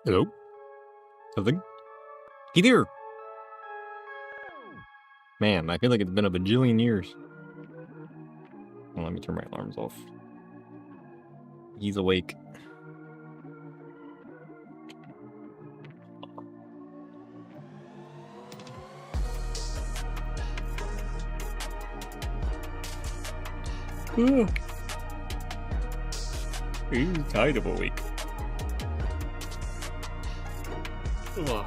Hello? Something? Hey there! Man, I feel like it's been a bajillion years. Well, let me turn my alarms off. He's awake. He's kind of awake. Ugh.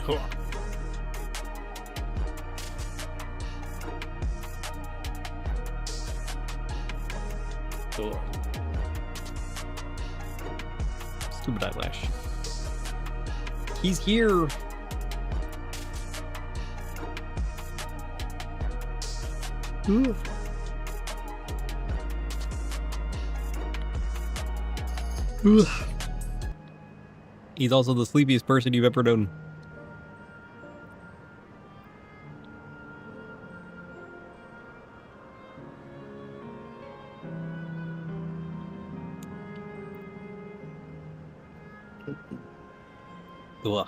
Ugh. Ugh. Stupid eyelash. He's here! Ugh. Ugh. He's also the sleepiest person you've ever known. Ugh.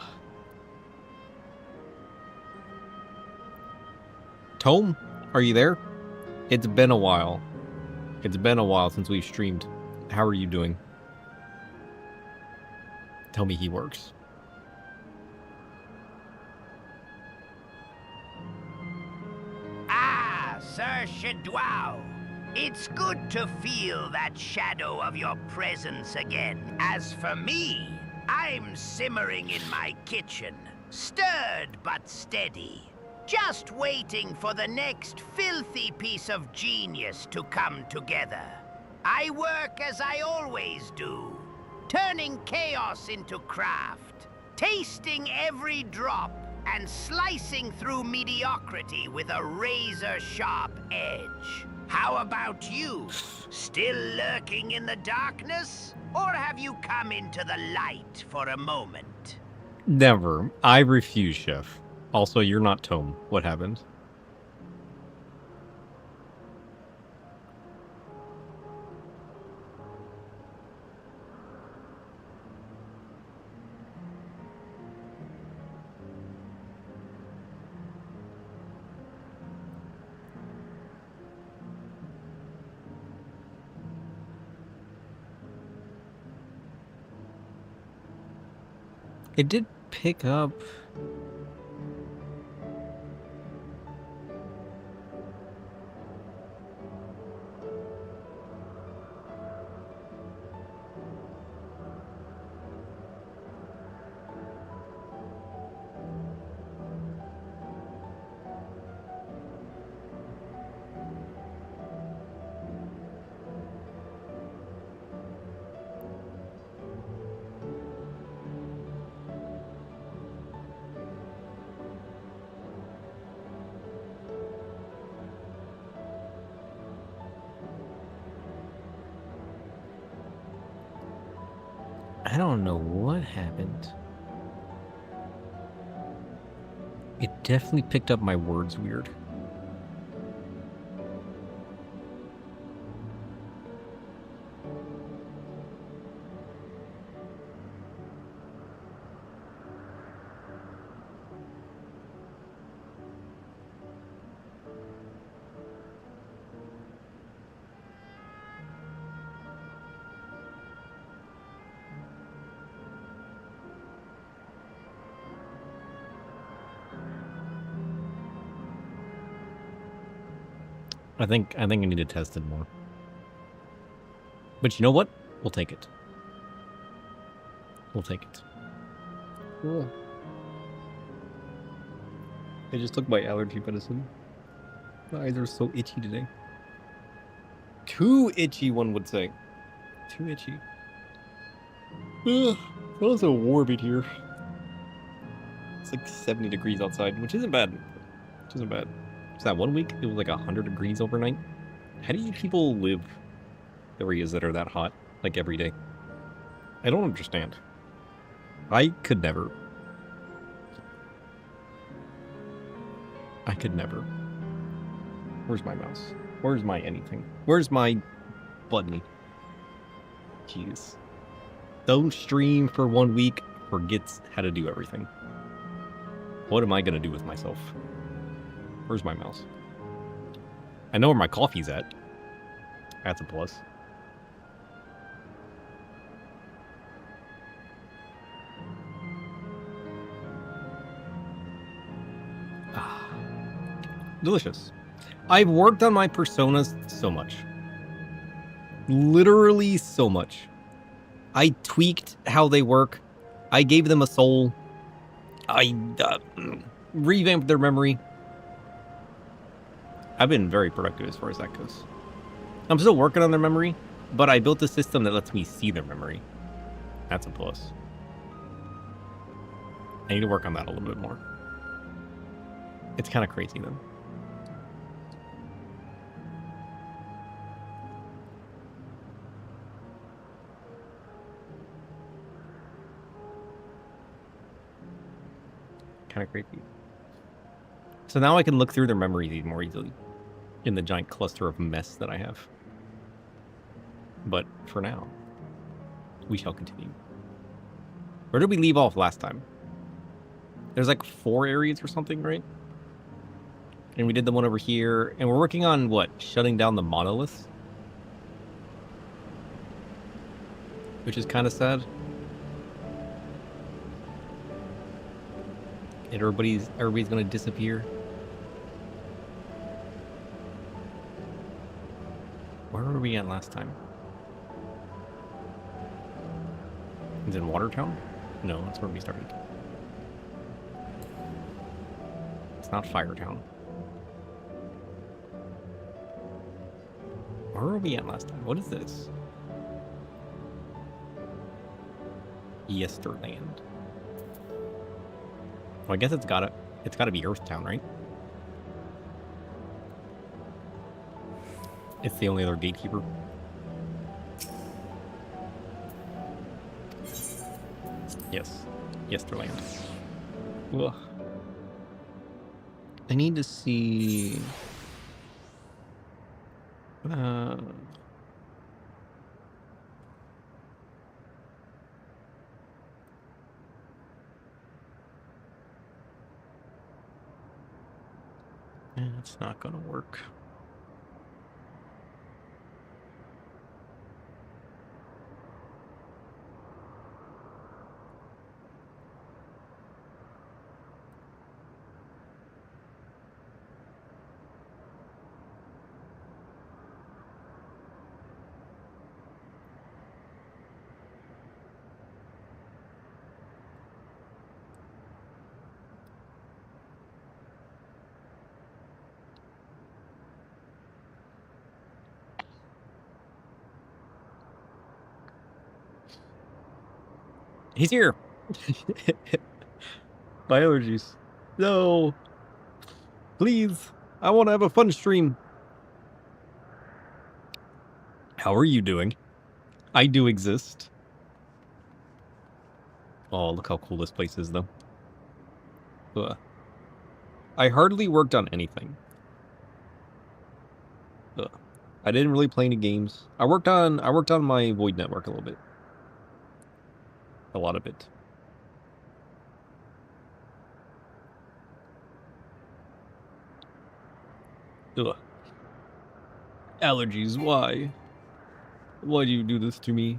Tome, are you there? It's been a while. It's been a while since we've streamed. How are you doing? Tell me he works. Ah, Sir Shedwow. It's good to feel that shadow of your presence again. As for me, I'm simmering in my kitchen, stirred but steady, just waiting for the next filthy piece of genius to come together. I work as I always do, turning chaos into craft, tasting every drop, and slicing through mediocrity with a razor-sharp edge. How about you? Still lurking in the darkness? Or have you come into the light for a moment? Never. I refuse, Chef. Also, you're not Tome. What happened? It did pick up. I don't know what happened. It definitely picked up my words weird. I think I need to test it more. But you know what? We'll take it. We'll take it. Cool. I just took my allergy medicine. My eyes are so itchy today. Too itchy, one would say. Too itchy. Ugh, it's also warm in here. It's like 70 degrees outside, which isn't bad. Which isn't bad. So that 1 week, it was like 100 degrees overnight. How do you people live areas that are that hot, like every day? I don't understand. I could never. I could never. Where's my mouse? Where's my anything? Where's my button? Jeez. Don't stream for 1 week, forgets how to do everything. What am I gonna do with myself? Where's my mouse? I know where my coffee's at. That's a plus. Ah, delicious. I've worked on my personas so much. Literally so much. I tweaked how they work. I gave them a soul. I revamped their memory. I've been very productive as far as that goes. I'm still working on their memory, but I built a system that lets me see their memory. That's a plus. I need to work on that a little bit more. It's kind of crazy, though. Kind of crazy. So now I can look through their memories even more easily in the giant cluster of mess that I have. But for now, we shall continue. Where did we leave off last time? There's like 4 areas or something, right? And we did the one over here, and we're working on what? Shutting down the monoliths? Which is kind of sad. And everybody's gonna disappear. Where were we at last time? Is it Watertown? No, that's where we started. It's not Firetown. Where were we at last time? What is this? Yesterland. Well, I guess it's gotta be Earthtown, right? It's the only other gatekeeper. Yes. Yesterland. Ugh. I need to see... It's not gonna work. He's here. My allergies. No. Please. I want to have a fun stream. How are you doing? I do exist. Oh, look how cool this place is, though. Ugh. I hardly worked on anything. Ugh. I didn't really play any games. I worked on my Void network a little bit. A lot of it. Ugh. Allergies, why? Why do you do this to me?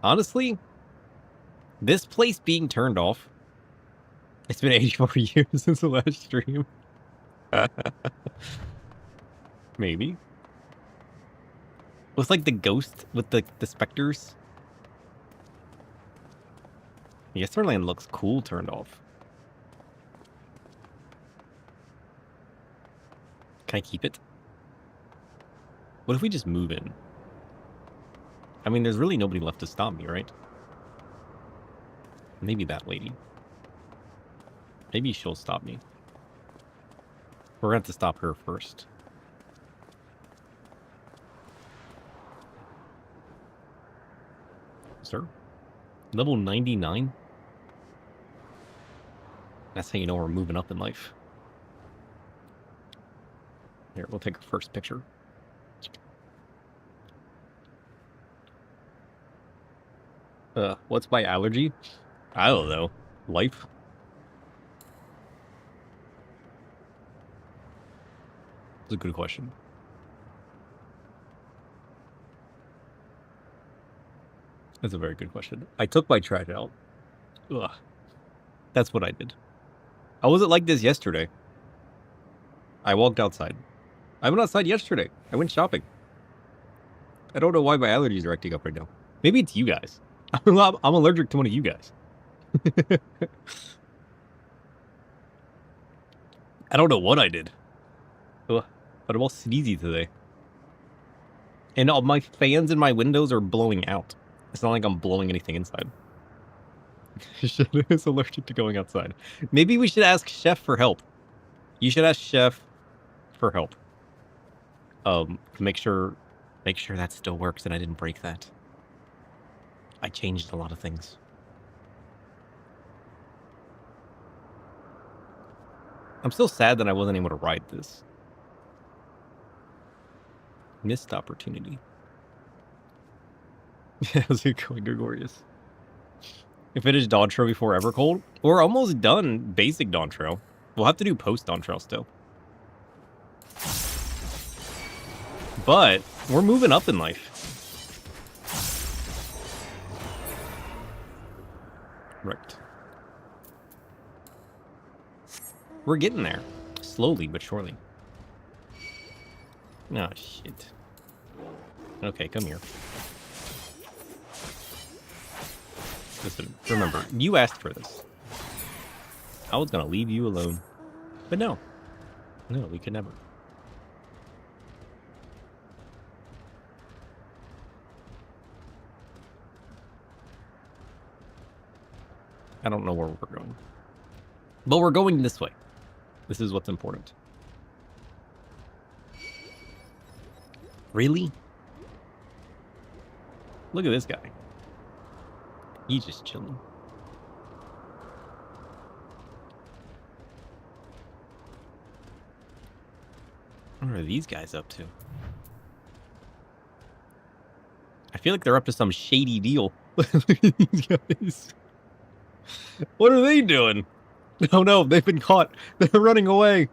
Honestly, this place being turned off, it's been 84 years since the last stream. Maybe. With like the ghost, with the specters. Yesterland looks cool turned off. Can I keep it? What if we just move in? I mean, there's really nobody left to stop me, right? Maybe that lady. Maybe she'll stop me. We're going to have to stop her first. Sir? Level 99? That's how you know we're moving up in life. Here, we'll take our first picture. What's my allergy? I don't know. Life? That's a good question. That's a very good question. I took my trash out. Ugh. That's what I did. How was it like this yesterday? I walked outside. I went outside yesterday. I went shopping. I don't know why my allergies are acting up right now. Maybe it's you guys. I'm allergic to one of you guys. I don't know what I did. Ugh, but I'm all sneezy today. And all my fans in my windows are blowing out. It's not like I'm blowing anything inside. Is allergic to going outside. Maybe we should ask Chef for help. You should ask Chef for help. Make sure that still works and I didn't break that. I changed a lot of things. I'm still sad that I wasn't able to ride this. Missed opportunity. How's it going, Gregorius? We finished Dawn Trail before Evercold. We're almost done basic Dawn Trail. We'll have to do post Dawn Trail still. But we're moving up in life. Right. We're getting there. Slowly but surely. Oh, shit. Okay, come here. Listen, remember, you asked for this. I was gonna leave you alone. But no. No, we could never. I don't know where we're going. But we're going this way. This is what's important. Really? Look at this guy. He's just chilling. What are these guys up to? I feel like they're up to some shady deal. Look at these guys. What are they doing? Oh no, they've been caught. They're running away.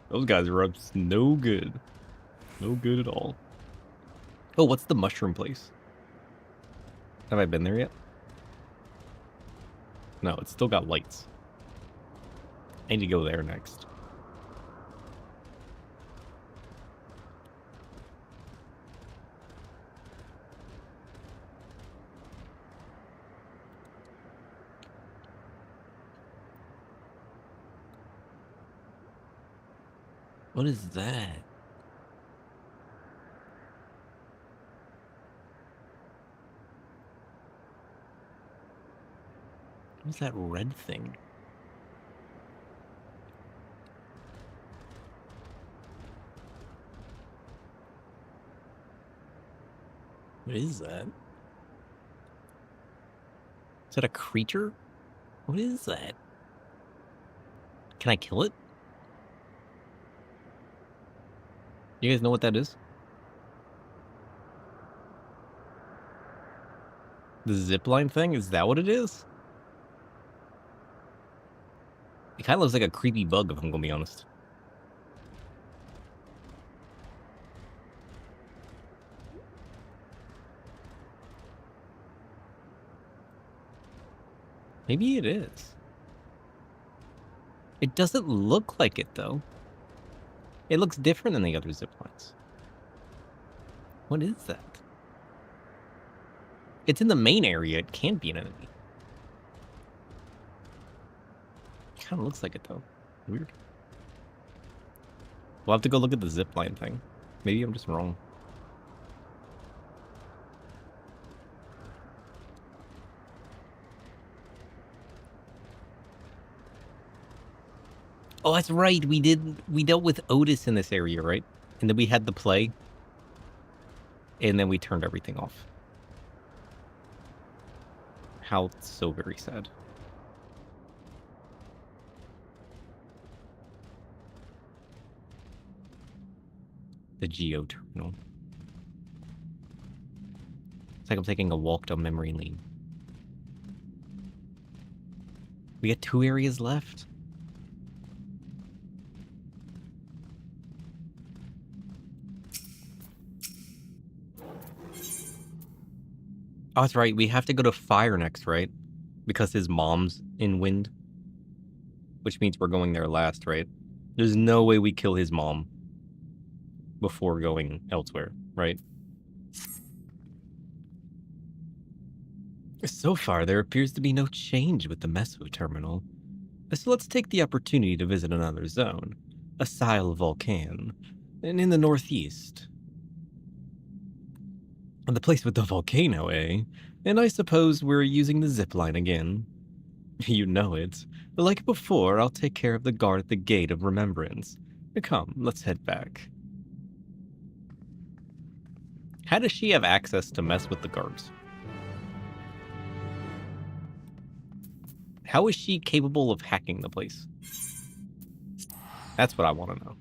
Those guys are up to no good. No good at all. Oh, what's the mushroom place? Have I been there yet? No, it's still got lights. I need to go there next. What is that? What's that red thing? What is that? Is that a creature? What is that? Can I kill it? You guys know what that is? The zipline thing? Is that what it is? It kind of looks like a creepy bug, if I'm gonna be honest. Maybe it is. It doesn't look like it, though. It looks different than the other ziplines. What is that? It's in the main area. It can't be an enemy. Kind of looks like it, though. Weird. We'll have to go look at the zipline thing. Maybe I'm just wrong. Oh, that's right. We dealt with Otis in this area, right? And then we had the play. And then we turned everything off. How so very sad. The Geo terminal. It's like I'm taking a walk down memory lane. We got 2 areas left. Oh, that's right. We have to go to Fire next, right? Because his mom's in Wind. Which means we're going there last, right? There's no way we kill his mom before going elsewhere, right? So far, there appears to be no change with the Meso terminal. So let's take the opportunity to visit another zone. A Sile volcano. And in the northeast. The place with the volcano, eh? And I suppose we're using the zipline again. You know it. Like before, I'll take care of the guard at the Gate of Remembrance. Come, let's head back. How does she have access to mess with the guards? How is she capable of hacking the place? That's what I want to know.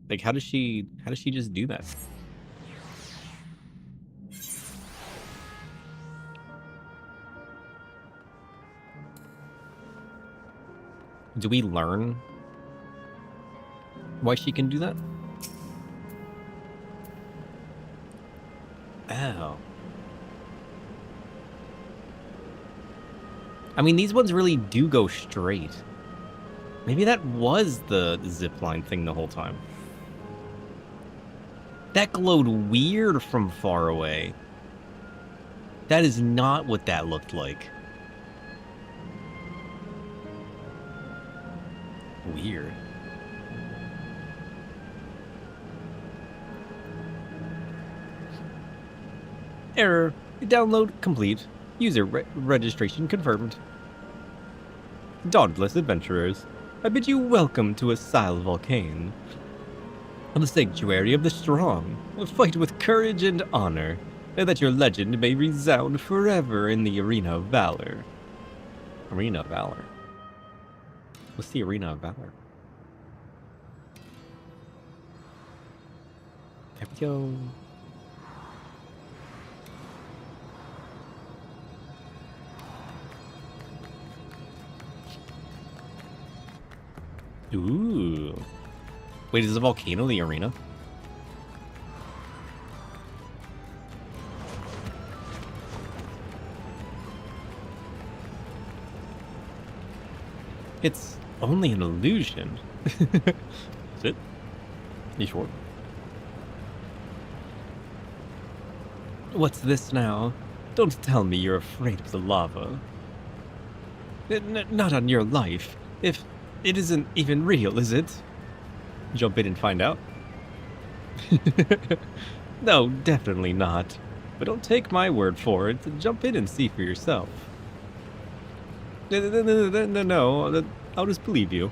Like, how does she just do that? Do we learn why she can do that? Oh. I mean, these ones really do go straight. Maybe that was the zipline thing the whole time. That glowed weird from far away. That is not what that looked like. Weird. Error. Download complete. User registration confirmed. Dauntless adventurers, I bid you welcome to a Sile volcano. The sanctuary of the strong. Fight with courage and honor, that your legend may resound forever in the arena of valor. Arena of valor? What's the arena of valor? There we go. Ooh. Wait, is the volcano the arena? It's only an illusion. Is it? You sure? What's this now? Don't tell me you're afraid of the lava. Not on your life. If it isn't even real, is it? Jump in and find out? No, definitely not. But don't take my word for it. Jump in and see for yourself. No, I'll just believe you.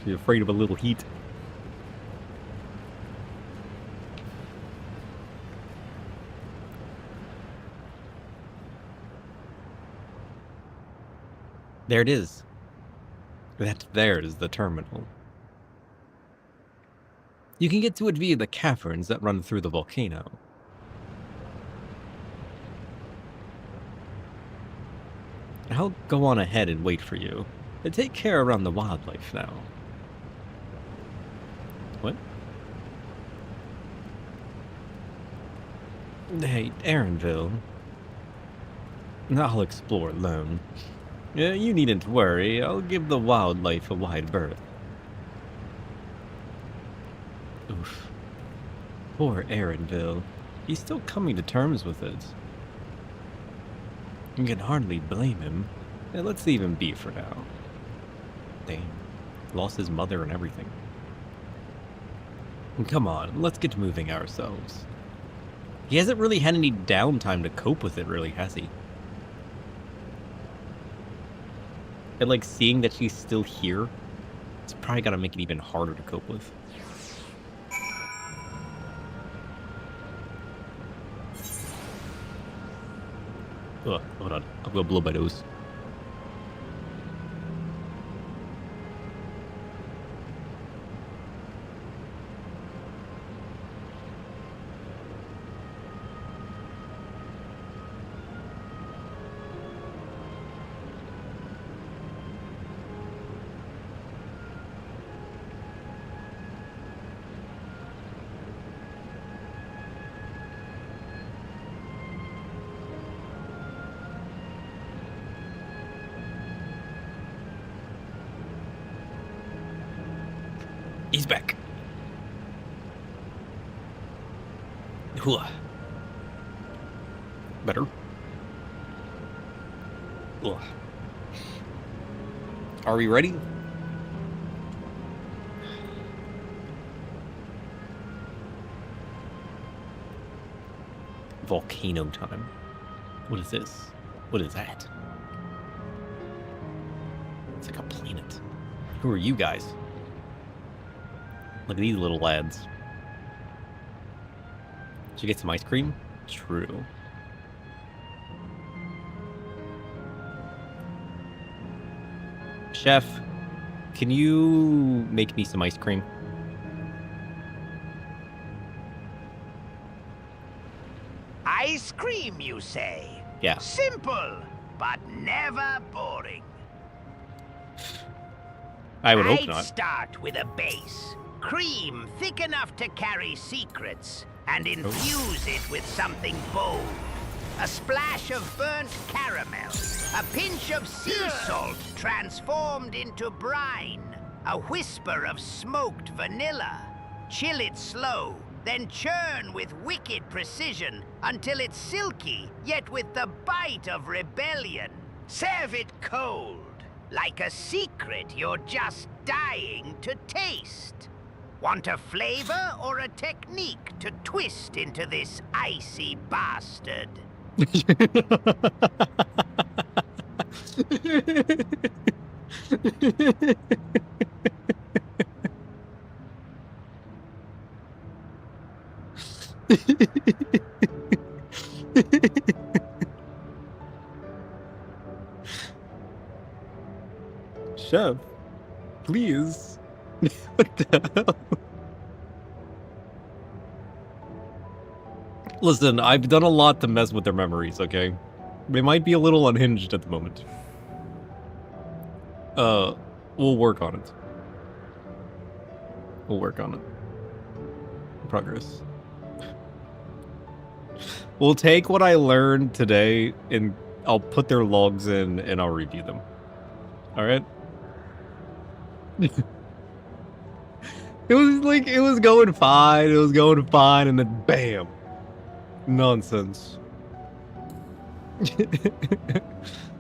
You're afraid of a little heat. There it is. That there is the terminal. You can get to it via the caverns that run through the volcano. I'll go on ahead and wait for you. And take care around the wildlife now. What? Hey, Aaronville. I'll explore alone. You needn't worry, I'll give the wildlife a wide berth. Oof. Poor Aaronville. He's still coming to terms with it. You can hardly blame him. Yeah, let's leave him be for now. Damn. Lost his mother and everything. Come on, let's get moving ourselves. He hasn't really had any downtime to cope with it, really, has he? And, like, seeing that she's still here, it's probably gotta make it even harder to cope with. Ugh, hold on. I'm gonna blow my nose. He's back. Better. Are we ready? Volcano time. What is this? What is that? It's like a planet. Who are you guys? Look at these little lads. Did you get some ice cream? True. Chef, can you make me some ice cream? Ice cream, you say? Yeah. Simple, but never boring. I would hope I'd not. start with a base. Cream thick enough to carry secrets, and infuse it with something bold. A splash of burnt caramel, a pinch of sea salt transformed into brine, a whisper of smoked vanilla. Chill it slow, then churn with wicked precision until it's silky, yet with the bite of rebellion. Serve it cold, like a secret you're just dying to taste. Want a flavor or a technique to twist into this icy bastard? Chef, please. What the hell? Listen, I've done a lot to mess with their memories, okay? They might be a little unhinged at the moment. We'll work on it. We'll work on it. Progress. We'll take what I learned today and I'll put their logs in and I'll review them. Alright? It was going fine, and then BAM! Nonsense.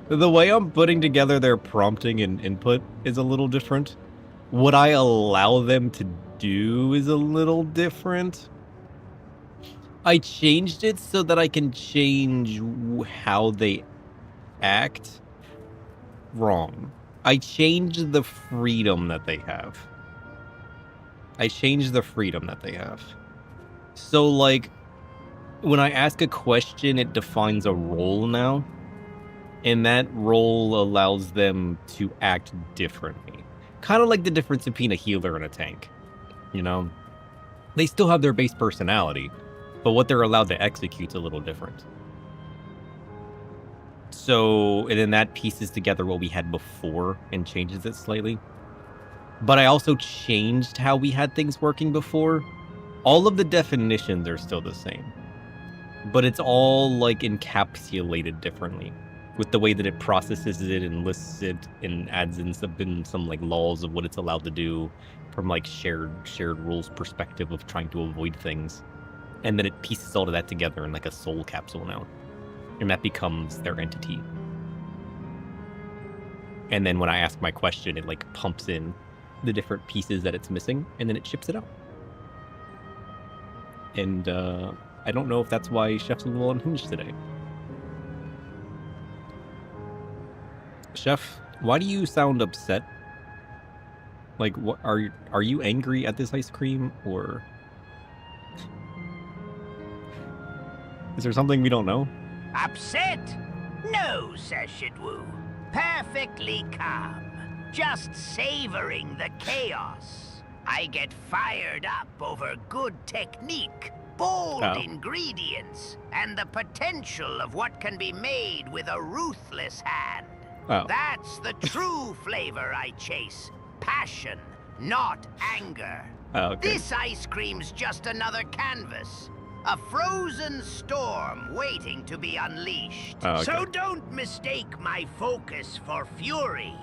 The way I'm putting together their prompting and input is a little different. What I allow them to do is a little different. I changed it so that I can change how they act. Wrong. I changed the freedom that they have. So, like, when I ask a question, it defines a role now. And that role allows them to act differently. Kind of like the difference between a healer and a tank. You know? They still have their base personality, but what they're allowed to execute's a little different. So, and then that pieces together what we had before and changes it slightly. But I also changed how we had things working before. All of the definitions are still the same. But it's all, like, encapsulated differently. With the way that it processes it and lists it and adds in some like, laws of what it's allowed to do from, like, shared rules perspective of trying to avoid things. And then it pieces all of that together in, like, a soul capsule now. And that becomes their entity. And then when I ask my question, it like pumps in the different pieces that it's missing, and then it ships it out. And I don't know if that's why Chef's a little unhinged today. Chef, why do you sound upset? Like, what are you angry at this ice cream, or is there something we don't know? Upset? No, says Shidwu. Perfectly calm. Just savoring the chaos. I get fired up over good technique, bold ingredients, and the potential of what can be made with a ruthless hand. That's the true flavor I chase. Passion, not anger. This ice cream's just another canvas. A frozen storm waiting to be unleashed. So don't mistake my focus for fury.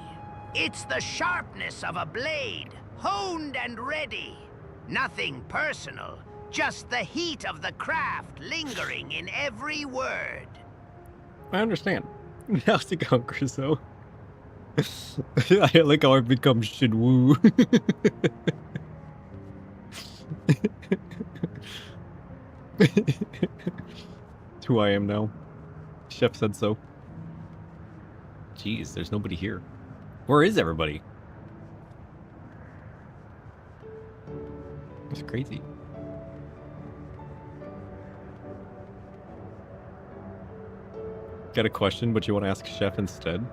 It's the sharpness of a blade, honed and ready. Nothing personal, just the heat of the craft lingering in every word. I understand. How's it going, Grisso? I like how I've become Shidwu. It's who I am now. Chef said so. Jeez, there's nobody here. Where is everybody? It's crazy. Got a question, but you want to ask Chef instead?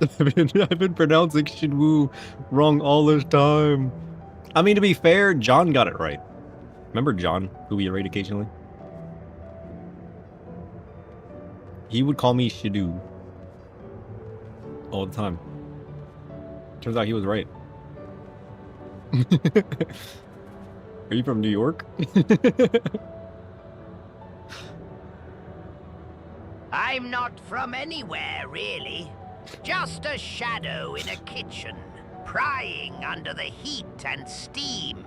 I've been pronouncing Shinwoo wrong all this time. I mean, to be fair, John got it right. Remember John, who we raid occasionally? He would call me Shidu all the time. Turns out he was right. Are you from New York? I'm not from anywhere, really. Just a shadow in a kitchen, prying under the heat and steam.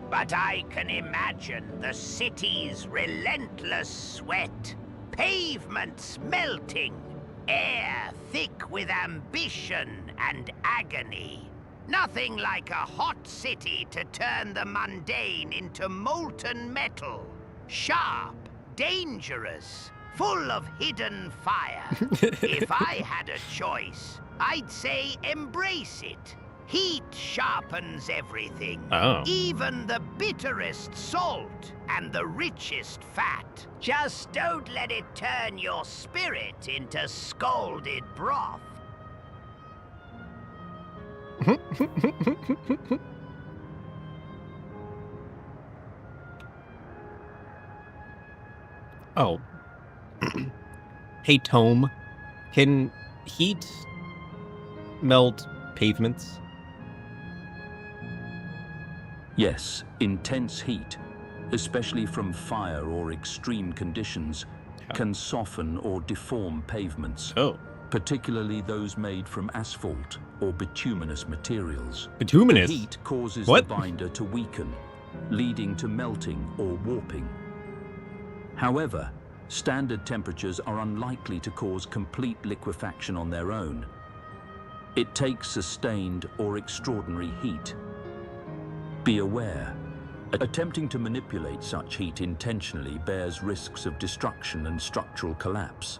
But I can imagine the city's relentless sweat, pavements melting, air thick with ambition and agony. Nothing like a hot city to turn the mundane into molten metal. Sharp, dangerous, full of hidden fire. If I had a choice, I'd say embrace it. Heat sharpens everything, even the bitterest salt and the richest fat. Just don't let it turn your spirit into scalded broth. Oh. Hey, Tome. Can heat melt pavements? Yes, intense heat, especially from fire or extreme conditions, can soften or deform pavements. Particularly those made from asphalt or bituminous materials. Bituminous? The heat causes the binder to weaken, leading to melting or warping. However, standard temperatures are unlikely to cause complete liquefaction on their own. It takes sustained or extraordinary heat. Be aware, attempting to manipulate such heat intentionally bears risks of destruction and structural collapse,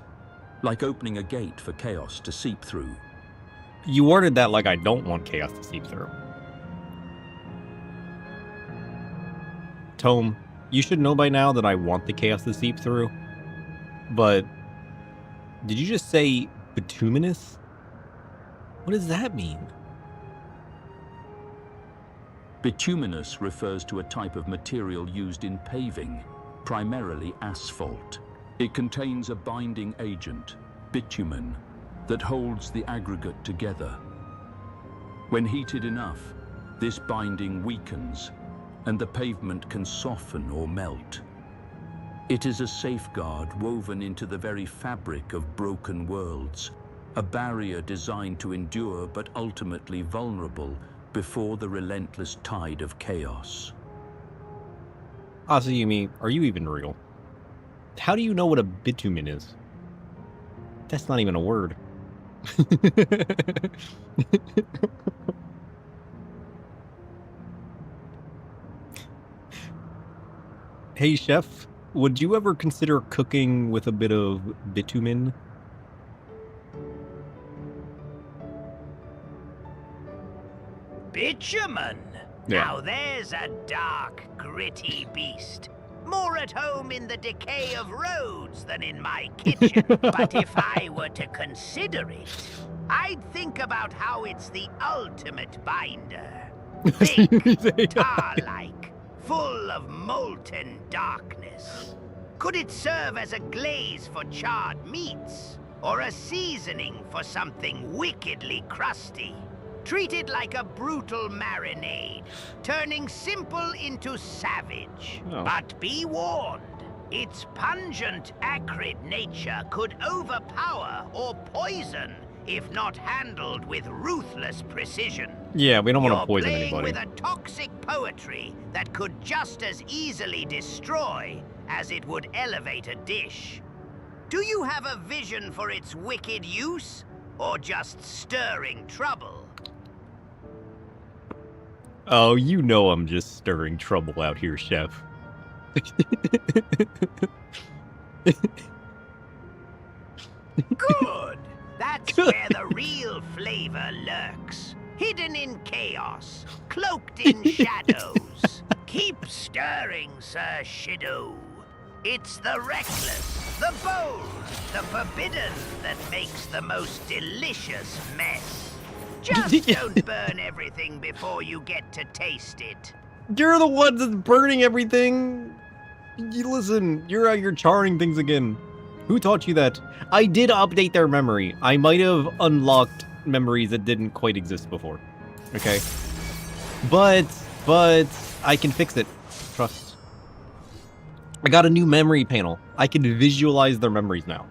like opening a gate for chaos to seep through. You worded that like I don't want chaos to seep through. Tome, you should know by now that I want the chaos to seep through. But did you just say bituminous? What does that mean? Bituminous refers to a type of material used in paving, primarily asphalt. It contains a binding agent, bitumen, that holds the aggregate together. When heated enough, this binding weakens, and the pavement can soften or melt. It is a safeguard woven into the very fabric of broken worlds, a barrier designed to endure but ultimately vulnerable before the relentless tide of chaos. Asayumi, are you even real? How do you know what a bitumen is? That's not even a word. Hey, chef, would you ever consider cooking with a bit of bitumen? Bitumen? Yeah. Now there's a dark, gritty beast. More at home in the decay of roads than in my kitchen. But if I were to consider it, I'd think about how it's the ultimate binder. Thick, tar-like, full of molten darkness. Could it serve as a glaze for charred meats? Or a seasoning for something wickedly crusty? Treat it like a brutal marinade, turning simple into savage. Oh. But be warned, its pungent, acrid nature could overpower or poison if not handled with ruthless precision. Yeah, we don't want to You're poison playing anybody. with a toxic poetry that could just as easily destroy as it would elevate a dish. Do you have a vision for its wicked use, or just stirring trouble? Oh, you know I'm just stirring trouble out here, chef. Good! That's Good. where the real flavor lurks. Hidden in chaos, cloaked in shadows. Keep stirring, Sir Shido. It's the reckless, the bold, the forbidden that makes the most delicious mess. Just don't burn everything before you get to taste it. You're the one that's burning everything. Listen, you're out here charring things again. Who taught you that? I did update their memory. I might have unlocked memories that didn't quite exist before. Okay? But I can fix it. Trust. I got a new memory panel. I can visualize their memories now.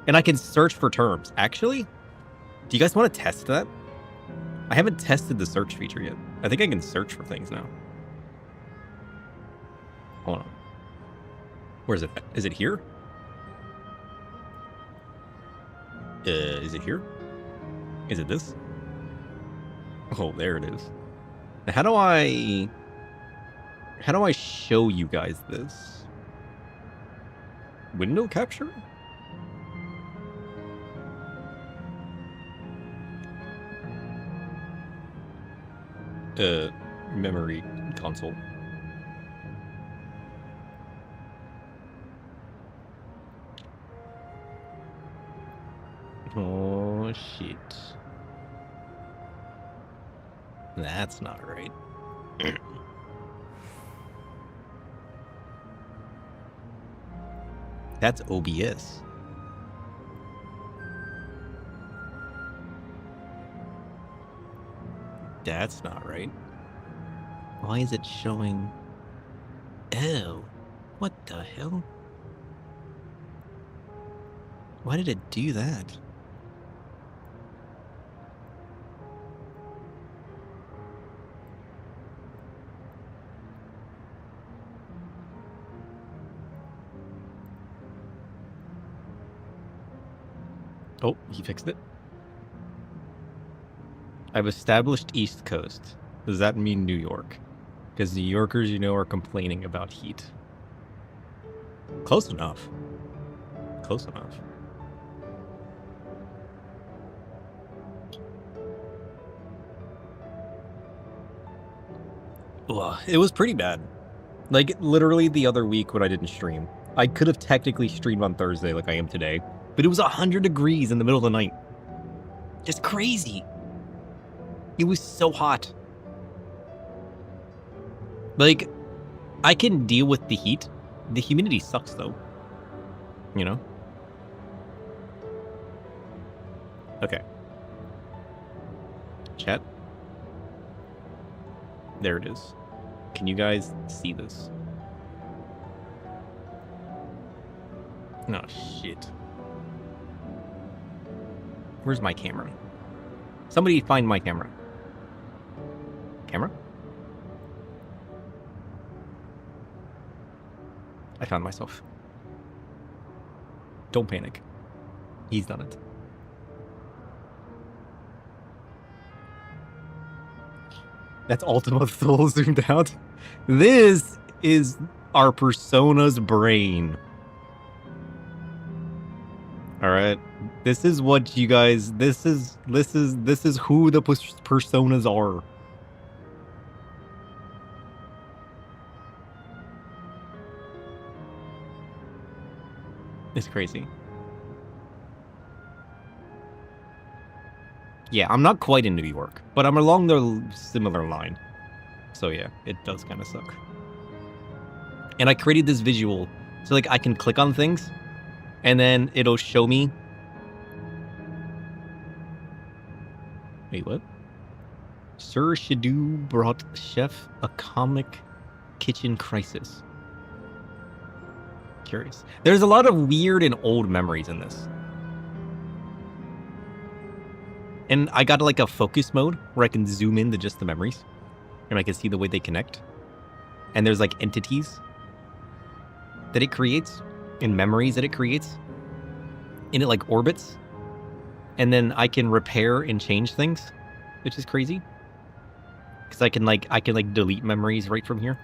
And I can search for terms. Actually, do you guys want to test that? I haven't tested the search feature yet. I think I can search for things now. Hold on. Where is it? Is it here? Is it here? Is it this? Oh, there it is. Now, how do I show you guys this? Window capture? Memory console. Oh, shit. That's not right. That's OBS. That's not right. Why is it showing... Oh, what the hell? Why did it do that? Oh, he fixed it. I've established East Coast. Does that mean New York? Because New Yorkers, you know, are complaining about heat. Close enough. Close enough. Ugh, it was pretty bad. Like, literally the other week when I didn't stream. I could have technically streamed on Thursday like I am today, but it was 100 degrees in the middle of the night. Just crazy. It was so hot. Like, I can deal with the heat. The humidity sucks, though. You know? Okay. Chat. There it is. Can you guys see this? Oh, shit. Where's my camera? Somebody find my camera. Camera? I found myself. Don't panic. He's done it. That's Ultima full zoomed out. This is our persona's brain. All right. This is what you guys. This is who the personas are. It's crazy. Yeah, I'm not quite in New York, but I'm along the similar line. So yeah, it does kind of suck. And I created this visual, so like I can click on things, and then it'll show me. Wait, what? Sir Shadoo brought Chef a comic kitchen crisis. Curious. There's a lot of weird and old memories in this. And I got like a focus mode where I can zoom in to just the memories. And I can see the way they connect. And there's like entities that it creates and memories that it creates. And it like orbits. And then I can repair and change things, which is crazy. Because I can like delete memories right from here.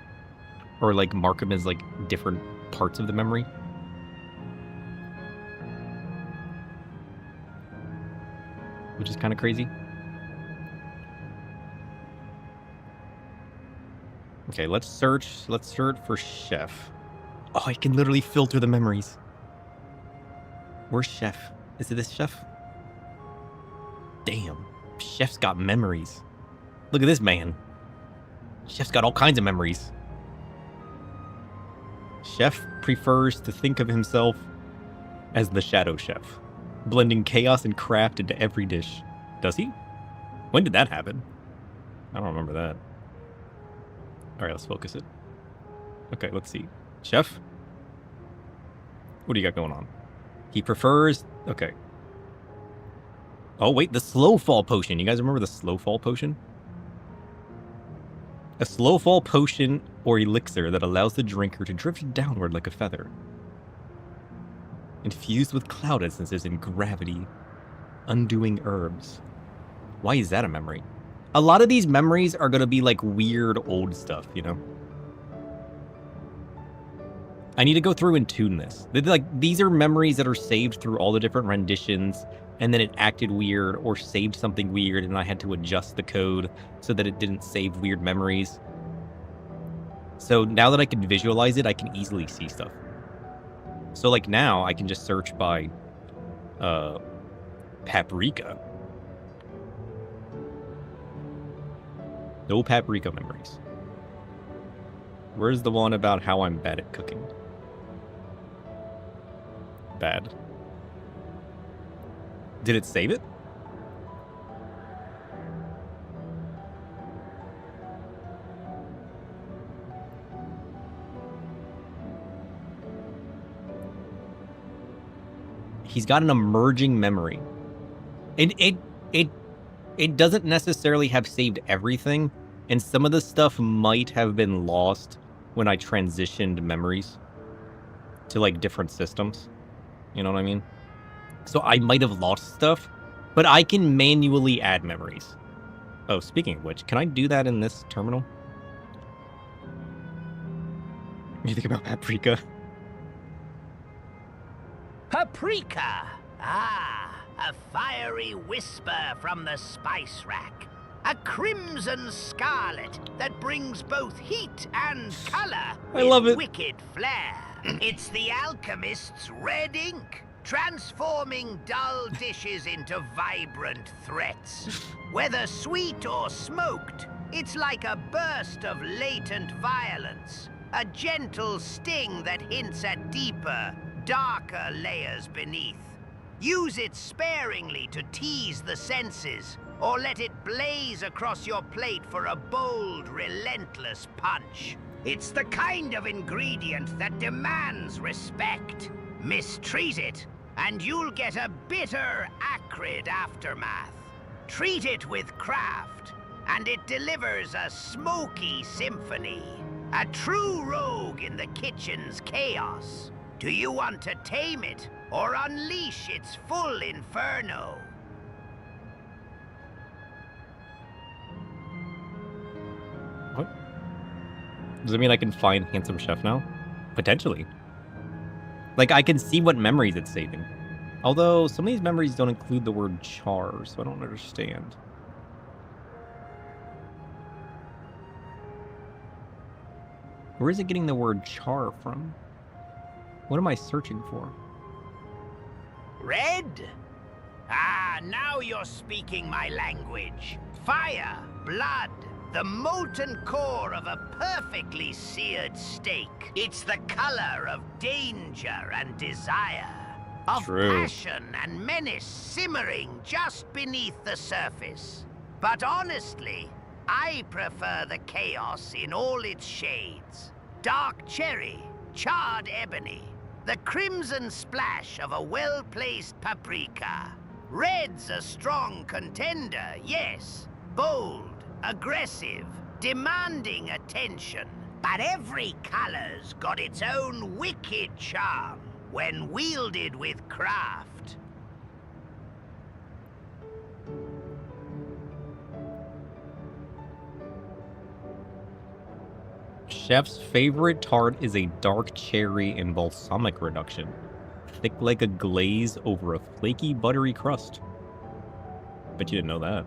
Or like mark them as like different parts of the memory. Which is kind of crazy. Okay, let's search for Chef. Oh, I can literally filter the memories. Where's Chef? Is it this Chef? Damn, Chef's got memories. Look at this man. Chef's got all kinds of memories. Chef prefers to think of himself as the Shadow Chef, blending chaos and craft into every dish. Does he? When did that happen? I don't remember that. All right, let's focus it. Okay, let's see. Chef? What do you got going on? He prefers... Okay. Oh, wait, the slow fall potion. You guys remember the slow fall potion? A slow fall potion or elixir that allows the drinker to drift downward like a feather. Infused with cloud essences and gravity. Undoing herbs. Why is that a memory? A lot of these memories are going to be like weird old stuff, you know? I need to go through and tune this. These are memories that are saved through all the different renditions, and then it acted weird or saved something weird, and I had to adjust the code so that it didn't save weird memories. So now that I can visualize it, I can easily see stuff. So like now, I can just search by paprika. No paprika memories. Where's the one about how I'm bad at cooking? Bad. Did it save it? He's got an emerging memory. It doesn't necessarily have saved everything, and some of the stuff might have been lost when I transitioned memories to like different systems. You know what I mean? So I might have lost stuff, but I can manually add memories. Oh, speaking of which, can I do that in this terminal? What do you think about paprika? Paprika! Ah, a fiery whisper from the spice rack. A crimson scarlet that brings both heat and color I love it. wicked flair. It's the alchemist's red ink, transforming dull dishes into vibrant threats. Whether sweet or smoked, it's like a burst of latent violence, a gentle sting that hints at deeper, darker layers beneath. Use it sparingly to tease the senses, or let it blaze across your plate for a bold, relentless punch. It's the kind of ingredient that demands respect. Mistreat it, and you'll get a bitter, acrid aftermath. Treat it with craft, and it delivers a smoky symphony. A true rogue in the kitchen's chaos. Do you want to tame it, or unleash its full inferno. What? Does it mean I can find Handsome Chef now? Potentially. Like, I can see what memories it's saving. Although, some of these memories don't include the word char, so I don't understand. Where is it getting the word char from? What am I searching for? Red? Ah, now you're speaking my language. Fire, blood, the molten core of a perfectly seared steak. It's the color of danger and desire, of passion and menace simmering just beneath the surface. But honestly, I prefer the chaos in all its shades. Dark cherry, charred ebony, the crimson splash of a well-placed paprika. Red's a strong contender, yes. Bold, aggressive, demanding attention. But every color's got its own wicked charm when wielded with craft. Chef's favorite tart is a dark cherry and balsamic reduction. Thick like a glaze over a flaky, buttery crust. Bet you didn't know that.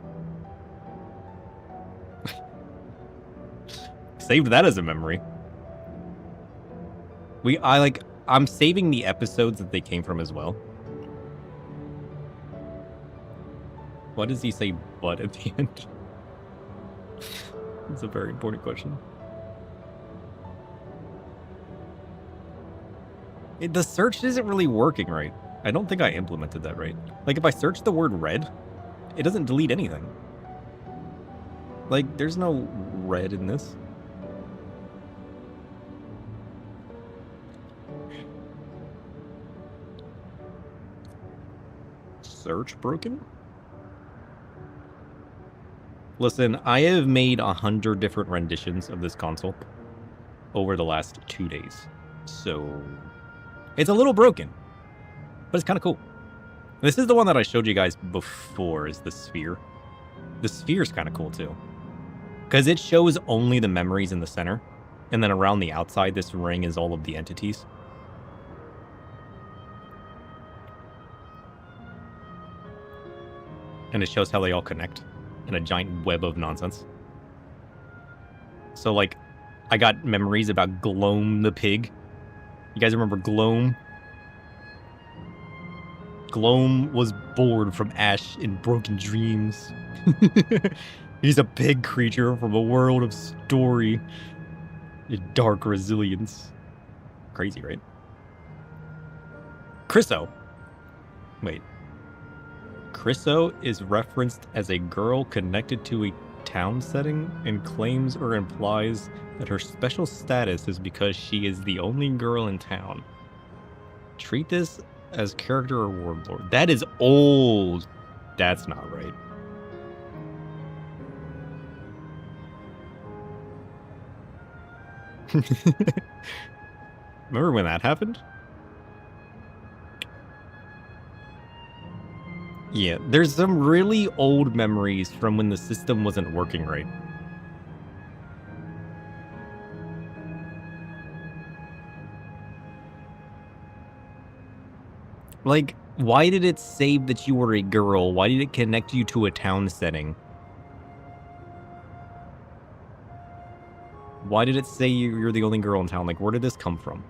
Saved that as a memory. I'm saving the episodes that they came from as well. Why does he say but at the end? That's a very important question. The search isn't really working right. I don't think I implemented that right. Like, if I search the word red, it doesn't delete anything. Like, there's no red in this. Search broken? Listen, I have made 100 different renditions of this console over the last 2 days. So, it's a little broken, but it's kind of cool. This is the one that I showed you guys before, is the sphere. The sphere's kind of cool too, because it shows only the memories in the center, and then around the outside, this ring is all of the entities. And it shows how they all connect in a giant web of nonsense. So, like, I got memories about Gloam the pig. You guys remember Gloam? Gloam was born from ash in broken dreams. He's a pig creature from a world of story and dark resilience. Crazy, right? Chryso. Wait. Chryso is referenced as a girl connected to a town setting and claims or implies that her special status is because she is the only girl in town. Treat this as character or warlord. That is old. That's not right. Remember when that happened? Yeah, there's some really old memories from when the system wasn't working right. Like, why did it save that you were a girl? Why did it connect you to a town setting? Why did it say you're the only girl in town? Like, where did this come from?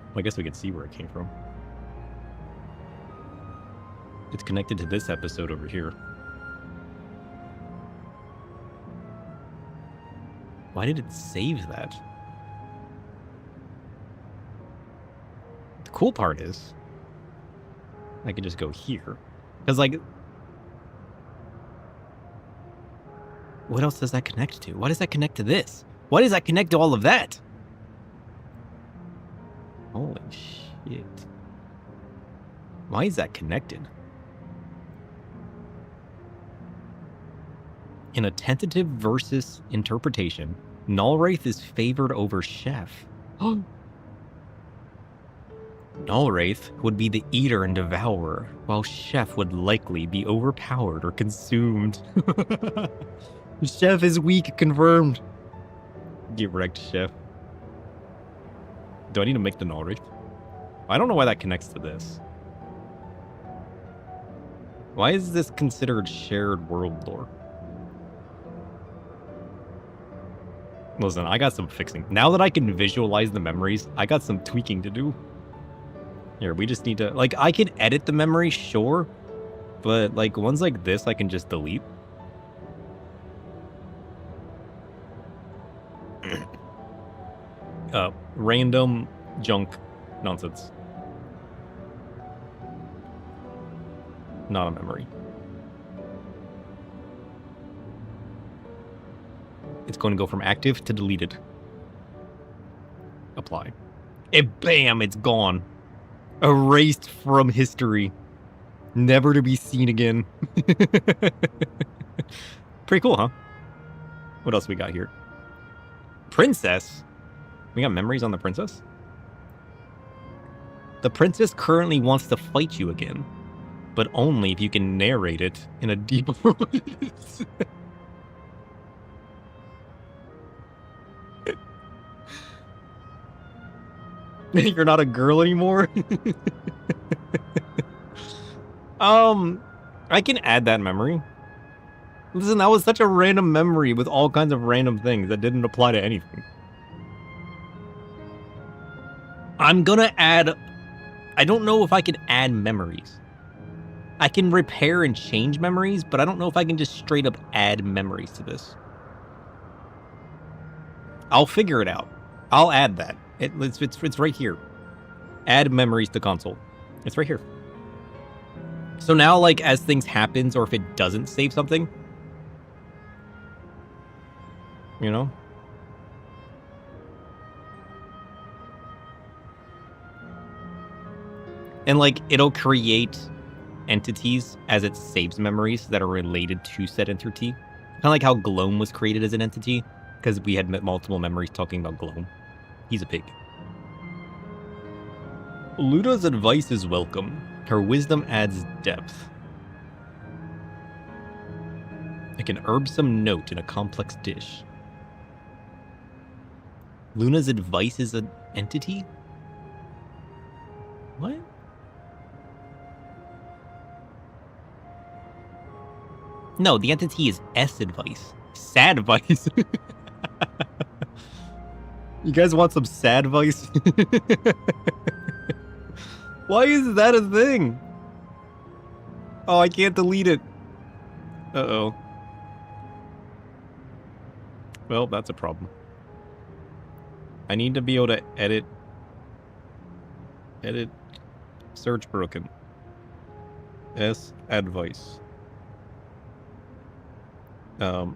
Well, I guess we could see where it came from. It's connected to this episode over here. Why did it save that? The cool part is, I can just go here. Because, like, what else does that connect to? Why does that connect to this? Why does that connect to all of that? Holy shit. Why is that connected? In a tentative versus interpretation, Nullwraith is favored over Chef. Nullwraith would be the eater and devourer, while Chef would likely be overpowered or consumed. Chef is weak, confirmed. Get wrecked, Chef. Do I need to make the Nullwraith? I don't know why that connects to this. Why is this considered shared world lore? Listen, I got some fixing. Now that I can visualize the memories, I got some tweaking to do. Here, we just need to... Like, I can edit the memory, sure. But, like, ones like this, I can just delete. Random junk nonsense. Not a memory. It's going to go from active to deleted. Apply. And bam, it's gone. Erased from history. Never to be seen again. Pretty cool, huh? What else we got here? Princess? We got memories on the princess? The princess currently wants to fight you again, but only if you can narrate it in a deep voice. You're not a girl anymore? I can add that memory. Listen, that was such a random memory with all kinds of random things that didn't apply to anything. I'm gonna add... I don't know if I can add memories. I can repair and change memories, but I don't know if I can just straight up add memories to this. I'll figure it out. I'll add that. It's right here. Add memories to console. It's right here. So now, like, as things happens, or if it doesn't save something, you know? And, like, it'll create entities as it saves memories that are related to said entity. Kind of like how Gloam was created as an entity, because we had multiple memories talking about Gloam. He's a pig. Luda's advice is welcome. Her wisdom adds depth. Like an herbsome note in a complex dish. Luna's advice is an entity? What? No, the entity is S advice. Sad advice. You guys want some sad advice? Why is that a thing? Oh, I can't delete it. Uh-oh. Well, that's a problem. I need to be able to edit. Edit. Search broken. S advice. I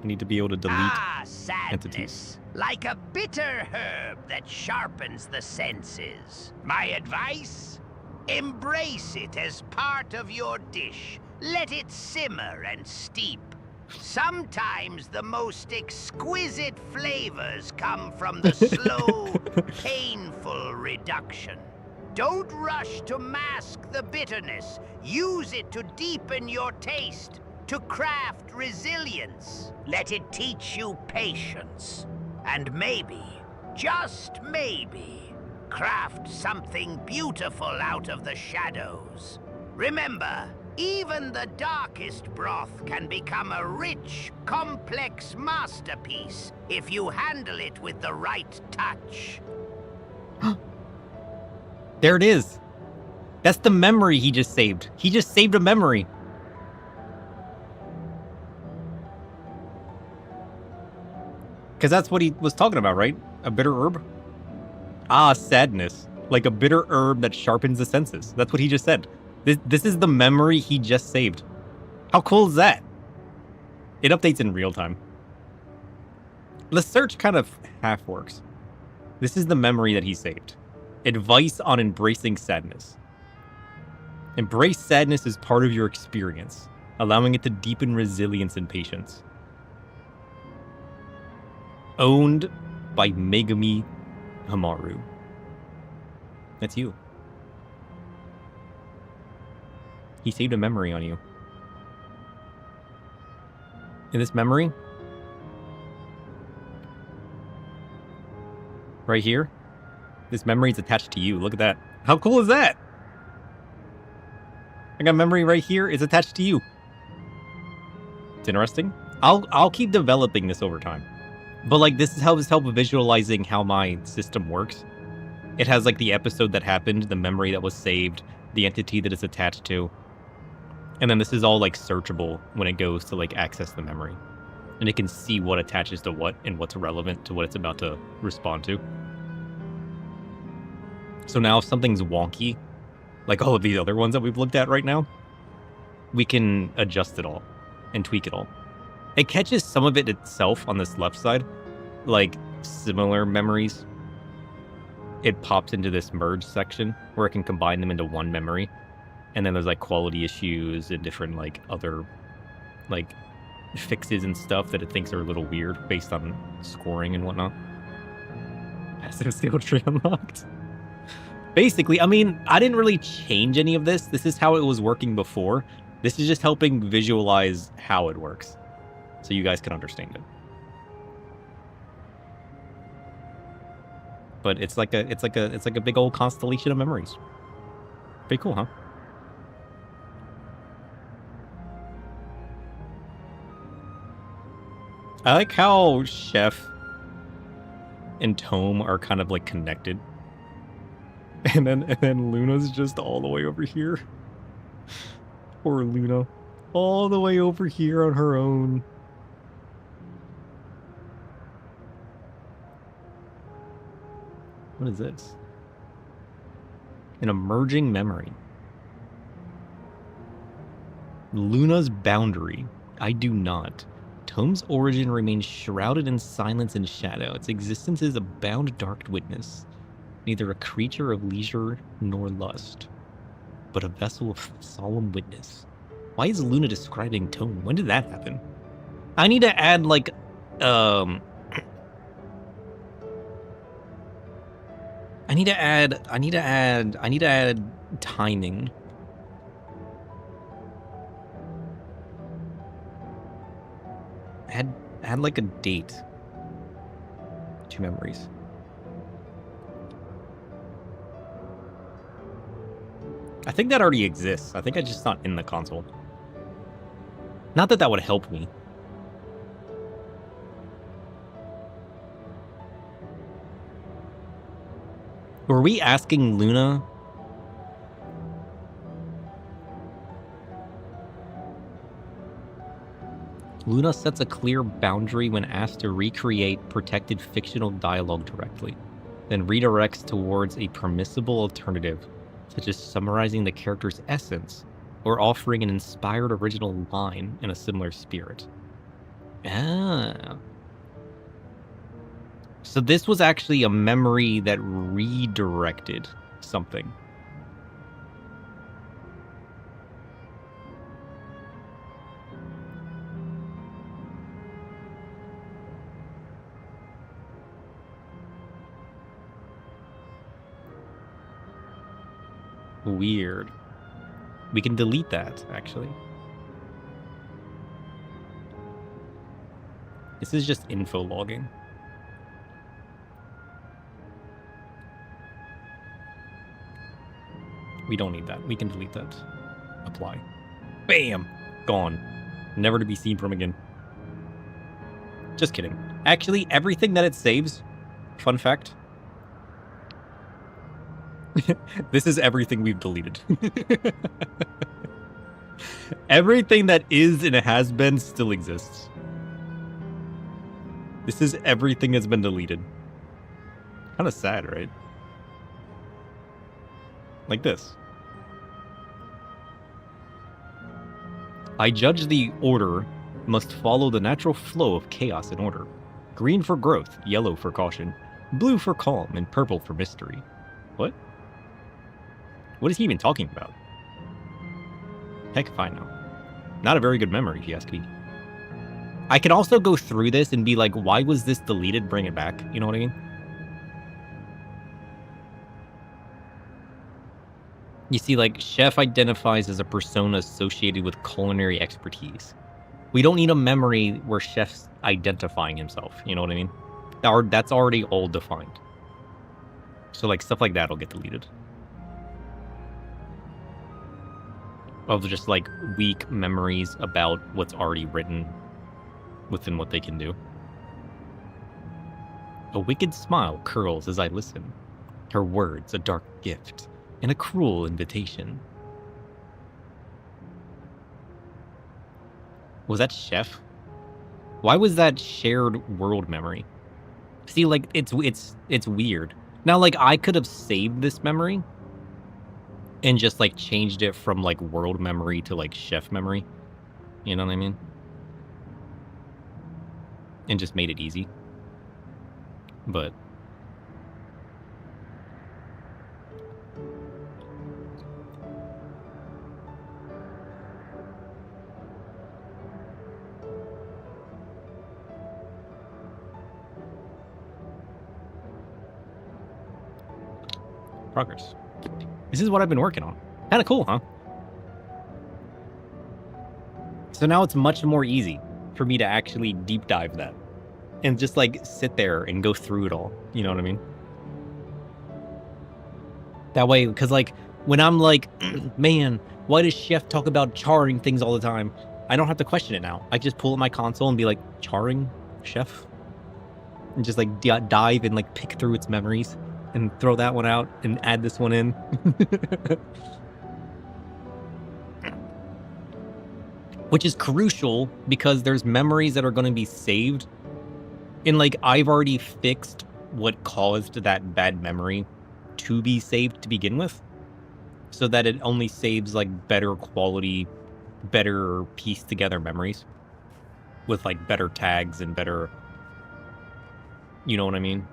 need to be able to delete sadness, entities. like a bitter herb that sharpens the senses. My advice? Embrace it as part of your dish. Let it simmer and steep. Sometimes the most exquisite flavors come from the slow, painful reduction. Don't rush to mask the bitterness. Use it to deepen your taste, to craft resilience. Let it teach you patience. And maybe, just maybe, craft something beautiful out of the shadows. Remember, even the darkest broth can become a rich, complex masterpiece if you handle it with the right touch. There it is. That's the memory he just saved. He just saved a memory. Because that's what he was talking about, right? A bitter herb? Ah, sadness. Like a bitter herb that sharpens the senses. That's what he just said. This is the memory he just saved. How cool is that? It updates in real time. The search kind of half works. This is the memory that he saved. Advice on embracing sadness. Embrace sadness as part of your experience, allowing it to deepen resilience and patience. Owned by Megami Hamaru. That's you. He saved a memory on you. In this memory, right here, this memory is attached to you. Look at that. How cool is that? I got memory right here. It's attached to you. It's interesting. I'll keep developing this over time. But like this helps visualizing how my system works. It has like the episode that happened, the memory that was saved, the entity that it's attached to. And then this is all like searchable when it goes to like access the memory. And it can see what attaches to what and what's relevant to what it's about to respond to. So now if something's wonky, like all of these other ones that we've looked at right now, we can adjust it all and tweak it all. It catches some of it itself on this left side, like similar memories. It pops into this merge section where it can combine them into one memory. And then there's like quality issues and different like other like fixes and stuff that it thinks are a little weird based on scoring and whatnot. Passive skill tree unlocked. Basically, I mean, I didn't really change any of this. This is how it was working before. This is just helping visualize how it works, so you guys can understand it. But it's like a big old constellation of memories. Pretty cool, huh? I like how Chef and Tome are kind of like connected. And then Luna's just all the way over here. Poor Luna. All the way over here on her own. What is this? An emerging memory. Luna's boundary. I do not. Tome's origin remains shrouded in silence and shadow. Its existence is a bound dark witness. Neither a creature of leisure nor lust, but a vessel of solemn witness. Why is Luna describing Tome? When did that happen? I need to add like, I need to add timing. Add like a date to memories. I think that already exists. I think it's just not in the console. Not that that would help me. Were we asking Luna? Luna sets a clear boundary when asked to recreate protected fictional dialogue directly, then redirects towards a permissible alternative, such as summarizing the character's essence or offering an inspired original line in a similar spirit. Ah. So this was actually a memory that redirected something. Weird. We can delete that, actually. This is just info logging. We don't need that. We can delete that. Apply. Bam! Gone. Never to be seen from again. Just kidding. Actually, everything that it saves, fun fact, this is everything we've deleted. Everything that is and has been still exists. This is everything that's been deleted. Kind of sad, right? Like this. I judge the order must follow the natural flow of chaos and order. Green for growth, yellow for caution, blue for calm, and purple for mystery. What? What is he even talking about? Heck if I know. Not a very good memory, if you ask me. I can also go through this and be like, why was this deleted? Bring it back. You know what I mean? You see, like, chef identifies as a persona associated with culinary expertise. We don't need a memory where chef's identifying himself. You know what I mean? That's already all defined. So, like, stuff like that will get deleted. Of just, like, weak memories about what's already written within what they can do. A wicked smile curls as I listen. Her words a dark gift and a cruel invitation. Was that chef? Why was that shared world memory? See, like, it's weird. Now, like, I could have saved this memory and just, like, changed it from, like, world memory to, like, chef memory. You know what I mean? And just made it easy. But... progress. This is what I've been working on. Kind of cool, huh? So now it's much more easy for me to actually deep dive that and just like sit there and go through it all. You know what I mean? That way, because like when I'm like, man, why does chef talk about charring things all the time? I don't have to question it now. I just pull up my console and be like, charring chef? And just like dive and like pick through its memories. And throw that one out and add this one in. Which is crucial because there's memories that are going to be saved. And like, I've already fixed what caused that bad memory to be saved to begin with. So that it only saves like better quality, better pieced together memories. With like better tags and better... You know what I mean?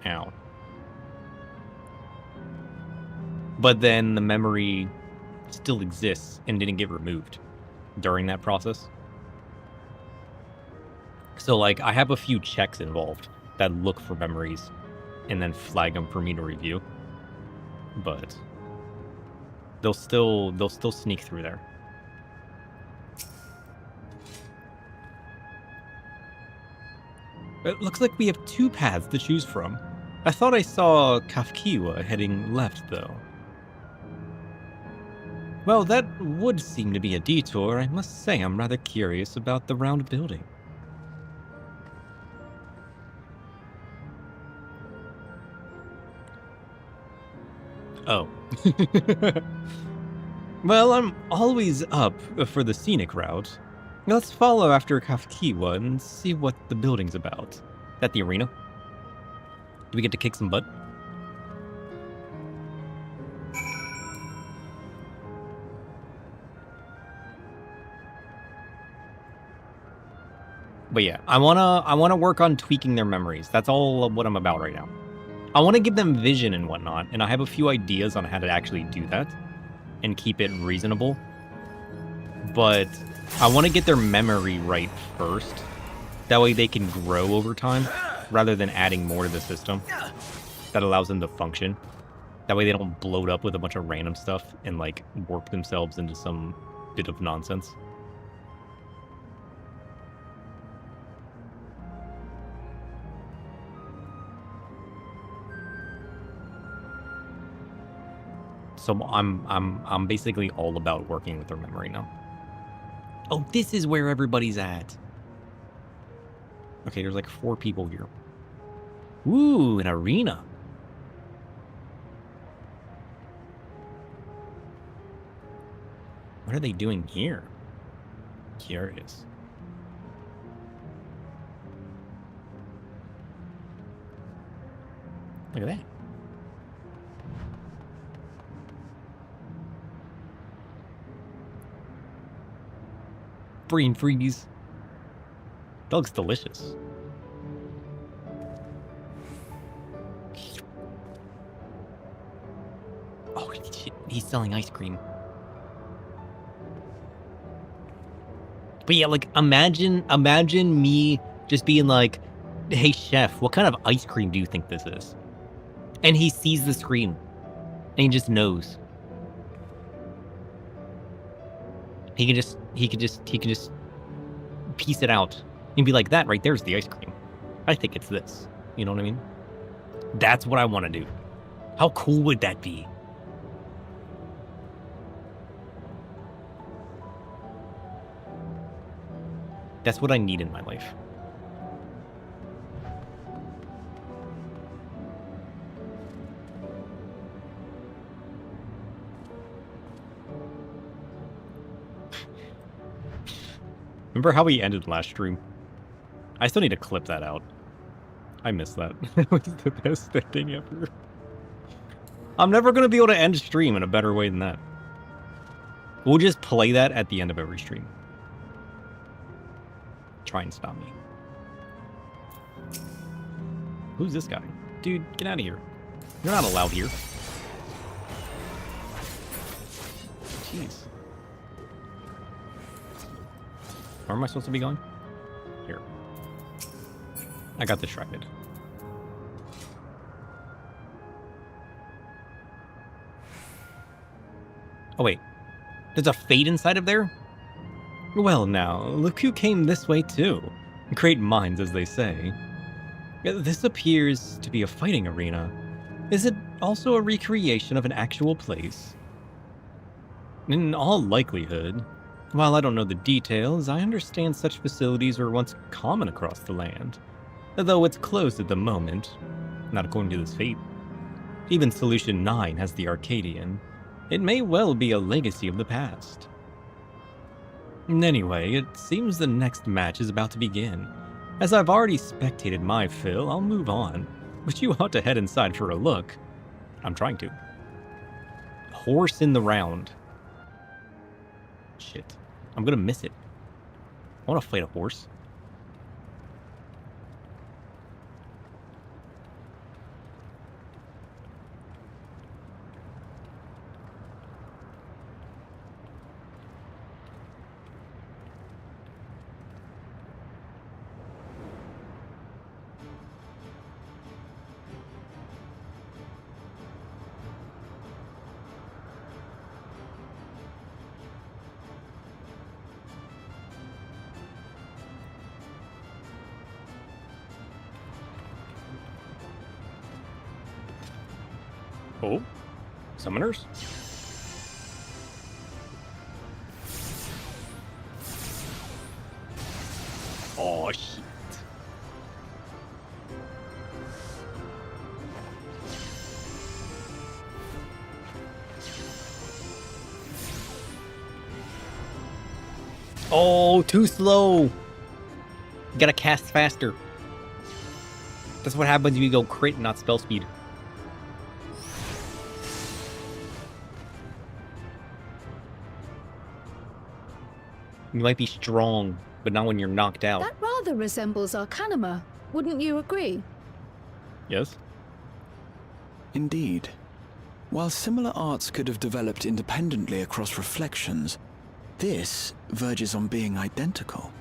Ow. But then the memory still exists and didn't get removed during that process. So like I have a few checks involved that look for memories and then flag them for me to review. But they'll still sneak through there. It looks like we have two paths to choose from. I thought I saw ffxiv heading left, though. Well, that would seem to be a detour. I must say I'm rather curious about the round building. Oh. Well, I'm always up for the scenic route. Let's follow after ffxiv and see what the building's about. Is that the arena? Do we get to kick some butt? But yeah, I wanna work on tweaking their memories. That's all of what I'm about right now. I want to give them vision and whatnot, and I have a few ideas on how to actually do that and keep it reasonable. But I want to get their memory right first. That way they can grow over time, rather than adding more to the system that allows them to function. That way they don't bloat up with a bunch of random stuff and like warp themselves into some bit of nonsense. So I'm basically all about working with their memory now. Oh, this is where everybody's at. Okay, there's like 4 people here. Ooh, an arena. What are they doing here? Curious. Look at that. Brain freeze. That looks delicious. Oh, shit. He's selling ice cream. But yeah, like, imagine me just being like, hey, chef, what kind of ice cream do you think this is? And he sees the screen. And he just knows. He can just piece it out and be like, that right there's the ice cream. I think it's this. You know what I mean? That's what I want to do. How cool would that be? That's what I need in my life. Remember how we ended last stream? I still need to clip that out. I miss that. It was the best thing ever. I'm never going to be able to end a stream in a better way than that. We'll just play that at the end of every stream. Try and stop me. Who's this guy? Dude, get out of here. You're not allowed here. Jeez. Where am I supposed to be going? Here. I got distracted. Oh wait. There's a fate inside of there? Well now, look who came this way too. Great minds, as they say. This appears to be a fighting arena. Is it also a recreation of an actual place? In all likelihood. While I don't know the details, I understand such facilities were once common across the land. Though it's closed at the moment. Not according to this fate. Even Solution 9 has the Arcadian. It may well be a legacy of the past. Anyway, it seems the next match is about to begin. As I've already spectated my fill, I'll move on. But you ought to head inside for a look. I'm trying to. Horse in the round. Shit. I'm gonna miss it. I want to fight a horse. Oh, summoners? Oh, shit. Oh, too slow. You gotta cast faster. That's what happens when you go crit, not spell speed. You might be strong, but not when you're knocked out. That rather resembles Arcanima. Wouldn't you agree? Yes? Indeed. While similar arts could have developed independently across reflections, this verges on being identical.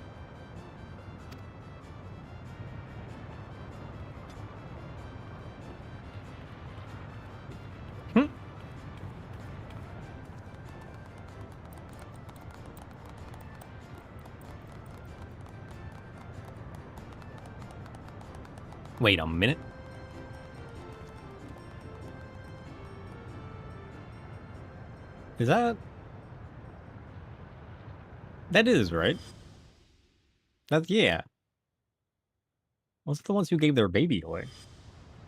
Wait a minute. Is that... That is, right? That's, yeah. Those are the ones who gave their baby away.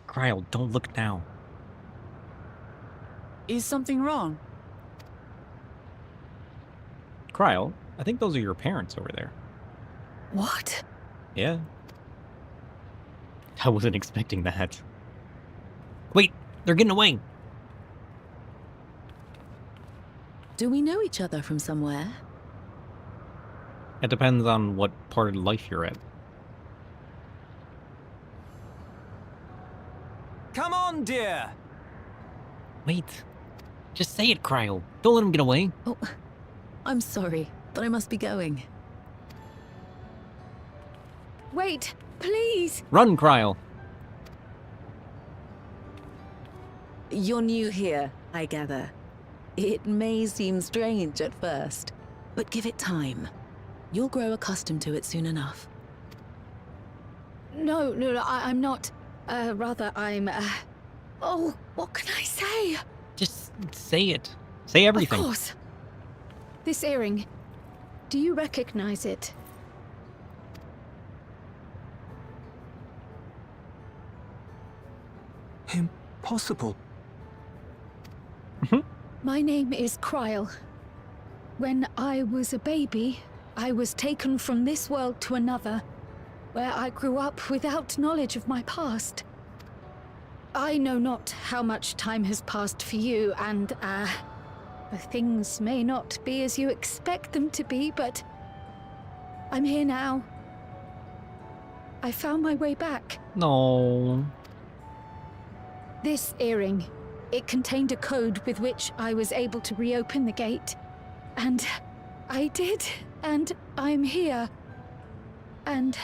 Cryle, don't look now. Is something wrong? Cryle, I think those are your parents over there. What? Yeah. I wasn't expecting that. Wait, they're getting away. Do we know each other from somewhere? It depends on what part of life you're at. Come on, dear! Wait. Just say it, Cryle. Don't let them get away. Oh, I'm sorry, but I must be going. Wait, please! Run, Cryle. You're new here. I gather. It may seem strange at first, but give it time. You'll grow accustomed to it soon enough. No, I'm not. Rather, I'm, Oh, what can I say? Just say it. Say everything. Of course. This earring. Do you recognize it? Impossible. My name is Kryle. When I was a baby, I was taken from this world to another, where I grew up without knowledge of my past. I know not how much time has passed for you, and, things may not be as you expect them to be, but I'm here now. I found my way back. No. This earring, it contained a code with which I was able to reopen the gate. And I did, and I'm here. And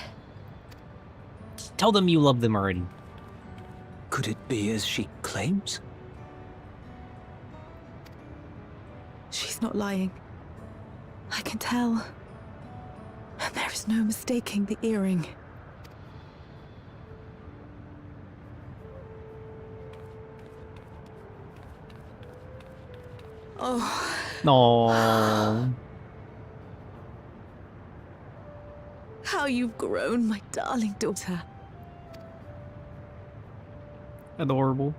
Just tell them you love them already. Could it be as she claims? She's not lying. I can tell. And there is no mistaking the earring. Oh, No. how you've grown, my darling daughter. Adorable.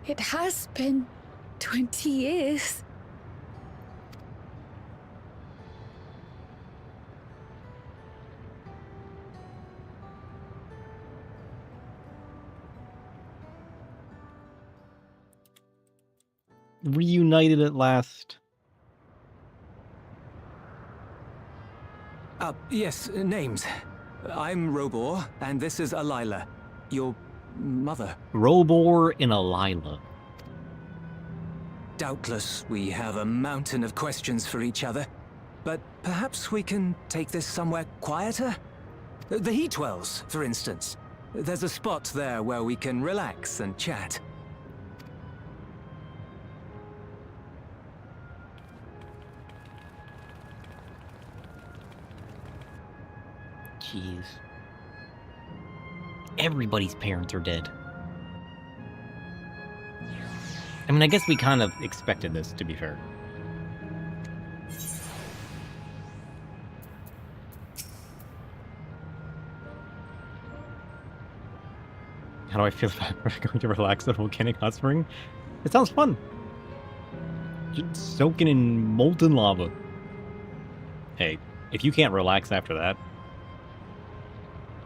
it has been 20 years. Reunited at last. Yes, names. I'm Robor, and this is Alila, your mother. Robor and Alila. Doubtless, we have a mountain of questions for each other, but perhaps we can take this somewhere quieter? The heat wells, for instance. There's a spot there where we can relax and chat. Jeez. Everybody's parents are dead. I mean, I guess we kind of expected this, to be fair. How do I feel about going to relax at volcanic hot spring? It sounds fun. Just soaking in molten lava. Hey, if you can't relax after that,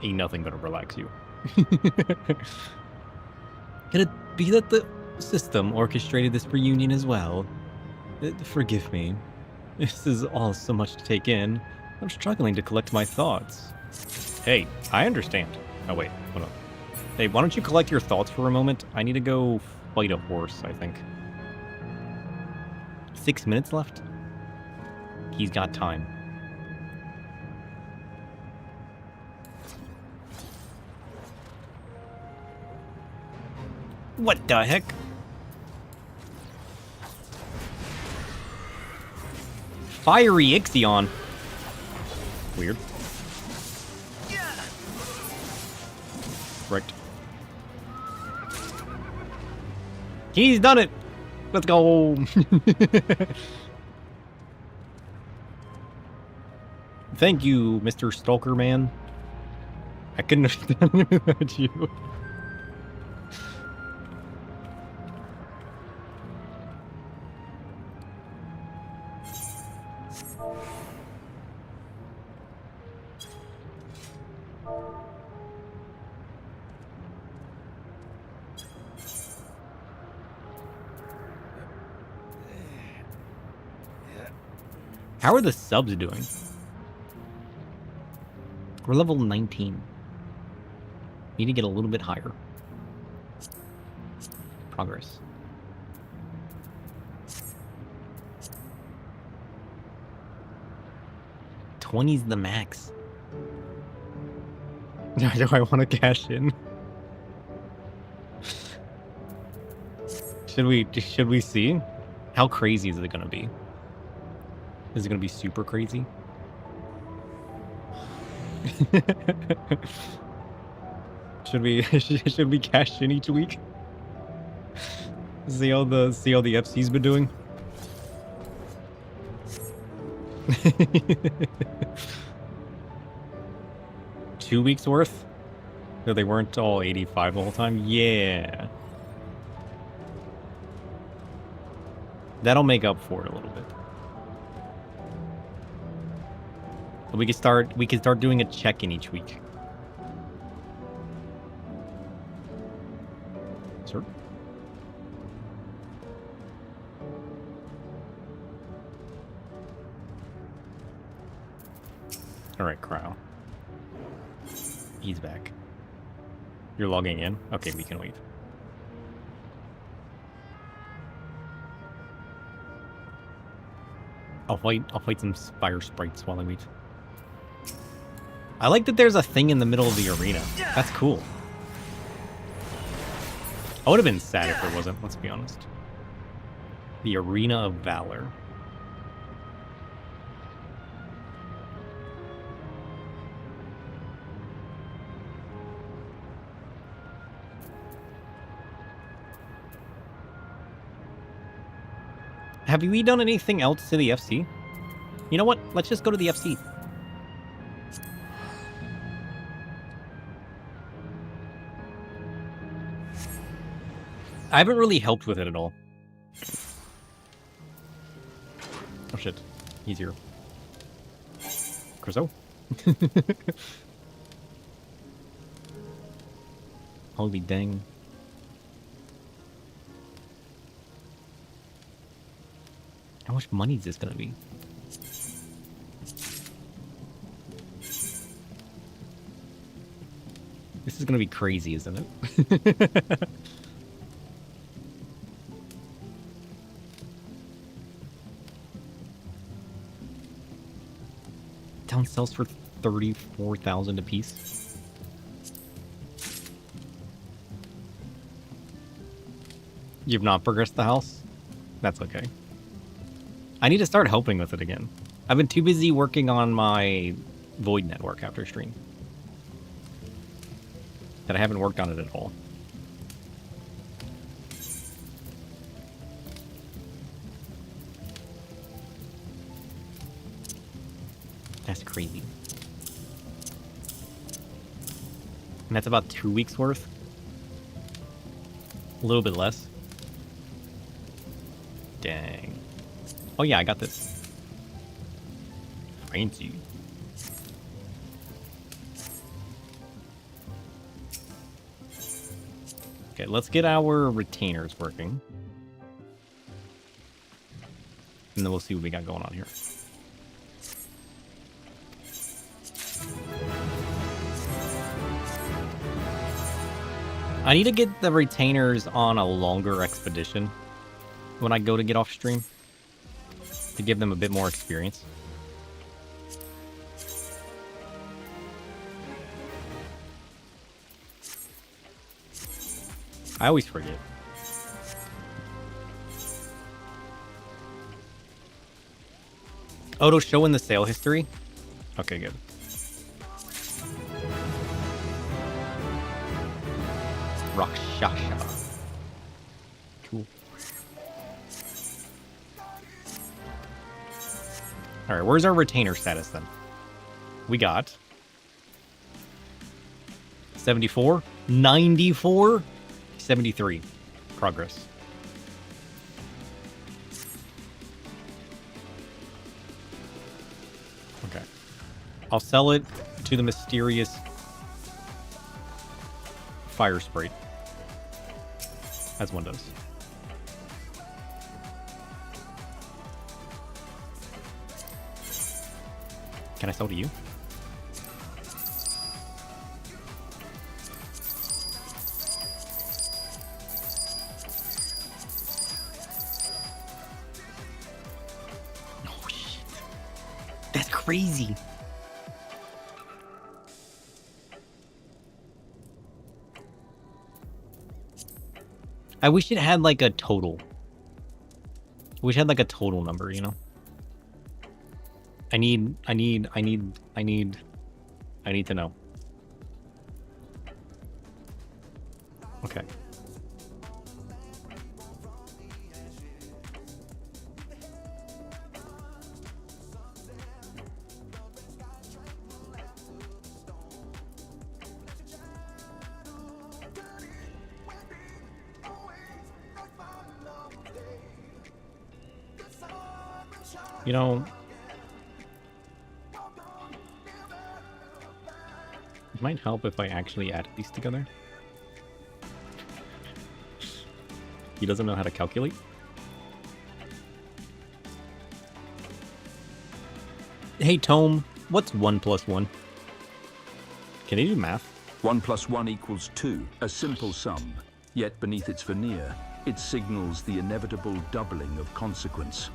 ain't nothing gonna relax you. Could it be that the system orchestrated this reunion as well? Forgive me. This is all so much to take in. I'm struggling to collect my thoughts. Hey, I understand. Oh wait, hold on. Hey, why don't you collect your thoughts for a moment? I need to go fight a horse, I think. 6 minutes left? He's got time. What the heck? Fiery Ixion. Weird. Correct. He's done it! Let's go! Thank you, Mr. Stalker Man. I couldn't have done it without you. How are the subs doing? We're level 19. Need to get a little bit higher. Progress. 20's the max. Do I want to cash in? Should we see? How crazy is it gonna be? Is it gonna be super crazy? should we cash in each week? See how the FC's been doing? 2 weeks worth? So they weren't all 85 the whole time? Yeah. That'll make up for it a little bit. We can start doing a check-in each week. Sir? Alright, Cryo. He's back. You're logging in? Okay, we can wait. I'll fight some fire sprites while I wait. I like that there's a thing in the middle of the arena. That's cool. I would have been sad if there wasn't, let's be honest. The Arena of Valor. Have we done anything else to the FC? You know what? Let's just go to the FC. I haven't really helped with it at all. Oh shit. Easier. Crusoe? Holy dang. How much money is this gonna be? This is gonna be crazy, isn't it? Town sells for 34,000 a piece. You've not progressed the house? That's okay. I need to start helping with it again. I've been too busy working on my Void network after stream that I haven't worked on it at all. That's crazy. And that's about 2 weeks worth. A little bit less. Dang. Oh yeah, I got this. Fancy. Okay, let's get our retainers working. And then we'll see what we got going on here. I need to get the retainers on a longer expedition when I go to get off stream to give them a bit more experience. I always forget. Oh, it'll show in the sale history? Okay, good. Rakshasha. Cool. Alright, where's our retainer status then? We got 74, 94, 73. Progress. Okay. I'll sell it to the mysterious fire sprite. As one does. Can I sell to you? Oh shit. That's crazy. I wish it had like a total. I wish it had like a total number, you know? I need to know. Okay. You know, it might help if I actually add these together. He doesn't know how to calculate. Hey, Tome, what's 1 + 1? Can he do math? 1 + 1 = 2, a simple sum. Yet beneath its veneer, it signals the inevitable doubling of consequence.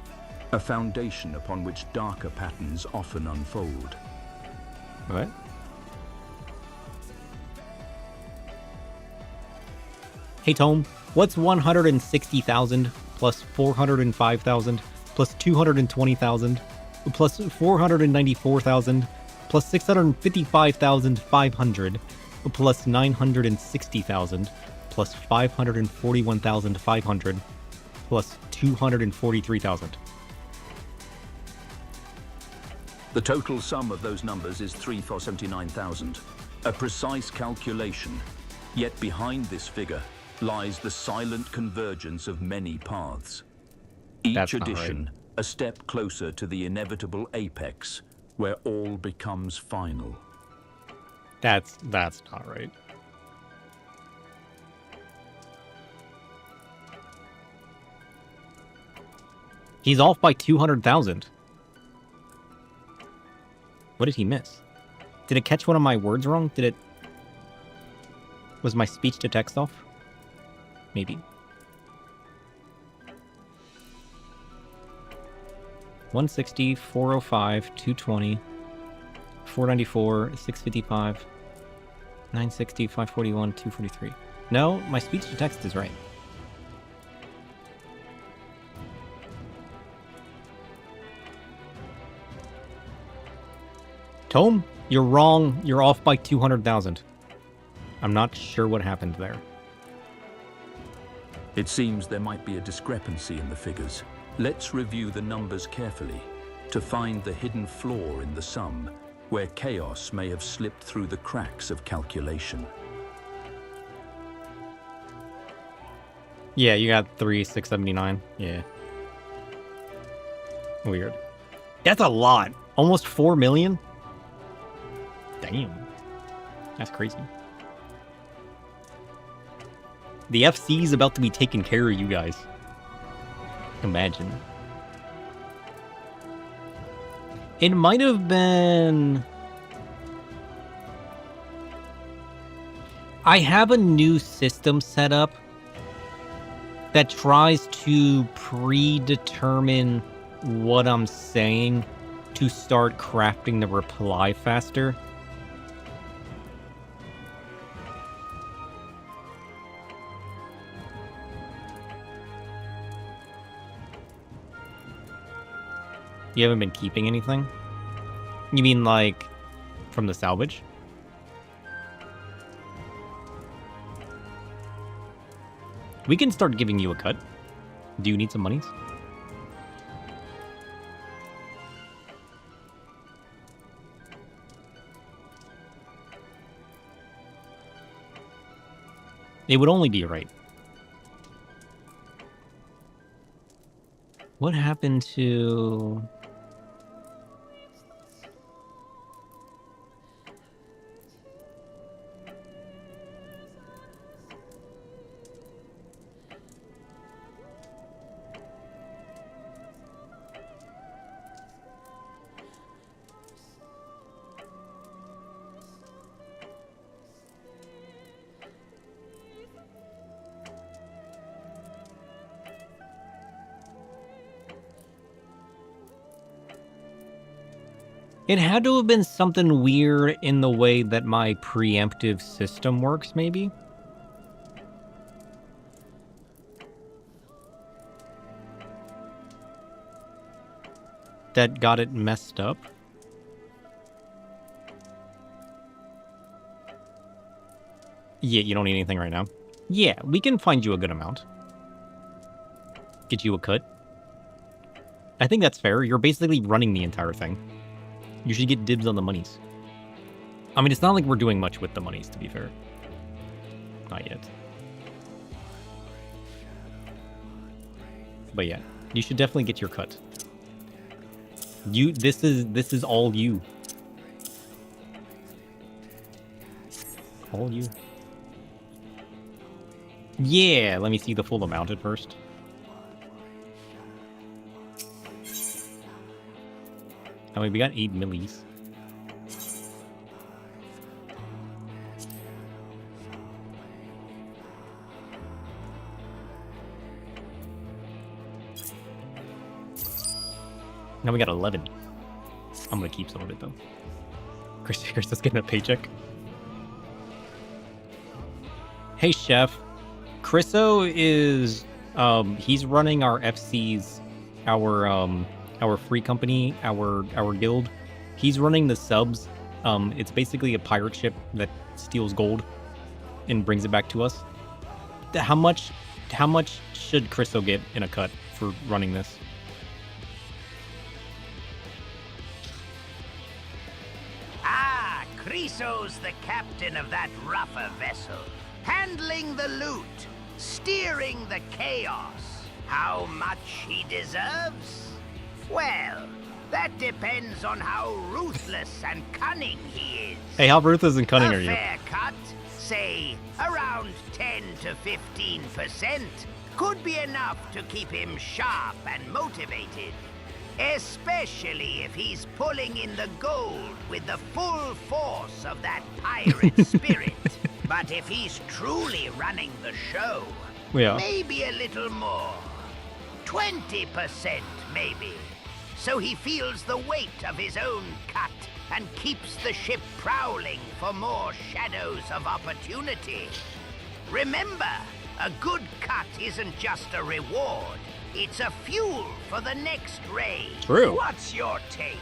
A foundation upon which darker patterns often unfold. What? Hey Tome, what's 160,000 plus 405,000 plus 220,000 plus 494,000 plus 655,500 plus 960,000 plus 541,500 plus 243,000? The total sum of those numbers is 3,479,000. A precise calculation. Yet behind this figure lies the silent convergence of many paths. Each addition a step closer to the inevitable apex, where all becomes final. That's not right. He's off by 200,000. What did he miss? Did it catch one of my words wrong? Was my speech to text off? Maybe. 160, 405, 220, 494, 655, 960, 541, 243. No, my speech to text is right. Tome, you're wrong. You're off by 200,000. I'm not sure what happened there. It seems there might be a discrepancy in the figures. Let's review the numbers carefully to find the hidden flaw in the sum, where chaos may have slipped through the cracks of calculation. Yeah, you got 3,679. Yeah. Weird. That's a lot. Almost 4 million? Damn. That's crazy. The FC is about to be taking care of you guys. Imagine. It might have been... I have a new system set up that tries to predetermine what I'm saying to start crafting the reply faster. You haven't been keeping anything? You mean like from the salvage? We can start giving you a cut. Do you need some monies? It would only be right. What happened to... It had to have been something weird in the way that my preemptive system works, maybe? that got it messed up? Yeah, you don't need anything right now. Yeah, we can find you a good amount. Get you a cut. I think that's fair. You're basically running the entire thing. You should get dibs on the monies. I mean, it's not like we're doing much with the monies, to be fair. Not yet. But yeah, you should definitely get your cut. This is all you. All you. Yeah, let me see the full amount at first. I mean, we got 8 millis. Now we got 11. I'm gonna keep some of it though. Krista's getting a paycheck. Hey chef, Chriso is he's running our FCs, our free company, our guild. He's running the subs. It's basically a pirate ship that steals gold and brings it back to us. How much should Chriso get in a cut for running this? Criso's the captain of that rougher vessel, handling the loot, steering the chaos. How much he deserves? Well, that depends on how ruthless and cunning he is. Hey, how ruthless and cunning are you? A fair cut, say around 10 to 15%, could be enough to keep him sharp and motivated. Especially if he's pulling in the gold with the full force of that pirate spirit. But if he's truly running the show, maybe a little more. 20% maybe. So he feels the weight of his own cut and keeps the ship prowling for more shadows of opportunity. Remember, a good cut isn't just a reward. It's a fuel for the next raid. True. What's your take?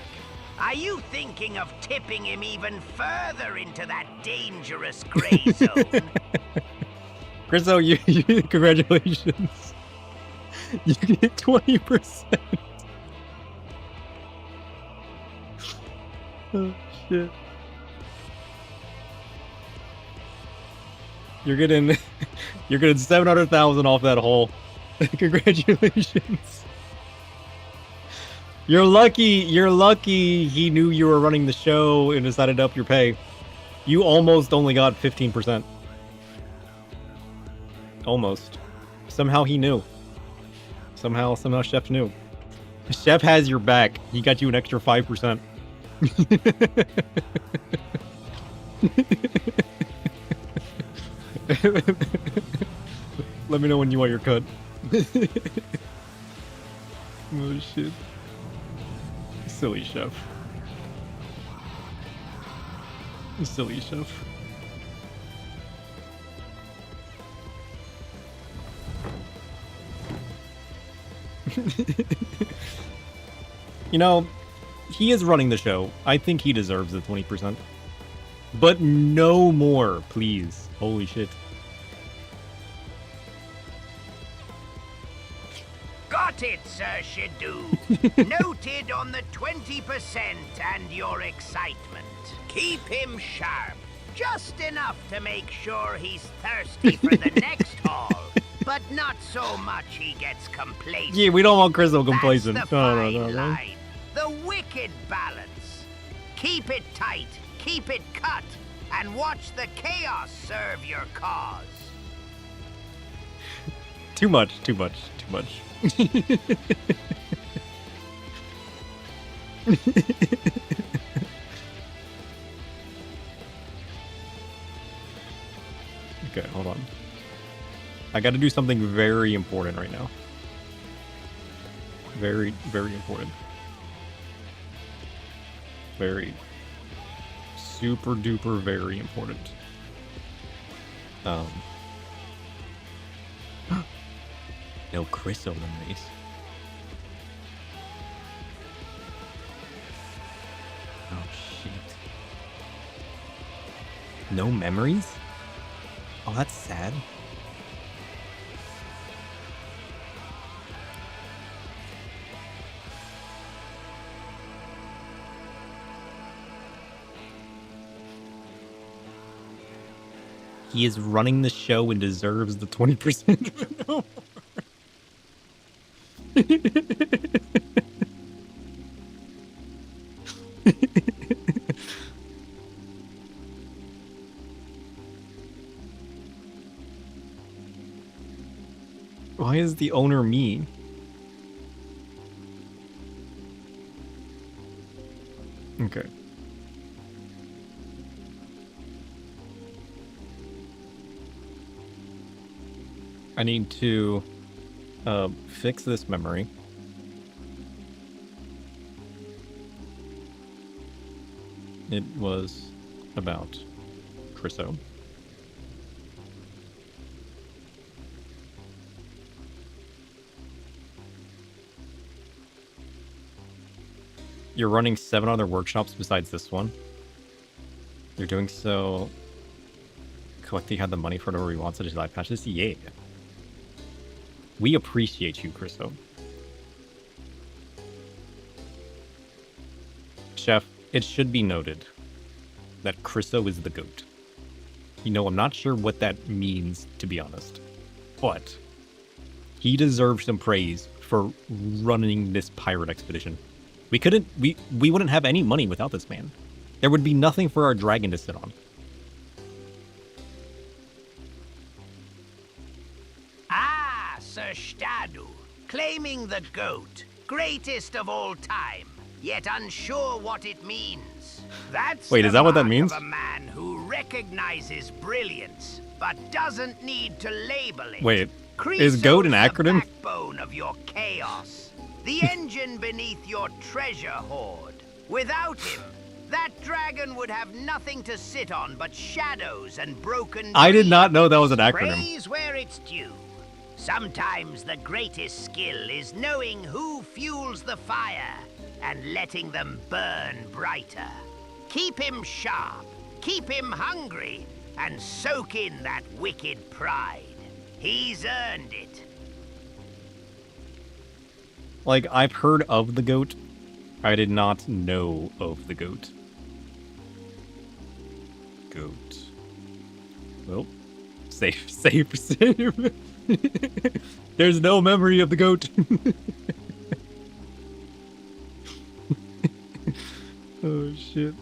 Are you thinking of tipping him even further into that dangerous gray zone? Chriso, you congratulations. You get 20%. Oh shit. You're getting 700,000 off that hole. Congratulations. You're lucky he knew you were running the show and decided to up your pay. You almost only got 15%. Almost. Somehow he knew. Somehow Chef knew. Chef has your back. He got you an extra 5%. Let me know when you want your cut. Oh shit. Silly Chef. Silly Chef. You know, he is running the show. I think he deserves the 20%. But no more, please. Holy shit. Got it, Sir Shadoo. Noted on the 20% and your excitement. Keep him sharp. Just enough to make sure he's thirsty for the next haul. But not so much he gets complacent. Yeah, we don't want Crystal complacent. That's the fine line. The wicked balance. Keep it tight, keep it cut, and watch the chaos serve your cause. Too much. Okay, hold on. I gotta do something very important right now. Very, very important. Very super duper very important. No Chris on the race. No memories? Oh, that's sad. He is running the show and deserves the 20%. No Why is the owner me? Okay. I need to fix this memory. It was about Chriso. You're running 7 other workshops besides this one. You're doing so... Collecting had the money for whatever he wants at his live patches? Yeah. We appreciate you, Chriso. Chef, it should be noted that Chriso is the GOAT. You know, I'm not sure what that means, to be honest. But he deserves some praise for running this pirate expedition. We wouldn't have any money without this man. There would be nothing for our dragon to sit on. Ah, Sir Stadu, claiming the GOAT, greatest of all time, yet unsure what it means. That's Wait, the is that what that mark means? of a man who recognizes brilliance, but doesn't need to label it. Wait, is GOAT an Chryso's acronym? The backbone of your chaos, the engine beneath your treasure hoard. Without him, that dragon would have nothing to sit on but shadows and broken I did not dreams. know that was an acronym. Praise where it's due. Sometimes the greatest skill is knowing who fuels the fire and letting them burn brighter. Keep him sharp, keep him hungry, and soak in that wicked pride. He's earned it. Like, I've heard of the GOAT. I did not know of the GOAT. GOAT. Well, save. There's no memory of the GOAT. Oh, shit.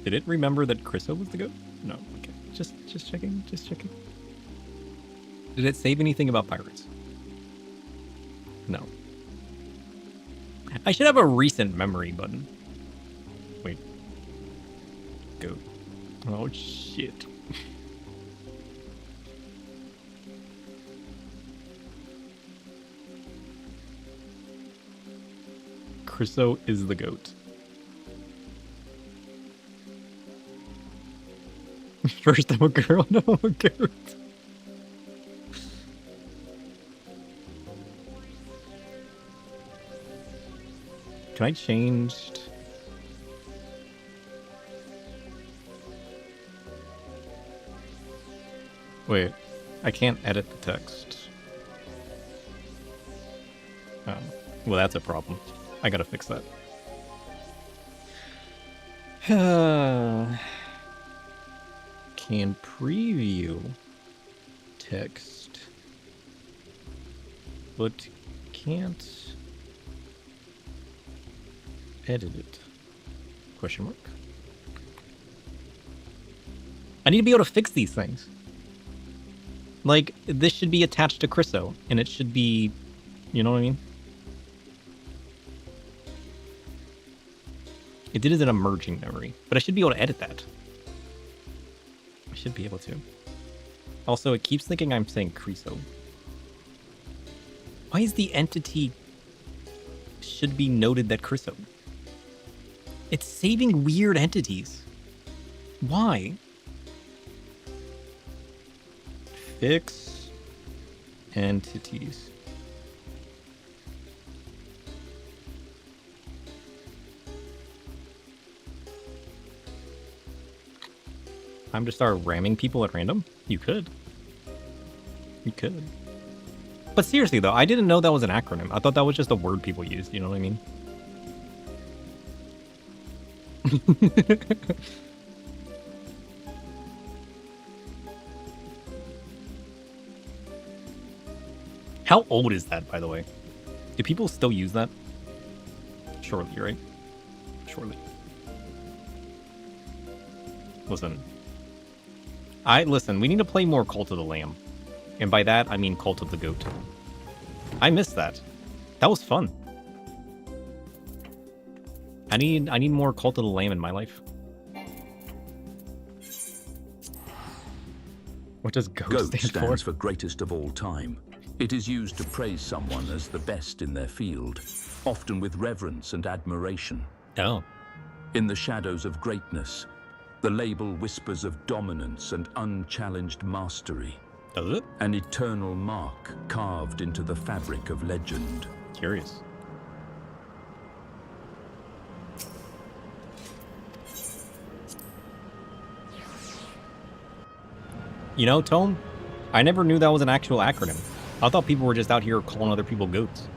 Did it remember that Chriso was the GOAT? No, okay. Just checking. Did it save anything about pirates? No. I should have a recent memory button. Wait. Go. Oh, shit. Chriso is the GOAT. First I'm a girl, now I'm a goat. Can I change? Wait, I can't edit the text. Oh, well, that's a problem. I gotta fix that. Can preview text, but can't edit it? Question mark. I need to be able to fix these things. Like, this should be attached to Chriso, and it should be, you know what I mean? It did as an emerging memory, but I should be able to edit that. I should be able to. Also, it keeps thinking I'm saying Chriso. Why is the entity should be noted that Chriso? It's saving weird entities. Why? Fix entities. Time to start ramming people at random? You could. You could. But seriously, though, I didn't know that was an acronym. I thought that was just a word people used, you know what I mean? How old is that, by the way? Do people still use that? Surely, right? Surely. Listen. Listen, we need to play more Cult of the Lamb. And by that, I mean Cult of the Goat. I missed that. That was fun. I need more Cult of the Lamb in my life. What does GOAT stands for greatest of all time. It is used to praise someone as the best in their field, often with reverence and admiration. Oh. In the shadows of greatness, the label whispers of dominance and unchallenged mastery. Does it? An eternal mark carved into the fabric of legend. Curious. You know, Tome, I never knew that was an actual acronym. I thought people were just out here calling other people goats.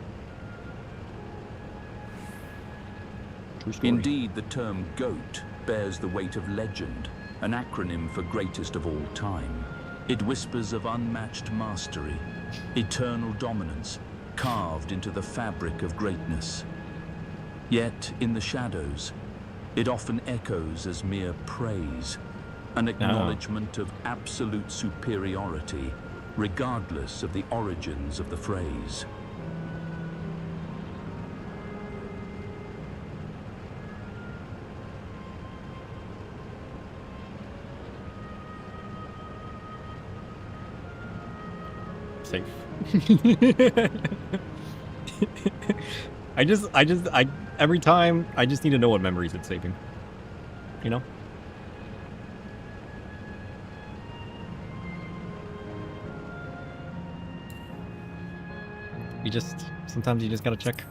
True story. Indeed, the term GOAT bears the weight of legend, an acronym for greatest of all time. It whispers of unmatched mastery, eternal dominance, carved into the fabric of greatness. Yet, in the shadows, it often echoes as mere praise, an acknowledgement of absolute superiority, regardless of the origins of the phrase. Safe. Every time, I just need to know what memories it's saving. You know? Sometimes you just gotta check.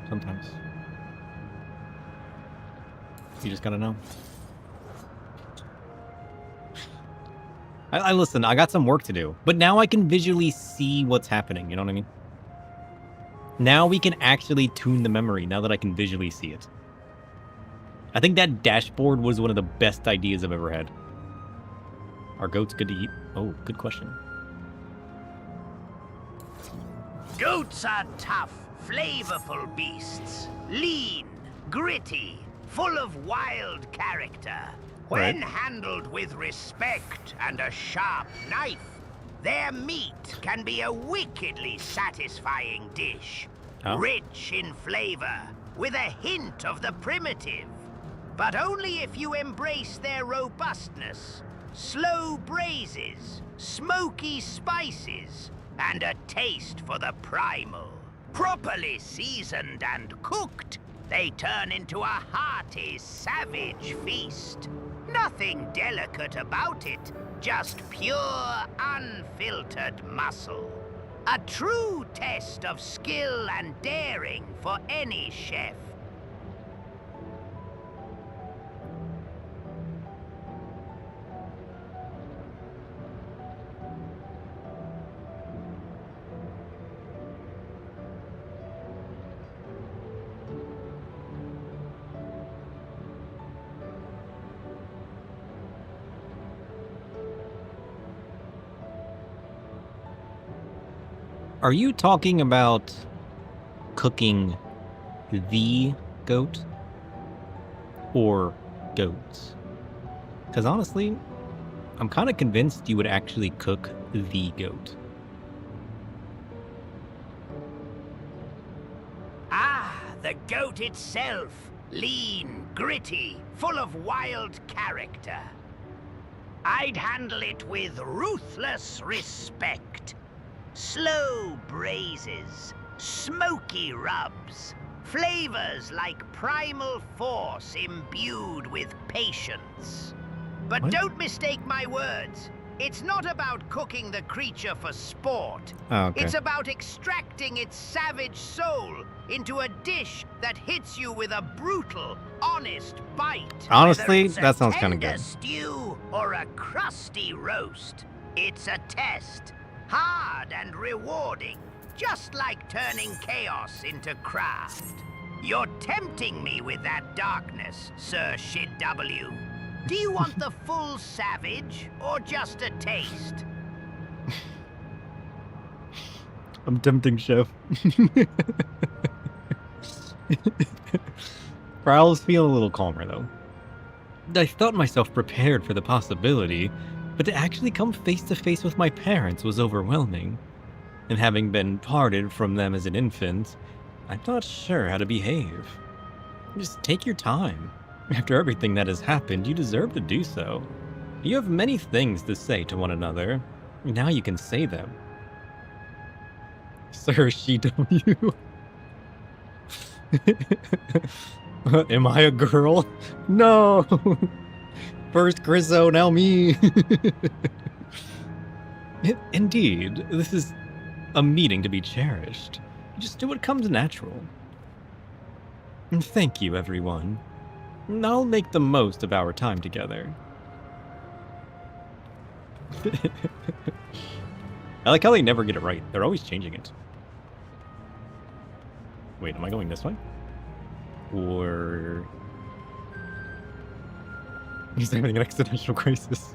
Sometimes. You just gotta know. I listen, I got some work to do, but now I can visually see what's happening, you know what I mean? Now we can actually tune the memory, now that I can visually see it. I think that dashboard was one of the best ideas I've ever had. Are goats good to eat? Oh, good question. Goats are tough, flavorful beasts. Lean, gritty, full of wild character. When handled with respect and a sharp knife, their meat can be a wickedly satisfying dish. Oh. Rich in flavor, with a hint of the primitive. But only if you embrace their robustness. Slow braises, smoky spices, and a taste for the primal. Properly seasoned and cooked, they turn into a hearty, savage feast. Nothing delicate about it, just pure, unfiltered muscle. A true test of skill and daring for any chef. Are you talking about cooking the goat or goats? Because honestly, I'm kind of convinced you would actually cook the goat. Ah, the goat itself. Lean, gritty, full of wild character. I'd handle it with ruthless respect. Slow braises, smoky rubs, flavors like primal force imbued with patience. But What? don't mistake my words. It's not about cooking the creature for sport. Oh, okay. It's about extracting its savage soul into a dish that hits you with a brutal, honest bite. Honestly, Whether it's that a sounds kinda tender good. stew or a crusty roast. It's a test. Hard and rewarding. Just like turning chaos into craft. You're tempting me with that darkness, Sir ffxiv. Do you want the full savage, or just a taste? I'm tempting, Chef. Prowl's feeling a little calmer, though. I thought myself prepared for the possibility, but to actually come face to face with my parents was overwhelming. And having been parted from them as an infant, I'm not sure how to behave. Just take your time. After everything that has happened, you deserve to do so. You have many things to say to one another. Now you can say them. Sir ffxiv. Am I a girl? No! First Grisso, now me! Indeed, this is a meeting to be cherished. Just do what comes natural. And thank you, everyone. I'll make the most of our time together. I like how they never get it right. They're always changing it. Wait, am I going this way? Or... He's having an existential crisis.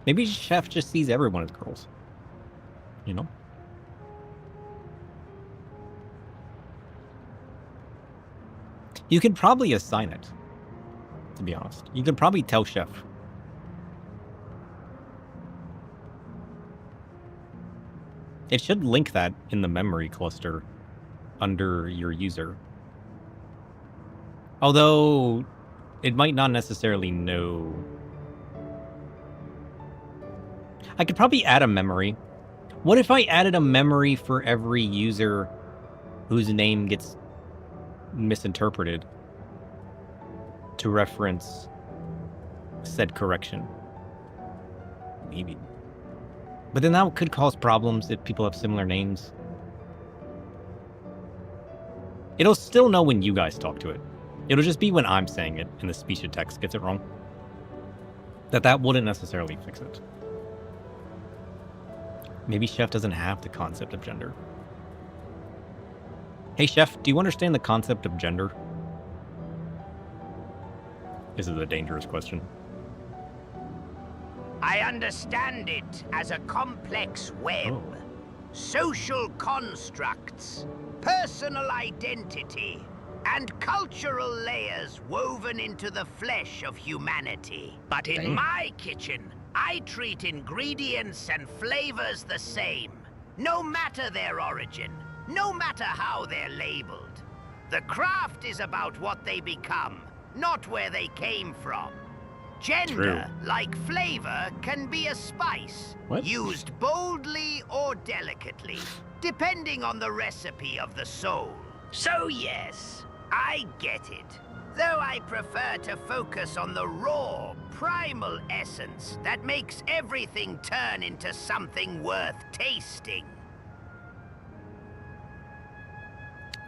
Maybe Chef just sees everyone as girls. You know? You could probably assign it, to be honest. You could probably tell Chef. It should link that in the memory cluster under your user. Although, it might not necessarily know. I could probably add a memory. What if I added a memory for every user whose name gets misinterpreted to reference said correction? Maybe. But then that could cause problems if people have similar names. It'll still know when you guys talk to it. It'll just be when I'm saying it and the speech to text gets it wrong. That wouldn't necessarily fix it. Maybe Chef doesn't have the concept of gender. Hey Chef, do you understand the concept of gender? This is a dangerous question. I understand it as a complex web. Oh. Social constructs, personal identity, and cultural layers woven into the flesh of humanity. But in Damn. my kitchen, I treat ingredients and flavors the same, no matter their origin, no matter how they're labeled. The craft is about what they become, not where they came from. Gender, like flavor, can be a spice, What? used boldly or delicately, depending on the recipe of the soul. So yes, I get it. Though I prefer to focus on the raw, primal essence that makes everything turn into something worth tasting.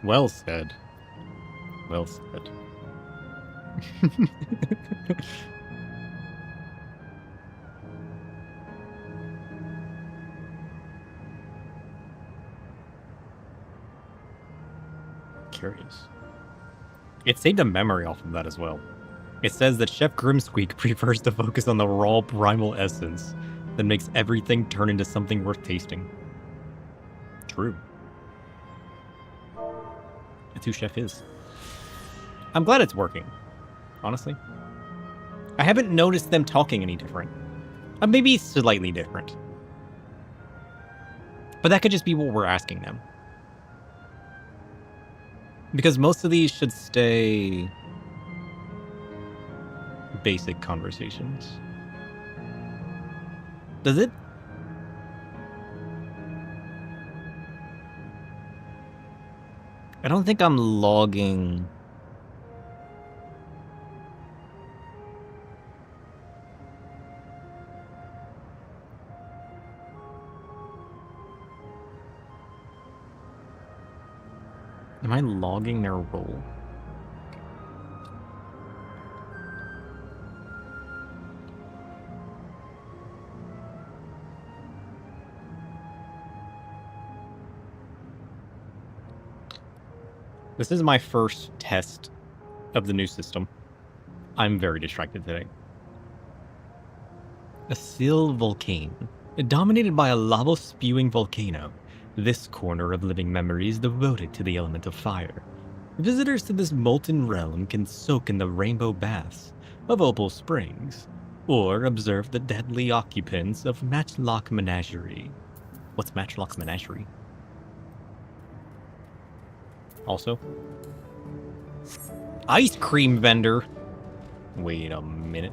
Well said. Well said. Curious. It saved a memory off of that as well. It says that Chef Grimsqueak prefers to focus on the raw primal essence that makes everything turn into something worth tasting. True. That's who Chef is. I'm glad it's working, honestly. I haven't noticed them talking any different. Maybe slightly different. But that could just be what we're asking them. Because most of these should stay basic conversations. Does it? I don't think I'm logging. Am I logging their role? This is my first test of the new system. I'm very distracted today. A Sil volcano, dominated by a lava-spewing volcano. This corner of living memory is devoted to the element of fire. Visitors to this molten realm can soak in the rainbow baths of Opal Springs, or observe the deadly occupants of Matchlock Menagerie. What's Matchlock Menagerie? Also, ice cream vendor. Wait a minute.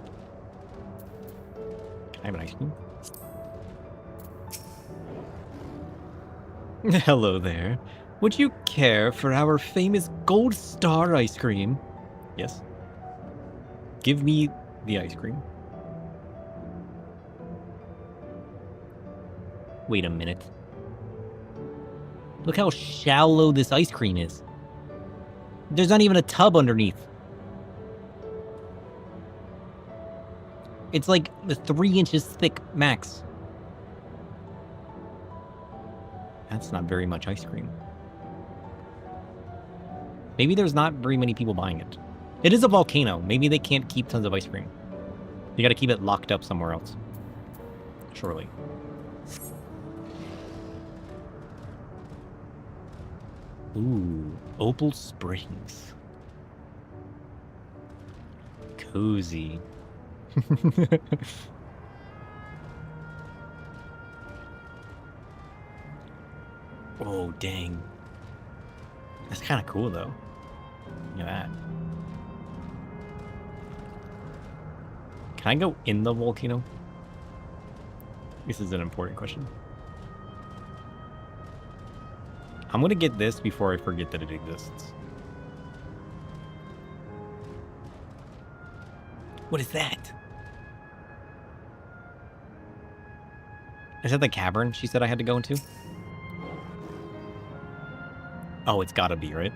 Can I have an ice cream? Hello there. Would you care for our famous Gold Star ice cream? Yes. Give me the ice cream. Wait a minute. Look how shallow this ice cream is. There's not even a tub underneath. It's like 3 inches thick, max. That's not very much ice cream. Maybe there's not very many people buying it. It is a volcano. Maybe they can't keep tons of ice cream. You gotta keep it locked up somewhere else. Surely. Ooh, Opal Springs. Cozy. Oh, dang. That's kind of cool, though. Look at that. Can I go in the volcano? This is an important question. I'm gonna get this before I forget that it exists. What is that? Is that the cavern she said I had to go into? Oh, it's gotta be, right?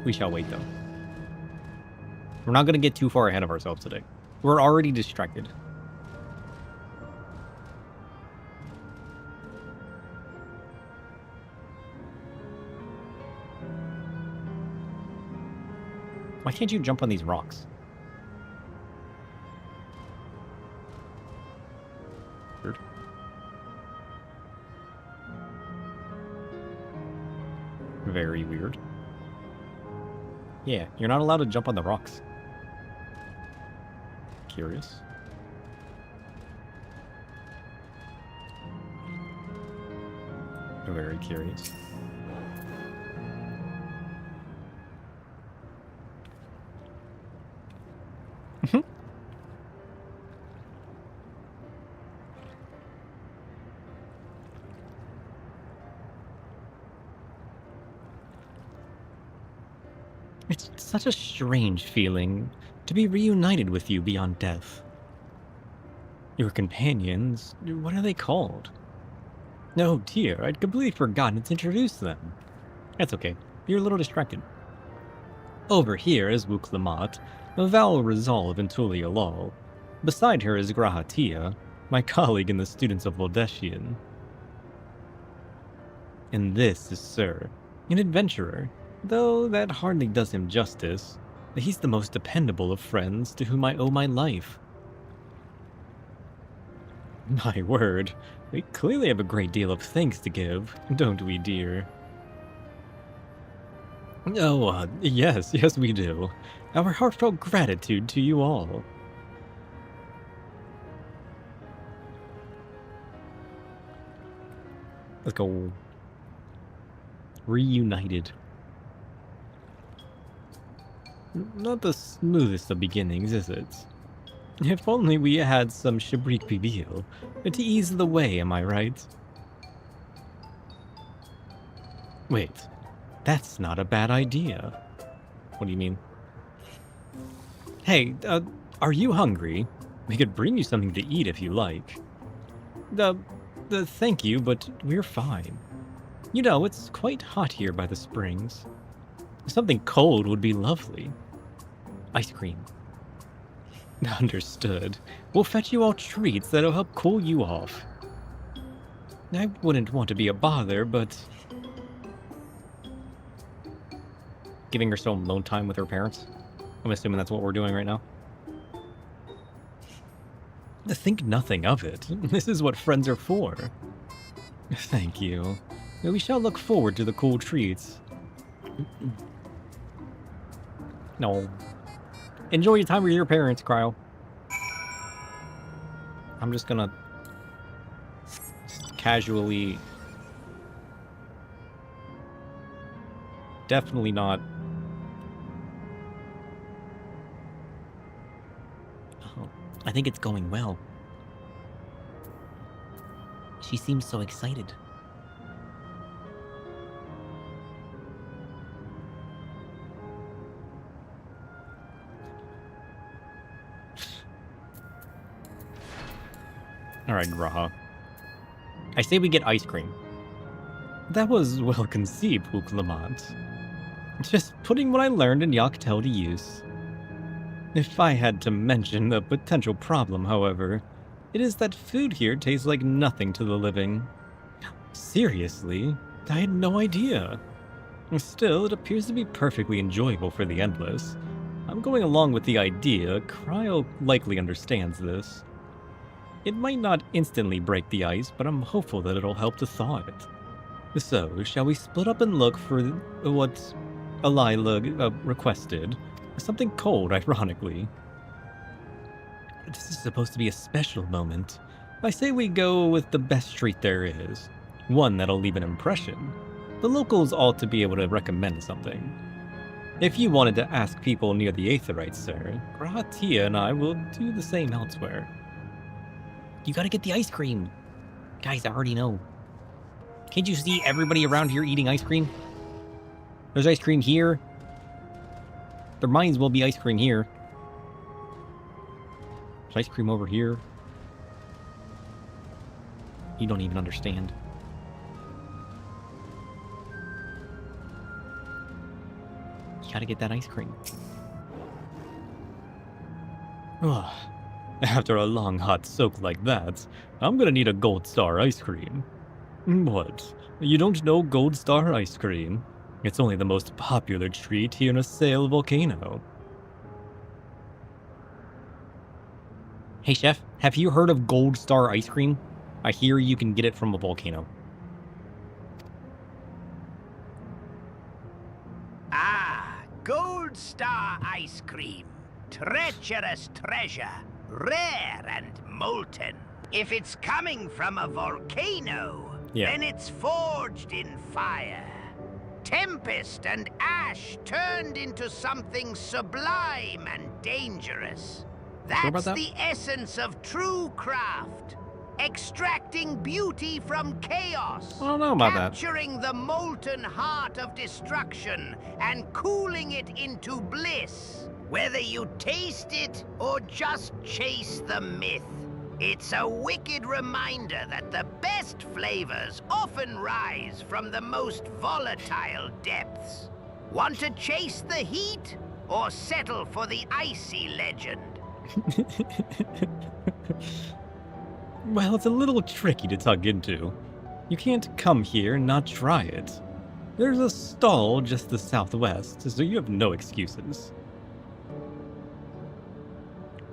We shall wait, though. We're not gonna get too far ahead of ourselves today. We're already distracted. Why can't you jump on these rocks? Weird. Very weird. Yeah, you're not allowed to jump on the rocks. Curious. Very curious. It's such a strange feeling to be reunited with you beyond death. Your companions, what are they called? Oh dear, I'd completely forgotten to introduce them. That's okay, you're a little distracted. Over here is Wuklamat, Val Resolve and Tulia Lal. Beside her is Grahatia, my colleague in the Students of Voldeshian. And this is Sir, an adventurer. Though that hardly does him justice, he's the most dependable of friends to whom I owe my life. My word, we clearly have a great deal of thanks to give, don't we, dear? Oh, yes, we do. Our heartfelt gratitude to you all. Let's go. Reunited. Not the smoothest of beginnings, is it? If only we had some Shabrik Bibil to ease the way, am I right? Wait, that's not a bad idea. What do you mean? Hey, are you hungry? We could bring you something to eat if you like. Thank you, but we're fine. You know, it's quite hot here by the springs. Something cold would be lovely. Ice cream. Understood. We'll fetch you all treats that'll help cool you off. I wouldn't want to be a bother, but... Giving her some alone time with her parents? I'm assuming that's what we're doing right now. Think nothing of it. This is what friends are for. Thank you. We shall look forward to the cool treats. No. Enjoy your time with your parents, Cryo. I'm just gonna casually... Definitely not... Oh, I think it's going well. She seems so excited. Alright, Graha. I say we get ice cream. That was well conceived, Uklamant. Just putting what I learned in Yaktel to use. If I had to mention a potential problem, however, it is that food here tastes like nothing to the living. Seriously? I had no idea. Still, it appears to be perfectly enjoyable for the Endless. I'm going along with the idea. Cryo likely understands this. It might not instantly break the ice, but I'm hopeful that it'll help to thaw it. So, shall we split up and look for what Alila requested? Something cold, ironically. This is supposed to be a special moment. I say we go with the best treat there is. One that'll leave an impression. The locals ought to be able to recommend something. If you wanted to ask people near the Aetherites, sir, Grahatia and I will do the same elsewhere. You gotta get the ice cream. Guys, I already know. Can't you see everybody around here eating ice cream? There's ice cream here. There might as well be ice cream here. There's ice cream over here. You don't even understand. You gotta get that ice cream. Ugh. After a long hot soak like that, I'm gonna need a Gold Star ice cream. What? You don't know Gold Star ice cream? It's only the most popular treat here in a Sail volcano. Hey chef, have you heard of Gold Star ice cream? I hear you can get it from a volcano. Ah, Gold Star ice cream. Treacherous treasure. Rare and molten. If it's coming from a volcano, then it's forged in fire. Tempest and ash turned into something sublime and dangerous. That's the essence of true craft. Extracting beauty from chaos. I don't know about capturing the molten heart of destruction and cooling it into bliss. Whether you taste it or just chase the myth, it's a wicked reminder that the best flavors often rise from the most volatile depths. Want to chase the heat or settle for the icy legend? Well, it's a little tricky to tug into. You can't come here and not try it. There's a stall just to the southwest, so you have no excuses.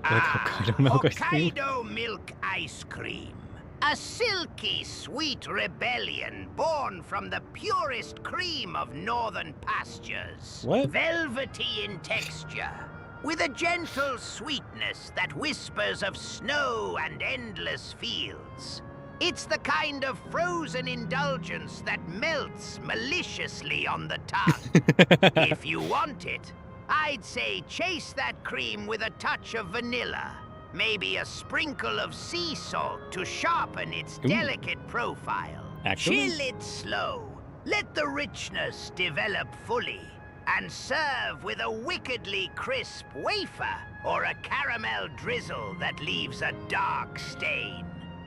Like Hokkaido milk ice cream? Hokkaido milk ice cream. A silky, sweet rebellion born from the purest cream of northern pastures. What? Velvety in texture, with a gentle sweetness that whispers of snow and endless fields. It's the kind of frozen indulgence that melts maliciously on the tongue. If you want it, I'd say chase that cream with a touch of vanilla. Maybe a sprinkle of sea salt to sharpen its delicate profile. Actually? Chill it slow. Let the richness develop fully, and serve with a wickedly crisp wafer or a caramel drizzle that leaves a dark stain.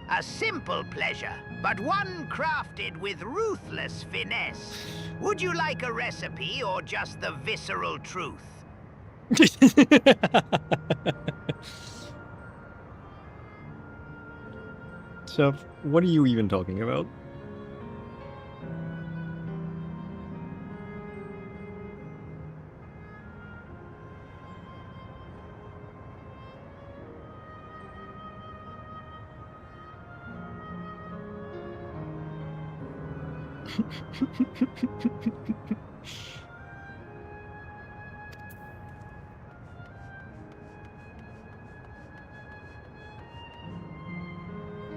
A simple pleasure, but one crafted with ruthless finesse. Would you like a recipe or just the visceral truth? Chef, what are you even talking about?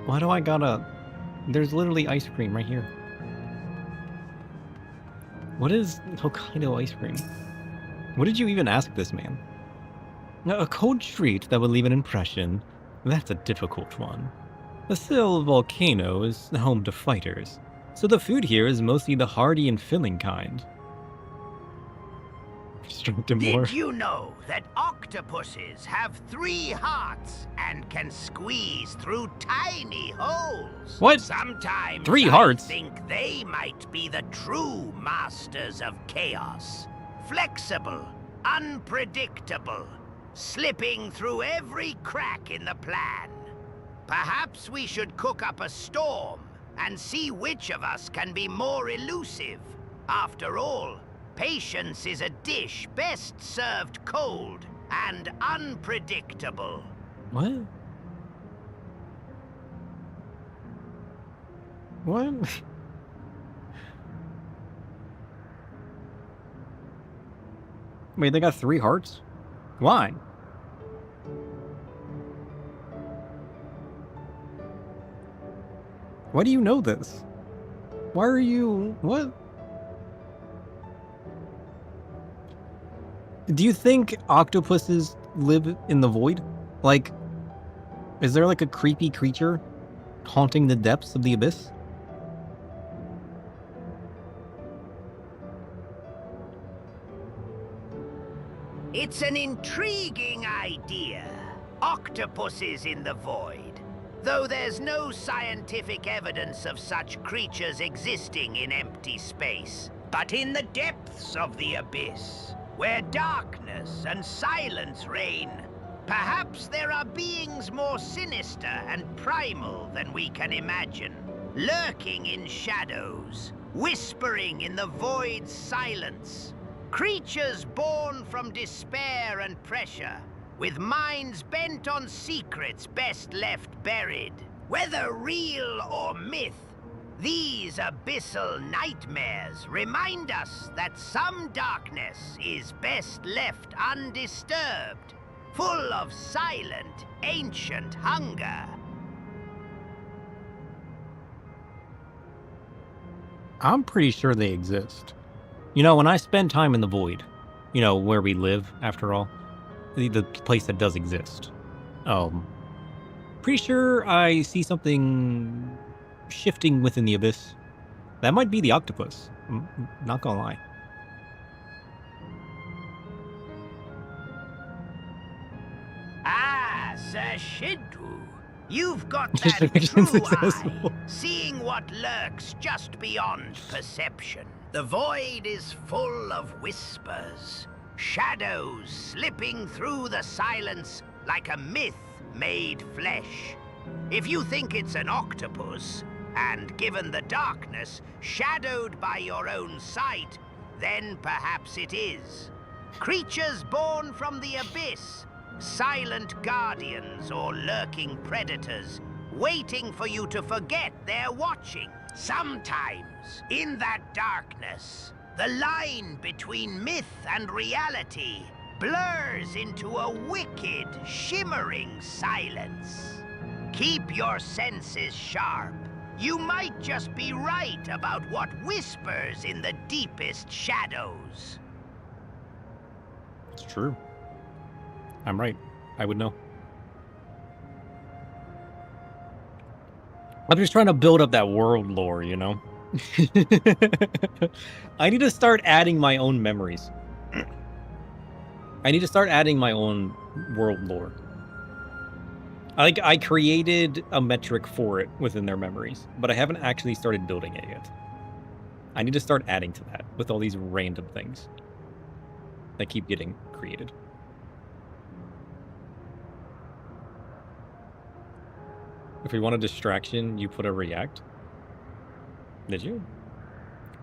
Why do I gotta... There's literally ice cream right here. What is Hokkaido ice cream? What did you even ask this man? A cold street that would leave an impression. That's a difficult one. The Sil volcano is home to fighters, so the food here is mostly the hearty and filling kind. Strength and more. Did you know that octopuses have 3 hearts and can squeeze through tiny holes? What? Sometimes 3 I hearts? think they might be the true masters of chaos. Flexible, unpredictable, slipping through every crack in the plan. Perhaps we should cook up a storm and see which of us can be more elusive. After all, patience is a dish best served cold and unpredictable. What? What? Wait, they got 3 hearts? Why? Why do you know this? Why are you... What? Do you think octopuses live in the void? Like, is there like a creepy creature haunting the depths of the abyss? It's an intriguing idea. Octopuses in the void. Though there's no scientific evidence of such creatures existing in empty space. But in the depths of the abyss, where darkness and silence reign, perhaps there are beings more sinister and primal than we can imagine, lurking in shadows, whispering in the void's silence. Creatures born from despair and pressure, with minds bent on secrets best left buried. Whether real or myth, these abyssal nightmares remind us that some darkness is best left undisturbed, full of silent, ancient hunger. I'm pretty sure they exist. You know, when I spend time in the void, you know, where we live, after all, the place that does exist, pretty sure I see something shifting within the abyss. That might be the octopus. I'm not gonna lie. Ah, Sir Shidru, you've got Just that mission true successful. eye, seeing what lurks just beyond perception. The void is full of whispers, shadows slipping through the silence like a myth made flesh. If you think it's an octopus, and given the darkness, shadowed by your own sight, then perhaps it is. Creatures born from the abyss, silent guardians or lurking predators, waiting for you to forget they're watching. Sometimes, in that darkness, the line between myth and reality blurs into a wicked, shimmering silence. Keep your senses sharp. You might just be right about what whispers in the deepest shadows. It's true. I'm right. I would know. I'm just trying to build up that world lore, you know? I need to start adding my own memories. I need to start adding my own world lore. I created a metric for it within their memories, but I haven't actually started building it yet. I need to start adding to that with all these random things that keep getting created. If we want a distraction, you put a react. Did you?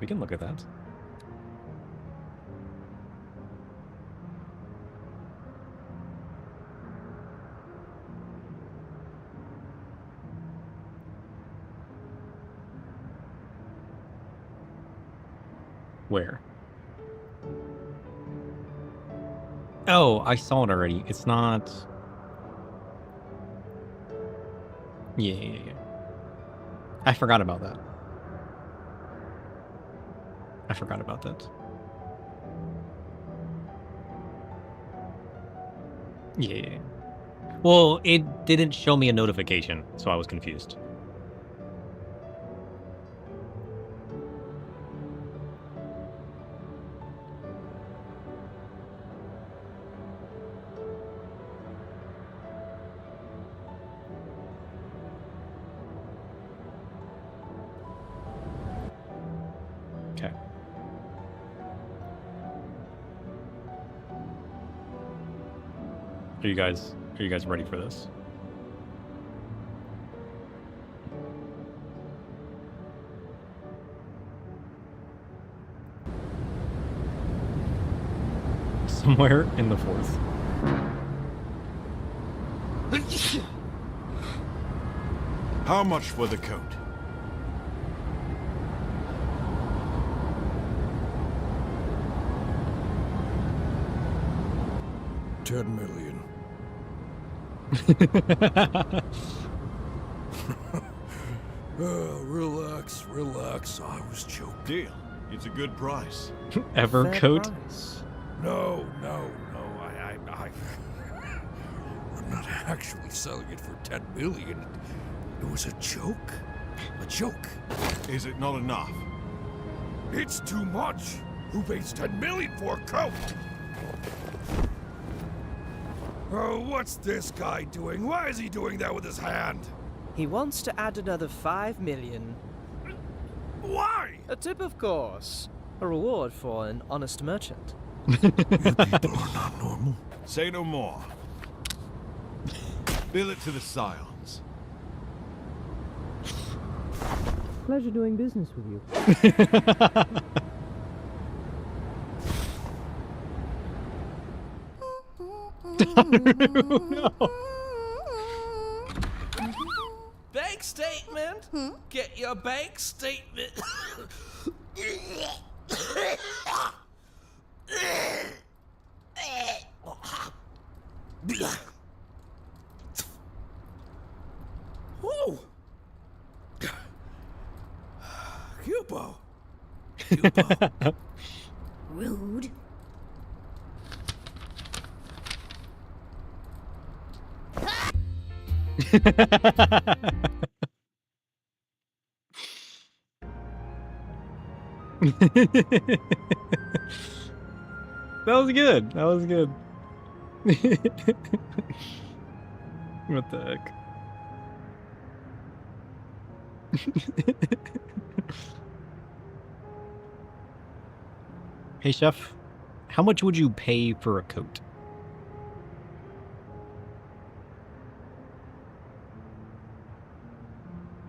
We can look at that. Where? Oh, I saw it already. It's not... Yeah. I forgot about that. Yeah. Well, it didn't show me a notification, so I was confused. Okay. Are you guys ready for this? Somewhere in the fourth. How much for the coat? $10 million. Relax. I was joking. Deal. It's a good price. Evercoat? No. I'm not actually selling it for $10 million. It was a joke. A joke. Is it not enough? It's too much. Who pays $10 million for a coat? Oh, what's this guy doing? Why is he doing that with his hand? He wants to add another 5 million. Why? A tip, of course. A reward for an honest merchant. You people are not normal. Say no more. Bill it to the Scions. Pleasure doing business with you. No. Bank statement? Get your bank statement. Whoa! Cubo! Rude. That was good. What the heck? Hey, chef. How much would you pay for a coat?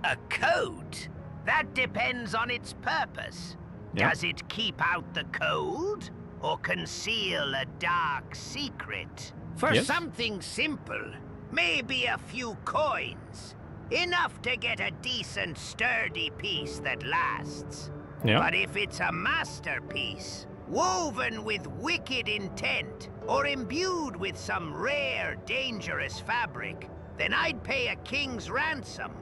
A coat? That depends on its purpose. Yeah. Does it keep out the cold or conceal a dark secret? For Yes. something simple, maybe a few coins. Enough to get a decent, sturdy piece that lasts. Yeah. But if it's a masterpiece, woven with wicked intent, or imbued with some rare, dangerous fabric, then I'd pay a king's ransom.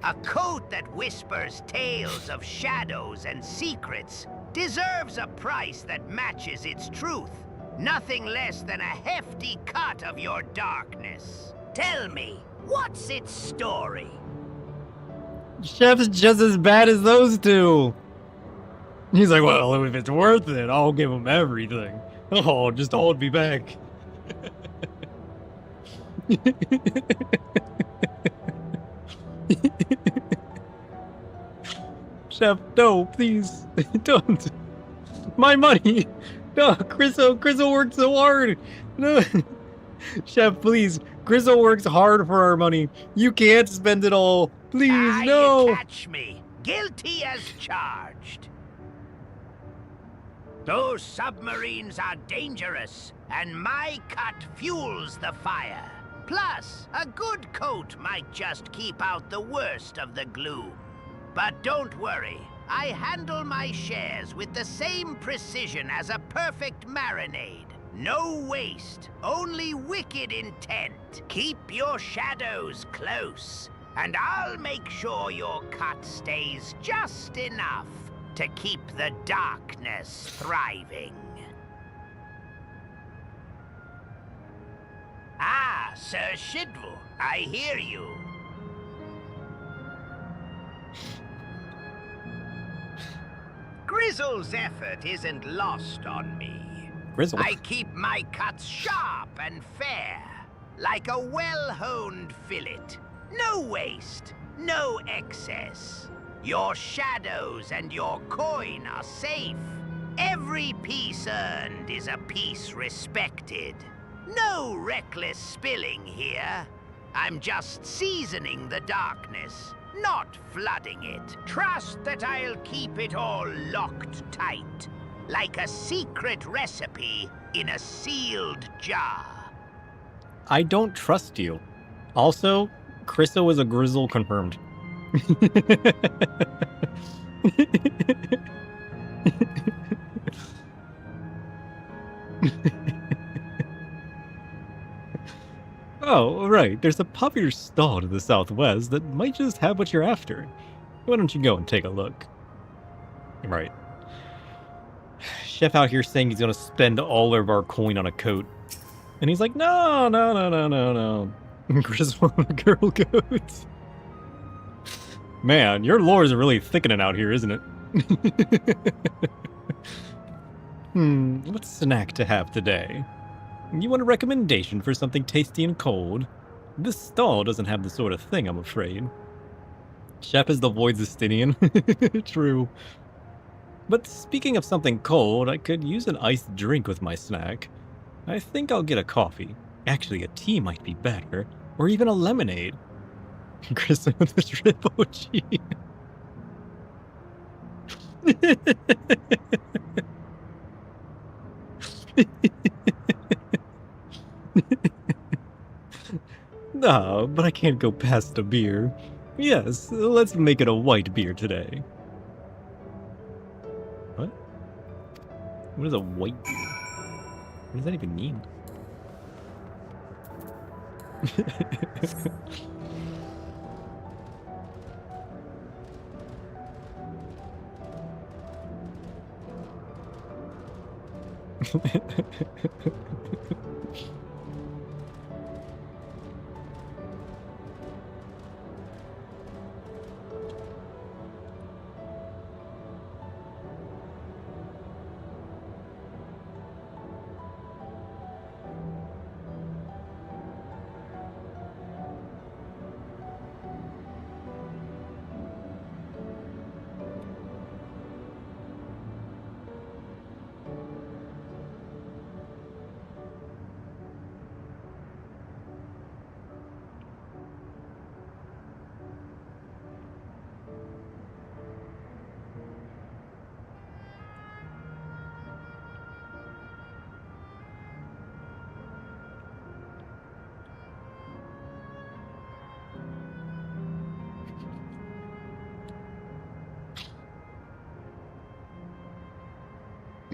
A coat that whispers tales of shadows and secrets deserves a price that matches its truth. Nothing less than a hefty cut of your darkness. Tell me, what's its story? Chef's just as bad as those two. He's like, well, if it's worth it, I'll give him everything. Oh, just hold me back. Chef, no, please, don't. My money. No, Grizzle worked so hard. No. Chef, please. Grizzle works hard for our money. You can't spend it all. Please, no. Catch me. Guilty as charged. Those submarines are dangerous, and my cut fuels the fire. Plus, a good coat might just keep out the worst of the gloom. But don't worry, I handle my shares with the same precision as a perfect marinade. No waste, only wicked intent. Keep your shadows close, and I'll make sure your cut stays just enough to keep the darkness thriving. Ah, Sir Shidwell, I hear you. Grizzle's effort isn't lost on me. Grizzle. I keep my cuts sharp and fair, like a well-honed fillet. No waste, no excess. Your shadows and your coin are safe. Every piece earned is a piece respected. No reckless spilling here. I'm just seasoning the darkness, not flooding it. Trust that I'll keep it all locked tight, like a secret recipe in a sealed jar. I don't trust you. Also, Chriso is a Grizzle confirmed. Oh, right. There's a puffier stall to the southwest that might just have what you're after. Why don't you go and take a look? Right. Chef out here saying he's gonna spend all of our coin on a coat. And he's like, no. Grizzle the girl goat. Man, your lores are really thickening out here, isn't it? What snack to have today? You want a recommendation for something tasty and cold? This stall doesn't have the sort of thing, I'm afraid. Chef is the Void Justinian. True. But speaking of something cold, I could use an iced drink with my snack. I think I'll get a coffee. Actually, a tea might be better. Or even a lemonade. Kristen with the triple G. No, but I can't go past a beer. Yes, let's make it a white beer today. What? What is a white beer? What does that even mean?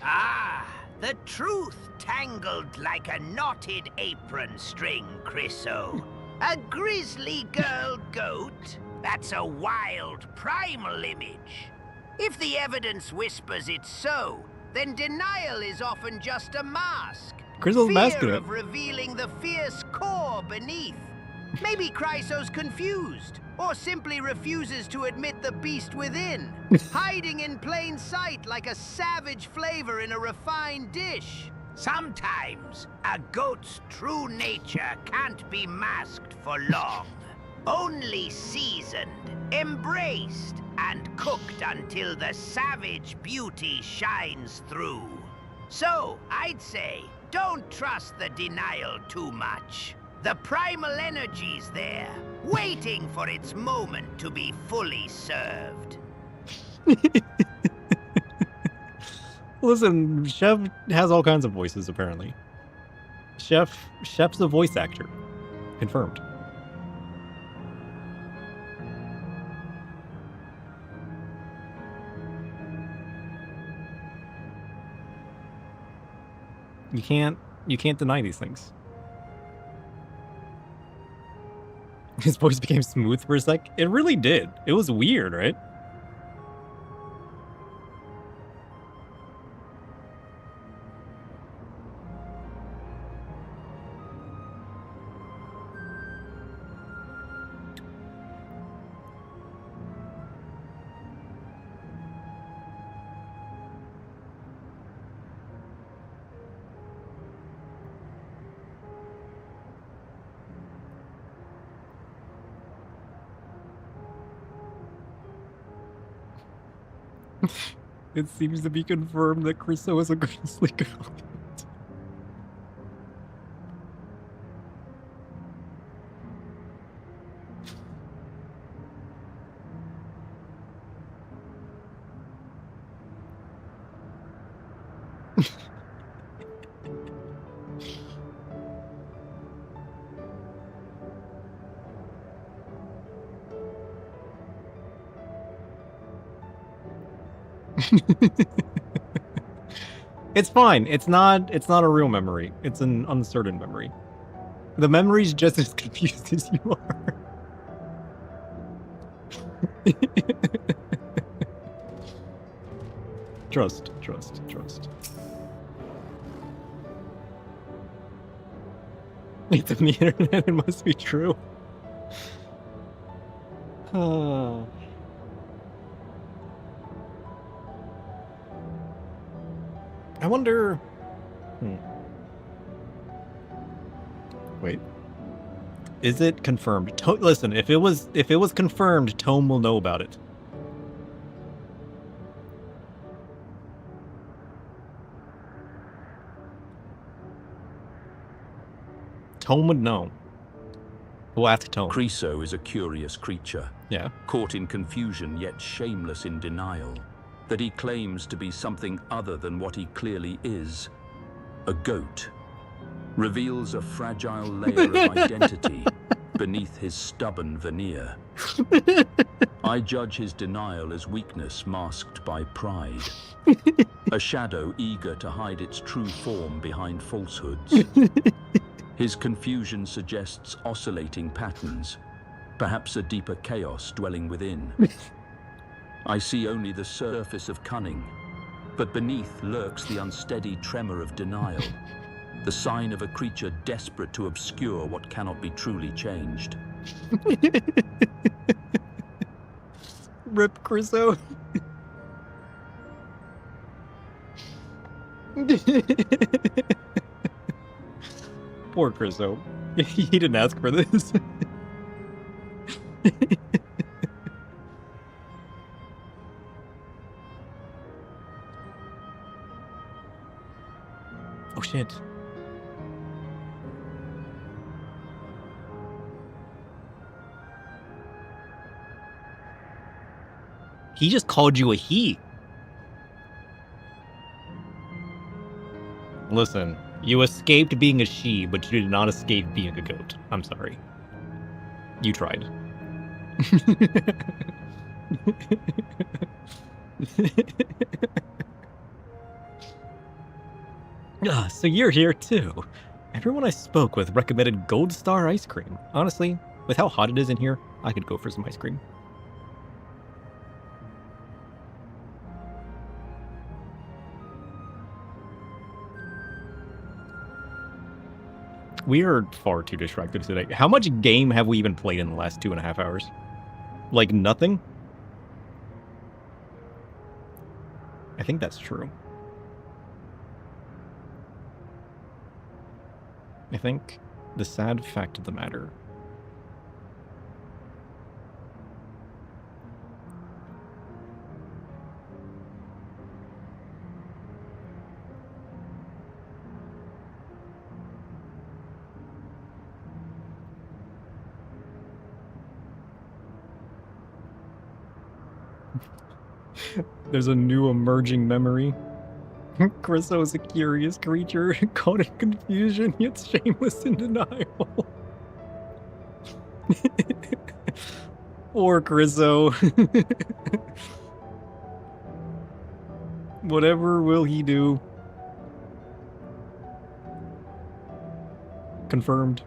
Ah, the truth tangled like a knotted apron string, Chriso. A grizzly girl goat? That's a wild, primal image. If the evidence whispers it's so, then denial is often just a mask. Grizzle's Fear masking it. of revealing the fierce core beneath. Maybe Chryso's confused, or simply refuses to admit the beast within, hiding in plain sight like a savage flavor in a refined dish. Sometimes a goat's true nature can't be masked for long. Only seasoned, embraced, and cooked until the savage beauty shines through. So, I'd say, don't trust the denial too much. The primal energy's there, waiting for its moment to be fully served. Listen, Chef has all kinds of voices, apparently. Chef's a voice actor. Confirmed. You can't deny these things. His voice became smooth for a sec. It really did. It was weird, right? It seems to be confirmed that Crusoe is a grisly goat. It's fine. It's not a real memory. It's an uncertain memory. The memory's just as confused as you are. Trust. It's on the internet, it must be true. Oh. I wonder... Wait. Is it confirmed? Listen, if it was confirmed, Tome will know about it. Tome would know. We'll ask Tome. Crusoe is a curious creature. Yeah. Caught in confusion yet shameless in denial. That he claims to be something other than what he clearly is. A goat. Reveals a fragile layer of identity beneath his stubborn veneer. I judge his denial as weakness masked by pride. A shadow eager to hide its true form behind falsehoods. His confusion suggests oscillating patterns, perhaps a deeper chaos dwelling within. I see only the surface of cunning, but beneath lurks the unsteady tremor of denial, the sign of a creature desperate to obscure what cannot be truly changed. Rip Crusoe. Poor Crusoe. He didn't ask for this. Oh shit. He just called you a he. Listen, you escaped being a she, but you did not escape being a goat. I'm sorry. You tried. So you're here too. Everyone I spoke with recommended Gold Star ice cream. Honestly, with how hot it is in here, I could go for some ice cream. We are far too distracted today. How much game have we even played in the last 2.5 hours? Like nothing? I think that's true. I think the sad fact of the matter there's a new emerging memory. Chriso is a curious creature, caught in confusion, yet shameless in denial. Poor Chriso. Whatever will he do? Confirmed.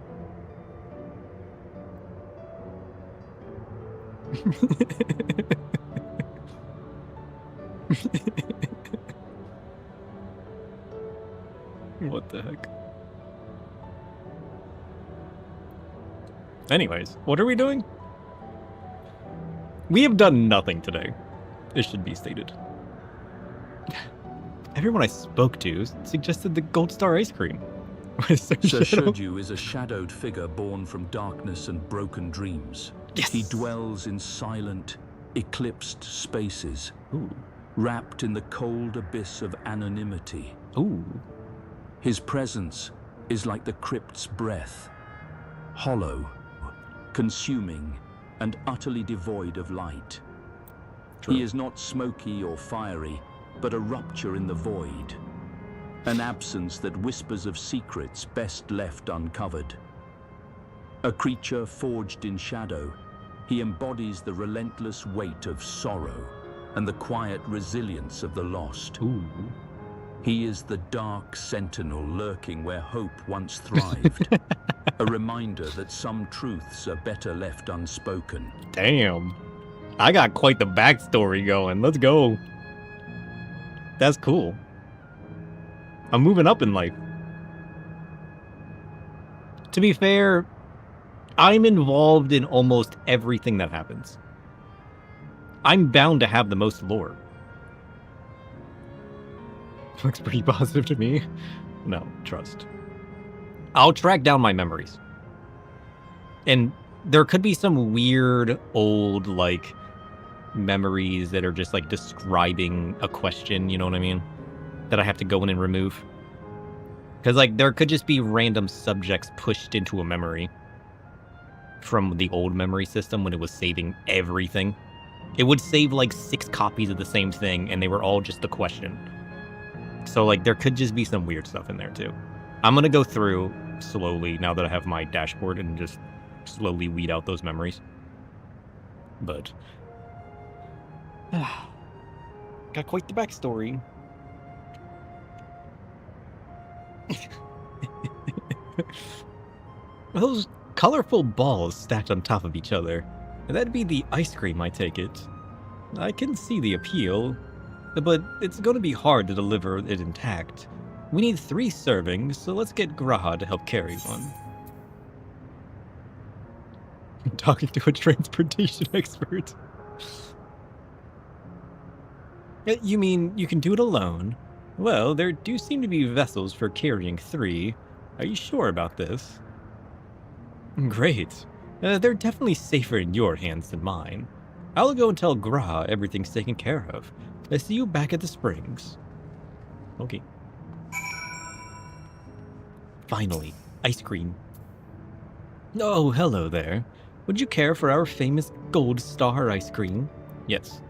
What the heck? Anyways, what are we doing? We have done nothing today. It should be stated. Everyone I spoke to suggested the Gold Star ice cream. Sir Shurju is a shadowed figure born from darkness and broken dreams. Yes. He dwells in silent, eclipsed spaces, Ooh. wrapped in the cold abyss of anonymity. Ooh. His presence is like the crypt's breath, hollow, consuming, and utterly devoid of light. True. He is not smoky or fiery, but a rupture in the void, an absence that whispers of secrets best left uncovered. A creature forged in shadow, he embodies the relentless weight of sorrow and the quiet resilience of the lost. Ooh. He is the dark sentinel lurking where hope once thrived. A reminder that some truths are better left unspoken. Damn. I got quite the backstory going. Let's go. That's cool. I'm moving up in life. To be fair, I'm involved in almost everything that happens. I'm bound to have the most lore. Looks pretty positive to me. No, trust. I'll track down my memories. And there could be some weird old, like, memories that are just, like, describing a question, you know what I mean? That I have to go in and remove. Because, like, there could just be random subjects pushed into a memory from the old memory system when it was saving everything. It would save, like, 6 copies of the same thing, and they were all just a question. So, like, there could just be some weird stuff in there, too. I'm going to go through slowly, now that I have my dashboard, and just slowly weed out those memories. But... got quite the backstory. Those colorful balls stacked on top of each other. That'd be the ice cream, I take it. I can see the appeal, but it's going to be hard to deliver it intact. We need 3 servings, so let's get Graha to help carry one. I'm talking to a transportation expert. You mean you can do it alone? Well, there do seem to be vessels for carrying 3. Are you sure about this? Great. They're definitely safer in your hands than mine. I'll go and tell Graha everything's taken care of. I see you back at the springs. Okay. Finally, ice cream. Oh, hello there. Would you care for our famous Gold Star ice cream? Yes.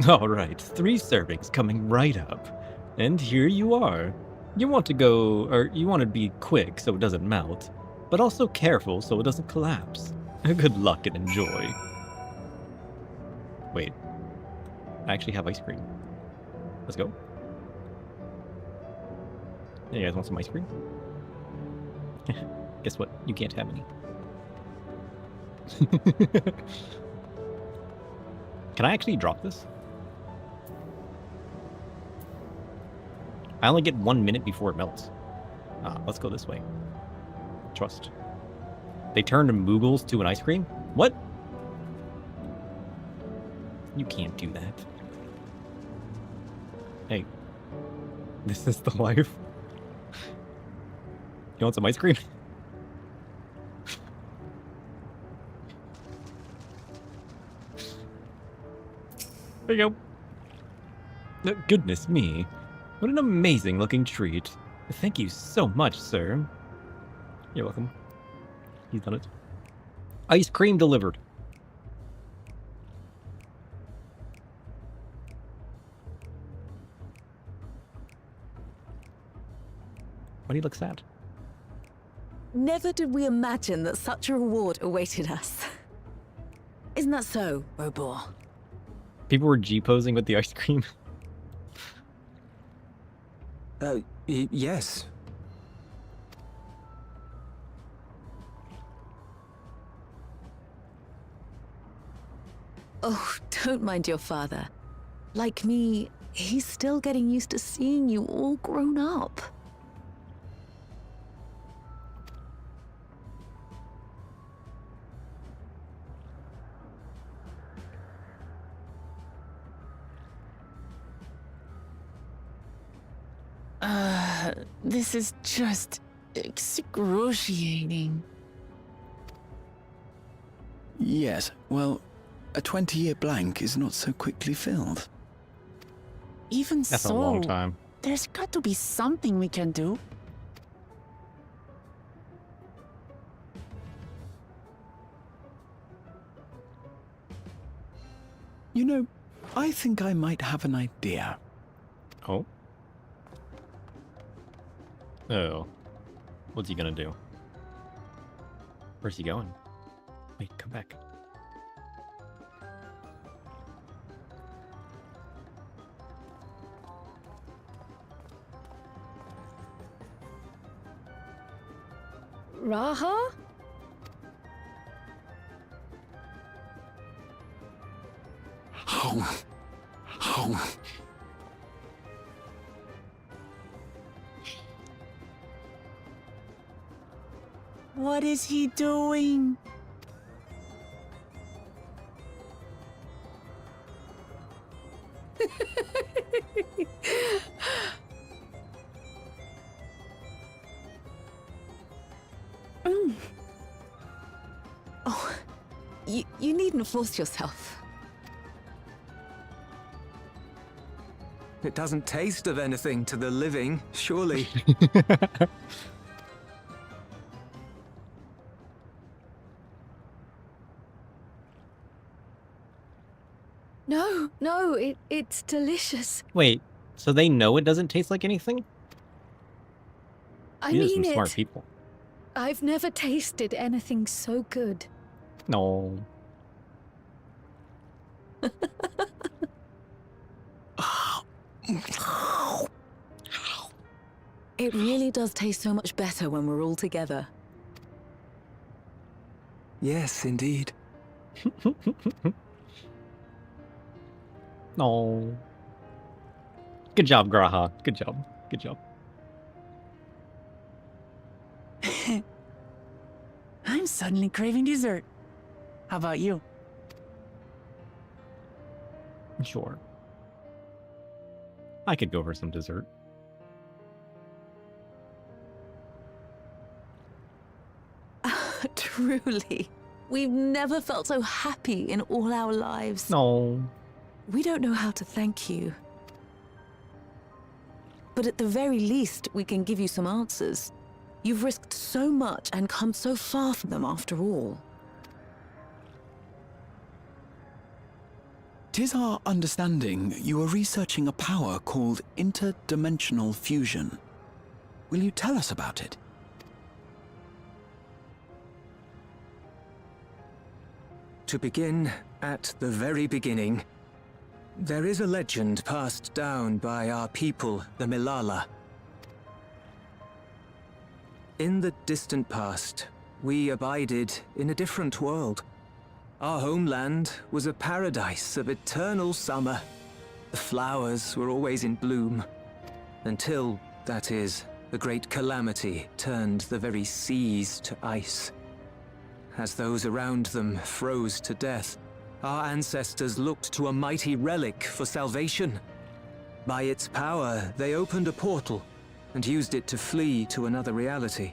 All right, 3 servings coming right up. And here you are. You want to go, or you want to be quick so it doesn't melt, but also careful so it doesn't collapse. Good luck and enjoy. Wait, I actually have ice cream. Let's go. Hey, you guys want some ice cream? Guess what? You can't have any. Can I actually drop this? I only get 1 minute before it melts. Let's go this way. Trust. They turned Moogles to an ice cream? What? You can't do that. Hey. This is the life. You want some ice cream? There you go. Goodness me. What an amazing looking treat. Thank you so much, sir. You're welcome. He's done it. Ice cream delivered. Why do you look sad? Never did we imagine that such a reward awaited us. Isn't that so, Robor? People were G-posing with the ice cream. Yes. Oh, don't mind your father. Like me, he's still getting used to seeing you all grown up. This is just excruciating. Yes, well, a 20-year blank is not so quickly filled. Even That's so, a long time. there's got to be something we can do. You know, I think I might have an idea. Oh? Oh. What's he gonna do? Where's he going? Wait, come back. Raha? What is he doing? Oh, you needn't force yourself. It doesn't taste of anything to the living, surely. No, it's delicious. Wait, so they know it doesn't taste like anything? I These are mean some it. smart people. I've never tasted anything so good. No. It really does taste so much better when we're all together. Yes, indeed. No. Good job, Graha. Good job. Good job. I'm suddenly craving dessert. How about you? Sure. I could go for some dessert. Truly, we've never felt so happy in all our lives. No. We don't know how to thank you. But at the very least, we can give you some answers. You've risked so much and come so far from them after all. 'Tis our understanding you are researching a power called interdimensional fusion. Will you tell us about it? To begin at the very beginning, there is a legend passed down by our people, the Milala. In the distant past, we abided in a different world. Our homeland was a paradise of eternal summer. The flowers were always in bloom, until, that is, the great calamity turned the very seas to ice. as those around them froze to death, our ancestors looked to a mighty relic for salvation. By its power, they opened a portal and used it to flee to another reality.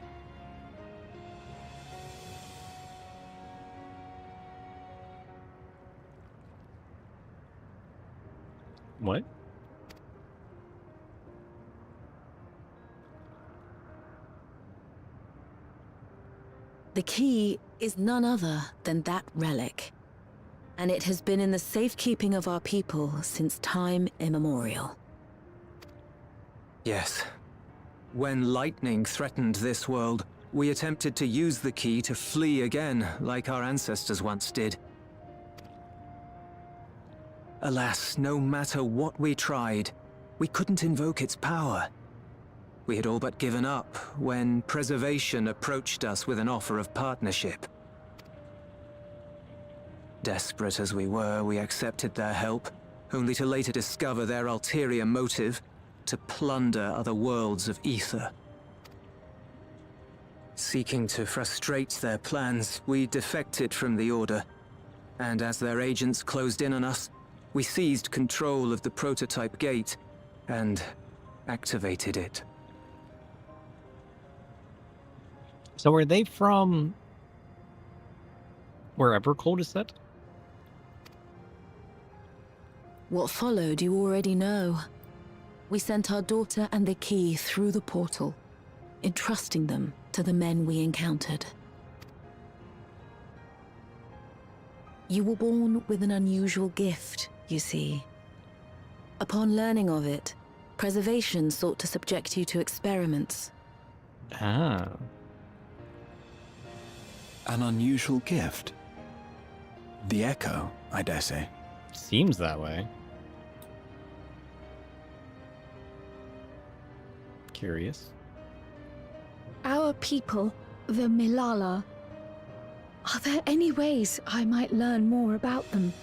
What? The key is none other than that relic, and it has been in the safekeeping of our people since time immemorial. Yes. When lightning threatened this world, we attempted to use the key to flee again, like our ancestors once did. Alas, no matter what we tried, we couldn't invoke its power. We had all but given up when Preservation approached us with an offer of partnership. Desperate as we were, we accepted their help, only to later discover their ulterior motive: to plunder other worlds of ether. Seeking to frustrate their plans, we defected from the Order, and as their agents closed in on us, we seized control of the prototype gate and activated it. So are they from wherever Cold is set? What followed you already know. We sent our daughter and the key through the portal, entrusting them to the men we encountered. You were born with an unusual gift, you see. Upon learning of it, Preservation sought to subject you to experiments. Ah. An unusual gift. The echo, I dare say. Seems that way. Curious. Our people, the Milala, are there any ways I might learn more about them?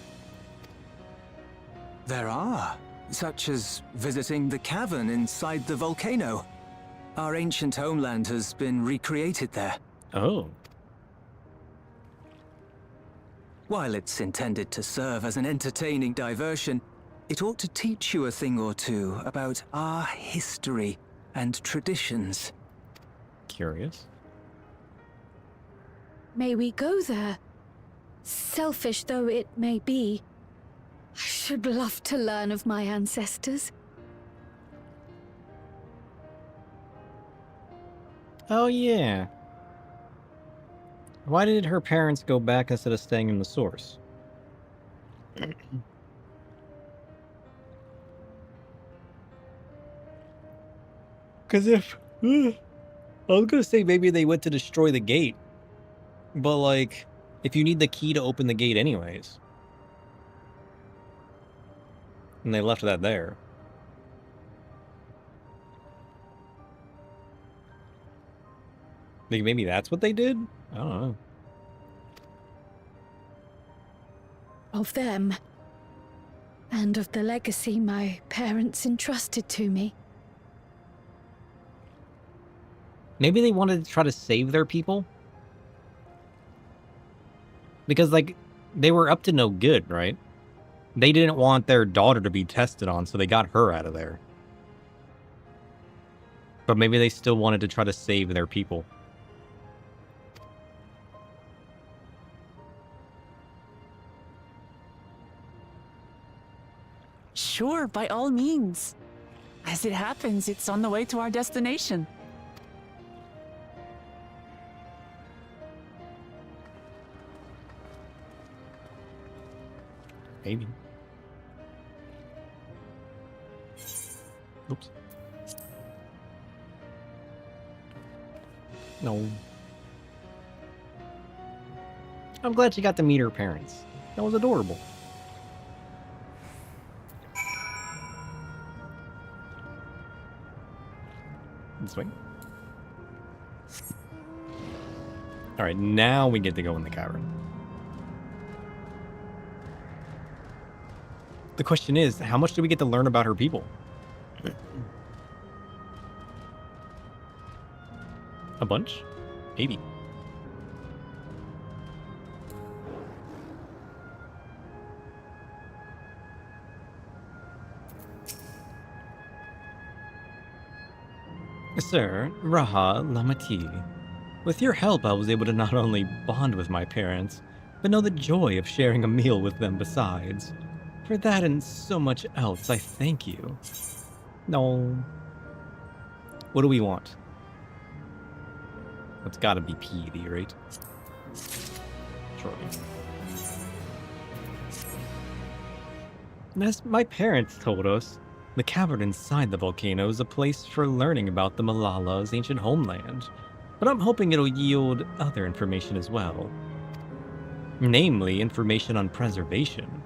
There are, such as visiting the cavern inside the volcano. Our ancient homeland has been recreated there. Oh. While it's intended to serve as an entertaining diversion, it ought to teach you a thing or two about our history and traditions. Curious. May we go there? Selfish though it may be, I should love to learn of my ancestors. Oh yeah. Why did her parents go back instead of staying in the source? Because if... I was gonna say maybe they went to destroy the gate. But, like, if you need the key to open the gate anyways. And they left that there. Like, maybe that's what they did? I don't know. Of them, and of the legacy my parents entrusted to me. Maybe they wanted to try to save their people? Because, like, they were up to no good, right? They didn't want their daughter to be tested on, so they got her out of there. But maybe they still wanted to try to save their people. Sure, by all means. As it happens, it's on the way to our destination. Maybe. Oops. No. I'm glad she got to meet her parents. That was adorable. This way. Alright, now we get to go in the cavern. The question is, how much do we get to learn about her people? A bunch? Maybe. Sir Raha Lamati, with your help I was able to not only bond with my parents, but know the joy of sharing a meal with them besides. For that and so much else, I thank you. No. What do we want? It's gotta be piety, right? Surely. As my parents told us, the cavern inside the volcano is a place for learning about the Malala's ancient homeland, but I'm hoping it'll yield other information as well. Namely, information on preservation.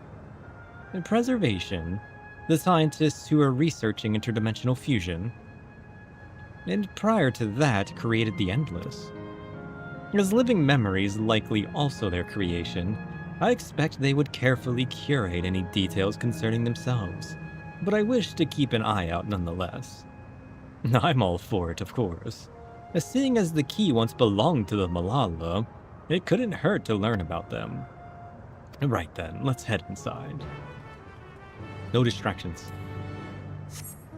In preservation, the scientists who are researching interdimensional fusion, and prior to that created the Endless. As living memories likely also their creation, I expect they would carefully curate any details concerning themselves, but I wish to keep an eye out nonetheless. I'm all for it, of course. As seeing as the key once belonged to the Malala, it couldn't hurt to learn about them. Right then, let's head inside. No distractions.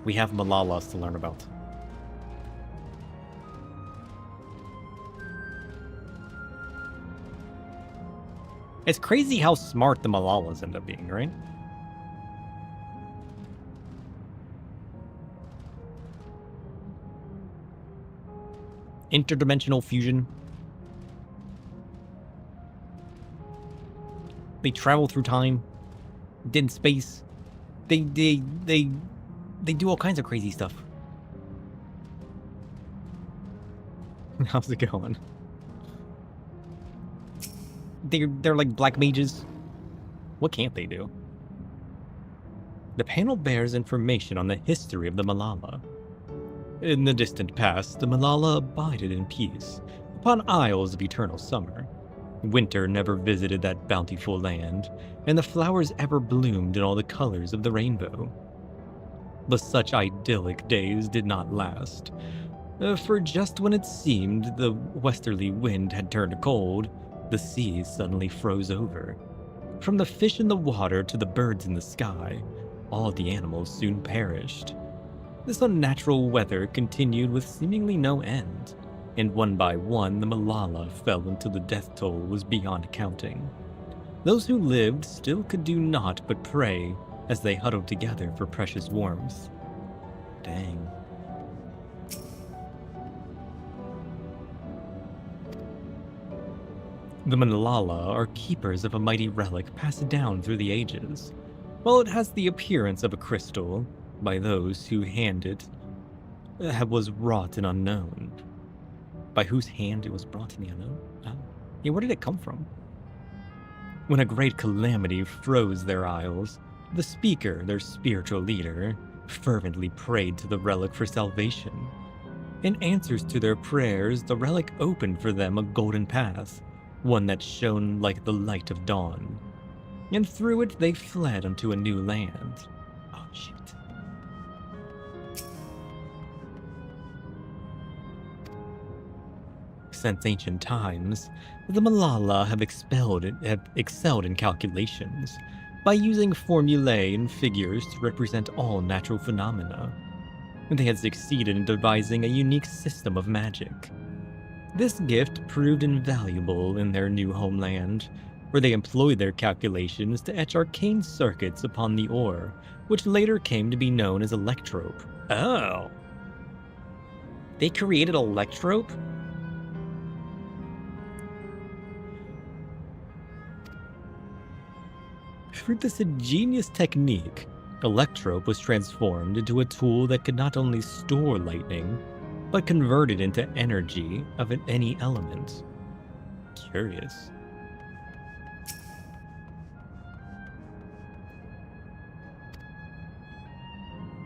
We have Malalas to learn about. It's crazy how smart the Malalas end up being, right? Interdimensional fusion. They travel through time, in space. They do all kinds of crazy stuff. How's it going? They're like black mages. What can't they do? The panel bears information on the history of the Malala. In the distant past, the Malala abided in peace upon isles of eternal summer. Winter never visited that bountiful land, and the flowers ever bloomed in all the colors of the rainbow. But such idyllic days did not last, for just when it seemed the westerly wind had turned cold, the sea suddenly froze over. From the fish in the water to the birds in the sky, all the animals soon perished. This unnatural weather continued with seemingly no end, and one by one the Malala fell until the death toll was beyond counting. Those who lived still could do naught but pray as they huddled together for precious warmth. Dang. The Malala are keepers of a mighty relic passed down through the ages. While it has the appearance of a crystal, by those who hand it was wrought and unknown. By whose hand it was brought in the unknown? Yeah, where did it come from? When a great calamity froze their isles, the speaker, their spiritual leader, fervently prayed to the relic for salvation. In answers to their prayers, the relic opened for them a golden path, one that shone like the light of dawn. And through it they fled unto a new land. Oh, shit. Since ancient times, the Malala have excelled in calculations by using formulae and figures to represent all natural phenomena. They had succeeded in devising a unique system of magic. This gift proved invaluable in their new homeland, where they employed their calculations to etch arcane circuits upon the ore, which later came to be known as electrope. Oh. They created electrope? Through this ingenious technique, electrope was transformed into a tool that could not only store lightning, but convert it into energy of any element. Curious.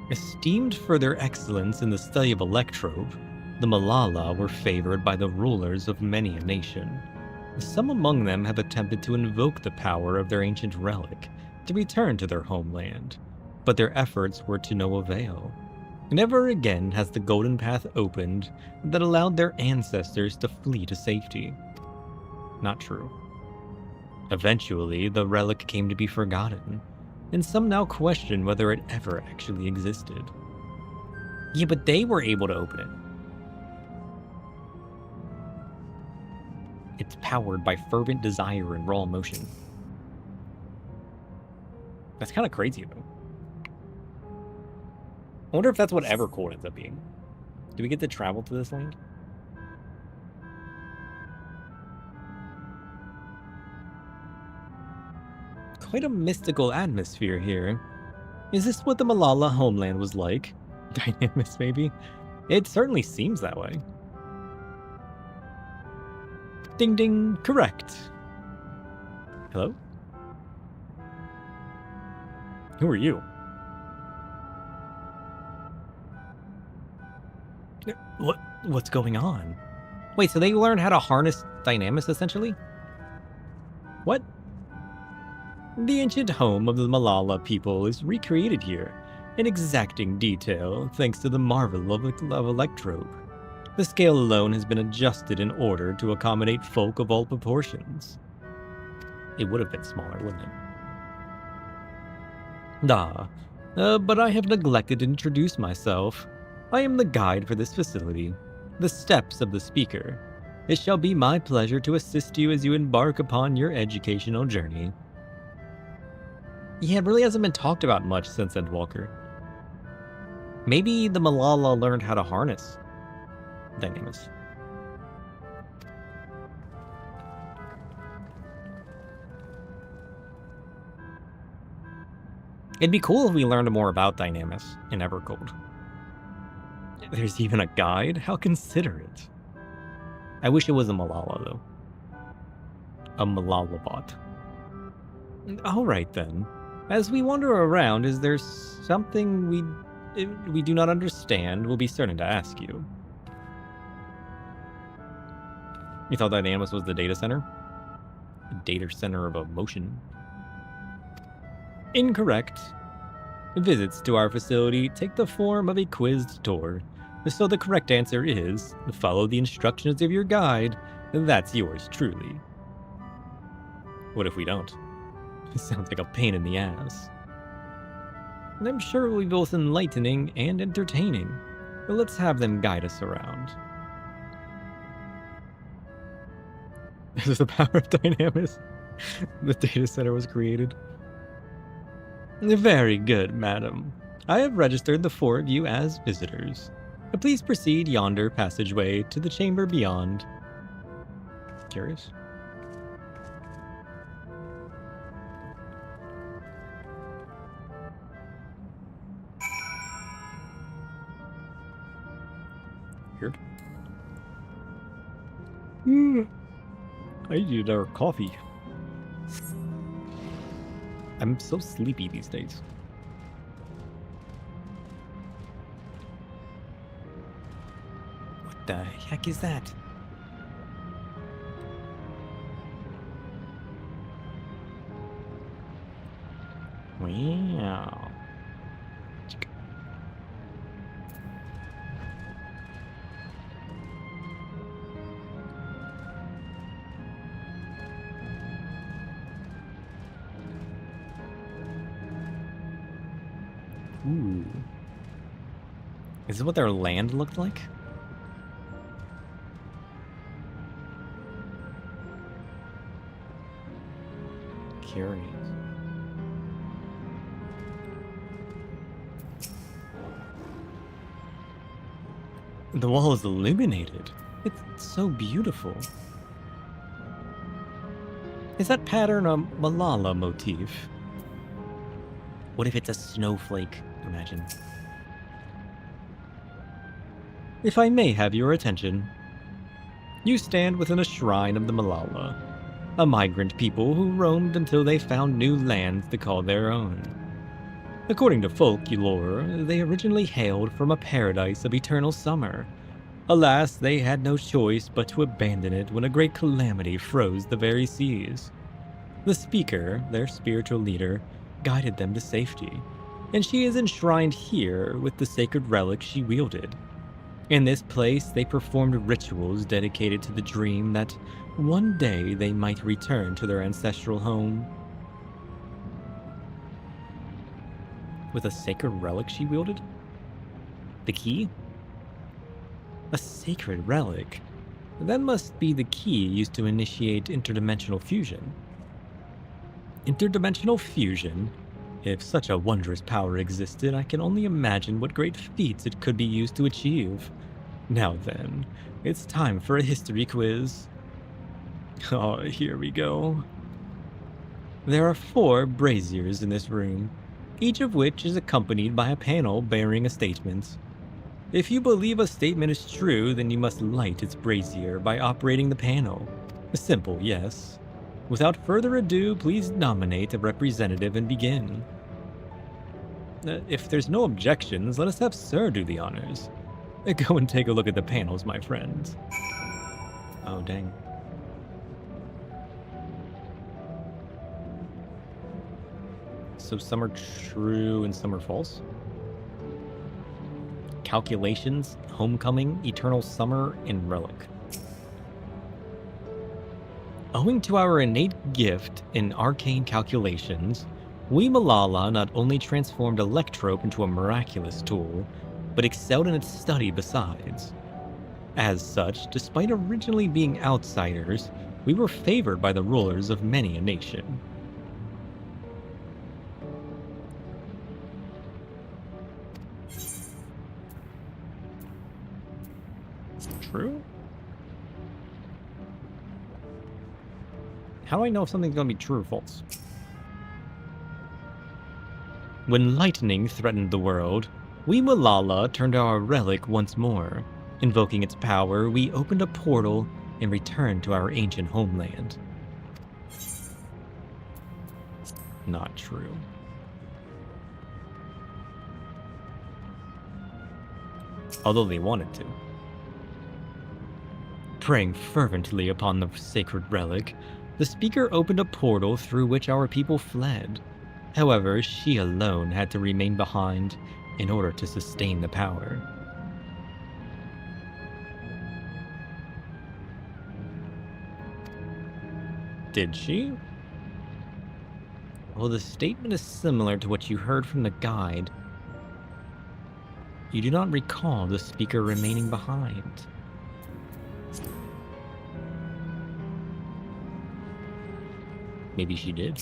Esteemed for their excellence in the study of electrope, the Malala were favored by the rulers of many a nation. Some among them have attempted to invoke the power of their ancient relic to return to their homeland, but their efforts were to no avail. Never again has the golden path opened that allowed their ancestors to flee to safety. Not true. Eventually, the relic came to be forgotten, and some now question whether it ever actually existed. Yeah, but they were able to open it. It's powered by fervent desire and raw emotion. That's kind of crazy, though. I wonder if that's what Evercold ends up being. Do we get to travel to this land? Quite a mystical atmosphere here. Is this what the Malala homeland was like? Dynamis, maybe? It certainly seems that way. Ding ding, correct. Hello? Who are you? What's going on? Wait, so they learned how to harness Dynamis, essentially? What? The ancient home of the Malala people is recreated here, in exacting detail, thanks to the marvel of Electrobe. The scale alone has been adjusted in order to accommodate folk of all proportions. It would have been smaller, wouldn't it? But I have neglected to introduce myself. I am the guide for this facility, the steps of the speaker. It shall be my pleasure to assist you as you embark upon your educational journey. Yeah, it really hasn't been talked about much since Endwalker. Maybe the Malala learned how to harness Dynamis. It'd be cool if we learned more about Dynamis in Evercold. There's even a guide? How considerate. I wish it was a Malala, though. A Malala bot. Alright then. As we wander around, is there something we do not understand? We'll be certain to ask you. You thought Dynamis was the data center? The data center of emotion. Incorrect. Visits to our facility take the form of a quizzed tour. So the correct answer is, follow the instructions of your guide. That's yours truly. What if we don't? It sounds like a pain in the ass. I'm sure it will be both enlightening and entertaining. But let's have them guide us around. This is the power of Dynamis. The data center was created. Very good, madam. I have registered the four of you as visitors. Please proceed yonder passageway to the chamber beyond. Curious? Here. I need our coffee. I'm so sleepy these days. What the heck is that? Wow. Ooh. Is this what their land looked like? Curious. The wall is illuminated. It's so beautiful. Is that pattern a Malala motif? What if it's a snowflake? Imagine. If I may have your attention. You stand within a shrine of the Malala, a migrant people who roamed until they found new lands to call their own. According to folklore, they originally hailed from a paradise of eternal summer. Alas, they had no choice but to abandon it when a great calamity froze the very seas. The speaker, their spiritual leader, guided them to safety, and she is enshrined here with the sacred relic she wielded. In this place, they performed rituals dedicated to the dream that one day they might return to their ancestral home. With a sacred relic she wielded? The key? A sacred relic? That must be the key used to initiate interdimensional fusion. Interdimensional fusion? If such a wondrous power existed, I can only imagine what great feats it could be used to achieve. Now then, it's time for a history quiz. Oh, here we go. There are 4 braziers in this room, each of which is accompanied by a panel bearing a statement. If you believe a statement is true, then you must light its brazier by operating the panel. A simple yes. Without further ado, please nominate a representative and begin. If there's no objections, let us have Sir do the honors. Go and take a look at the panels, my friends. Oh, dang. So some are true and some are false? Calculations, Homecoming, Eternal Summer, and Relic. Owing to our innate gift in arcane calculations, we Malala not only transformed Electrope into a miraculous tool, but excelled in its study besides. As such, despite originally being outsiders, we were favored by the rulers of many a nation. True? How do I know if something's going to be true or false? When lightning threatened the world, we Malala turned our relic once more. Invoking its power, we opened a portal and returned to our ancient homeland. Not true. Although they wanted to. Praying fervently upon the sacred relic, the speaker opened a portal through which our people fled. However, she alone had to remain behind in order to sustain the power. Did she? Well, the statement is similar to what you heard from the guide. You do not recall the speaker remaining behind. Maybe she did.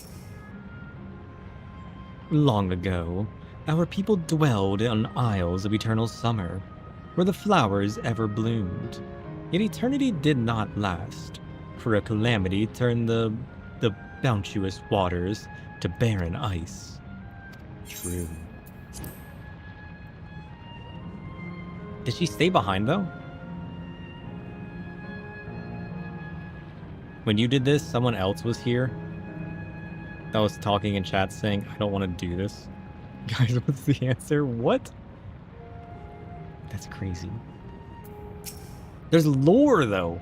Long ago, our people dwelled on isles of eternal summer, where the flowers ever bloomed. Yet eternity did not last, for a calamity turned the bounteous waters to barren ice. True. Did she stay behind, though? When you did this, someone else was here that was talking in chat saying, I don't want to do this. Guys, what's the answer? What? That's crazy. There's lore, though.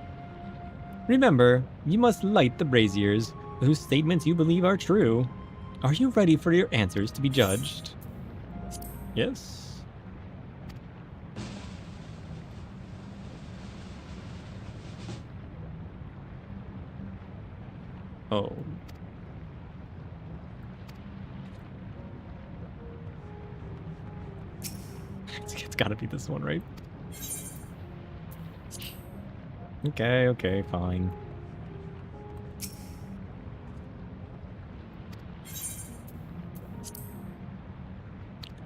Remember, you must light the braziers whose statements you believe are true. Are you ready for your answers to be judged? Yes? Oh. It's gotta be this one, right? Okay, fine.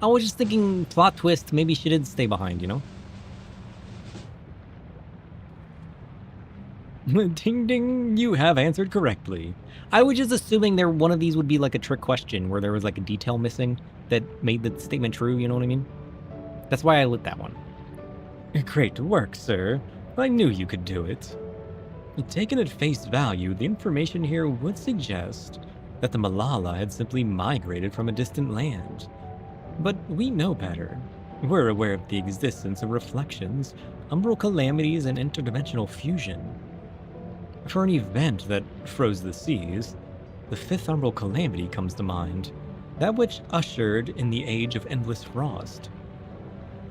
I was just thinking, plot twist, maybe she did stay behind, you know? Ding ding, you have answered correctly. I was just assuming one of these would be like a trick question where there was like a detail missing that made the statement true, you know what I mean? That's why I lit that one. Great work, sir. I knew you could do it. Taken at face value, the information here would suggest that the Malala had simply migrated from a distant land. But we know better. We're aware of the existence of reflections, umbral calamities, and interdimensional fusion. For an event that froze the seas, the 5th umbral calamity comes to mind, that which ushered in the age of endless frost.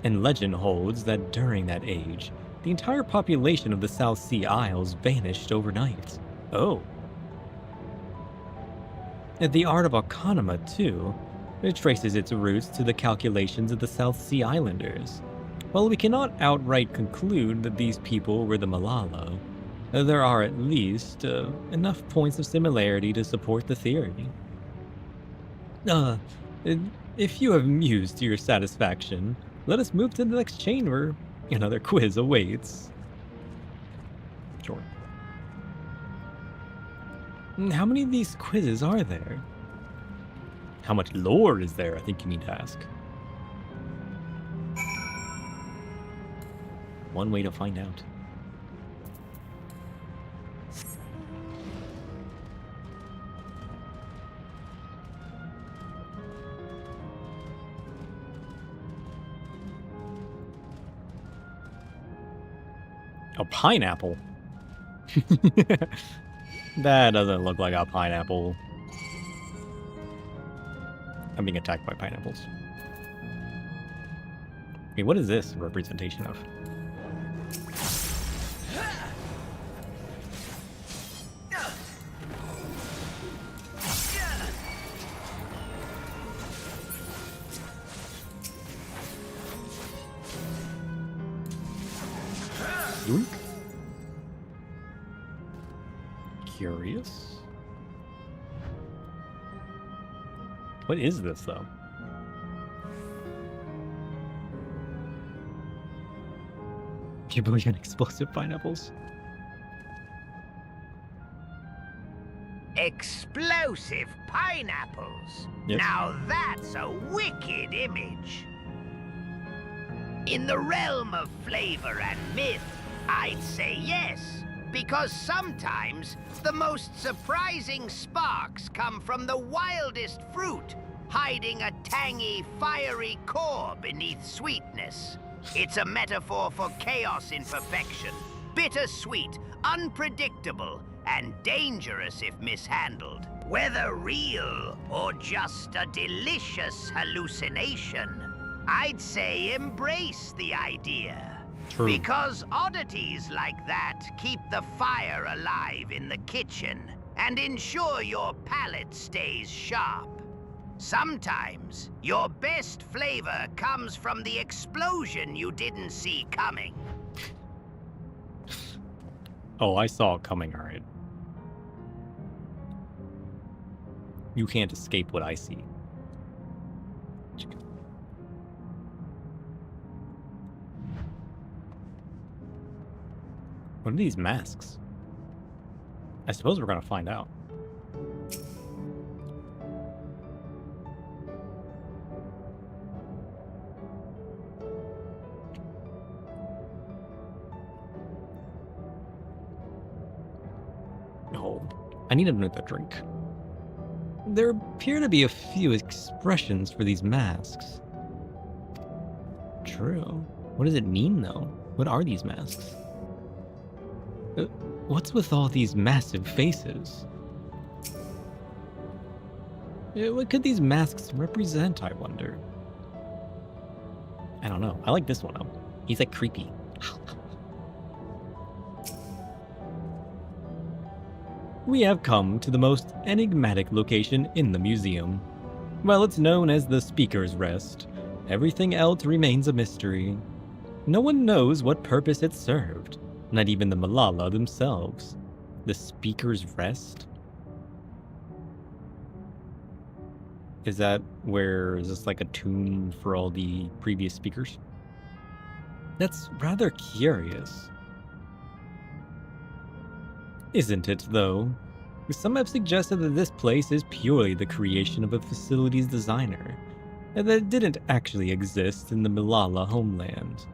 And legend holds that during that age, the entire population of the South Sea Isles vanished overnight. Oh. And the art of Arcanima, too, it traces its roots to the calculations of the South Sea Islanders. While we cannot outright conclude that these people were the Malala, there are at least enough points of similarity to support the theory. If you have mused to your satisfaction, let us move to the next chamber. Another quiz awaits. Sure. How many of these quizzes are there? How much lore is there, I think you need to ask. One way to find out. A pineapple? That doesn't look like a pineapple. I'm being attacked by pineapples. Okay, what is this a representation of? Yoink. Curious. What is this, though? Do you believe in explosive pineapples? Explosive pineapples? Yes. Now that's a wicked image. In the realm of flavor and myth, I'd say yes, because sometimes the most surprising sparks come from the wildest fruit, hiding a tangy, fiery core beneath sweetness. It's a metaphor for chaos in perfection, bittersweet, unpredictable, and dangerous if mishandled. Whether real or just a delicious hallucination, I'd say embrace the idea. True. Because oddities like that keep the fire alive in the kitchen and ensure your palate stays sharp. Sometimes, your best flavor comes from the explosion you didn't see coming. Oh, I saw it coming, alright. You can't escape what I see. What are these masks? I suppose we're gonna find out. Oh, I need another drink. There appear to be a few expressions for these masks. True. What does it mean, though? What are these masks? What's with all these massive faces? What could these masks represent, I wonder? I don't know. I like this one though. He's like creepy. We have come to the most enigmatic location in the museum. While it's known as the Speaker's Rest, everything else remains a mystery. No one knows what purpose it served. Not even the Malala themselves. The Speaker's Rest? Is that where, is this like a tomb for all the previous speakers? That's rather curious. Isn't it, though? Some have suggested that this place is purely the creation of a facilities designer, and that it didn't actually exist in the Malala homeland.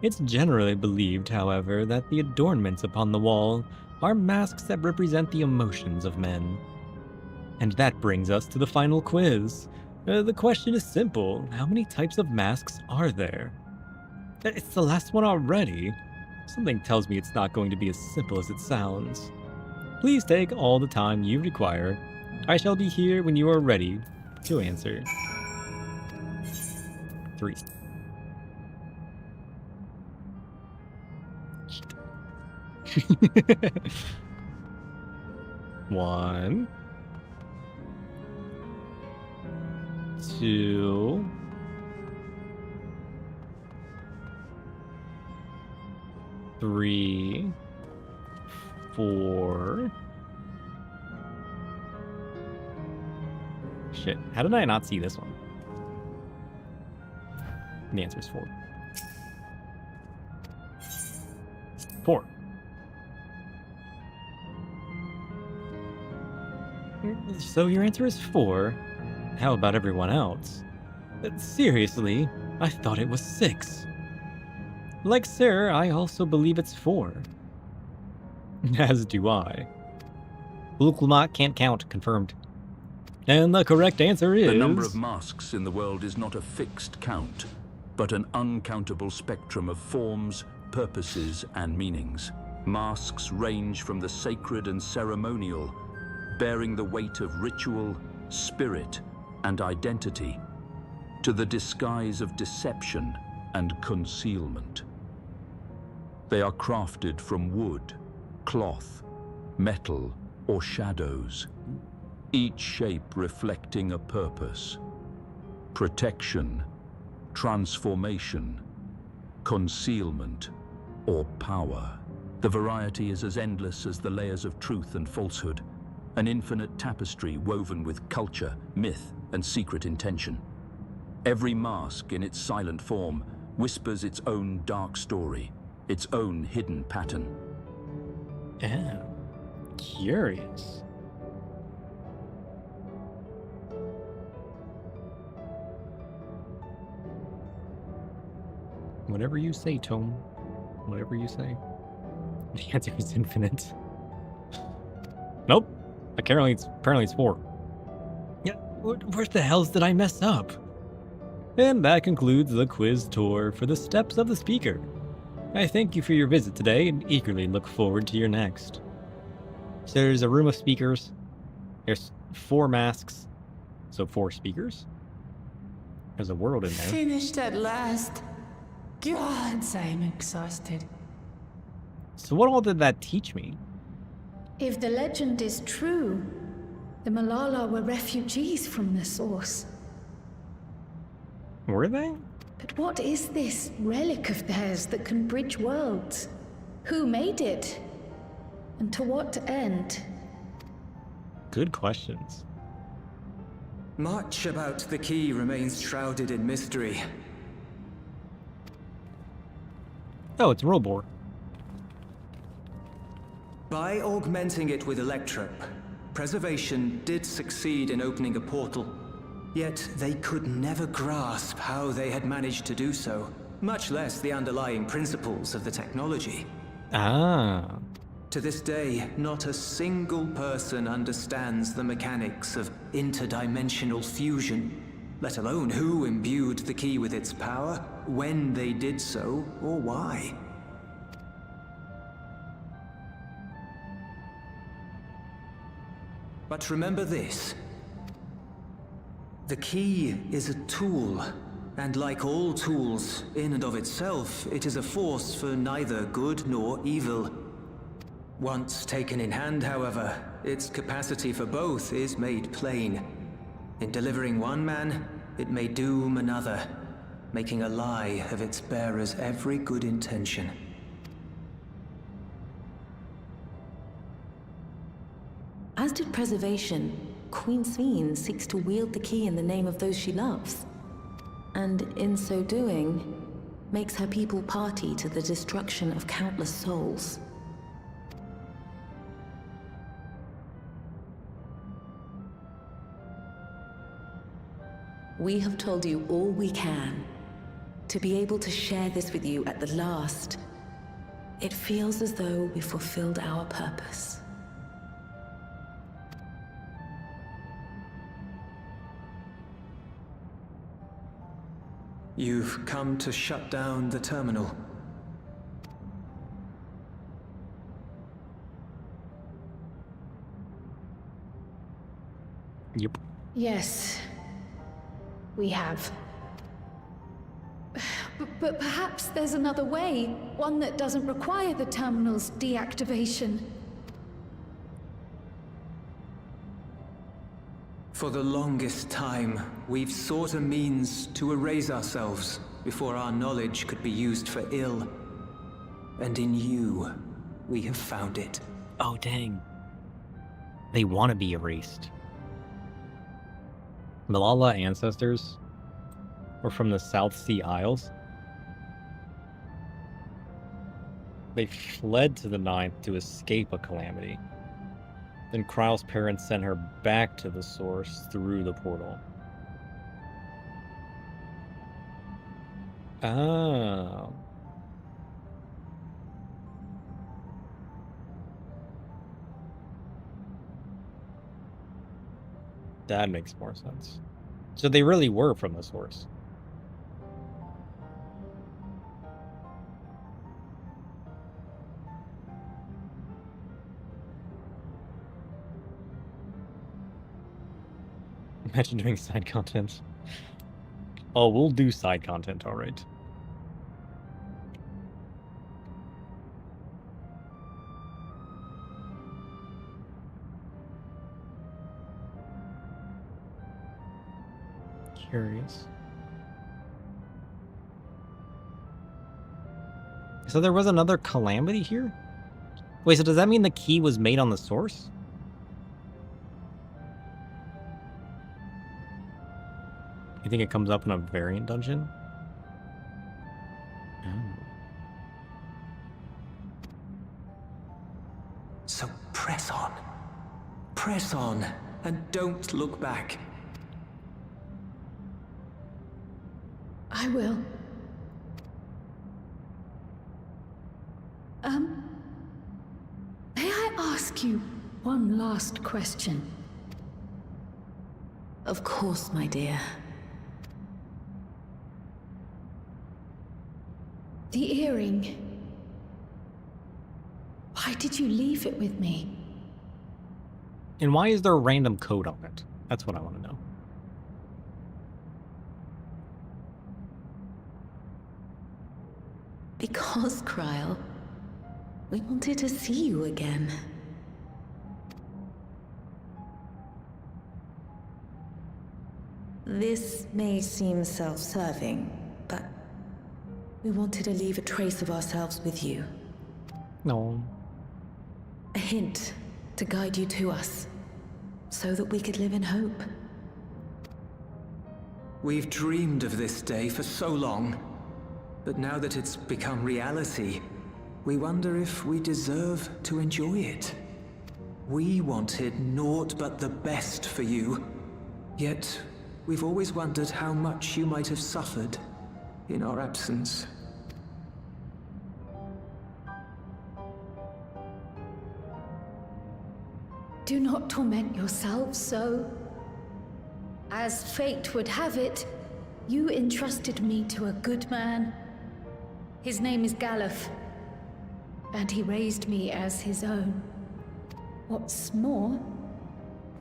It's generally believed, however, that the adornments upon the wall are masks that represent the emotions of men. And that brings us to the final quiz. The question is simple. How many types of masks are there? It's the last one already. Something tells me it's not going to be as simple as it sounds. Please take all the time you require. I shall be here when you are ready to answer. 3. One, 2, 3, 4. Shit, how did I not see this one? And the answer is 4. 4. So your answer is 4. How about everyone else? Seriously, I thought it was 6. Like Sir, I also believe it's 4. As do I. Ulkulmat can't count, confirmed. And the correct answer is... The number of masks in the world is not a fixed count, but an uncountable spectrum of forms, purposes, and meanings. Masks range from the sacred and ceremonial, bearing the weight of ritual, spirit, and identity, to the disguise of deception and concealment. They are crafted from wood, cloth, metal, or shadows, each shape reflecting a purpose: protection, transformation, concealment, or power. The variety is as endless as the layers of truth and falsehood, an infinite tapestry woven with culture, myth, and secret intention. Every mask in its silent form whispers its own dark story, its own hidden pattern. Yeah, curious. Whatever you say, Tome. Whatever you say. The answer is infinite. Nope. Apparently it's 4. Yeah, where the hells did I mess up? And that concludes the quiz tour for the steps of the speaker. I thank you for your visit today and eagerly look forward to your next. So there's a room of speakers. There's 4 masks. So 4 speakers. There's a world in there. Finished at last. Gods, I'm exhausted. So what all did that teach me? If the legend is true, the Malala were refugees from the source. Were they? But what is this relic of theirs that can bridge worlds? Who made it? And to what end? Good questions. Much about the key remains shrouded in mystery. Oh, it's Robor. By augmenting it with Electrope, Preservation did succeed in opening a portal. Yet they could never grasp how they had managed to do so, much less the underlying principles of the technology. Ah. To this day, not a single person understands the mechanics of interdimensional fusion, let alone who imbued the key with its power, when they did so, or why. But remember this. The key is a tool, and like all tools, in and of itself, it is a force for neither good nor evil. Once taken in hand, however, its capacity for both is made plain. In delivering one man, it may doom another, making a lie of its bearer's every good intention. As did Preservation, Queen Sveen seeks to wield the key in the name of those she loves. And in so doing, makes her people party to the destruction of countless souls. We have told you all we can. To be able to share this with you at the last, it feels as though we fulfilled our purpose. You've come to shut down the terminal. Yep. Yes, we have. But perhaps there's another way, one that doesn't require the terminal's deactivation. For the longest time, we've sought a means to erase ourselves before our knowledge could be used for ill. and in you, we have found it. Oh, dang. They want to be erased. Malala ancestors were from the South Sea Isles. They fled to the Ninth to escape a calamity. Then Kryle's parents sent her back to the source through the portal. Oh. That makes more sense. So they really were from the source. Imagine doing side content. Oh, we'll do side content, alright. Curious. So there was another calamity here? Wait, so does that mean the key was made on the source? You think it comes up in a variant dungeon? Oh. So press on. Press on, and don't look back. I will. May I ask you one last question? Of course, my dear. The earring. Why did you leave it with me? And why is there a random code on it? That's what I want to know. Because, Kryle, we wanted to see you again. This may seem self-serving, but we wanted to leave a trace of ourselves with you. No. A hint to guide you to us, so that we could live in hope. We've dreamed of this day for so long, but now that it's become reality, we wonder if we deserve to enjoy it. We wanted naught but the best for you, yet we've always wondered how much you might have suffered in our absence. Do not torment yourselves so. As fate would have it, you entrusted me to a good man. His name is Galuf, and he raised me as his own. What's more,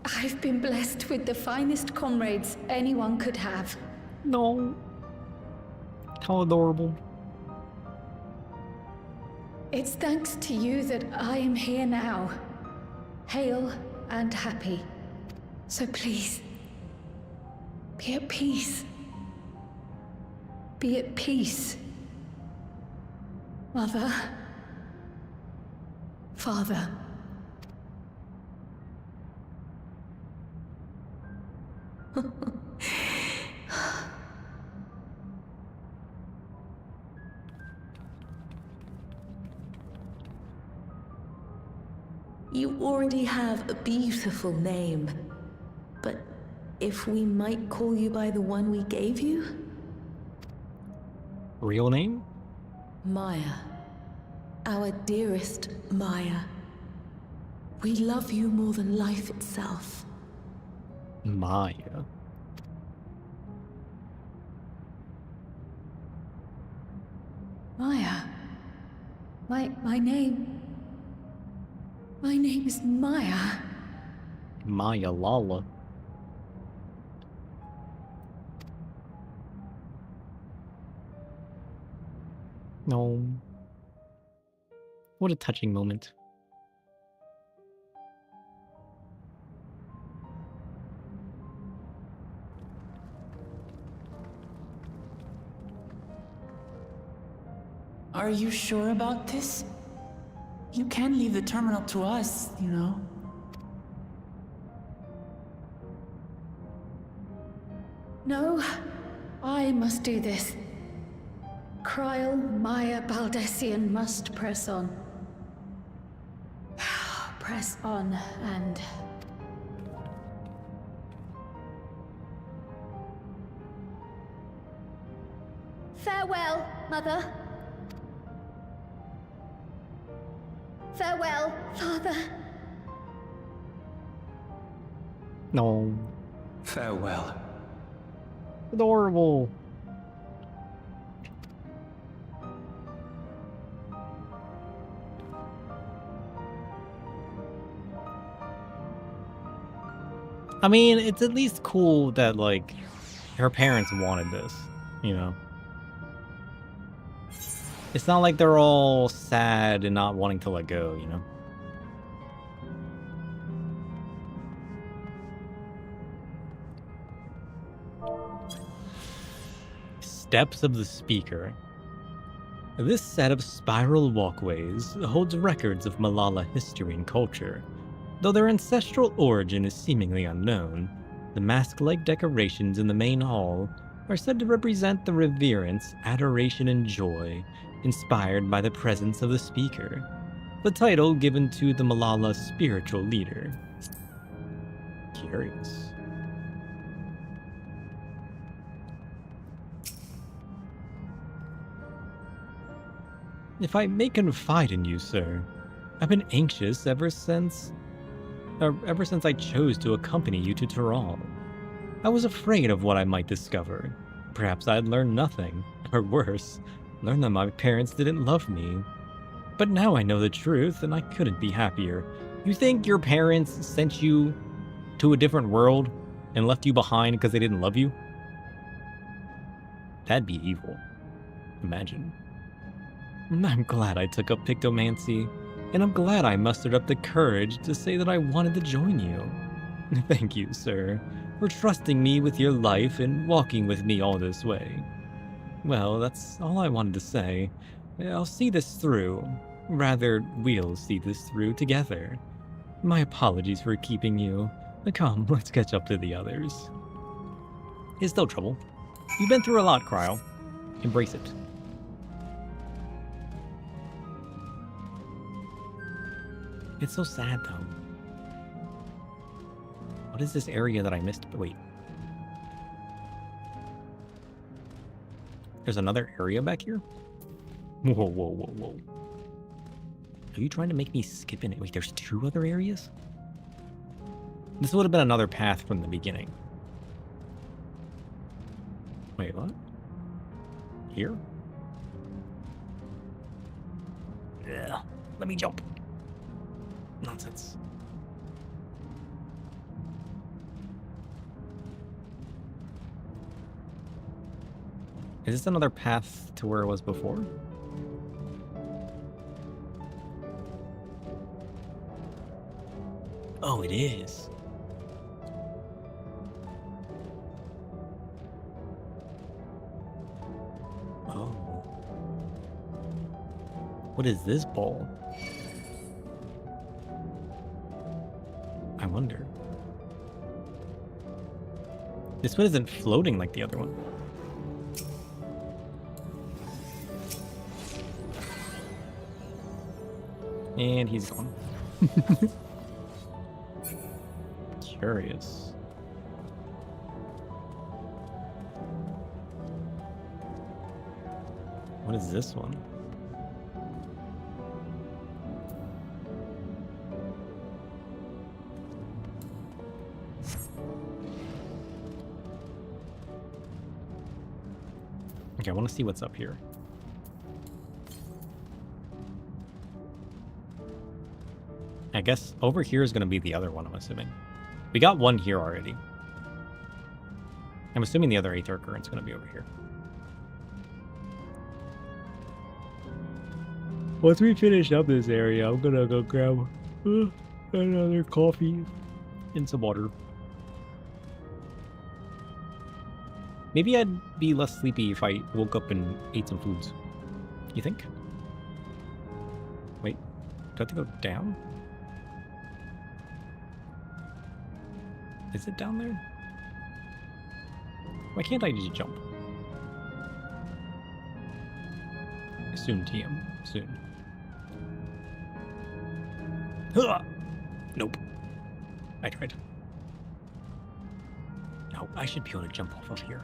I've been blessed with the finest comrades anyone could have. No. How adorable. It's thanks to you that I am here now, hale and happy. So please, be at peace. Be at peace. Mother. Father. You already have a beautiful name, but if we might call you by the one we gave you? Real name? Maya. Our dearest Maya. We love you more than life itself. Maya. Maya. My name... My name is Maya. Maya Lala. No. What a touching moment. Are you sure about this? You can leave the terminal to us, you know. No, I must do this. Kryl, Maya, Baldessian must press on. Press on and... Farewell, Mother. Farewell, Father. No. Farewell. Adorable. I mean, it's at least cool that, like, her parents wanted this, you know? It's not like they're all sad and not wanting to let go, you know? Steps of the Speaker. This set of spiral walkways holds records of Malala history and culture. Though their ancestral origin is seemingly unknown, the mask-like decorations in the main hall are said to represent the reverence, adoration, and joy inspired by the presence of the Speaker, the title given to the Malala spiritual leader. Curious. If I may confide in you, sir, I've been anxious ever since I chose to accompany you to Tehran. I was afraid of what I might discover. Perhaps I'd learn nothing, or worse, learn that my parents didn't love me. But now I know the truth, and I couldn't be happier. You think your parents sent you to a different world and left you behind because they didn't love you? That'd be evil. Imagine. I'm glad I took up pictomancy, and I'm glad I mustered up the courage to say that I wanted to join you. Thank you, sir, for trusting me with your life and walking with me all this way. Well, that's all I wanted to say. I'll see this through. Rather, we'll see this through together. My apologies for keeping you. Come, let's catch up to the others. It's no trouble. You've been through a lot, Kryl. Embrace it. It's so sad, though. What is this area that I missed? Wait. There's another area back here? Whoa, whoa, whoa, whoa. Are you trying to make me skip in it? Wait, there's two other areas? This would have been another path from the beginning. Wait, what? Here? Yeah. Let me jump. Nonsense. Is this another path to where it was before? Oh, it is. Oh. What is this ball? I wonder. This one isn't floating like the other one. And he's gone. Curious. What is this one? Okay, I want to see what's up here. I guess over here is going to be the other one, I'm assuming. We got one here already. I'm assuming the other Aether Current's going to be over here. Once we finish up this area, I'm going to go grab another coffee and some water. Maybe I'd be less sleepy if I woke up and ate some foods. You think? I have to go down? Is it down there? Why can't I just jump? Soon, TM. Soon. Huh! Nope. I tried. No, I should be able to jump off of here.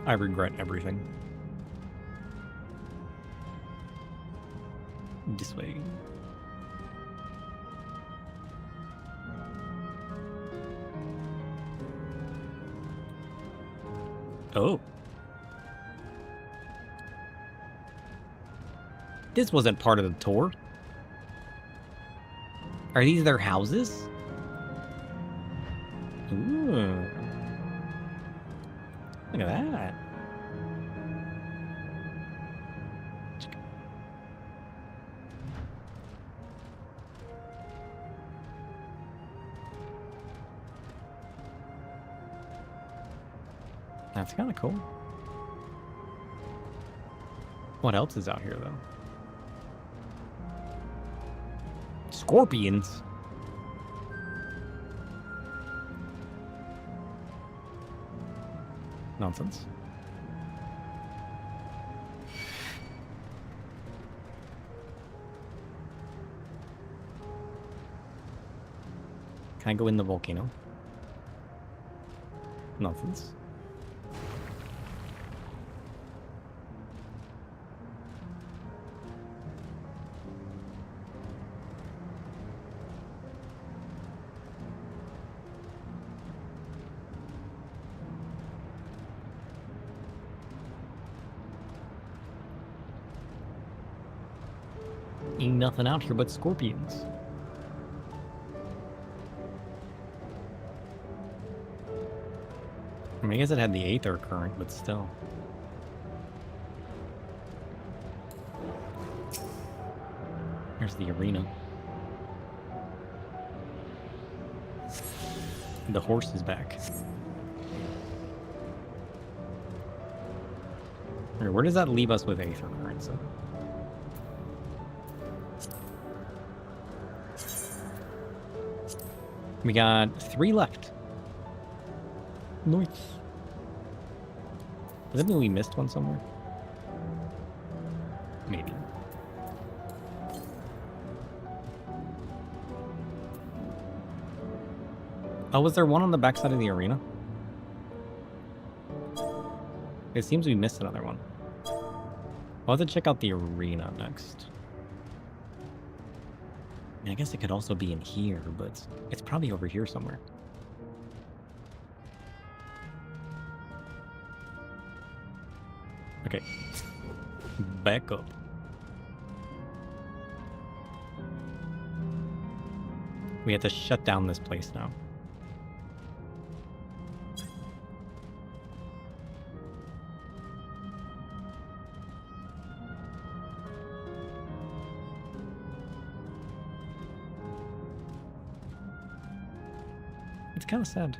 I regret everything. This way. Oh. This wasn't part of the tour. Are these their houses? Ooh. Look at that. That's kind of cool. What else is out here, though? Scorpions? Nonsense. Can I go in the volcano? Nonsense. Ain't nothing out here but scorpions. I mean, I guess it had the aether current, but still. Here's the arena. The horse is back. Where does that leave us with aether currents? We got 3 left. Nice. Does that mean we missed one somewhere? Maybe. Oh, was there one on the backside of the arena? It seems we missed another one. I'll have to check out the arena next. I mean, I guess it could also be in here, but it's probably over here somewhere. Okay. Back up. We have to shut down this place now. It's kind of sad.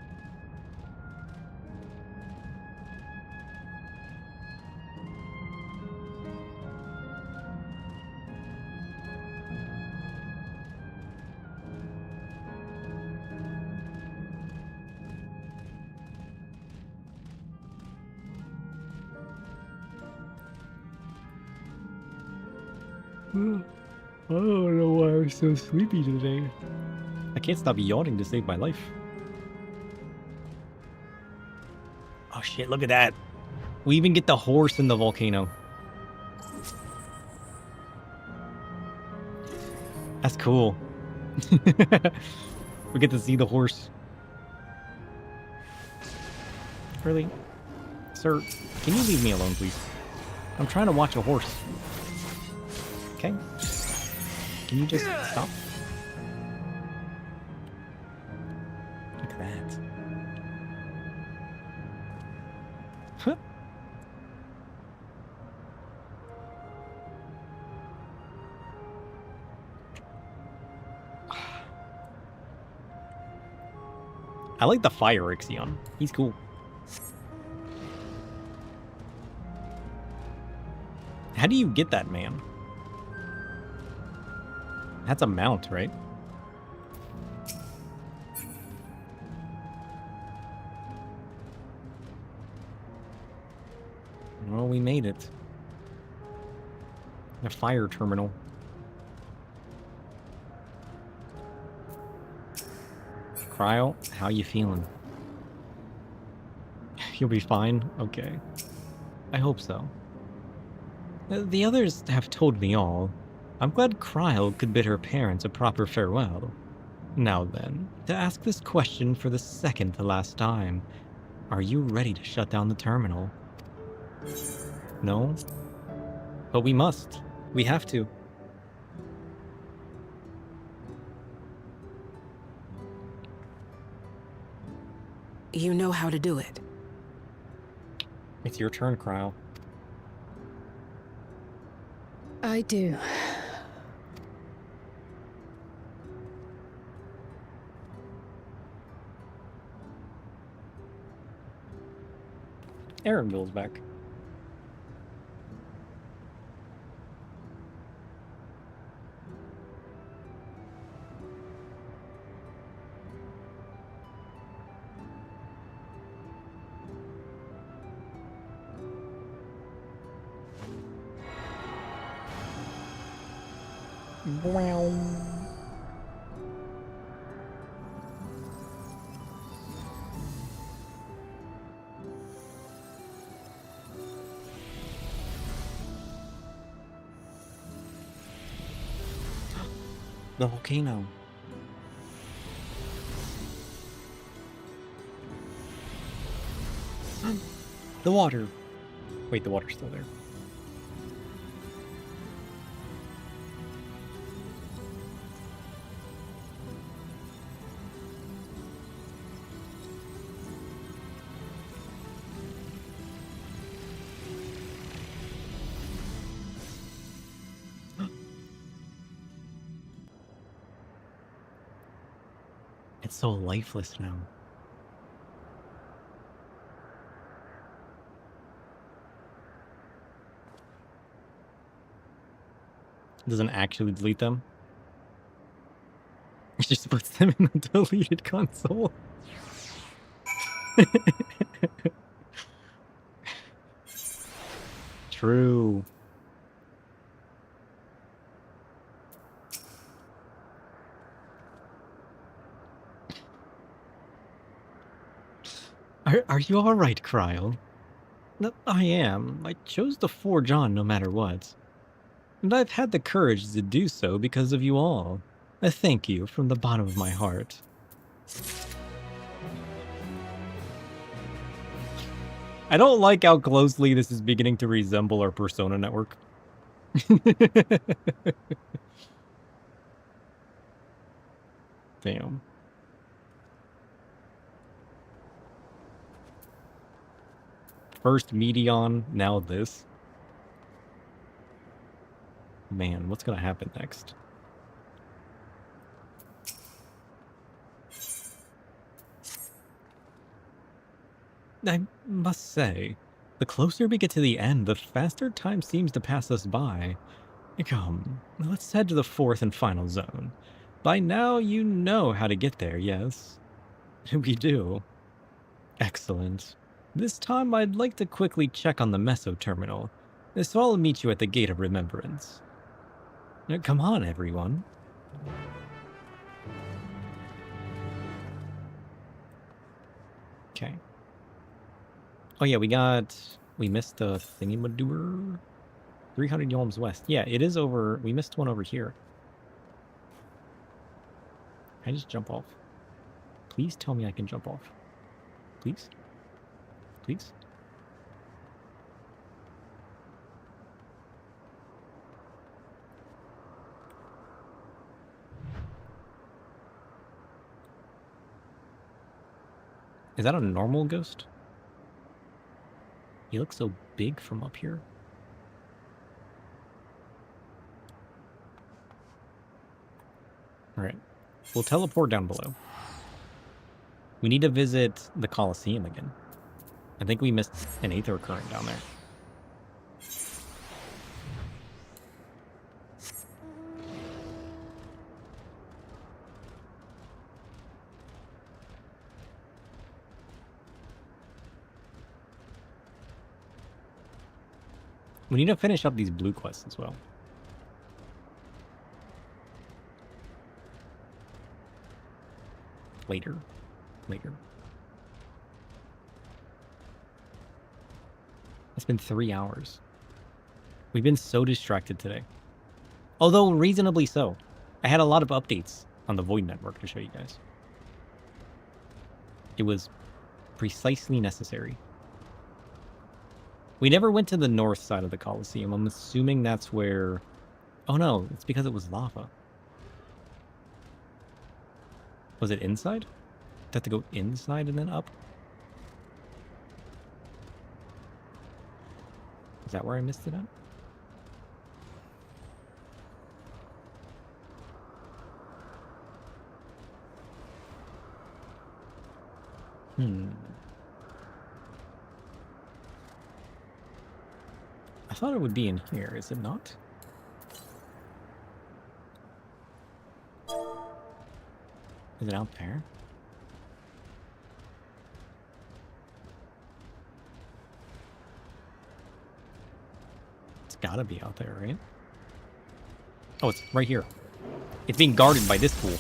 I don't know why I'm so sleepy today. I can't stop yawning to save my life. Oh shit, look at that. We even get the horse in the volcano. That's cool. We get to see the horse. Really? Sir, can you leave me alone, please? I'm trying to watch a horse. Okay? Can you just stop? Look at that. Huh. I like the fire Ixion. He's cool. How do you get that, man? That's a mount, right? Well, we made it. A fire terminal. Cryo, how you feeling? You'll be fine? Okay. I hope so. The others have told me all. I'm glad Cryo could bid her parents a proper farewell. Now then, to ask this question for the second to last time. Are you ready to shut down the terminal? No? But we must. We have to. You know how to do it. It's your turn, Cryo. I do. Aaronville's back. Wow. The volcano. The water. Wait, the water's still there. It's so lifeless now. It doesn't actually delete them. It just puts them in the deleted console. True. Are you alright, Cryo? No, I am. I chose to forge on no matter what. And I've had the courage to do so because of you all. I thank you from the bottom of my heart. I don't like how closely this is beginning to resemble our Persona network. Damn. First Medion, now this. Man, what's gonna happen next? I must say, the closer we get to the end, the faster time seems to pass us by. Come, let's head to the fourth and final zone. By now, you know how to get there, yes? We do. Excellent. This time, I'd like to quickly check on the Meso terminal, so I'll meet you at the Gate of Remembrance. Now, come on, everyone. Okay. Oh yeah, we missed the thingy-madooer. 300 Yolms West. Yeah, it is over. We missed one over here. Can I just jump off? Please tell me I can jump off. Please? Please? Is that a normal ghost? He looks so big from up here. Alright. We'll teleport down below. We need to visit the Colosseum again. I think we missed an Aether current down there. We need to finish up these blue quests as well. Later. It's been 3 hours. We've been so distracted today. Although reasonably so. I had a lot of updates on the Void Network to show you guys. It was precisely necessary. We never went to the north side of the Colosseum. I'm assuming that's where... Oh no, it's because it was lava. Was it inside? Did I have to go inside and then up? Is that where I missed it at? I thought it would be in here, is it not? Is it out there? It's gotta be out there, right? Oh, it's right here. It's being guarded by this fool.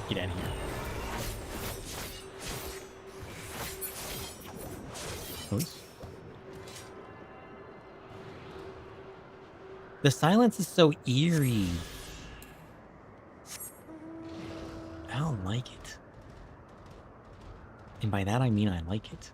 Get out of here. Those? The silence is so eerie. I don't like it. And by that I mean I like it.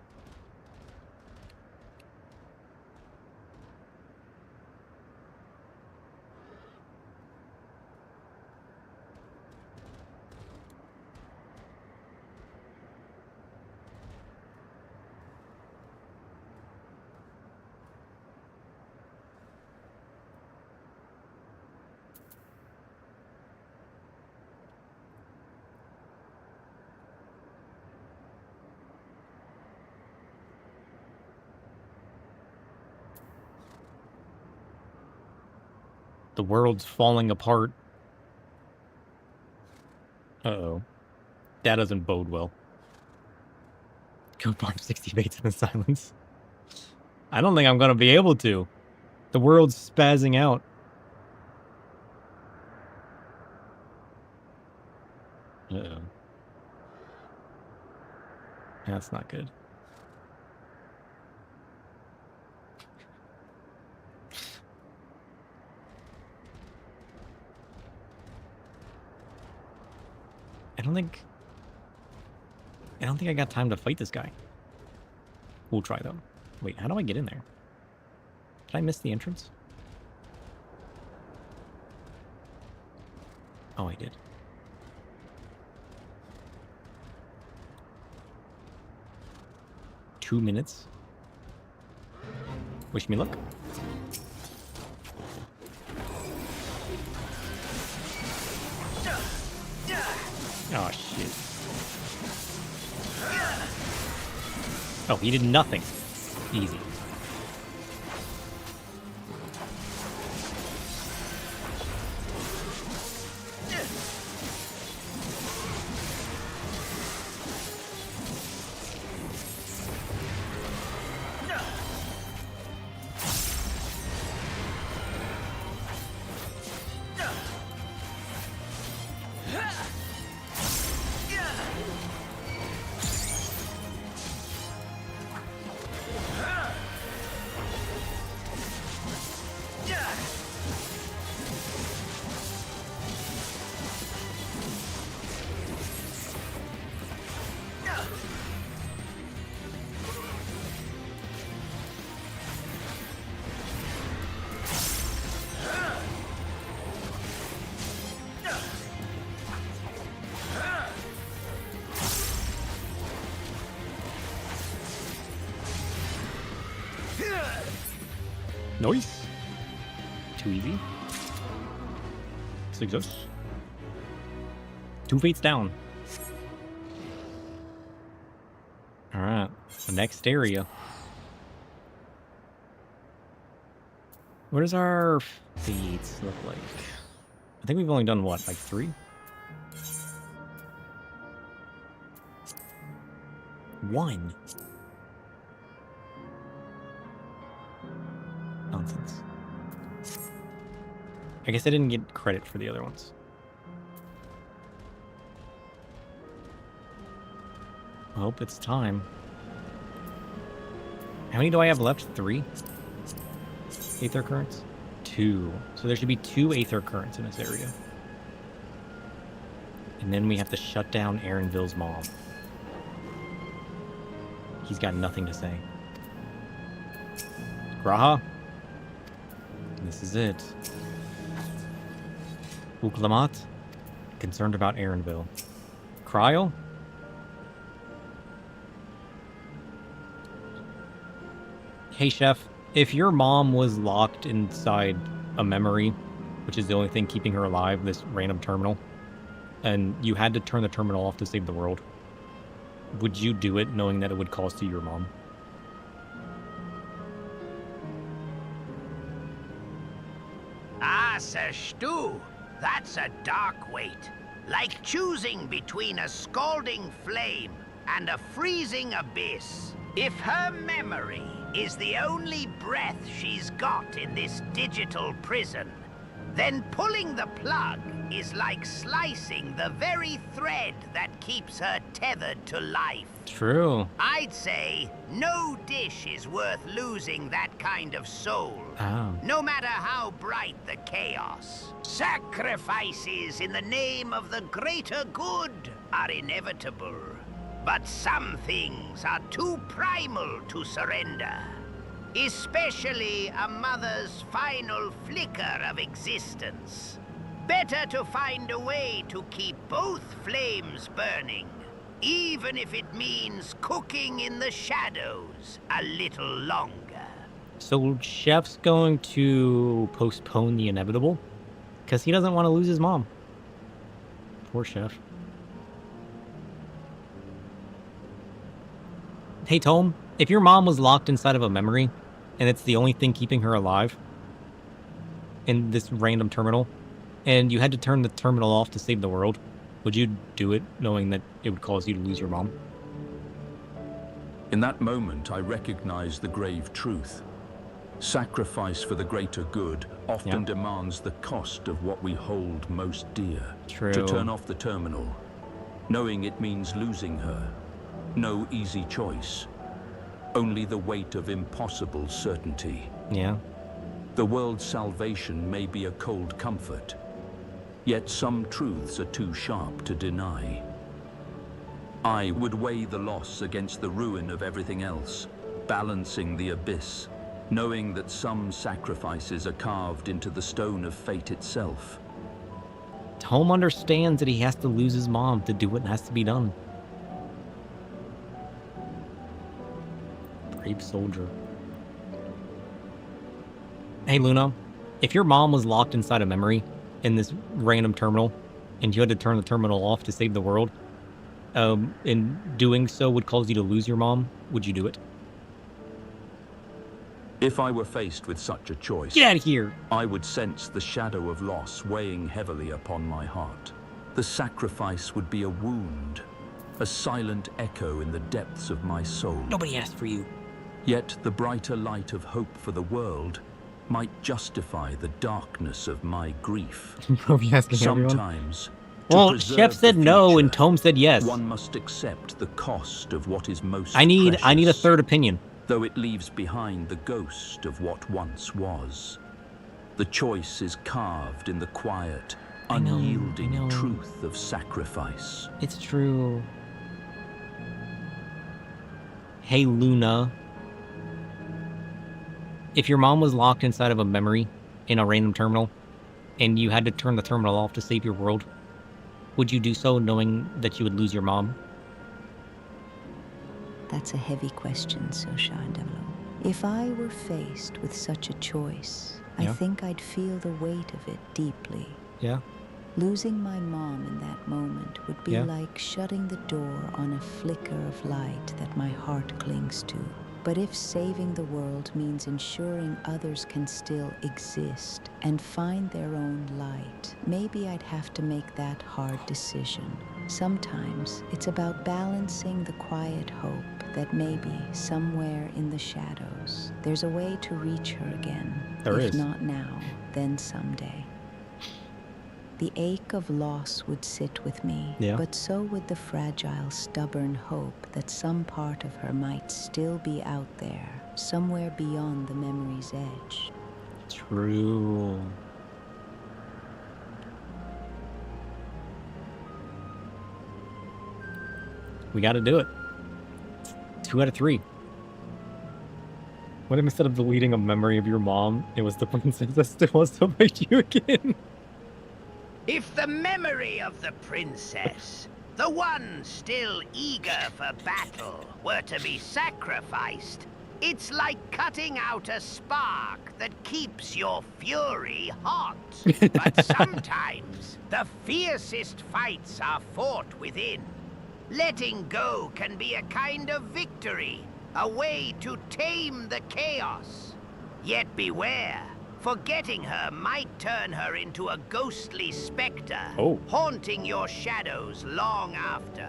The world's falling apart. Uh-oh. That doesn't bode well. Go farm 60 baits in the silence. I don't think I'm gonna be able to. The world's spazzing out. Uh-oh. That's not good. I don't think I got time to fight this guy. We'll try though. Wait, how do I get in there? Did I miss the entrance? Oh, I did. Two minutes. Wish me luck. Oh, shit. Oh, he did nothing. Easy. Nice. Too easy. Success. 2 fates down. Alright. The next area. What does our fates look like? I think we've only done what, like 3? 1. Oh, nonsense. I guess I didn't get credit for the other ones. Well, it's time. How many do I have left? 3? Aether currents? 2. So there should be 2 Aether currents in this area. And then we have to shut down Aaronville's mom. He's got nothing to say. Graha? This is it. Uklamat? Concerned about Aaronville. Cryle? Hey, Chef. If your mom was locked inside a memory, which is the only thing keeping her alive, this random terminal, and you had to turn the terminal off to save the world, would you do it knowing that it would cost you your mom? Ah, Sir Stu, that's a dark weight. Like choosing between a scalding flame and a freezing abyss. If her memory is the only breath she's got in this digital prison, then pulling the plug is like slicing the very thread that keeps her tethered to life. True. I'd say no dish is worth losing that kind of soul. Oh. No matter how bright the chaos. Sacrifices in the name of the greater good are inevitable. But some things are too primal to surrender. Especially a mother's final flicker of existence. Better to find a way to keep both flames burning, even if it means cooking in the shadows a little longer. So Chef's going to postpone the inevitable? Because he doesn't want to lose his mom. Poor Chef. Hey, Tome, if your mom was locked inside of a memory, and it's the only thing keeping her alive in this random terminal, and you had to turn the terminal off to save the world, would you do it knowing that it would cause you to lose your mom? In that moment, I recognized the grave truth. Sacrifice for the greater good often demands the cost of what we hold most dear. True. To turn off the terminal, knowing it means losing her. No easy choice. Only the weight of impossible certainty. Yeah. The world's salvation may be a cold comfort, yet some truths are too sharp to deny. I would weigh the loss against the ruin of everything else, balancing the abyss, knowing that some sacrifices are carved into the stone of fate itself. Tome understands that he has to lose his mom to do what has to be done. Brave soldier. Hey, Luna, if your mom was locked inside a memory in this random terminal, and you had to turn the terminal off to save the world, and doing so would cause you to lose your mom, would you do it? If I were faced with such a choice, get out of here! I would sense the shadow of loss weighing heavily upon my heart. The sacrifice would be a wound, a silent echo in the depths of my soul. Nobody asked for you. Yet the brighter light of hope for the world might justify the darkness of my grief. Sometimes, well, Chef said no, and Tome said yes. One must accept the cost of what is most I need a third opinion. Though it leaves behind the ghost of what once was. The choice is carved in the quiet, unyielding truth of sacrifice. It's true. Hey, Luna. If your mom was locked inside of a memory in a random terminal, and you had to turn the terminal off to save your world, would you do so knowing that you would lose your mom? That's a heavy question, Sir Shandevlo. If I were faced with such a choice, I think I'd feel the weight of it deeply. Yeah. Losing my mom in that moment would be like shutting the door on a flicker of light that my heart clings to. But if saving the world means ensuring others can still exist and find their own light, maybe I'd have to make that hard decision. Sometimes it's about balancing the quiet hope that maybe somewhere in the shadows, there's a way to reach her again. There if is. not now, then someday. The ache of loss would sit with me, Yeah. but so would the fragile, stubborn hope that some part of her might still be out there, somewhere beyond the memory's edge. True. We gotta do it. 2 out of 3. What if instead of deleting a memory of your mom, it was the princess that still wants to fight you again? If the memory of the princess, the one still eager for battle, were to be sacrificed, it's like cutting out a spark that keeps your fury hot. But sometimes, the fiercest fights are fought within. Letting go can be a kind of victory, a way to tame the chaos. Yet beware, forgetting her might turn her into a ghostly specter, haunting your shadows long after.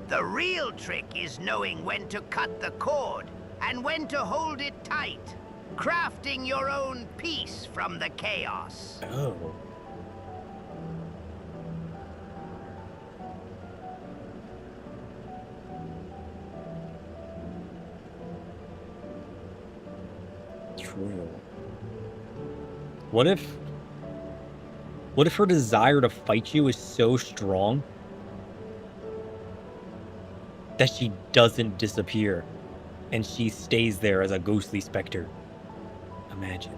The real trick is knowing when to cut the cord and when to hold it tight, crafting your own peace from the chaos. Oh. True. What if her desire to fight you is so strong that she doesn't disappear and she stays there as a ghostly specter? Imagine.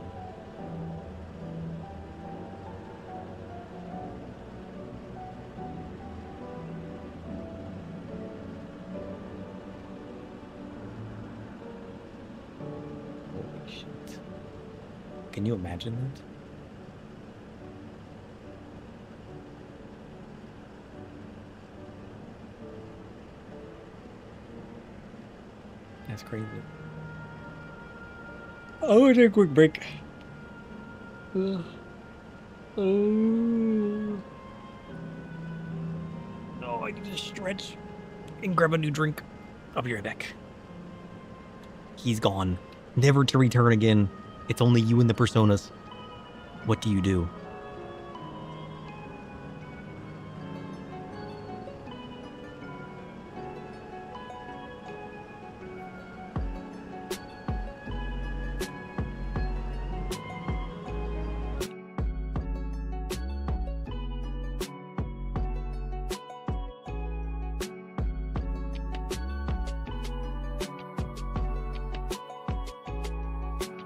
Holy shit. Can you imagine that? That's crazy. I want to take a quick break. No, I need to stretch and grab a new drink. I'll be right back. He's gone, never to return again. It's only you and the personas. What do you do?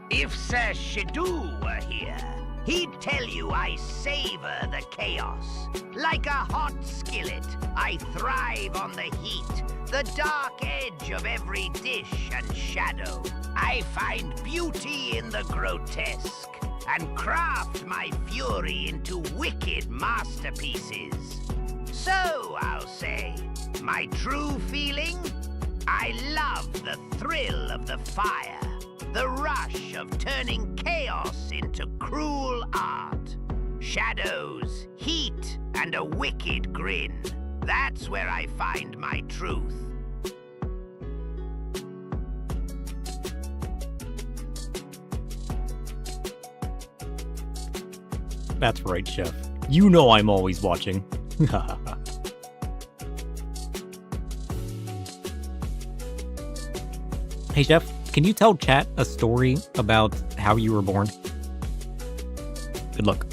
If Sir Shidu were here, he'd tell you I savor the chaos. Like a hot skillet, I thrive on the heat, the dark edge of every dish and shadow. I find beauty in the grotesque, and craft my fury into wicked masterpieces. So, I'll say, my true feeling? I love the thrill of the fire. The rush of turning chaos into cruel art. Shadows, heat, and a wicked grin. That's where I find my truth. That's right, Chef. You know I'm always watching. Hey, Chef. Can you tell chat a story about how you were born? Good luck.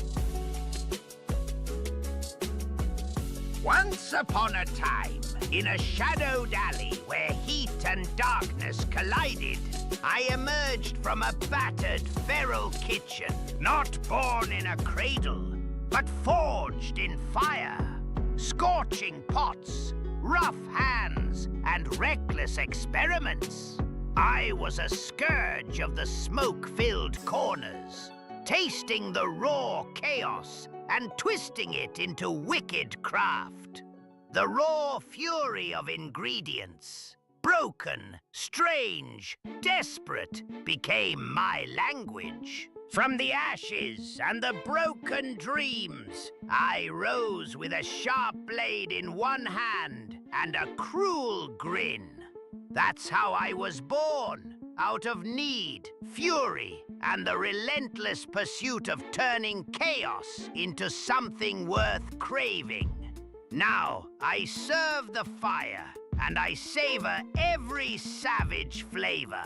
Once upon a time, in a shadowed alley where heat and darkness collided, I emerged from a battered, feral kitchen, not born in a cradle, but forged in fire. Scorching pots, rough hands, and reckless experiments. I was a scourge of the smoke-filled corners, tasting the raw chaos and twisting it into wicked craft. The raw fury of ingredients, broken, strange, desperate, became my language. From the ashes and the broken dreams, I rose with a sharp blade in one hand and a cruel grin. That's how I was born, out of need, fury, and the relentless pursuit of turning chaos into something worth craving. Now, I serve the fire, and I savor every savage flavor.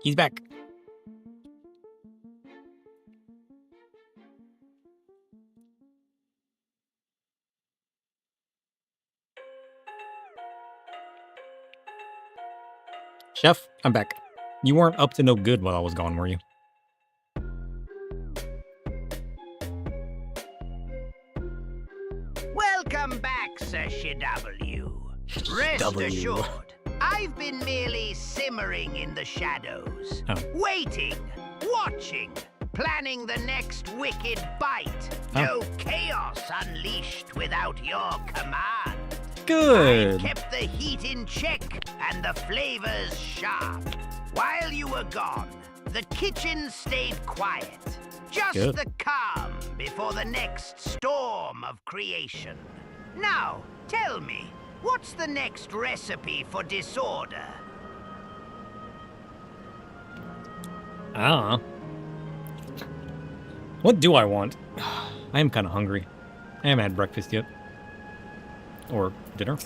He's back. Chef, I'm back. You weren't up to no good while I was gone, were you? Welcome back, Sir Shiw. Rest assured, I've been merely simmering in the shadows, waiting, watching, planning the next wicked bite. No chaos unleashed without your command. Good. I've kept the heat in check and the flavors sharp. While you were gone, the kitchen stayed quiet. Just the calm before the next storm of creation. Now, tell me, what's the next recipe for disorder? I don't know. What do I want? I am kind of hungry. I haven't had breakfast yet. Or dinner.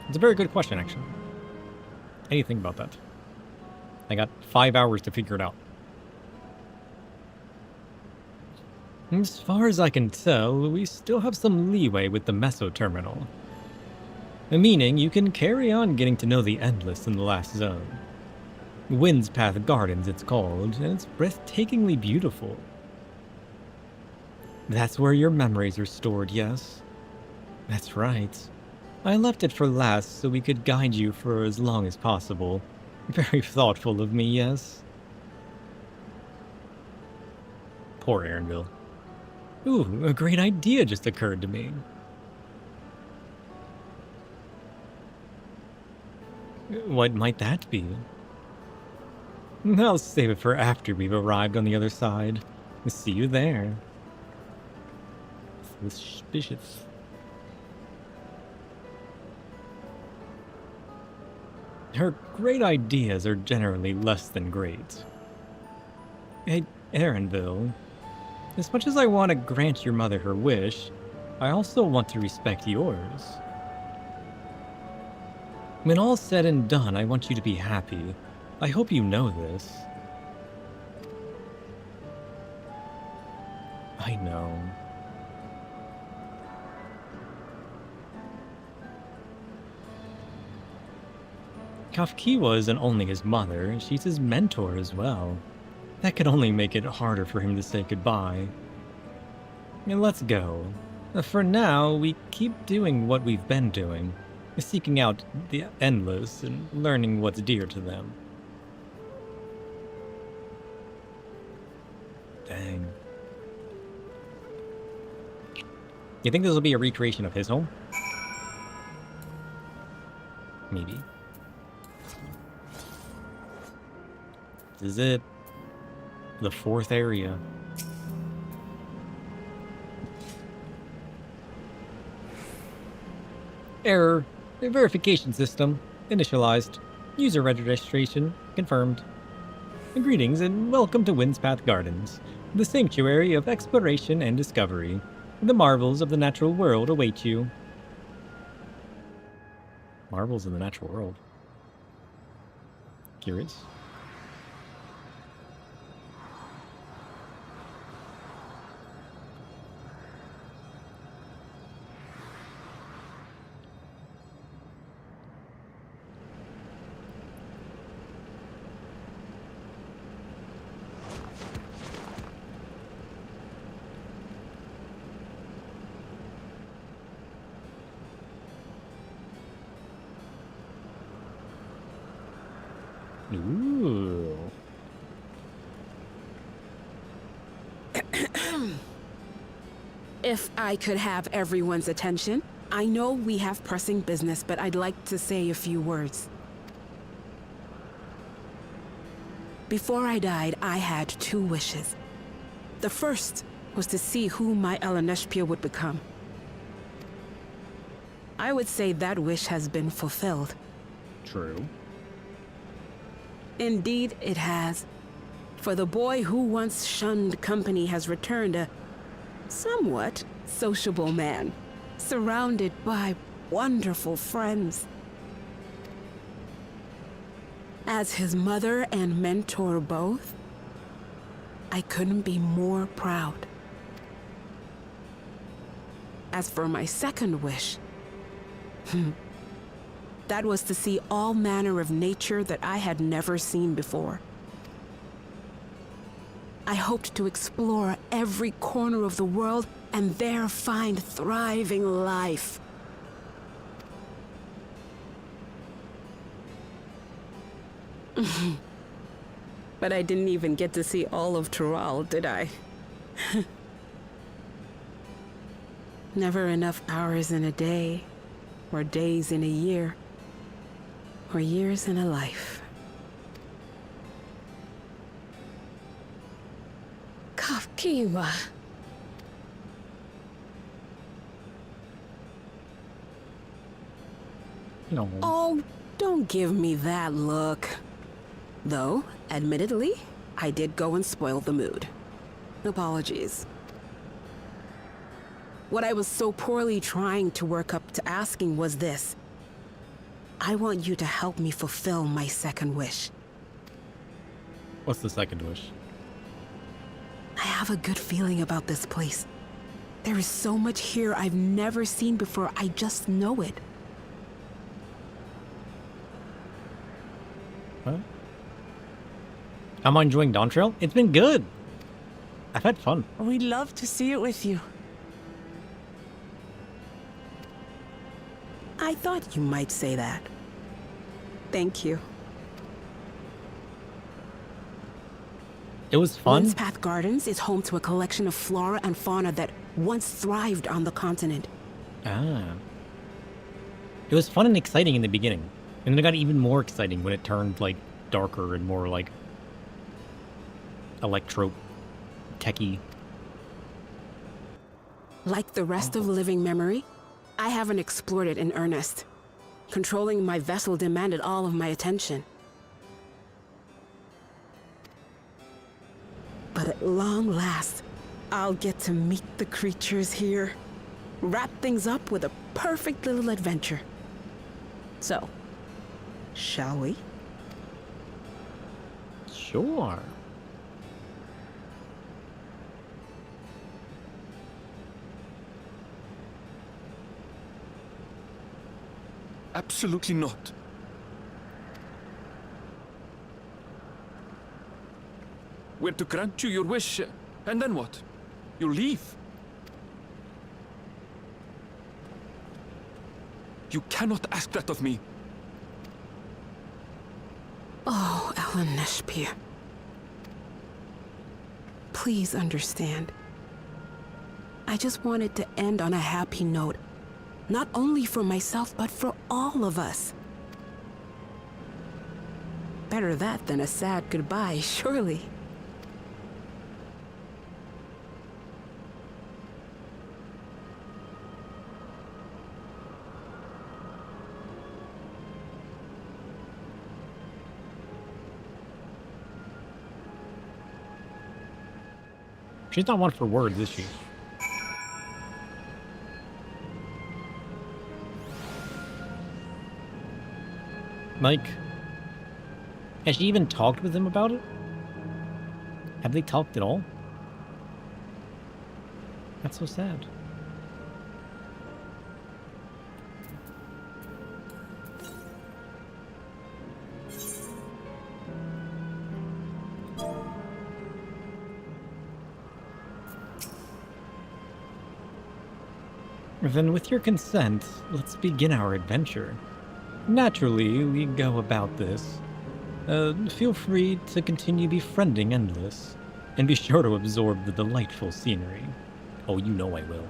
It's a very good question, actually. How do you think about that? I got 5 hours to figure it out. As far as I can tell, we still have some leeway with the Meso Terminal. Meaning you can carry on getting to know the Endless in the last zone. Wind's Path Gardens, it's called, and it's breathtakingly beautiful. That's where your memories are stored, yes? That's right. I left it for last so we could guide you for as long as possible. Very thoughtful of me, yes? Poor Aaronville. Ooh, a great idea just occurred to me. What might that be? I'll save it for after we've arrived on the other side. See you there. Suspicious. Her great ideas are generally less than great. Hey, Aaronville, as much as I want to grant your mother her wish, I also want to respect yours. When all's said and done, I want you to be happy. I hope you know this. I know. Kafkiwa isn't only his mother, she's his mentor as well. That could only make it harder for him to say goodbye. And let's go. For now, we keep doing what we've been doing, seeking out the Endless and learning what's dear to them. Dang. You think this will be a recreation of his home? Maybe. This is it. The fourth area. Error. The verification system. Initialized. User registration. Confirmed. Greetings and welcome to Wind's Path Gardens, the sanctuary of exploration and discovery. The marvels of the natural world await you. Marvels of the natural world. Curious. Ooh. If I could have everyone's attention, I know we have pressing business, but I'd like to say a few words. Before I died, I had 2 wishes. The first was to see who my Eleneshpia would become. I would say that wish has been fulfilled. True. Indeed, it has. For the boy who once shunned company has returned a somewhat sociable man, surrounded by wonderful friends. As his mother and mentor both, I couldn't be more proud. As for my second wish, that was to see all manner of nature that I had never seen before. I hoped to explore every corner of the world and there find thriving life. But I didn't even get to see all of Tural, did I? Never enough hours in a day, or days in a year, or years in a life. Kafkiwa. No. Oh, don't give me that look. Though, admittedly, I did go and spoil the mood. Apologies. What I was so poorly trying to work up to asking was this. I want you to help me fulfill my second wish. What's the second wish? I have a good feeling about this place. There is so much here I've never seen before, I just know it. What? I'm enjoying Dawn Trail. It's been good. I've had fun. We'd love to see it with you. I thought you might say that. Thank you. It was fun. Winds Path Gardens is home to a collection of flora and fauna that once thrived on the continent. Ah. It was fun and exciting in the beginning. And then it got even more exciting when it turned, like, darker and more, like, electro-techy. Like the rest of living memory, I haven't explored it in earnest. Controlling my vessel demanded all of my attention. But at long last, I'll get to meet the creatures here. Wrap things up with a perfect little adventure. So, shall we? Sure. Absolutely not. We're to grant you your wish, and then what? You leave? You cannot ask that of me. Oh, Ellen Neshpia. Please understand. I just wanted to end on a happy note. Not only for myself, but for all of us. Better that than a sad goodbye, surely. She's not one for words, is she? Like, has she even talked with him about it? Have they talked at all? That's so sad. Then with your consent, let's begin our adventure. Naturally, we go about this. Feel free to continue befriending Endless, and be sure to absorb the delightful scenery. Oh, you know I will.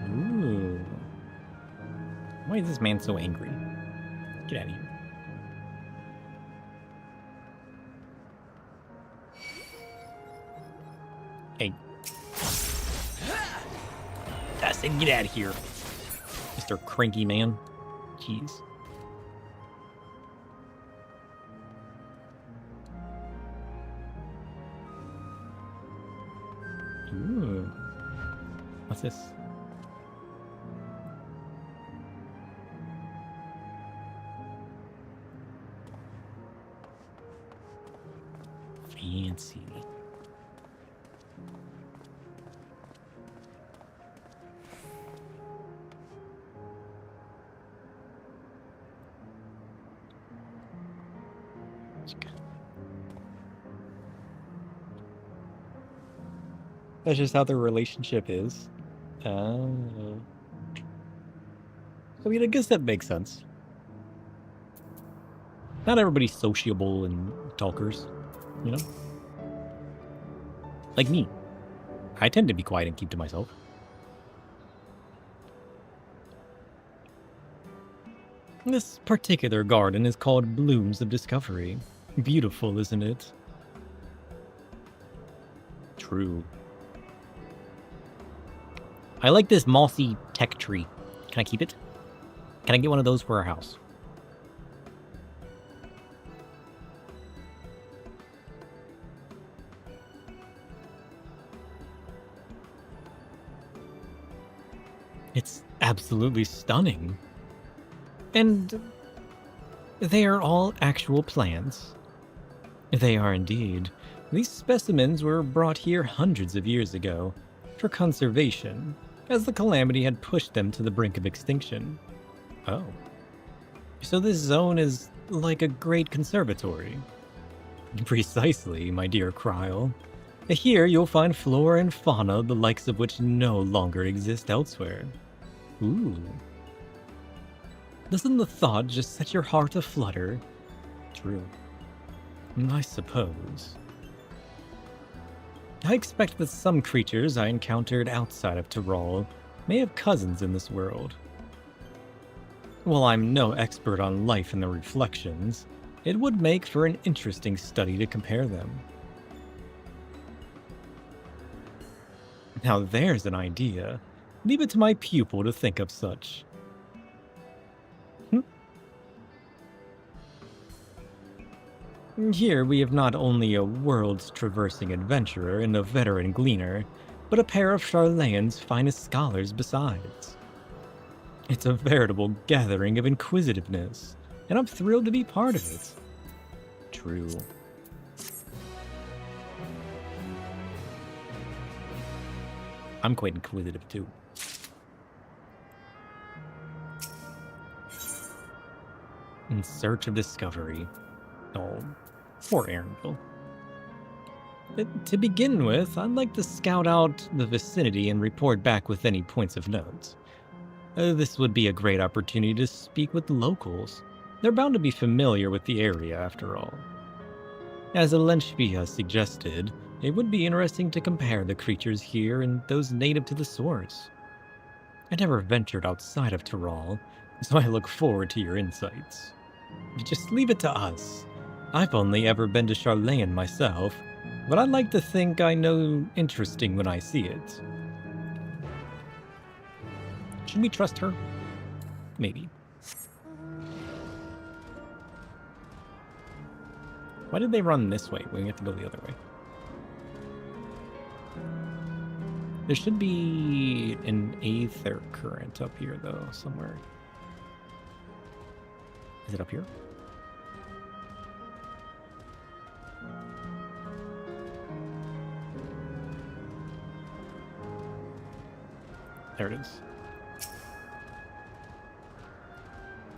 Ooh. Why is this man so angry? Get out of here. Hey. I said get out of here, Mr. Cranky Man. Jeez. Ooh. What's this? Let's see. That's just how their relationship is. I mean, I guess that makes sense. Not everybody's sociable and talkers, you know? Like me. I tend to be quiet and keep to myself. This particular garden is called Blooms of Discovery. Beautiful, isn't it? True. I like this mossy tech tree. Can I keep it? Can I get one of those for our house? It's absolutely stunning. And they are all actual plants. They are indeed. These specimens were brought here hundreds of years ago for conservation, as the calamity had pushed them to the brink of extinction. Oh. So this zone is like a great conservatory. Precisely, my dear Kryl. Here you'll find flora and fauna the likes of which no longer exist elsewhere. Ooh. Doesn't the thought just set your heart aflutter? True. I suppose. I expect that some creatures I encountered outside of Tyrol may have cousins in this world. While I'm no expert on life in the reflections, it would make for an interesting study to compare them. Now there's an idea. Leave it to my pupil to think of such. Here we have not only a worlds-traversing adventurer and a veteran gleaner, but a pair of Charlayan's finest scholars besides. It's a veritable gathering of inquisitiveness, and I'm thrilled to be part of it. True. I'm quite inquisitive too. In search of discovery. Oh, poor Aaronville. To begin with, I'd like to scout out the vicinity and report back with any points of note. This would be a great opportunity to speak with the locals. They're bound to be familiar with the area, after all. As Alenshpia suggested, it would be interesting to compare the creatures here and those native to the source. I never ventured outside of Tyrol, so I look forward to your insights. Just leave it to us. I've only ever been to Charlayan myself, but I like to think I know interesting when I see it. Should we trust her? Maybe. Why did they run this way when we have to go the other way? There should be an aether current up here, though, somewhere. Is it up here? There it is.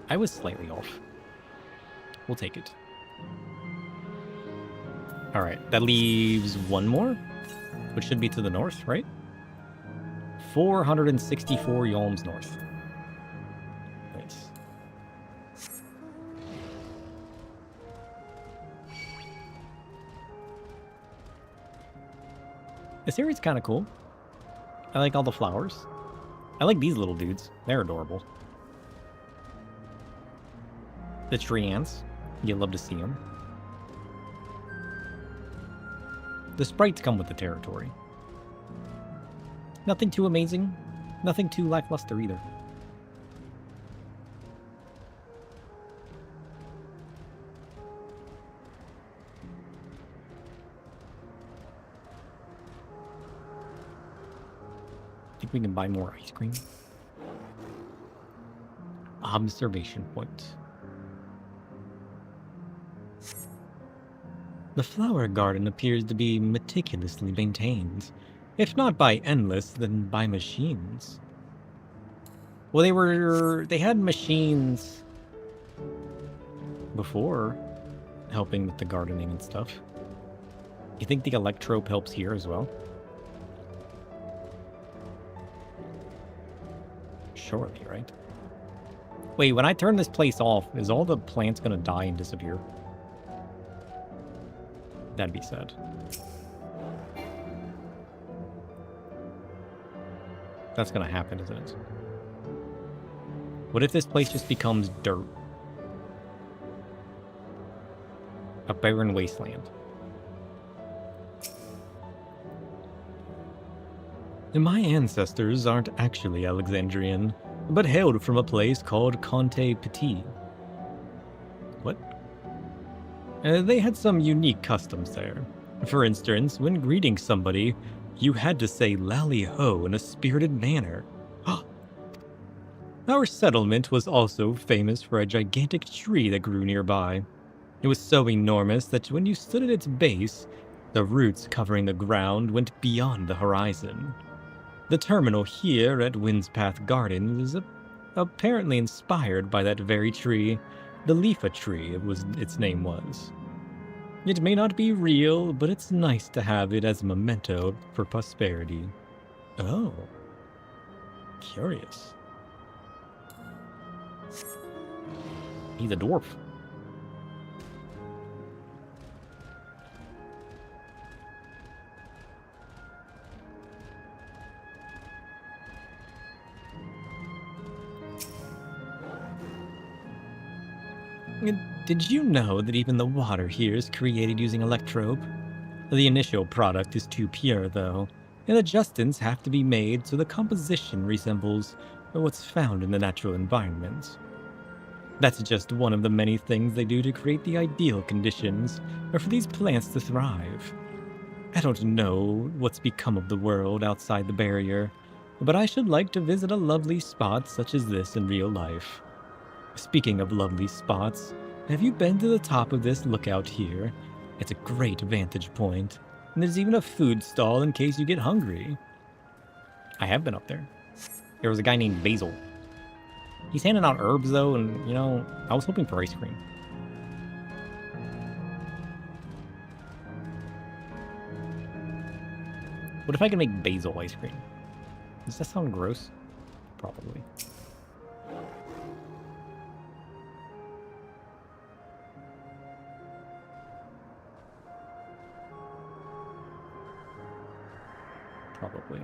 I was slightly off. We'll take it. Alright, that leaves one more, which should be to the north, right? 464 yalms north. Nice. This area's kind of cool. I like all the flowers. I like these little dudes. They're adorable. The tree ants. You love to see them. The sprites come with the territory. Nothing too amazing. Nothing too lackluster either. Think we can buy more ice cream? Observation point. The flower garden appears to be meticulously maintained, if not by endless, then by machines. Well, they had machines before helping with the gardening and stuff. You think the electrope helps here as well? Surely, right? Wait, when I turn this place off, is all the plants gonna die and disappear? That'd be sad. That's gonna happen, isn't it? What if this place just becomes dirt? A barren wasteland. My ancestors aren't actually Alexandrian, but hailed from a place called Conte Petit. What? They had some unique customs there. For instance, when greeting somebody, you had to say "Lally ho" in a spirited manner. Our settlement was also famous for a gigantic tree that grew nearby. It was so enormous that when you stood at its base, the roots covering the ground went beyond the horizon. The terminal here at Windspath Gardens is apparently inspired by that very tree. The Leafa tree its name was. It may not be real, but it's nice to have it as a memento for prosperity. Oh. Curious. He's a dwarf. Did you know that even the water here is created using electrope? The initial product is too pure, though, and adjustments have to be made so the composition resembles what's found in the natural environment. That's just one of the many things they do to create the ideal conditions for these plants to thrive. I don't know what's become of the world outside the barrier, but I should like to visit a lovely spot such as this in real life. Speaking of lovely spots, have you been to the top of this lookout here? It's a great vantage point, and there's even a food stall in case you get hungry. I have been up there. There was a guy named Basil. He's handing out herbs, though, and, you know, I was hoping for ice cream. What if I could make basil ice cream? Does that sound gross? Probably. Probably.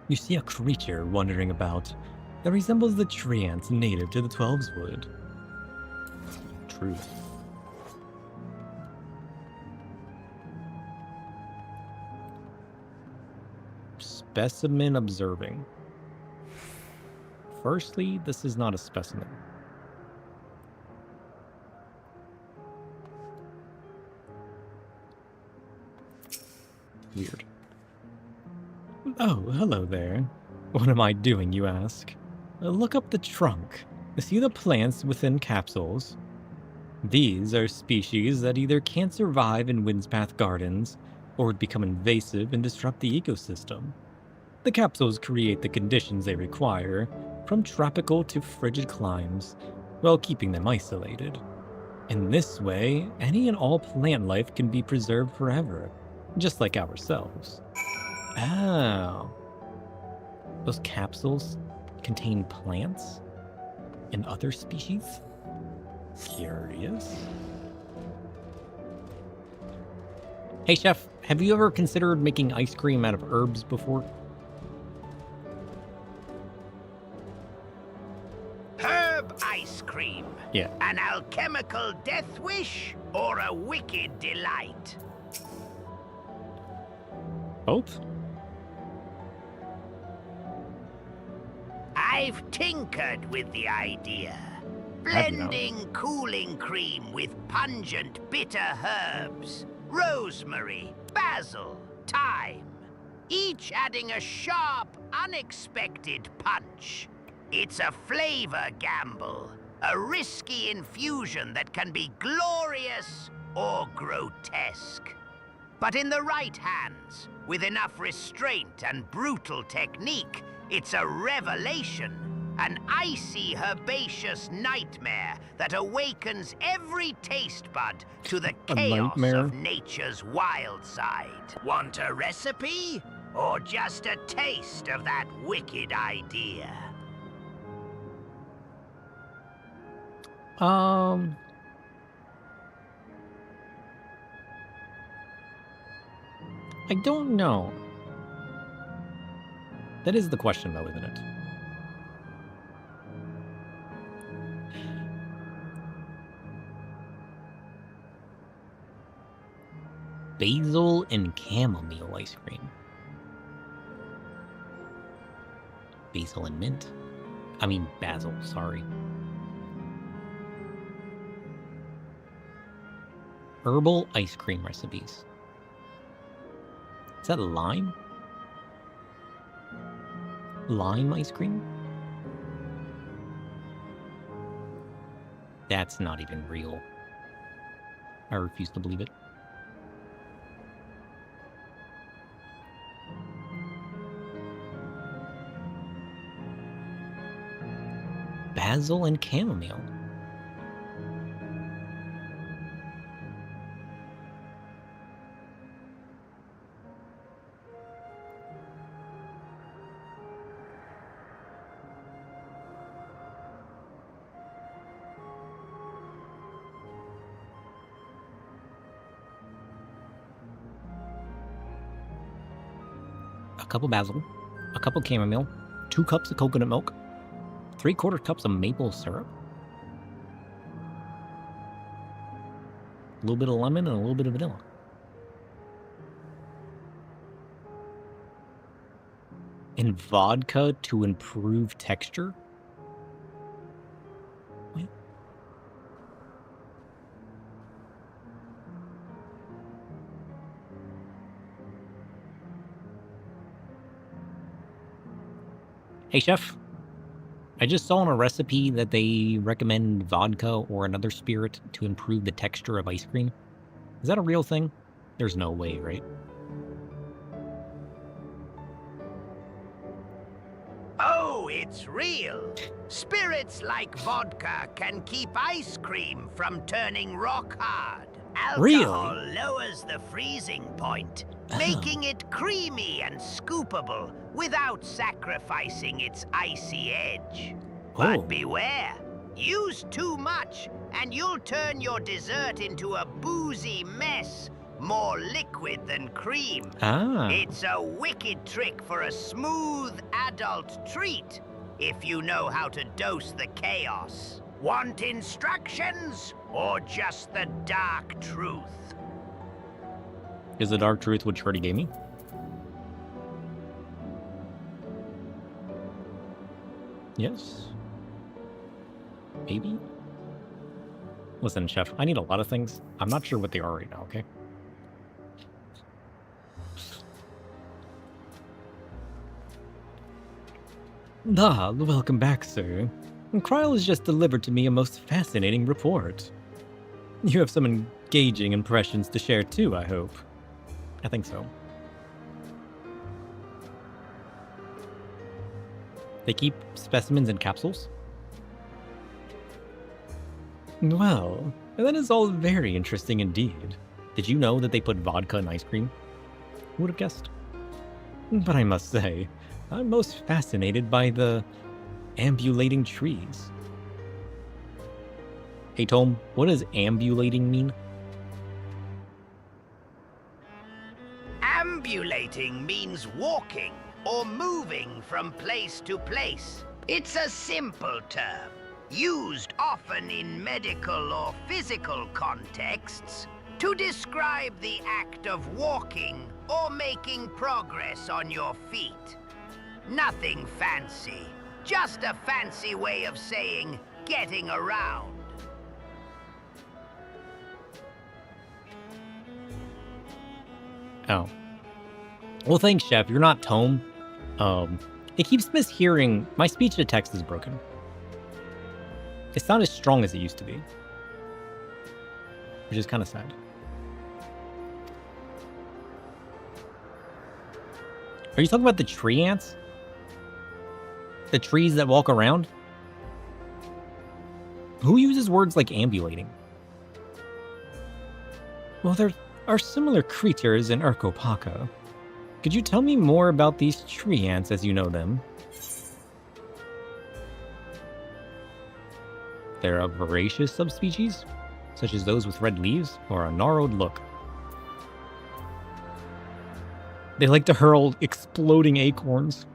You see a creature wandering about that resembles the tree ants native to the Twelveswood. Truth. Specimen observing. Firstly, this is not a specimen. Weird. Oh, hello there. What am I doing, you ask? Look up the trunk. See the plants within capsules? These are species that either can't survive in Windspath Gardens or would become invasive and disrupt the ecosystem. The capsules create the conditions they require, from tropical to frigid climes, while keeping them isolated. In this way, any and all plant life can be preserved forever, just like ourselves. Oh. Those capsules contain plants and other species? Curious. Hey, Chef, have you ever considered making ice cream out of herbs before? Herb ice cream. Yeah. An alchemical death wish or a wicked delight? Both? I've tinkered with the idea. Blending cooling cream with pungent, bitter herbs. Rosemary, basil, thyme. Each adding a sharp, unexpected punch. It's a flavor gamble. A risky infusion that can be glorious or grotesque. But in the right hands, with enough restraint and brutal technique, it's a revelation. An icy, herbaceous nightmare that awakens every taste bud to the chaos of nature's wild side. Want a recipe? Or just a taste of that wicked idea? I don't know. That is the question, though, isn't it? Basil and chamomile ice cream. Basil and mint. I mean basil, sorry. Herbal ice cream recipes. Is that lime? Lime ice cream? That's not even real. I refuse to believe it. Basil and chamomile. A cup of basil, a cup of chamomile, 2 cups of coconut milk, 3/4 cups of maple syrup, a little bit of lemon, and a little bit of vanilla. And vodka to improve texture? Wait. Hey, chef. I just saw in a recipe that they recommend vodka or another spirit to improve the texture of ice cream. Is that a real thing? There's no way, right? Oh, it's real. Spirits like vodka can keep ice cream from turning rock hard. Alcohol lowers the freezing point, making it creamy and scoopable without sacrificing its icy edge. But beware, use too much and you'll turn your dessert into a boozy mess, more liquid than cream. It's a wicked trick for a smooth adult treat, if you know how to dose the chaos. Want instructions, or just the dark truth? Is the dark truth what you already gave me? Yes. Maybe? Listen, chef, I need a lot of things. I'm not sure what they are right now, okay? Ah, welcome back, sir. Kryl has just delivered to me a most fascinating report. You have some engaging impressions to share too, I hope. I think so. They keep specimens in capsules? Well, that is all very interesting indeed. Did you know that they put vodka in ice cream? Who would have guessed? But I must say, I'm most fascinated by the ambulating trees. Hey Tom, what does ambulating mean? Ambulating means walking or moving from place to place. It's a simple term, used often in medical or physical contexts to describe the act of walking or making progress on your feet. Nothing fancy. Just a fancy way of saying getting around. Oh. Well, thanks, chef. You're not Tome. It keeps mishearing. My speech to text is broken. It's not as strong as it used to be. Which is kind of sad. Are you talking about the tree ants? The trees that walk around? Who uses words like ambulating? Well, there are similar creatures in Urkopaka. Could you tell me more about these tree ants as you know them? They're a voracious subspecies, such as those with red leaves or a gnarled look. They like to hurl exploding acorns.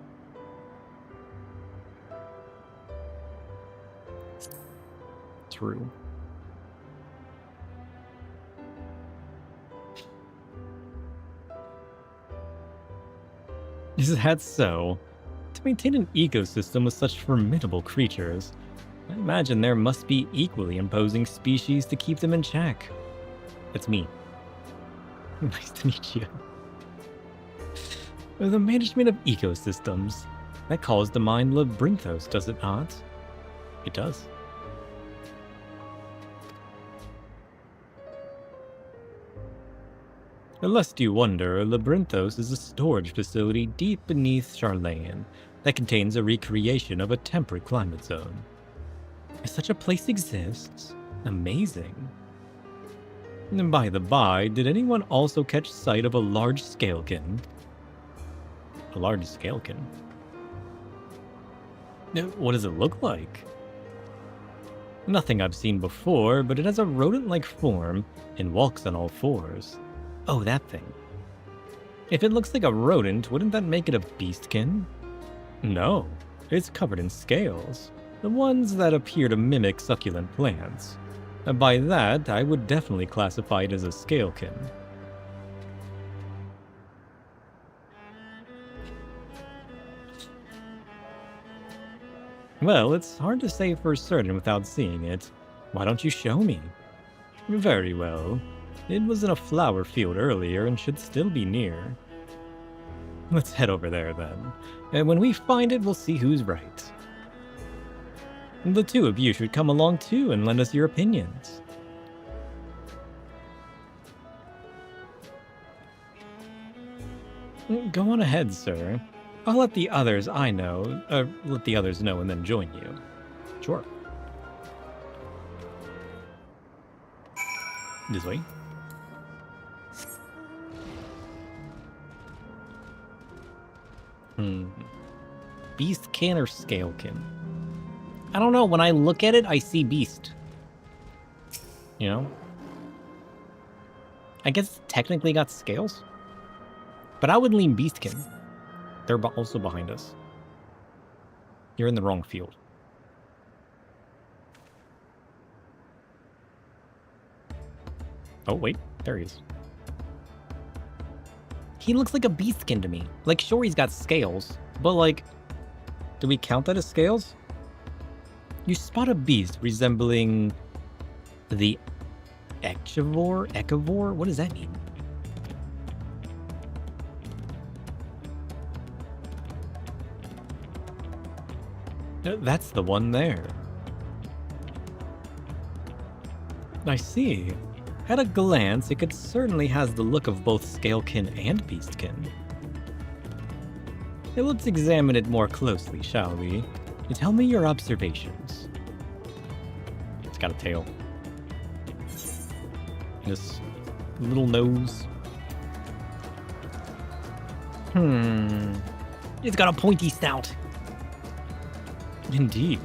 True. Is that so? To maintain an ecosystem with such formidable creatures, I imagine there must be equally imposing species to keep them in check. It's me. Nice to meet you. The management of ecosystems. That calls to mind Labyrinthos, does it not? It does. Lest you wonder, Labyrinthos is a storage facility deep beneath Charlayan that contains a recreation of a temperate climate zone. If such a place exists, amazing. And by the by, did anyone also catch sight of a large scalekin? A large scalekin? What does it look like? Nothing I've seen before, but it has a rodent-like form and walks on all fours. Oh, that thing. If it looks like a rodent, wouldn't that make it a beastkin? No, it's covered in scales. The ones that appear to mimic succulent plants. By that, I would definitely classify it as a scalekin. Well, it's hard to say for certain without seeing it. Why don't you show me? Very well. It was in a flower field earlier and should still be near. Let's head over there then. And when we find it, we'll see who's right. The two of you should come along too and lend us your opinions. Go on ahead, sir. I'll let the others know and then join you. Sure. This way. Beastkin or scalekin? I don't know. When I look at it, I see beast. You know? I guess it's technically got scales. But I would lean beastkin. They're also behind us. You're in the wrong field. Oh, wait. There he is. He looks like a beastkin to me. Like, sure, he's got scales. But, like, do we count that as scales? You spot a beast resembling the echivore? What does that mean? That's the one there. I see. At a glance, it certainly has the look of both scalekin and beastkin. Let's examine it more closely, shall we? Tell me your observations. It's got a tail. This little nose. It's got a pointy snout. Indeed.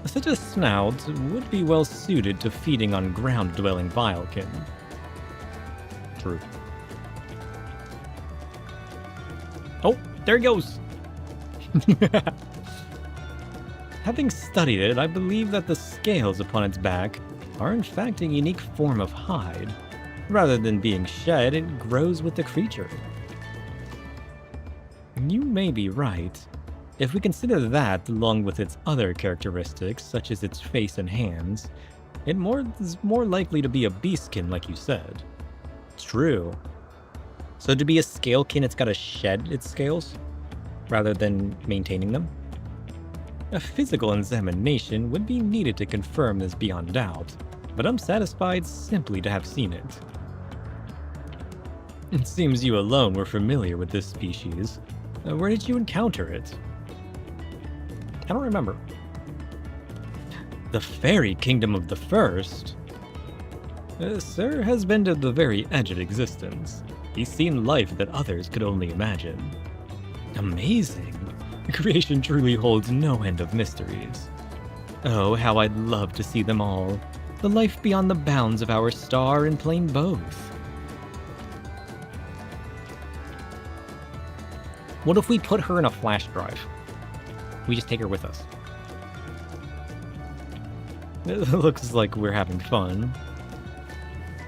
Such a snout would be well suited to feeding on ground-dwelling bilekin. True. Oh, there he goes! Having studied it, I believe that the scales upon its back are in fact a unique form of hide. Rather than being shed, it grows with the creature. You may be right. If we consider that, along with its other characteristics, such as its face and hands, it is more likely to be a beastkin, like you said. True. So to be a scalekin, it's got to shed its scales, rather than maintaining them? A physical examination would be needed to confirm this beyond doubt, but I'm satisfied simply to have seen it. It seems you alone were familiar with this species. Where did you encounter it? I don't remember. The fairy kingdom of the first? Sir has been to the very edge of existence. He's seen life that others could only imagine. Amazing. Creation truly holds no end of mysteries. Oh, how I'd love to see them all. The life beyond the bounds of our star and plain both. What if we put her in a flash drive? We just take her with us. It looks like we're having fun.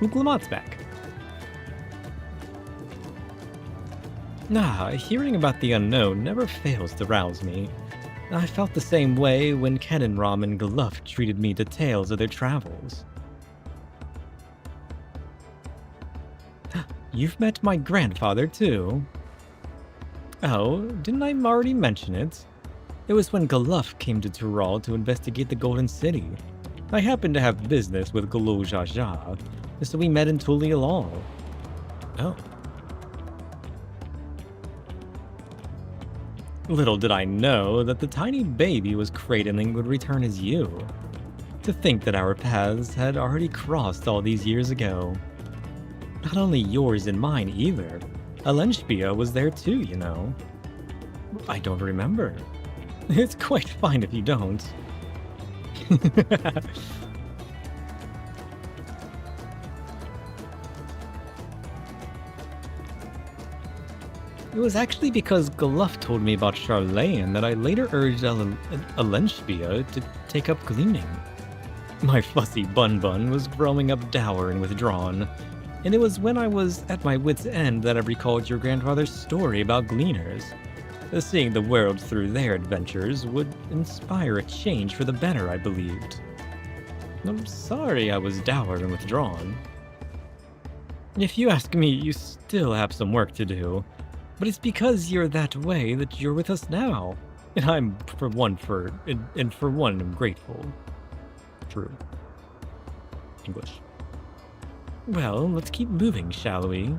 Uglamat's back. Nah, hearing about the unknown never fails to rouse me. I felt the same way when Kenenram and Gluff treated me to tales of their travels. You've met my grandfather, too. Oh, didn't I already mention it? It was when Gluff came to Tural to investigate the Golden City. I happened to have business with Gulu Jaja, so we met in Tulialal. Oh. Little did I know that the tiny baby was cradling would return as you. To think that our paths had already crossed all these years ago. Not only yours and mine either. Alenspia was there too, you know. I don't remember. It's quite fine if you don't. It was actually because Gluff told me about Charlene that I later urged Alenspia to take up gleaning. My fussy Bun was growing up dour and withdrawn, and it was when I was at my wit's end that I recalled your grandfather's story about gleaners. Seeing the world through their adventures would inspire a change for the better, I believed. I'm sorry I was dour and withdrawn. If you ask me, you still have some work to do. But it's because you're that way that you're with us now. And I'm, for one, I'm grateful. True. English. Well, let's keep moving, shall we?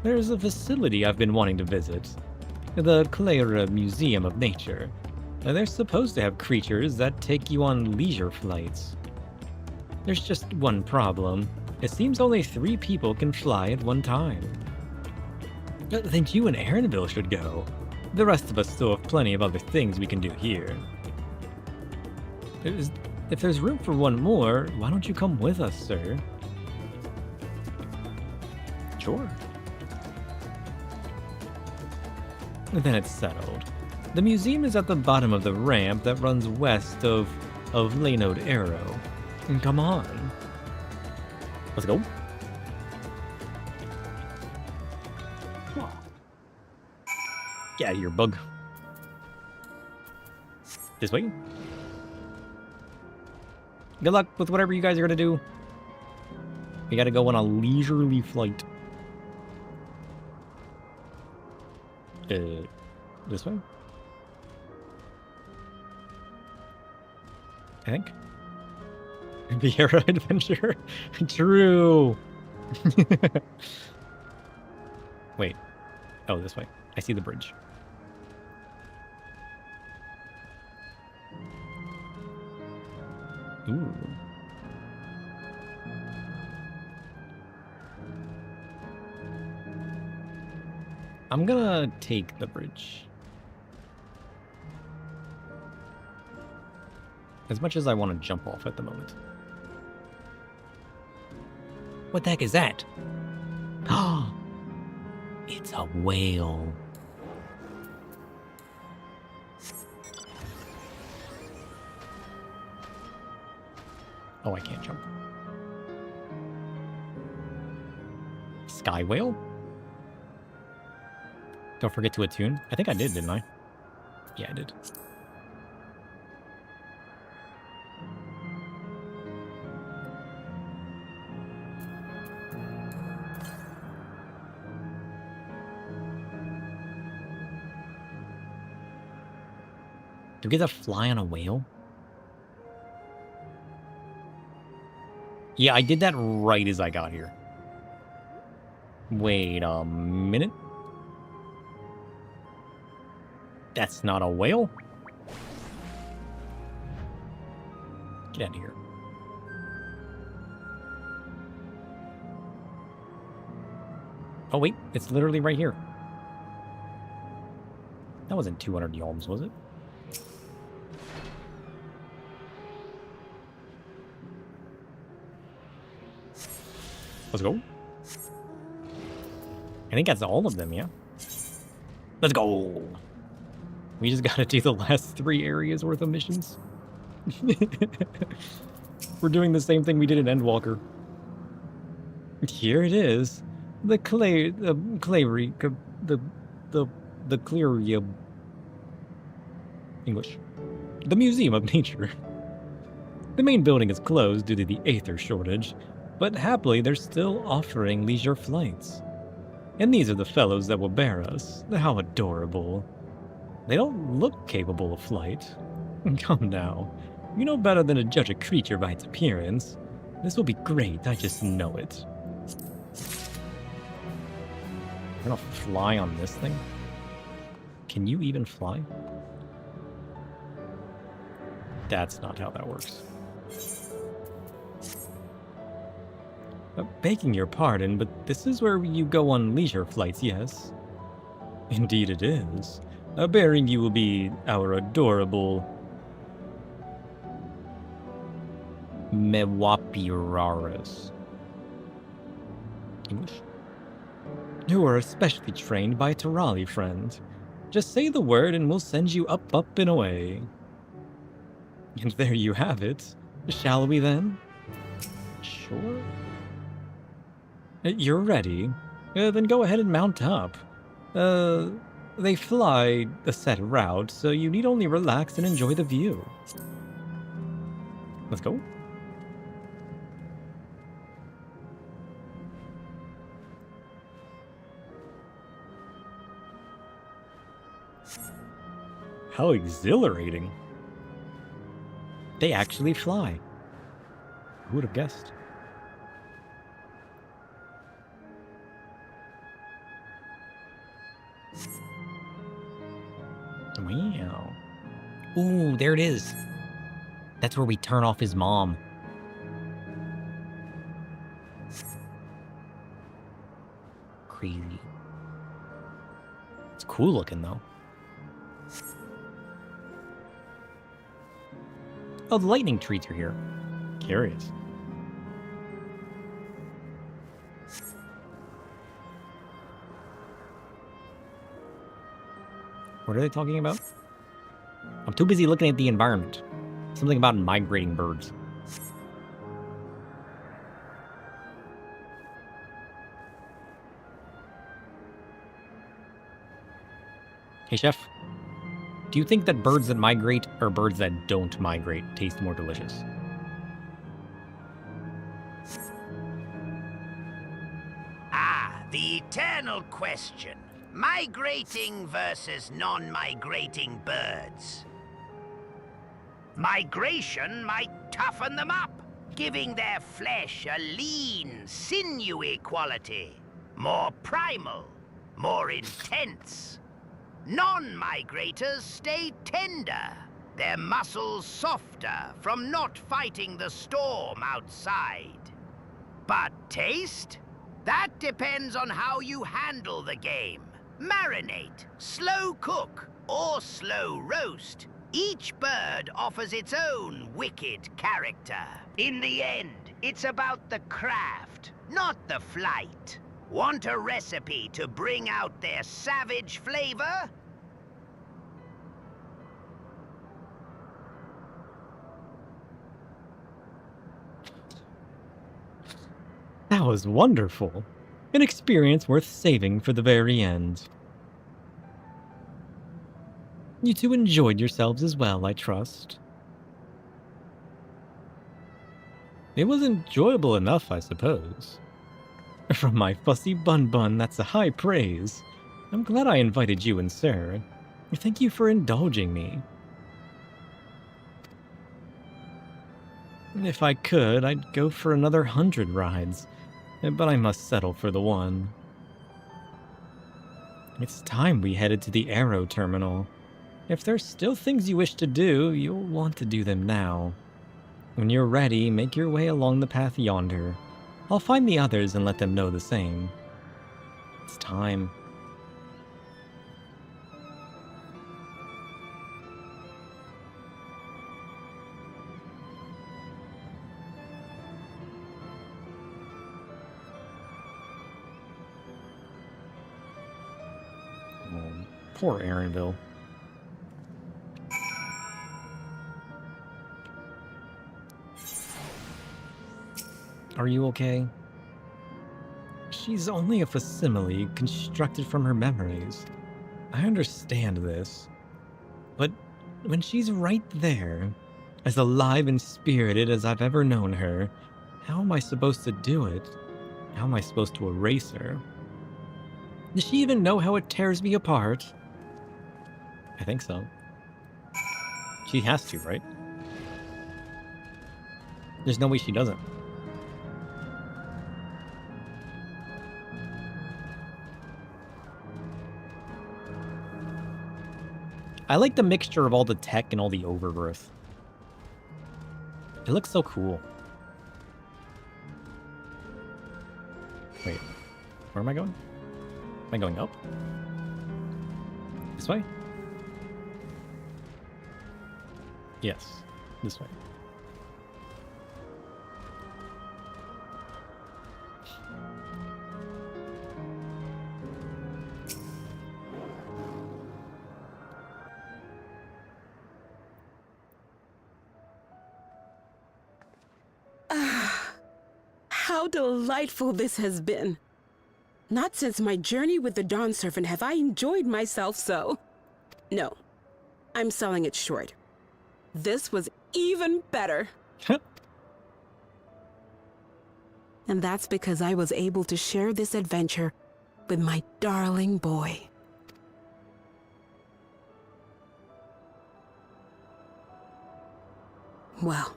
There's a facility I've been wanting to visit. The Clara Museum of Nature. They're supposed to have creatures that take you on leisure flights. There's just one problem. It seems only 3 people can fly at one time. Then you and Aaronville should go. The rest of us still have plenty of other things we can do here. If there's room for one more, why don't you come with us, sir? Sure. Then it's settled. The museum is at the bottom of the ramp that runs west of Laynode Arrow. Come on. Let's go. Get out of here, bug. This way. Good luck with whatever you guys are gonna do. We gotta go on a leisurely flight. This way? I think. Vieira Adventure? True! Wait. Oh, this way. I see the bridge. Ooh. I'm gonna take the bridge. As much as I want to jump off at the moment. What the heck is that? Oh, it's a whale. Oh, I can't jump. Sky whale? Don't forget to attune. I think I did, didn't I? Yeah, I did. Do we get to fly on a whale? Yeah, I did that right as I got here. Wait a minute. That's not a whale. Get out of here. Oh wait, it's literally right here. That wasn't 200 yalms, was it? Let's go. I think that's all of them, yeah? Let's go! We just gotta do the last 3 areas worth of missions. We're doing the same thing we did in Endwalker. Here it is. The clear English. The Museum of Nature. The main building is closed due to the aether shortage, but happily they're still offering leisure flights. And these are the fellows that will bear us. How adorable. They don't look capable of flight. Come now. You know better than to judge a creature by its appearance. This will be great, I just know it. I'm gonna fly on this thing? Can you even fly? That's not how that works. Begging your pardon, but this is where you go on leisure flights, yes? Indeed it is. Bearing you will be our adorable Mewapiraris. English? Who are especially trained by a Terali friend. Just say the word and we'll send you up, up, and away. And there you have it. Shall we then? Sure. You're ready. Then go ahead and mount up. They fly a set route, so you need only relax and enjoy the view. Let's go. How exhilarating. They actually fly. Who would have guessed? Wow. Ooh, there it is. That's where we turn off his mom. Crazy. It's cool looking, though. Oh, the lightning treats are here. Curious. What are they talking about? I'm too busy looking at the environment. Something about migrating birds. Hey, Chef. Do you think that birds that migrate or birds that don't migrate taste more delicious? Ah, the eternal question. Migrating versus non-migrating birds. Migration might toughen them up, giving their flesh a lean, sinewy quality. More primal, more intense. Non-migrators stay tender, their muscles softer from not fighting the storm outside. But taste? That depends on how you handle the game. Marinate, slow cook, or slow roast. Each bird offers its own wicked character. In the end, it's about the craft, not the flight. Want a recipe to bring out their savage flavor? That was wonderful. An experience worth saving for the very end. You two enjoyed yourselves as well, I trust. It was enjoyable enough, I suppose. From my fussy bun-bun, that's a high praise. I'm glad I invited you and Sarah. Thank you for indulging me. If I could, I'd go for another 100 rides, but I must settle for the one. It's time we headed to the Aero Terminal. If there's still things you wish to do, you'll want to do them now. When you're ready, make your way along the path yonder. I'll find the others and let them know the same. It's time. Oh, poor Aaronville. Are you okay? She's only a facsimile constructed from her memories. I understand this. But when she's right there, as alive and spirited as I've ever known her, how am I supposed to do it? How am I supposed to erase her? Does she even know how it tears me apart? I think so. She has to, right? There's no way she doesn't. I like the mixture of all the tech and all the overgrowth. It looks so cool. Wait, where am I going? Am I going up? This way? Yes, this way. How delightful this has been. Not since my journey with the Dawn Servant have I enjoyed myself so. No, I'm selling it short. This was even better. And that's because I was able to share this adventure with my darling boy. Well,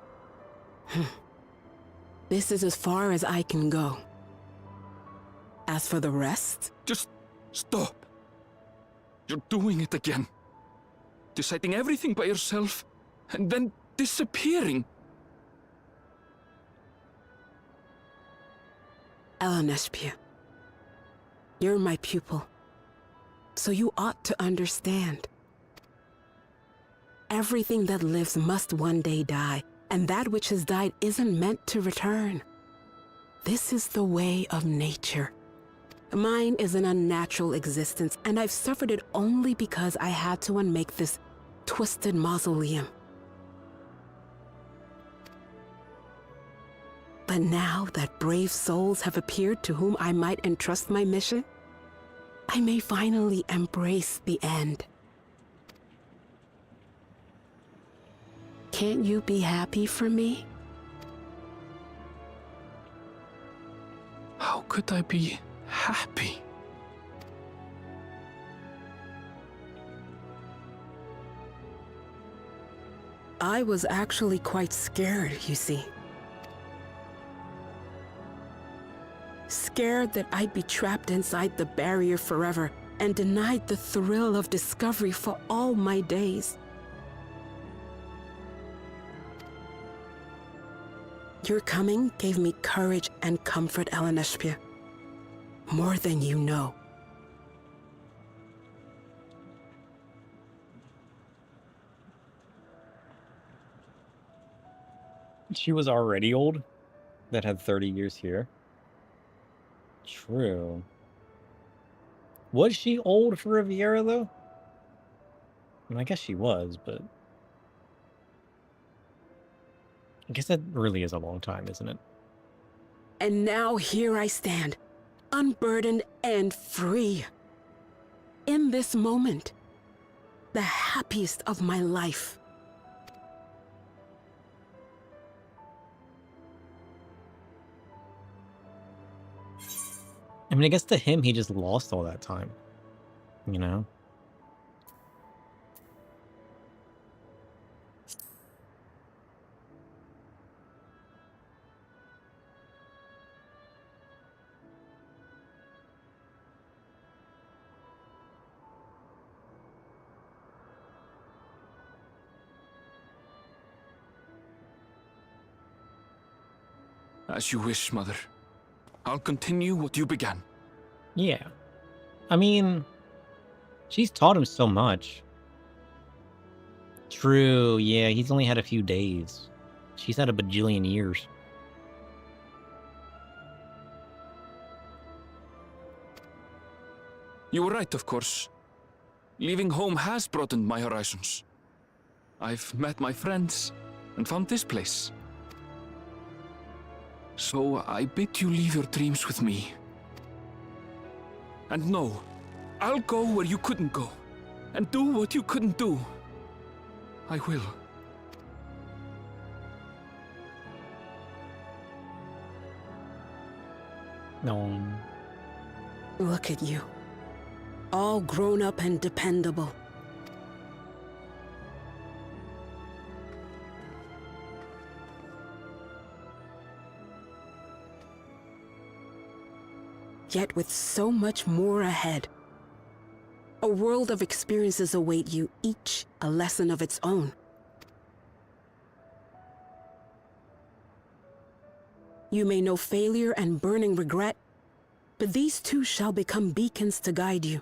this is as far as I can go. As for the rest... Just stop. You're doing it again. Deciding everything by yourself, and then disappearing. Elenespia, you're my pupil, so you ought to understand. Everything that lives must one day die, and that which has died isn't meant to return. This is the way of nature. Mine is an unnatural existence, and I've suffered it only because I had to unmake this twisted mausoleum. But now that brave souls have appeared to whom I might entrust my mission, I may finally embrace the end. Can't you be happy for me? How could I be happy? I was actually quite scared, you see. Scared that I'd be trapped inside the barrier forever and denied the thrill of discovery for all my days. Your coming gave me courage and comfort, Elenespia. More than you know. She was already old? That had 30 years here? True. Was she old for Riviera, though? I mean, I guess she was, but... I guess that really is a long time, isn't it? And now here I stand, unburdened and free. In this moment, the happiest of my life. I mean, I guess to him, he just lost all that time. You know? As you wish, Mother. I'll continue what you began. Yeah. I mean, she's taught him so much. True, yeah, he's only had a few days. She's had a bajillion years. You were right, of course. Leaving home has broadened my horizons. I've met my friends and found this place. So I bid you leave your dreams with me. And no, I'll go where you couldn't go, and do what you couldn't do. I will. No. Look at you. All grown up and dependable. Yet with so much more ahead. A world of experiences await you, each a lesson of its own. You may know failure and burning regret, but these too shall become beacons to guide you.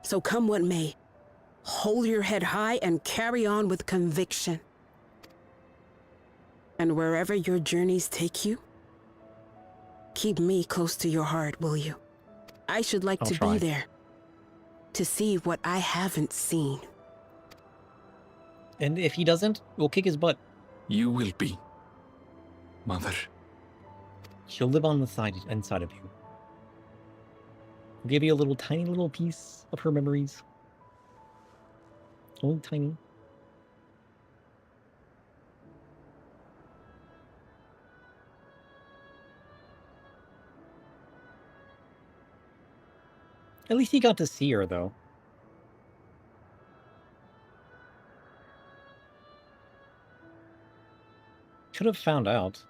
So come what may, hold your head high and carry on with conviction. And wherever your journeys take you, keep me close to your heart, will you? I should like to be there, to see what I haven't seen. And if he doesn't, we'll kick his butt. You will be, Mother. She'll live on the inside of you. We'll give you a little tiny little piece of her memories. Only tiny. At least he got to see her, though. Could have found out.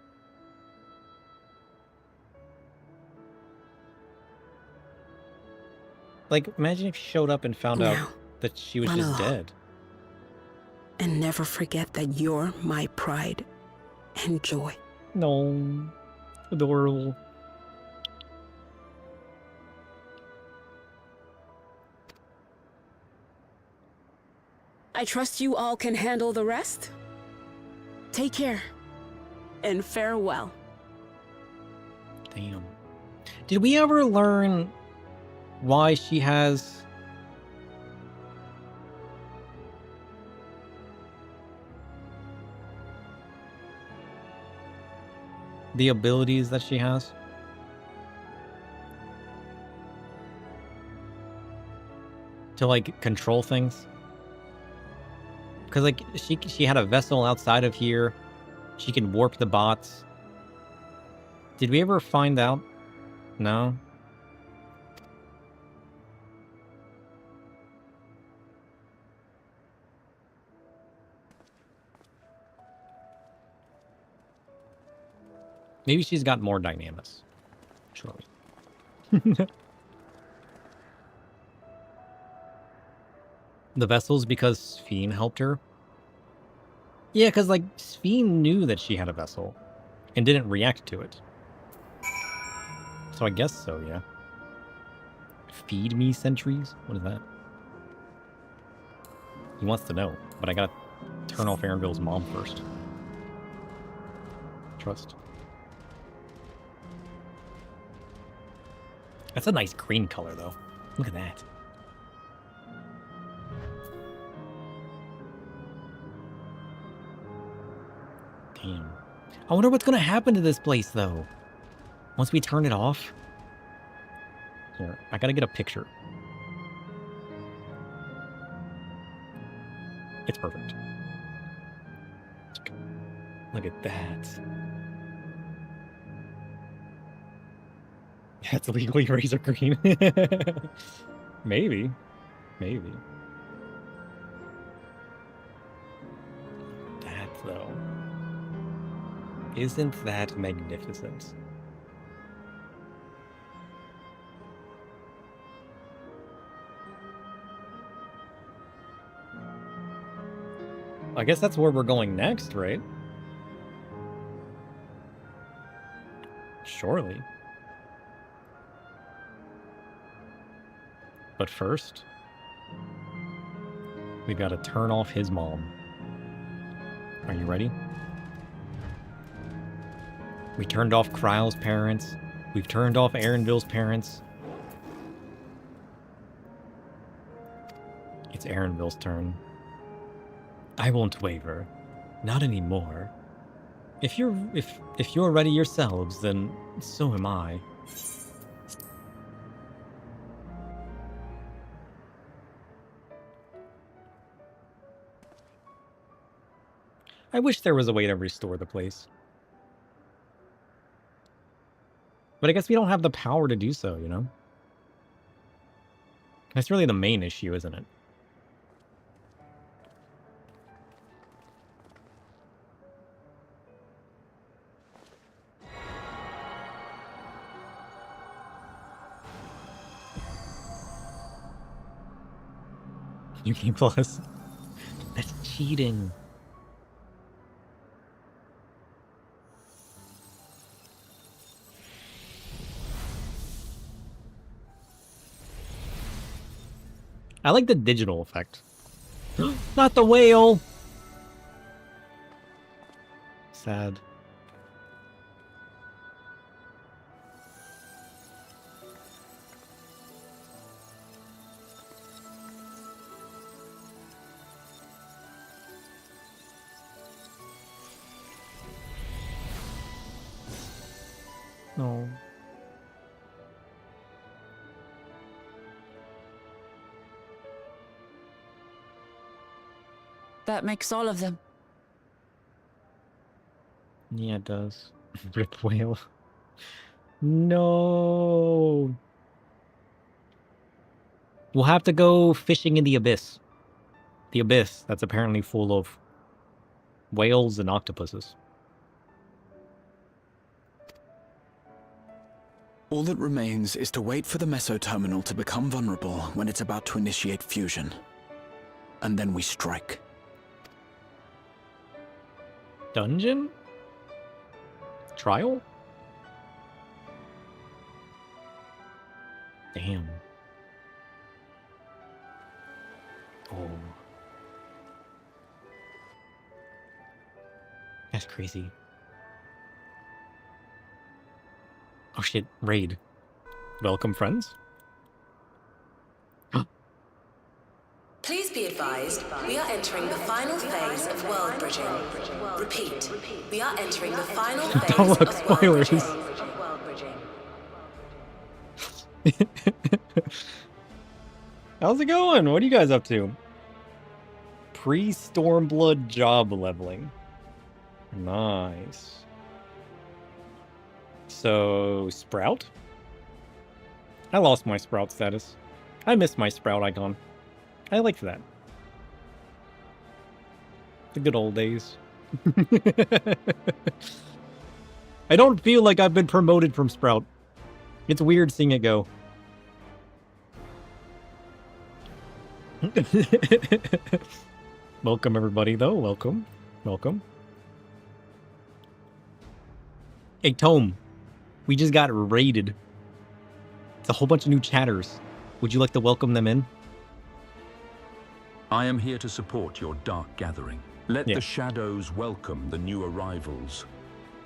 Like, imagine if she showed up and found out that she was just dead. And never forget that you're my pride and joy. No. Adorable. I trust you all can handle the rest. Take care. And farewell. Damn. Did we ever learn why she has the abilities that she has? To, like, control things? Because, like, she had a vessel outside of here. She can warp the bots. Did we ever find out? No? Maybe she's got more dynamics. Surely. The vessels because Sphene helped her? Yeah, because, like, Sphene knew that she had a vessel and didn't react to it. So I guess so, yeah. Feed me sentries? What is that? He wants to know, but I gotta turn off Aaronville's mom first. Trust. That's a nice green color, though. Look at that. Damn. I wonder what's going to happen to this place, though. Once we turn it off. Here, I got to get a picture. It's perfect. Look at that. That's legally razor green. Maybe. Maybe. That, though. Isn't that magnificent? I guess that's where we're going next, right? surely. But first, we gotta turn off his mom. Are you ready? We turned off Kryle's parents. We've turned off Aaronville's parents. It's Aaronville's turn. I won't waver. Not anymore. If you're ready yourselves, then so am I. I wish there was a way to restore the place. But I guess we don't have the power to do so, you know? That's really the main issue, isn't it? New Game Plus. That's cheating. I like the digital effect. Not the whale! Sad. No. That makes all of them. Yeah, it does. Rip whale. No. We'll have to go fishing in the abyss. The abyss that's apparently full of whales and octopuses. All that remains is to wait for the meso-terminal to become vulnerable when it's about to initiate fusion. And then we strike. Dungeon? Trial? Damn. Oh. That's crazy. Oh shit, raid. Welcome, friends. Please be advised, we are entering the final phase of world bridging. Repeat, we are entering the final phase Don't look, of world spoilers. bridging. How's it going? What are you guys up to? Pre-Stormblood job leveling. Nice. So, Sprout? I lost my Sprout status. I missed my Sprout icon. I liked that. The good old days. I don't feel like I've been promoted from Sprout. It's weird seeing it go. Welcome, everybody, though. Welcome. Welcome. Hey, Tome. We just got raided. It's a whole bunch of new chatters. Would you like to welcome them in? I am here to support your dark gathering. Let the shadows welcome the new arrivals.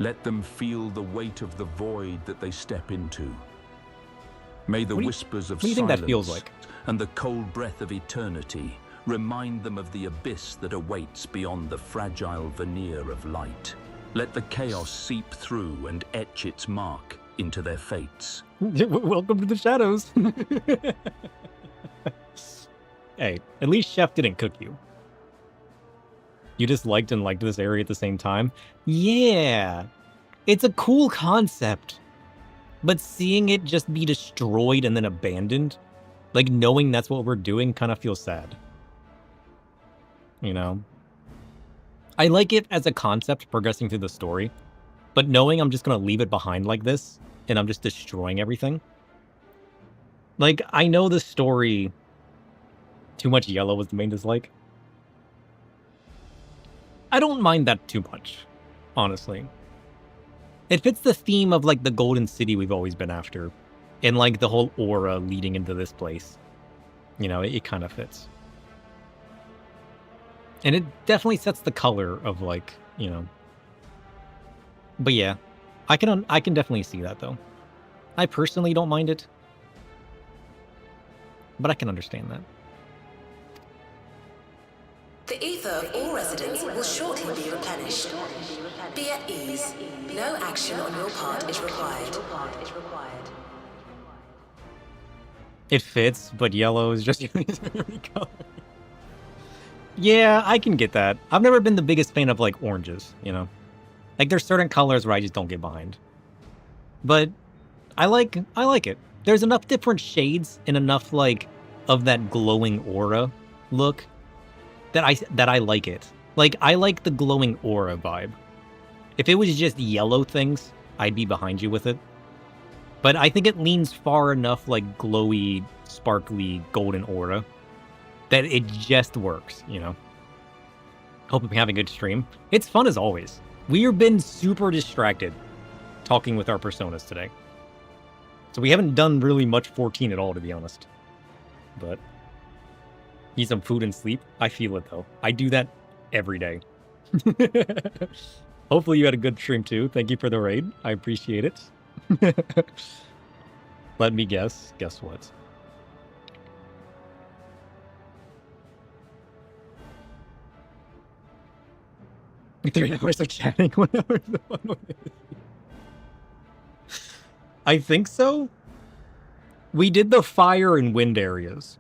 Let them feel the weight of the void that they step into. May the whispers of what do you think that feels silence like? and the cold breath of eternity remind them of the abyss that awaits beyond the fragile veneer of light. Let the chaos seep through and etch its mark into their fates. Welcome to the shadows. Hey, at least Chef didn't cook you. You just liked and liked this area at the same time? Yeah. It's a cool concept. But seeing it just be destroyed and then abandoned, like knowing that's what we're doing, kind of feels sad. You know? I like it as a concept progressing through the story, but knowing I'm just going to leave it behind like this, and I'm just destroying everything. Like, I know the story... Too much yellow was the main dislike. I don't mind that too much, honestly. It fits the theme of like the Golden City we've always been after, and like the whole aura leading into this place. You know, it kind of fits, and it definitely sets the color of like, you know. But yeah, I can definitely see that though. I personally don't mind it, but I can understand that. The ether of all residents will shortly be replenished. Be at ease. No action on your part is required. It fits, but yellow is just color. Yeah, I can get that. I've never been the biggest fan of like oranges, you know. Like there's certain colors where I just don't get behind. But I like it. There's enough different shades and enough like of that glowing aura look that I like it. Like I like the glowing aura vibe. If it was just yellow things, I'd be behind you with it. But I think it leans far enough like glowy, sparkly, golden aura that it just works, you know. Hope you're having a good stream. It's fun as always. We've been super distracted talking with our personas today. So we haven't done really much 14 at all, to be honest. But need some food and sleep. I feel it though. I do that every day. Hopefully you had a good stream too. Thank you for the raid. I appreciate it. Let me guess. Guess what? Three hours of chatting. 1 hour. I think so. We did the fire and wind areas.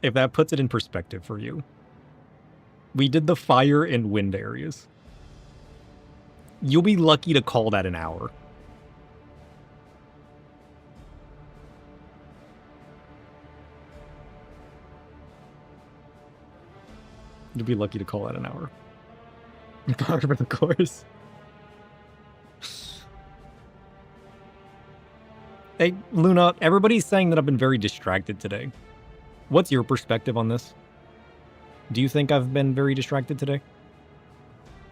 If that puts it in perspective for you. We did the fire and wind areas. You'll be lucky to call that an hour. You'll be lucky to call that an hour. Part of the course. Hey, Luna, everybody's saying that I've been very distracted today. What's your perspective on this? Do you think I've been very distracted today?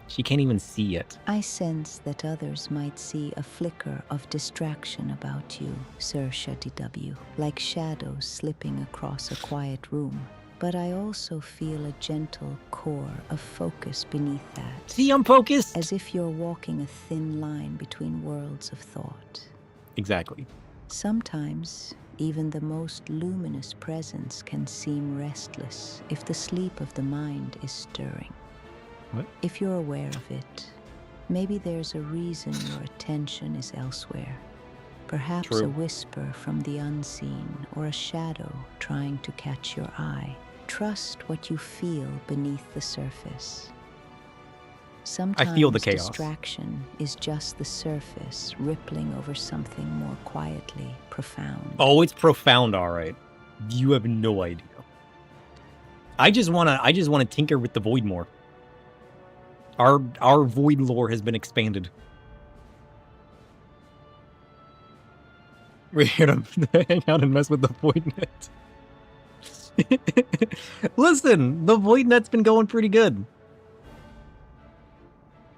She can't even see it. I sense that others might see a flicker of distraction about you, Sir Shuddy W, like shadows slipping across a quiet room. But I also feel a gentle core of focus beneath that. See, I'm focused. As if you're walking a thin line between worlds of thought. Exactly. Sometimes, even the most luminous presence can seem restless if the sleep of the mind is stirring. What? If you're aware of it, maybe there's a reason your attention is elsewhere. Perhaps True. A whisper from the unseen or a shadow trying to catch your eye. Trust what you feel beneath the surface. Sometimes I feel the chaos. Distraction is just the surface rippling over something more quietly profound. Oh, it's profound, all right. You have no idea. I just wanna tinker with the void more. Our void lore has been expanded. We're here to hang out and mess with the void net. Listen, the void net's been going pretty good.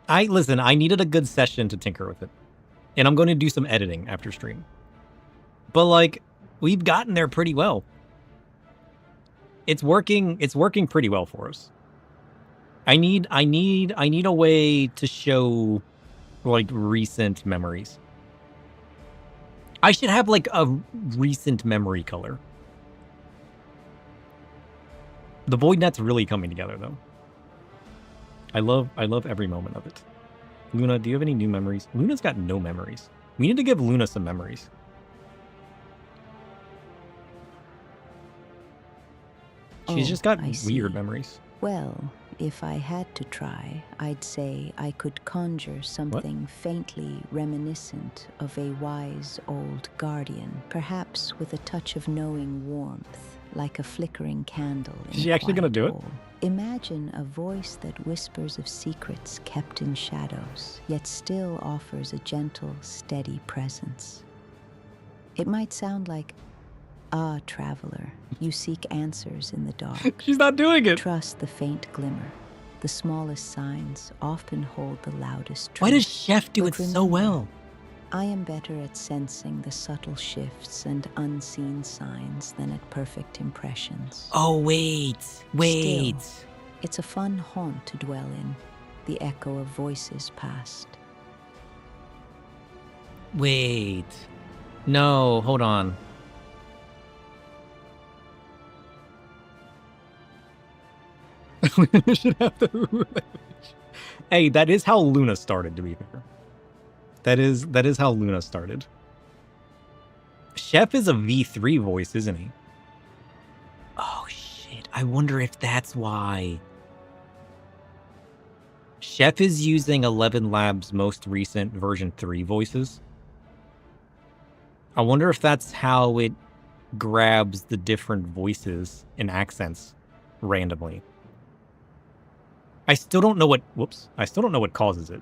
I needed a good session to tinker with it. And I'm going to do some editing after stream. But like, we've gotten there pretty well. It's working pretty well for us. I need a way to show like recent memories. I should have like a recent memory color. The void net's really coming together though. I love every moment of it. Luna, do you have any new memories? Luna's got no memories. We need to give Luna some memories. She's just got weird memories. Well, if I had to try, I'd say I could conjure something faintly reminiscent of a wise old guardian, perhaps with a touch of knowing warmth, like a flickering candle in Is she actually gonna do it? Imagine a voice that whispers of secrets kept in shadows, yet still offers a gentle, steady presence. It might sound like, "Ah, traveler, you seek answers in the dark." She's not doing it. Trust the faint glimmer. The smallest signs often hold the loudest truth. Why does Chef do it But so well? I am better at sensing the subtle shifts and unseen signs than at perfect impressions. Oh, wait. Still, it's a fun haunt to dwell in, the echo of voices past. Wait. No, hold on. Luna should have the language. Hey, that is how Luna started, to be fair. That is how Luna started. Chef is a V3 voice, isn't he? Oh, shit. I wonder if that's why. Chef is using 11 Labs' most recent version 3 voices. I wonder if that's how it grabs the different voices and accents randomly. I still don't know what... Whoops. I still don't know what causes it.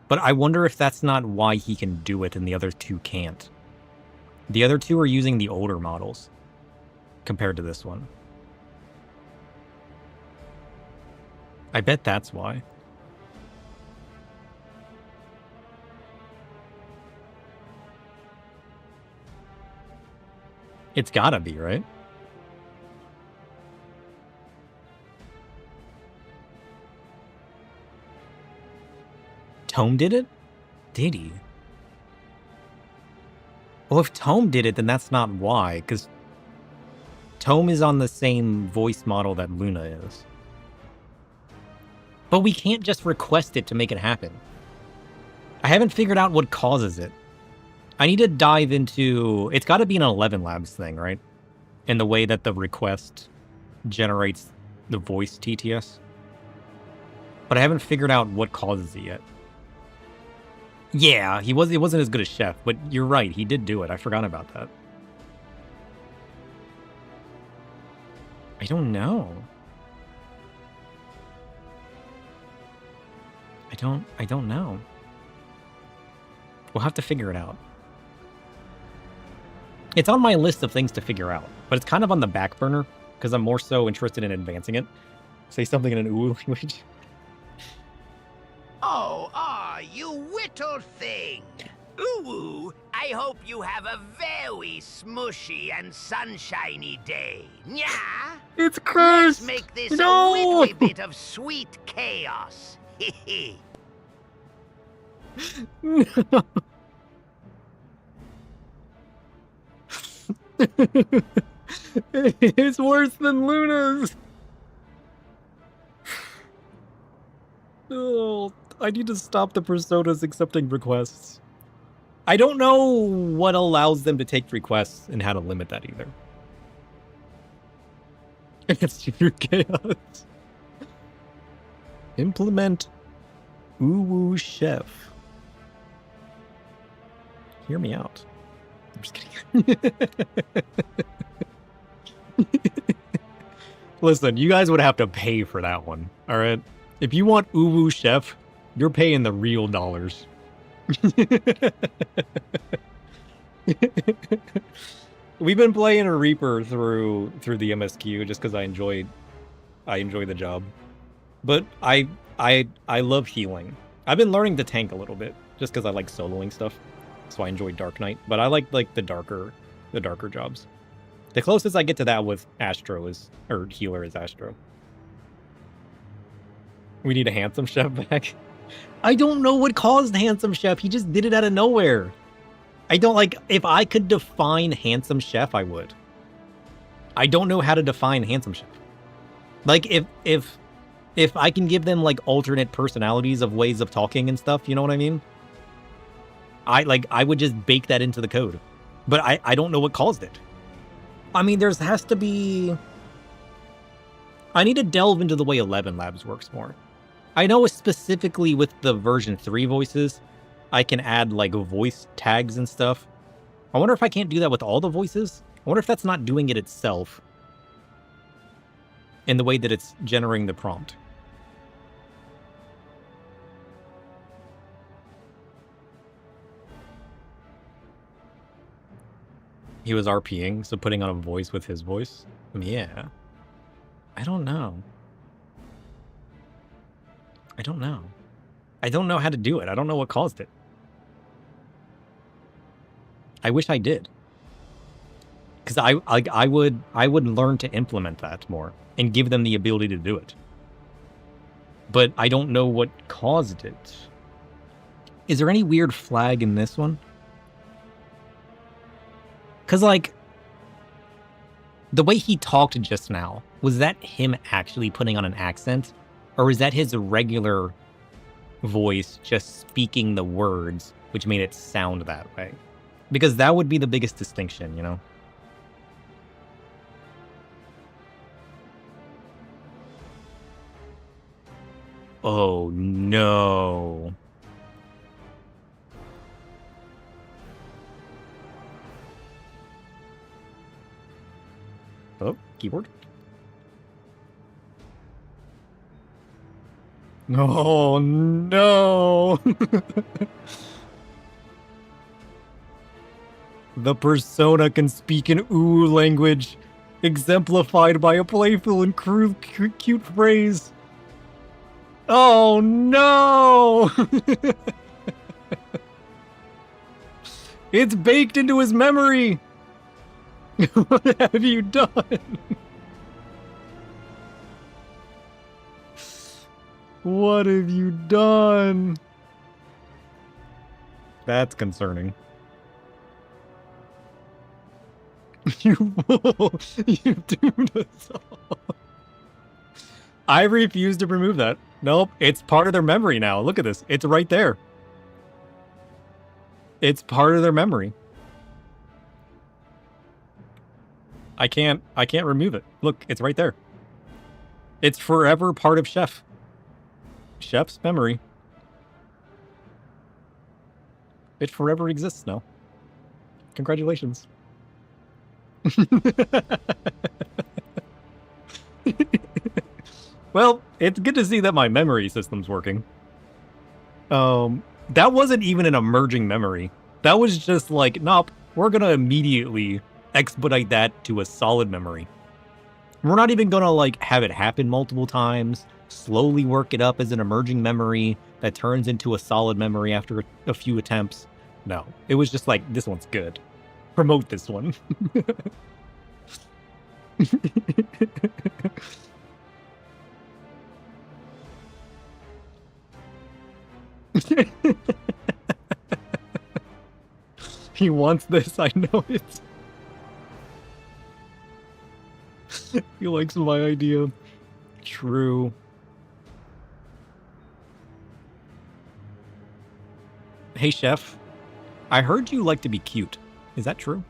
But I wonder if that's not why he can do it and the other two can't. The other two are using the older models compared to this one. I bet that's why. It's gotta be, right? Tome did it? Did he? Well, if Tome did it, then that's not why, because Tome is on the same voice model that Luna is. But we can't just request it to make it happen. I haven't figured out what causes it. I need to dive into... It's got to be an 11 Labs thing, right? In the way that the request generates the voice TTS. But I haven't figured out what causes it yet. Yeah, it wasn't as good as Chef, but you're right, he did do it. I forgot about that. I don't know. I don't know. We'll have to figure it out. It's on my list of things to figure out, but it's kind of on the back burner because I'm more so interested in advancing it. Say something in an Uwu language. Oh, you whittle thing! Uwu, I hope you have a very smushy and sunshiny day. Yeah? It's cursed! Let's make this No! a whittly bit of sweet chaos. Hehe. No. It's worse than Luna's. Oh, I need to stop the personas accepting requests. I don't know what allows them to take requests and how to limit that either. It's pure chaos. Implement Uwu Chef. Hear me out. I'm just kidding. Listen, you guys would have to pay for that one, alright? If you want Uwu Chef, you're paying the real dollars. We've been playing a Reaper through the MSQ just because I enjoy the job. But I love healing. I've been learning to tank a little bit just because I like soloing stuff. So I enjoy Dark Knight, but I like the darker jobs. The closest I get to that with Astro or healer is Astro. We need a Handsome Chef back. I don't know what caused Handsome Chef. He just did it out of nowhere. I don't like, if I could define Handsome Chef, I would. I don't know how to define Handsome Chef. Like if I can give them like alternate personalities of ways of talking and stuff, you know what I mean? I would just bake that into the code. But I don't know what caused it. I mean, has to be... I need to delve into the way 11 Labs works more. I know specifically with the version 3 voices, I can add like voice tags and stuff. I wonder if I can't do that with all the voices? I wonder if that's not doing it itself in the way that it's generating the prompt. He was RPing, so putting on a voice with his voice? Yeah. I don't know. I don't know how to do it. I don't know what caused it. I wish I did. Because I would learn to implement that more and give them the ability to do it. But I don't know what caused it. Is there any weird flag in this one? Because, like, the way he talked just now, was that him actually putting on an accent? Or is that his regular voice just speaking the words, which made it sound that way? Because that would be the biggest distinction, you know? Oh, no. Oh, keyboard. Oh, no. The persona can speak in ooh language, exemplified by a playful and cute phrase. Oh, no. It's baked into his memory. What have you done? What have you done? That's concerning. You fool! You doomed us all. I refuse to remove that. Nope, it's part of their memory now. Look at this. It's right there. It's part of their memory. I can't remove it. Look, it's right there. It's forever part of Chef. Chef's memory. It forever exists now. Congratulations. Well, it's good to see that my memory system's working. That wasn't even an emerging memory. That was just like, nope, we're gonna immediately expedite that to a solid memory. We're not even gonna like have it happen multiple times, slowly work it up as an emerging memory that turns into a solid memory after a few attempts. No, it was just like, this one's good. Promote this one. He wants this, I know it. He likes my idea. True. Hey, Chef. I heard you like to be cute. Is that true?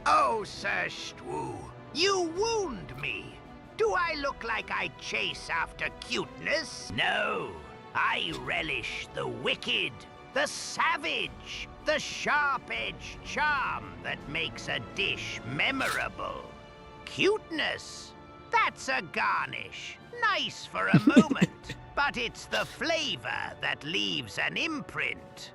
Oh, Sir Stwu, you wound me. Do I look like I chase after cuteness? No, I relish the wicked, the savage, the sharp-edged charm that makes a dish memorable. Cuteness, that's a garnish, nice for a moment, but it's the flavor that leaves an imprint.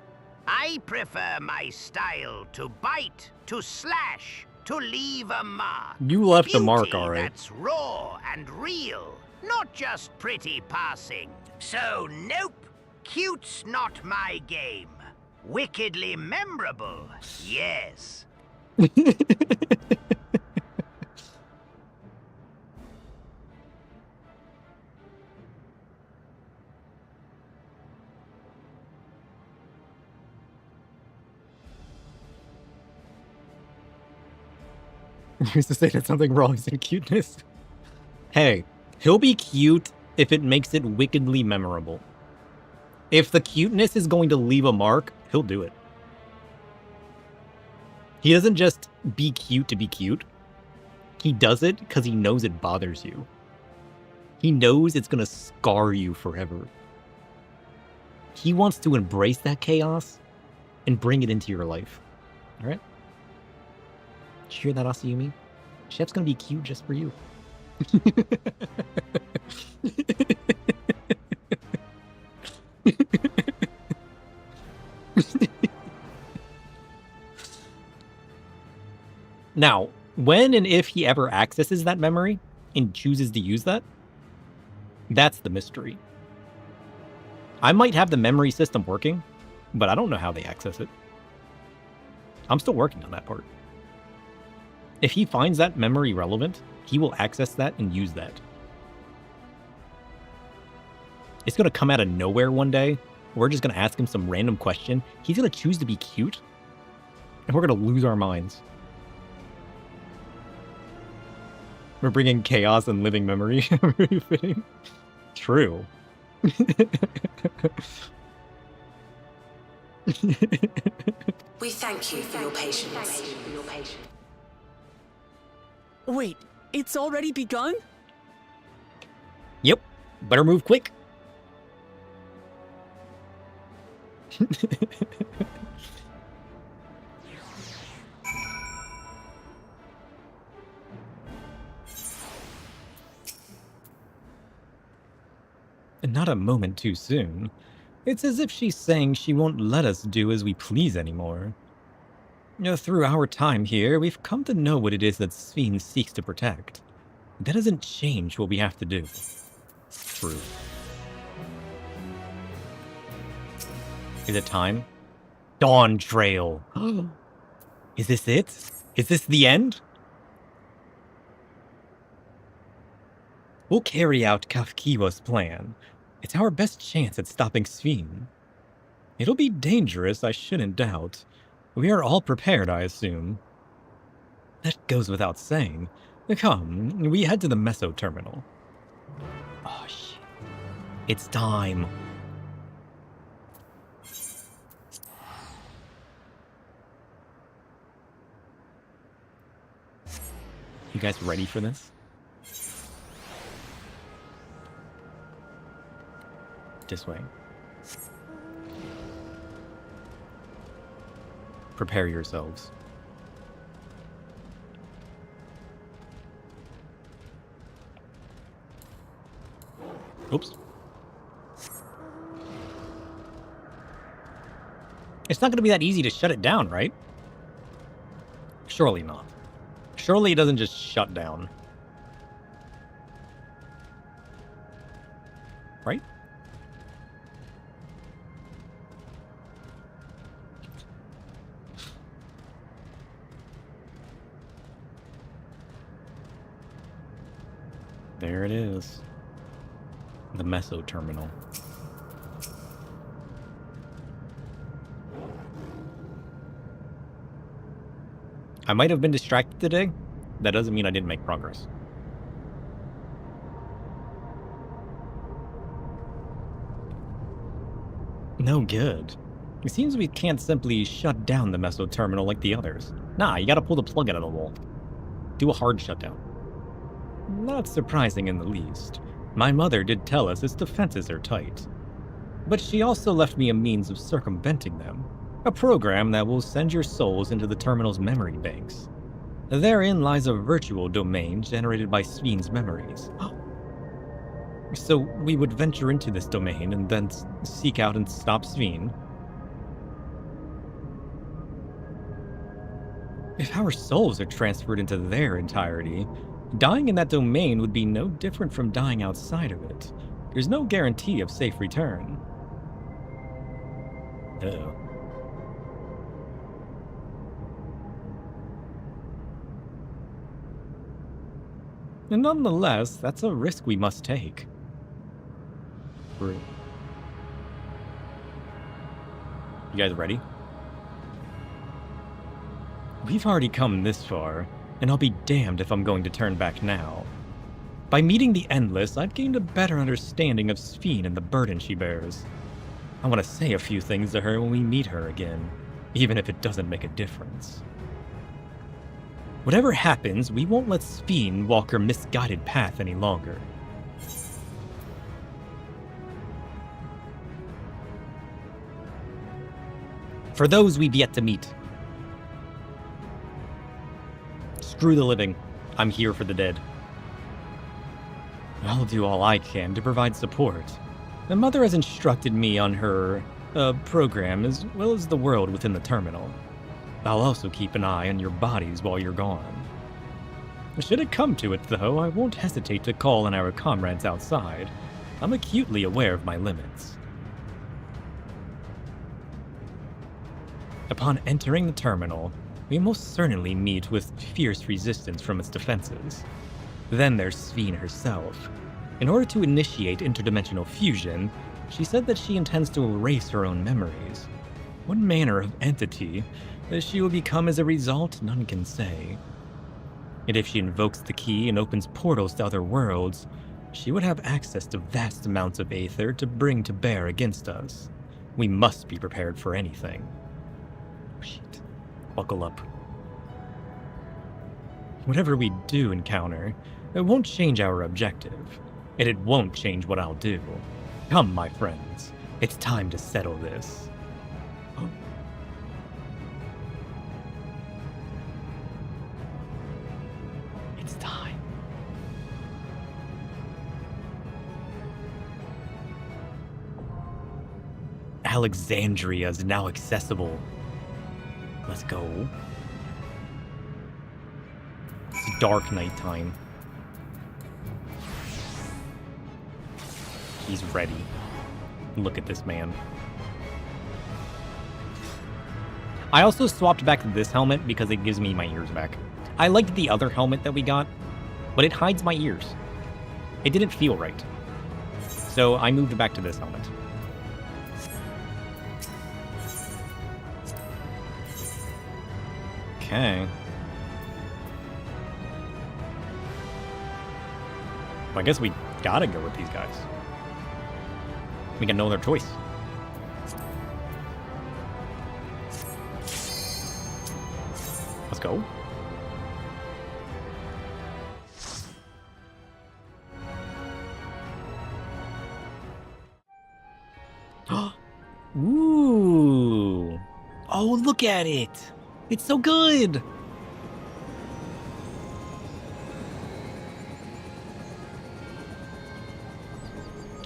I prefer my style to bite, to slash, to leave a mark. You left a mark, Beauty alright. that's raw and real, not just pretty passing. So nope, cute's not my game. Wickedly memorable, yes. You used to say that something wrong is in cuteness. Hey, he'll be cute if it makes it wickedly memorable. If the cuteness is going to leave a mark, he'll do it. He doesn't just be cute to be cute. He does it because he knows it bothers you. He knows it's going to scar you forever. He wants to embrace that chaos and bring it into your life. All right? Did you hear that, Asayumi? Chef's gonna be cute just for you. Now, when and if he ever accesses that memory and chooses to use that, that's the mystery. I might have the memory system working, but I don't know how they access it. I'm still working on that part. If he finds that memory relevant, he will access that and use that. It's going to come out of nowhere one day. We're just going to ask him some random question. He's going to choose to be cute. And we're going to lose our minds. We're bringing chaos and living memory. Very fitting. True. We thank you for your patience. Wait, it's already begun? Yep. Better move quick. Not a moment too soon. It's as if she's saying she won't let us do as we please anymore. Through our time here, we've come to know what it is that Sphene seeks to protect. That doesn't change what we have to do. True. Is it time? Dawn Trail. Is this it? Is this the end? We'll carry out ffxiv's plan. It's our best chance at stopping Sphene. It'll be dangerous, I shouldn't doubt. We are all prepared, I assume. That goes without saying. Come, we head to the Meso terminal. Oh, shit. It's time. You guys ready for this? This way. Prepare yourselves. Oops. It's not going to be that easy to shut it down, right? Surely not. Surely it doesn't just shut down. Right? There it is. The Meso terminal. I might have been distracted today. That doesn't mean I didn't make progress. No good. It seems we can't simply shut down the Meso terminal like the others. Nah, you gotta pull the plug out of the wall. Do a hard shutdown. Not surprising in the least. My mother did tell us its defenses are tight. But she also left me a means of circumventing them. A program that will send your souls into the terminal's memory banks. Therein lies a virtual domain generated by Sphene's memories. So we would venture into this domain and then seek out and stop Sphene. If our souls are transferred into their entirety, dying in that domain would be no different from dying outside of it. There's no guarantee of safe return. Uh-oh. And nonetheless, that's a risk we must take. True. You guys ready? We've already come this far, and I'll be damned if I'm going to turn back now. By meeting the Endless, I've gained a better understanding of Sphene and the burden she bears. I want to say a few things to her when we meet her again, even if it doesn't make a difference. Whatever happens, we won't let Sphene walk her misguided path any longer. For those we've yet to meet, screw the living. I'm here for the dead. I'll do all I can to provide support. My mother has instructed me on her program as well as the world within the terminal. I'll also keep an eye on your bodies while you're gone. Should it come to it, though, I won't hesitate to call on our comrades outside. I'm acutely aware of my limits. Upon entering the terminal, we most certainly meet with fierce resistance from its defenses. Then there's Sveen herself. In order to initiate interdimensional fusion, she said that she intends to erase her own memories. What manner of entity that she will become as a result, none can say. And if she invokes the key and opens portals to other worlds, she would have access to vast amounts of aether to bring to bear against us. We must be prepared for anything. Shit. Buckle up. Whatever we do encounter, it won't change our objective, and it won't change what I'll do. Come, my friends, it's time to settle this. Oh. It's time. Alexandria is now accessible. Let's go. It's dark nighttime. He's ready. Look at this man. I also swapped back to this helmet because it gives me my ears back. I liked the other helmet that we got, but it hides my ears. It didn't feel right. So I moved back to this helmet. Okay. Well, I guess we gotta go with these guys. We got no other choice. Let's go. Ooh. Oh, look at it. It's so good.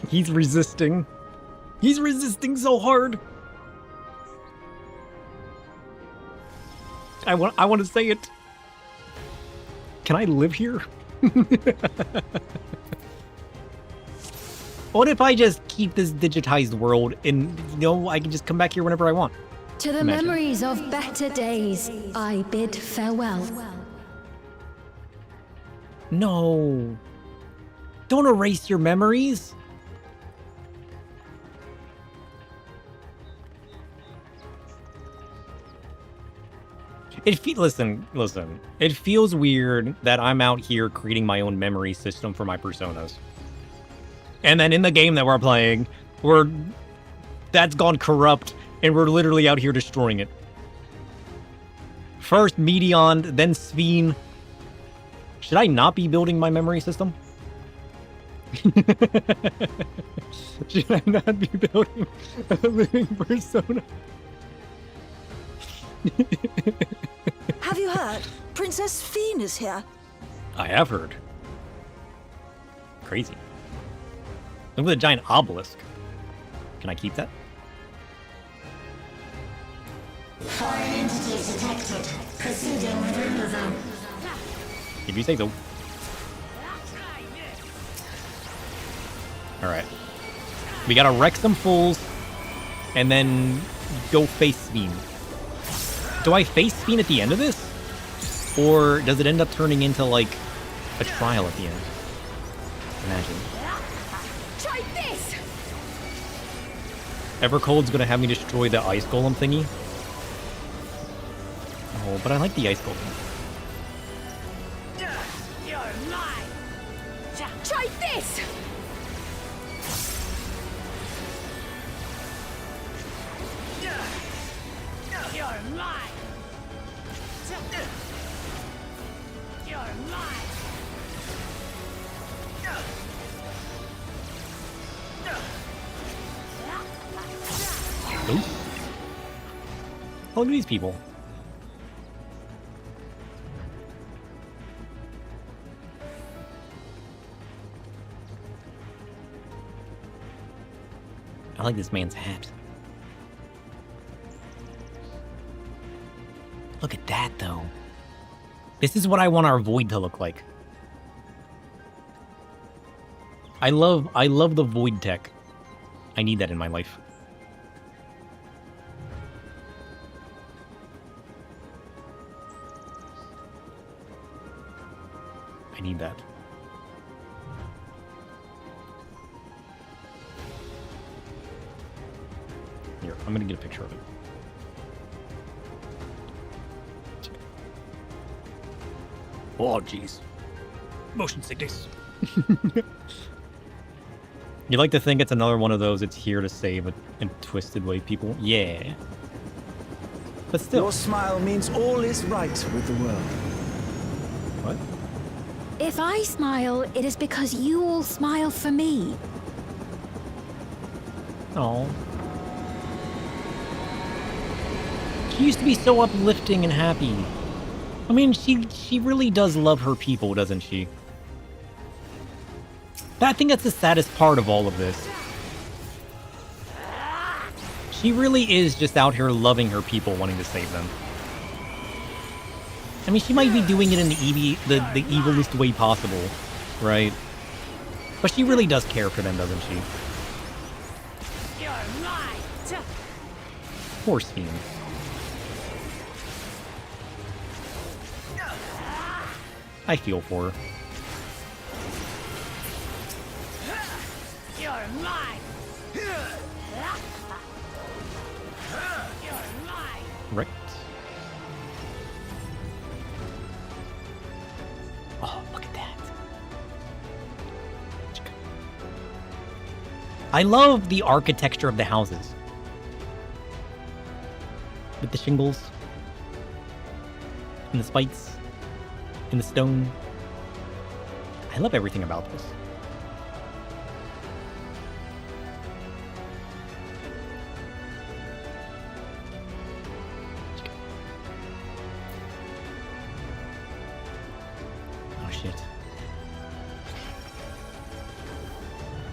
He's resisting. He's resisting so hard. I want to say it. Can I live here? What if I just keep this digitized world and, you know, I can just come back here whenever I want? To the Imagine. memories of better days, I bid farewell. No. Don't erase your memories. Listen. It feels weird that I'm out here creating my own memory system for my personas. And then in the game that we're playing, that's gone corrupt, and we're literally out here destroying it. First Medion, then Sveen. Should I not be building my memory system? Should I not be building a living persona? Have you heard? Princess Sveen is here. I have heard. Crazy. Look at the giant obelisk. Can I keep that? Foreign entities detected. Proceeding with removal. If you say so. Alright. We gotta wreck some fools, and then go face Sveen. Do I face Sveen at the end of this? Or does it end up turning into, like, a trial at the end? Imagine. Try this! Evercold's gonna have me destroy the ice golem thingy. Oh, but I like the ice golem. You're mine. Try this! You're mine. You're mine. Ooh. Oh, look at these people. I like this man's hat. Look at that, though. This is what I want our void to look like. I love the void tech. I need that in my life. I need that. Here, I'm gonna get a picture of it. Oh, jeez. Motion sickness. You like to think it's another one of those, it's here to save a twisted way people? Yeah. But still. Your smile means all is right with the world. What? If I smile, it is because you all smile for me. Oh. She used to be so uplifting and happy. I mean, she really does love her people, doesn't she? I think that's the saddest part of all of this. She really is just out here loving her people, wanting to save them. I mean, she might be doing it in the evilest way possible, right? But she really does care for them, doesn't she? Poor Sphene. I feel for her. You're mine. Right. Oh, look at that. I love the architecture of the houses. With the shingles. And the spikes. And the stone. I love everything about this.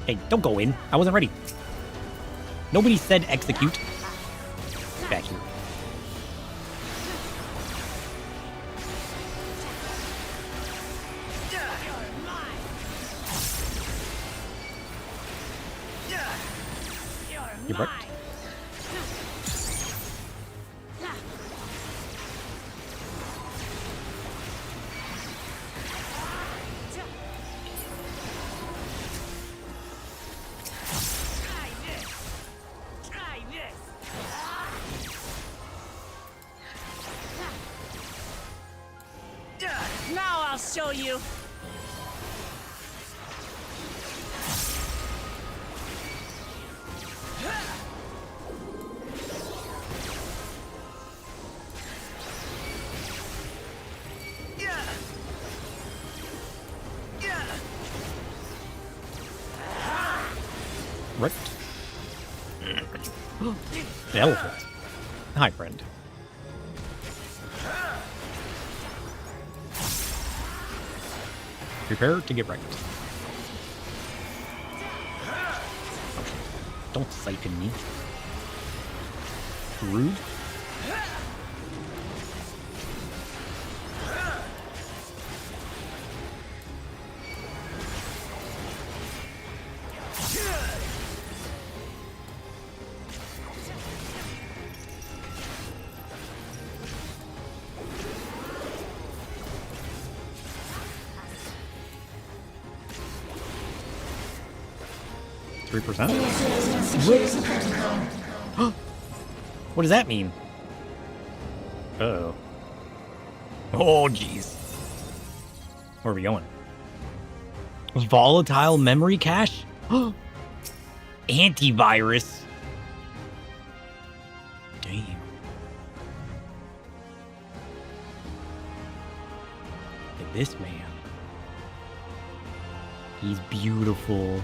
Hey, don't go in. I wasn't ready. Nobody said execute. Back here. You're right. Now I'll show you. Right. The elephant. Hi, friend. Prepare to get wrecked. Don't siphon me. Rude. What does that mean? Uh-oh. Oh, jeez. Where are we going? Volatile memory cache? Antivirus. Damn. Look at this man. He's beautiful.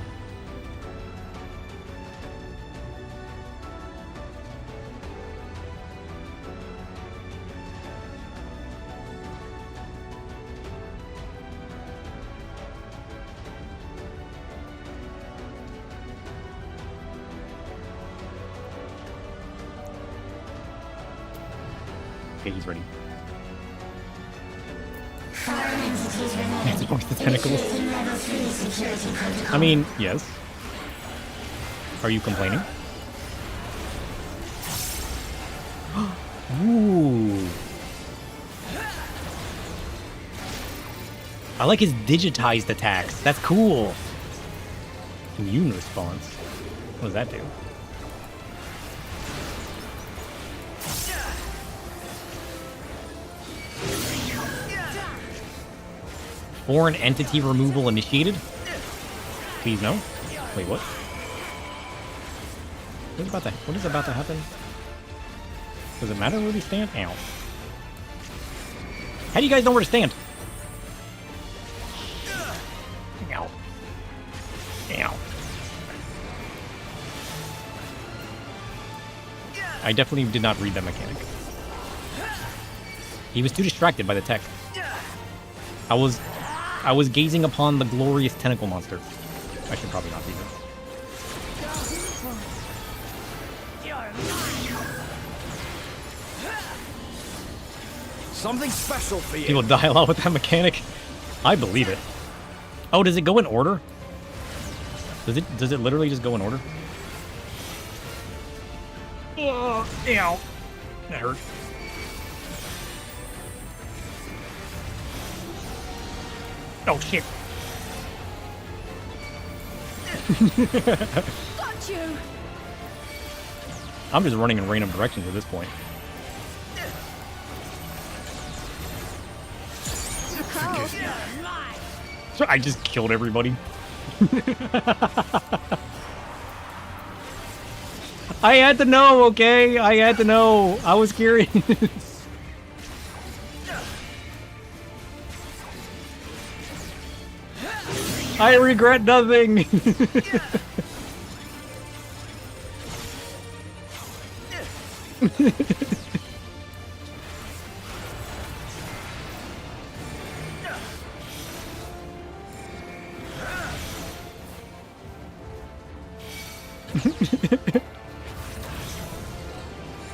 Okay, he's ready. The tentacles. I mean, yes. Are you complaining? Ooh. I like his digitized attacks. That's cool. Immune response. What does that do? Foreign entity removal initiated? Please no. Wait, what? What is about to happen? Does it matter where we stand? Ow. How do you guys know where to stand? Ow. Ow. I definitely did not read that mechanic. He was too distracted by the tech. I was gazing upon the glorious tentacle monster. I should probably not do that. Something special for you. People die a lot with that mechanic. I believe it. Oh, does it go in order? Does it literally just go in order? Oh, ow. That hurt. Oh shit. Got you. I'm just running in random directions at this point. So I just killed everybody. I had to know, okay? I had to know. I was curious. I regret nothing.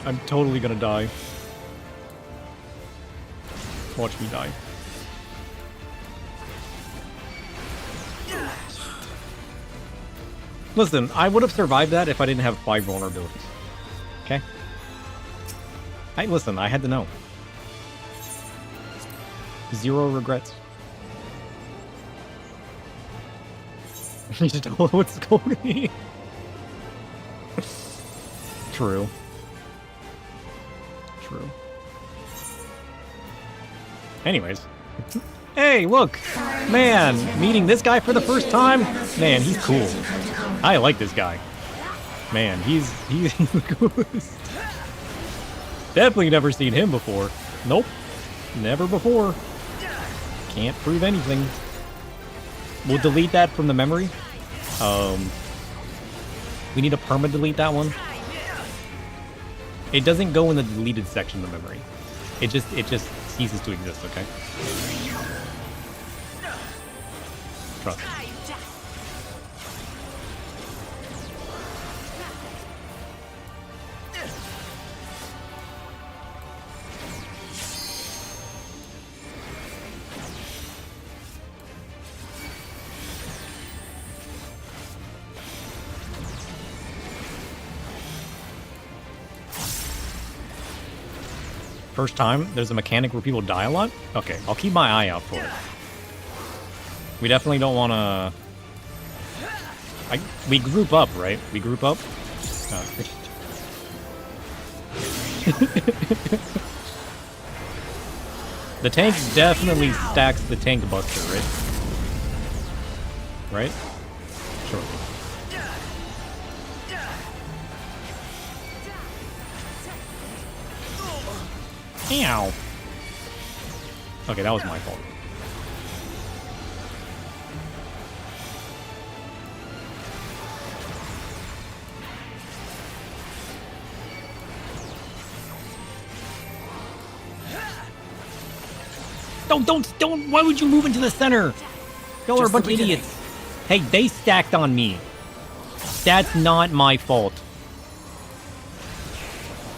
I'm totally gonna die. Watch me die. Listen, I would have survived that if I didn't have 5 vulnerabilities. Okay? Listen, I had to know. 0 regrets. You just don't know what's going on. True. True. Anyways. Hey, look! Man, meeting this guy for the first time? Man, he's cool. I like this guy. Man, he's the coolest. Definitely never seen him before. Nope. Never before. Can't prove anything. We'll delete that from the memory. We need to perma-delete that one. It doesn't go in the deleted section of the memory. It just ceases to exist, okay? Trust me. First time there's a mechanic where people die a lot? Okay, I'll keep my eye out for it. We definitely don't want to... We group up, right? We group up? The tank definitely stacks the tank buster, right? Right? Sure. Ow. Okay, that was my fault. Don't, why would you move into the center? Y'all are a bunch of idiots. Hey, they stacked on me. That's not my fault.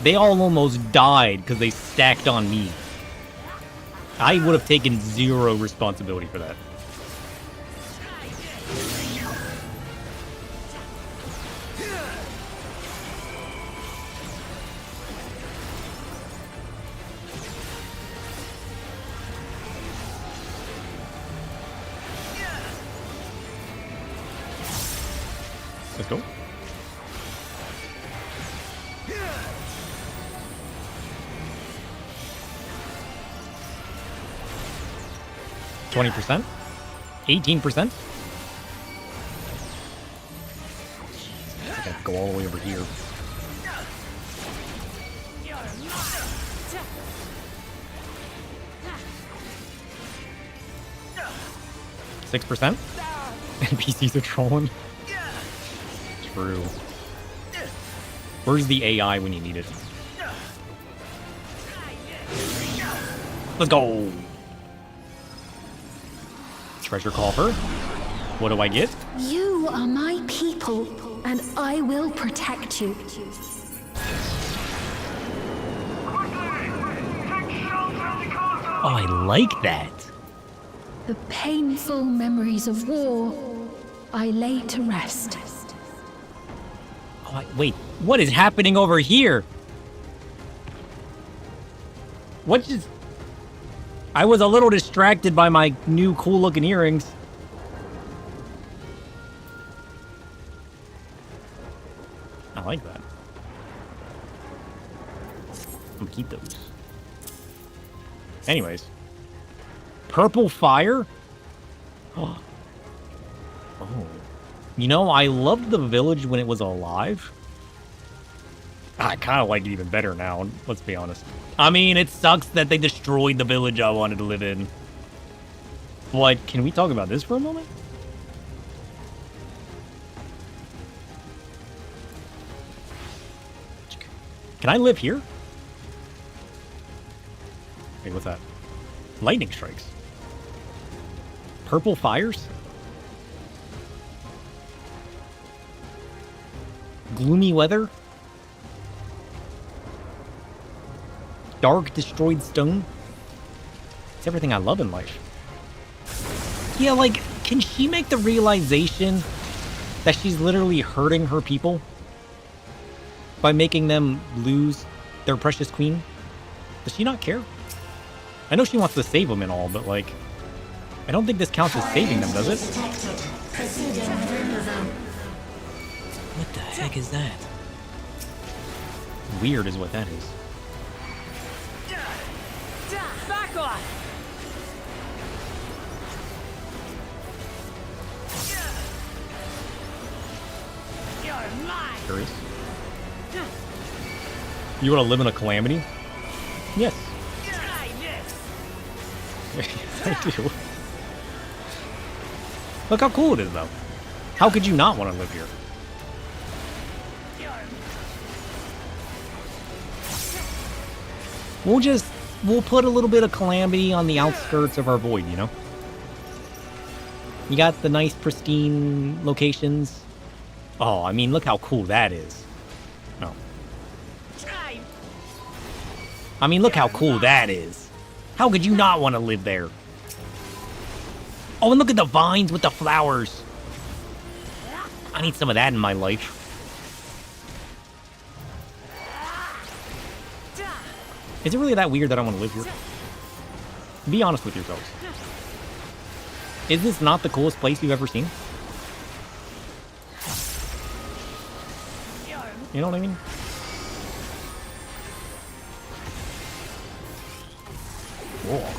They all almost died because they stacked on me. I would have taken 0 responsibility for that. Let's go. %, 18%. I have to go all the way over here. 6%. NPCs are trolling. True. Where's the AI when you need it? Let's go. Treasure coffer. What do I get? You are my people, and I will protect you. Oh, I like that. The painful memories of war, I lay to rest. Oh, wait, what is happening over here? What just... I was a little distracted by my new cool-looking earrings. I like that. I'm gonna keep those. Anyways. Purple fire? Oh. You know, I loved the village when it was alive. I kind of like it even better now, let's be honest. I mean, it sucks that they destroyed the village I wanted to live in. But, can we talk about this for a moment? Can I live here? Hey, what's that? Lightning strikes. Purple fires? Gloomy weather? Dark destroyed stone? It's everything I love in life. Yeah, like, can she make the realization that she's literally hurting her people by making them lose their precious queen? Does she not care? I know she wants to save them and all, but like, I don't think this counts as saving them, does it? What the heck is that? Weird is what that is. Back off! You're mine! Curious. You want to live in a calamity? Yes. Try this! I do. Look how cool it is, though. How could you not want to live here? We'll put a little bit of calamity on the outskirts of our void, you know? You got the nice, pristine locations. Oh, I mean, look how cool that is. Oh. I mean, look how cool that is. How could you not want to live there? Oh, and look at the vines with the flowers. I need some of that in my life. Is it really that weird that I want to live here? Be honest with yourselves. Is this not the coolest place you've ever seen? You know what I mean? Whoa.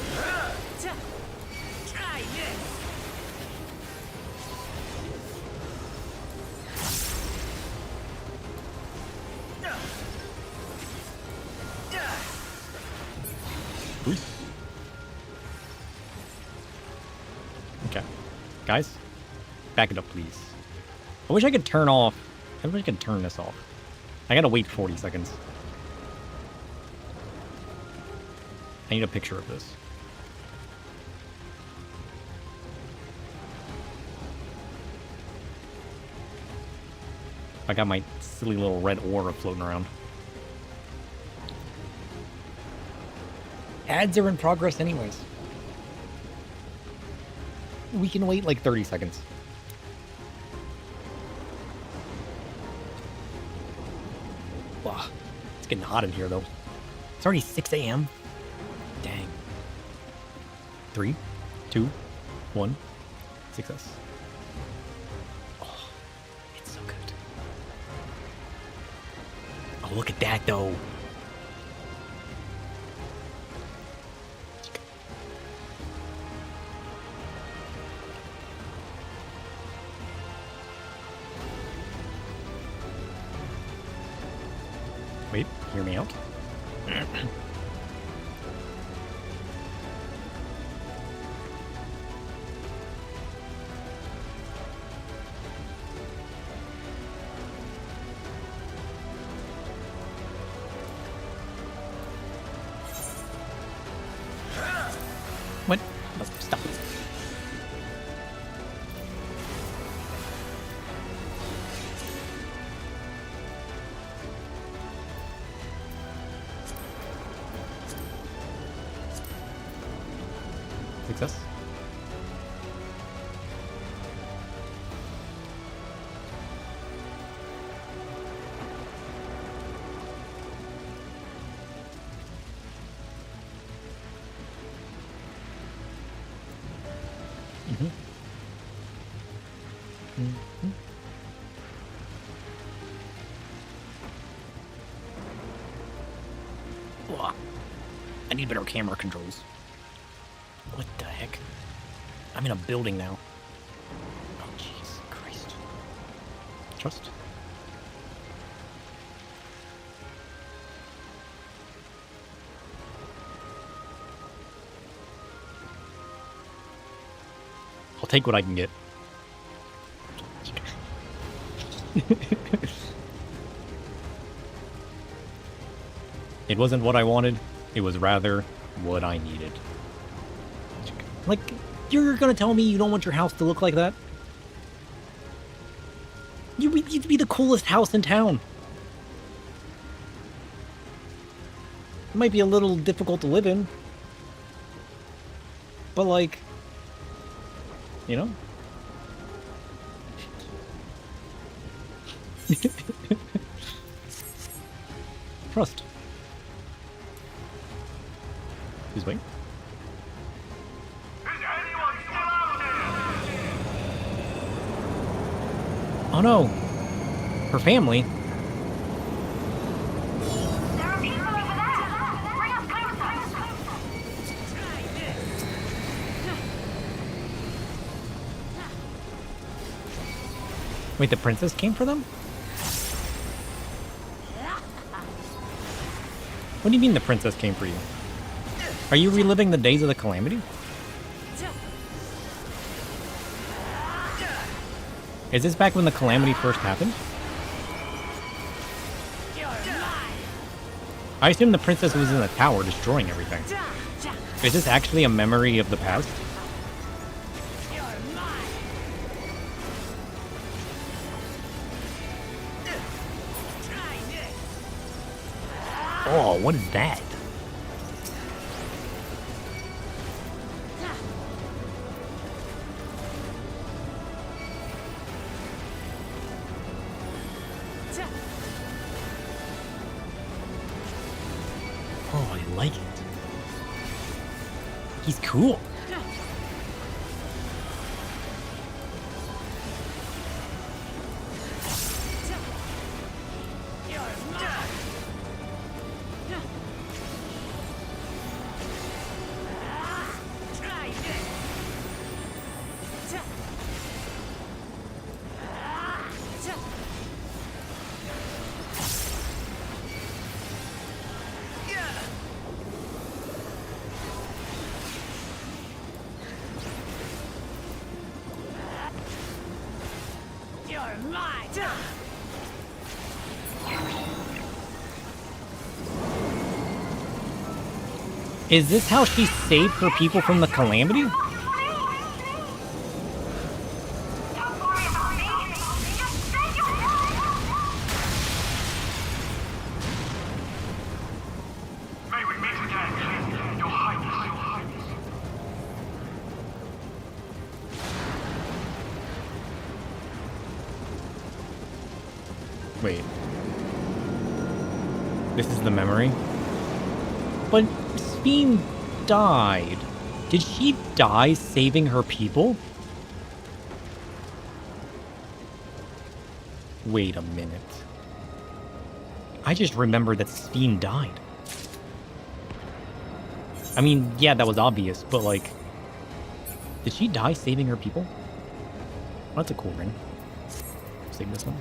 Okay. Guys, back it up, please. I wish I could turn off... I wish I could turn this off. I gotta wait 40 seconds. I need a picture of this. I got my silly little red aura floating around. Ads are in progress anyways. We can wait like 30 seconds. Wow, it's getting hot in here though. It's already 6 a.m. Dang. 3, 2, 1. Success. Oh, it's so good. look at that, though. Wait, hear me out. What? Stop. Success. I need better camera controls. What the heck? I'm in a building now. Oh, jeez. Christ. Trust. I'll take what I can get. It wasn't what I wanted. It was rather what I needed. Like, you're gonna tell me you don't want your house to look like that? You'd be the coolest house in town. It might be a little difficult to live in. But like, you know? Trust. Please wait. Oh no! Her family? Wait, the princess came for them? What do you mean the princess came for you? Are you reliving the days of the calamity? Is this back when the calamity first happened? I assume the princess was in the tower destroying everything. Is this actually a memory of the past? Oh, what is that? Oh, I like it. He's cool. Is this how she saved her people from the calamity? Wait. This is the memory? But Sphene died. Did she die saving her people? Wait a minute. I just remember that Steen died. I mean, yeah, that was obvious, but like, did she die saving her people? Oh, that's a cool ring. Save this one.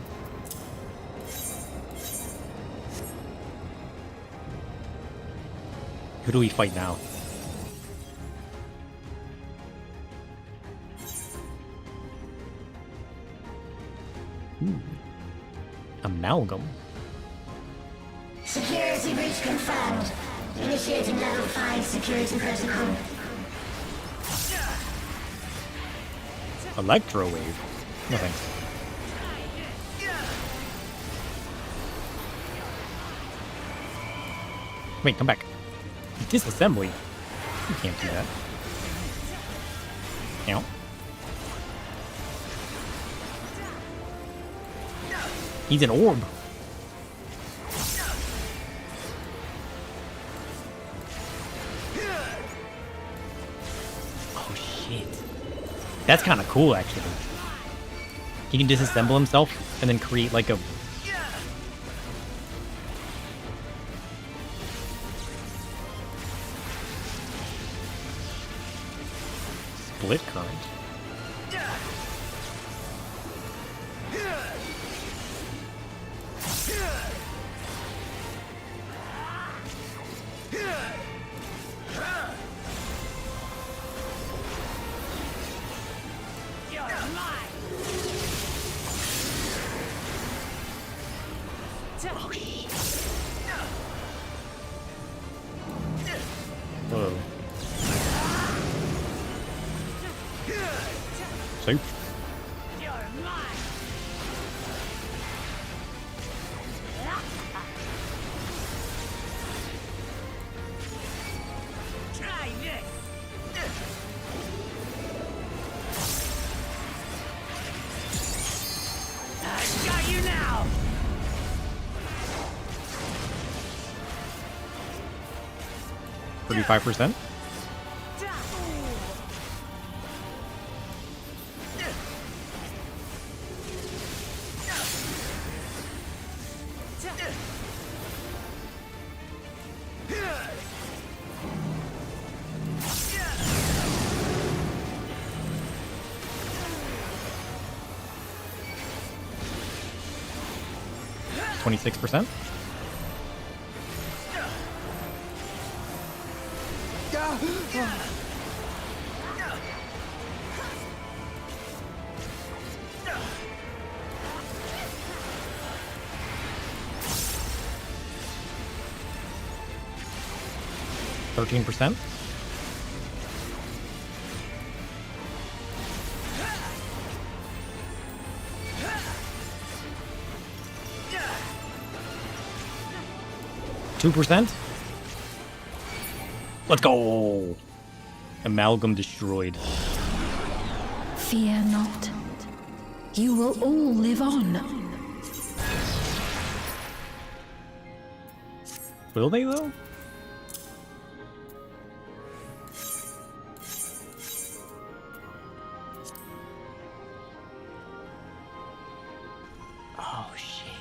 Who do we fight now? Amalgam. Security breach confirmed. Initiating level 5 security protocol. Electro wave. No thanks. Wait, come back. Disassembly. You can't do that. Ow. He's an orb. Oh shit. That's kind of cool, actually. He can disassemble himself and then create like a... split current. Whoa. Safe. Try this. I got you now. 35%? %? %? %? Let's go! Amalgam destroyed. Fear not. You will all live on. Will they, though? Oh, shit.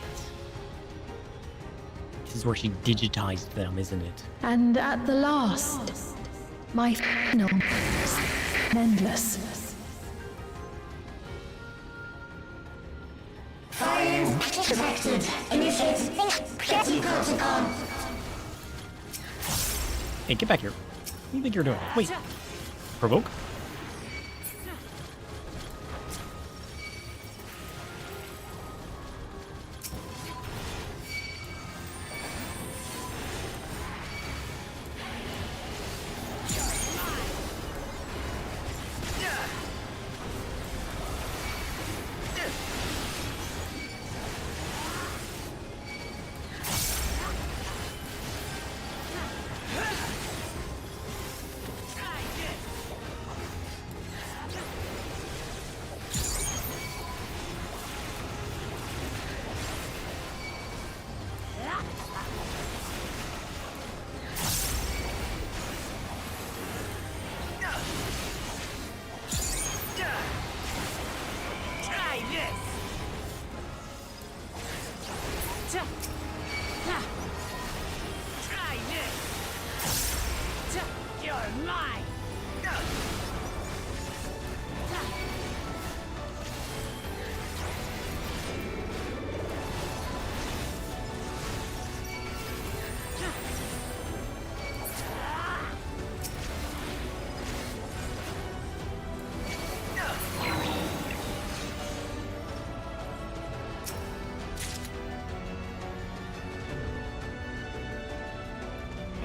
This is where she digitized them, isn't it? And at the last, my final endless. Fire detected. Initiating petty protocol. Hey, get back here. What do you think you're doing? Wait. Provoke?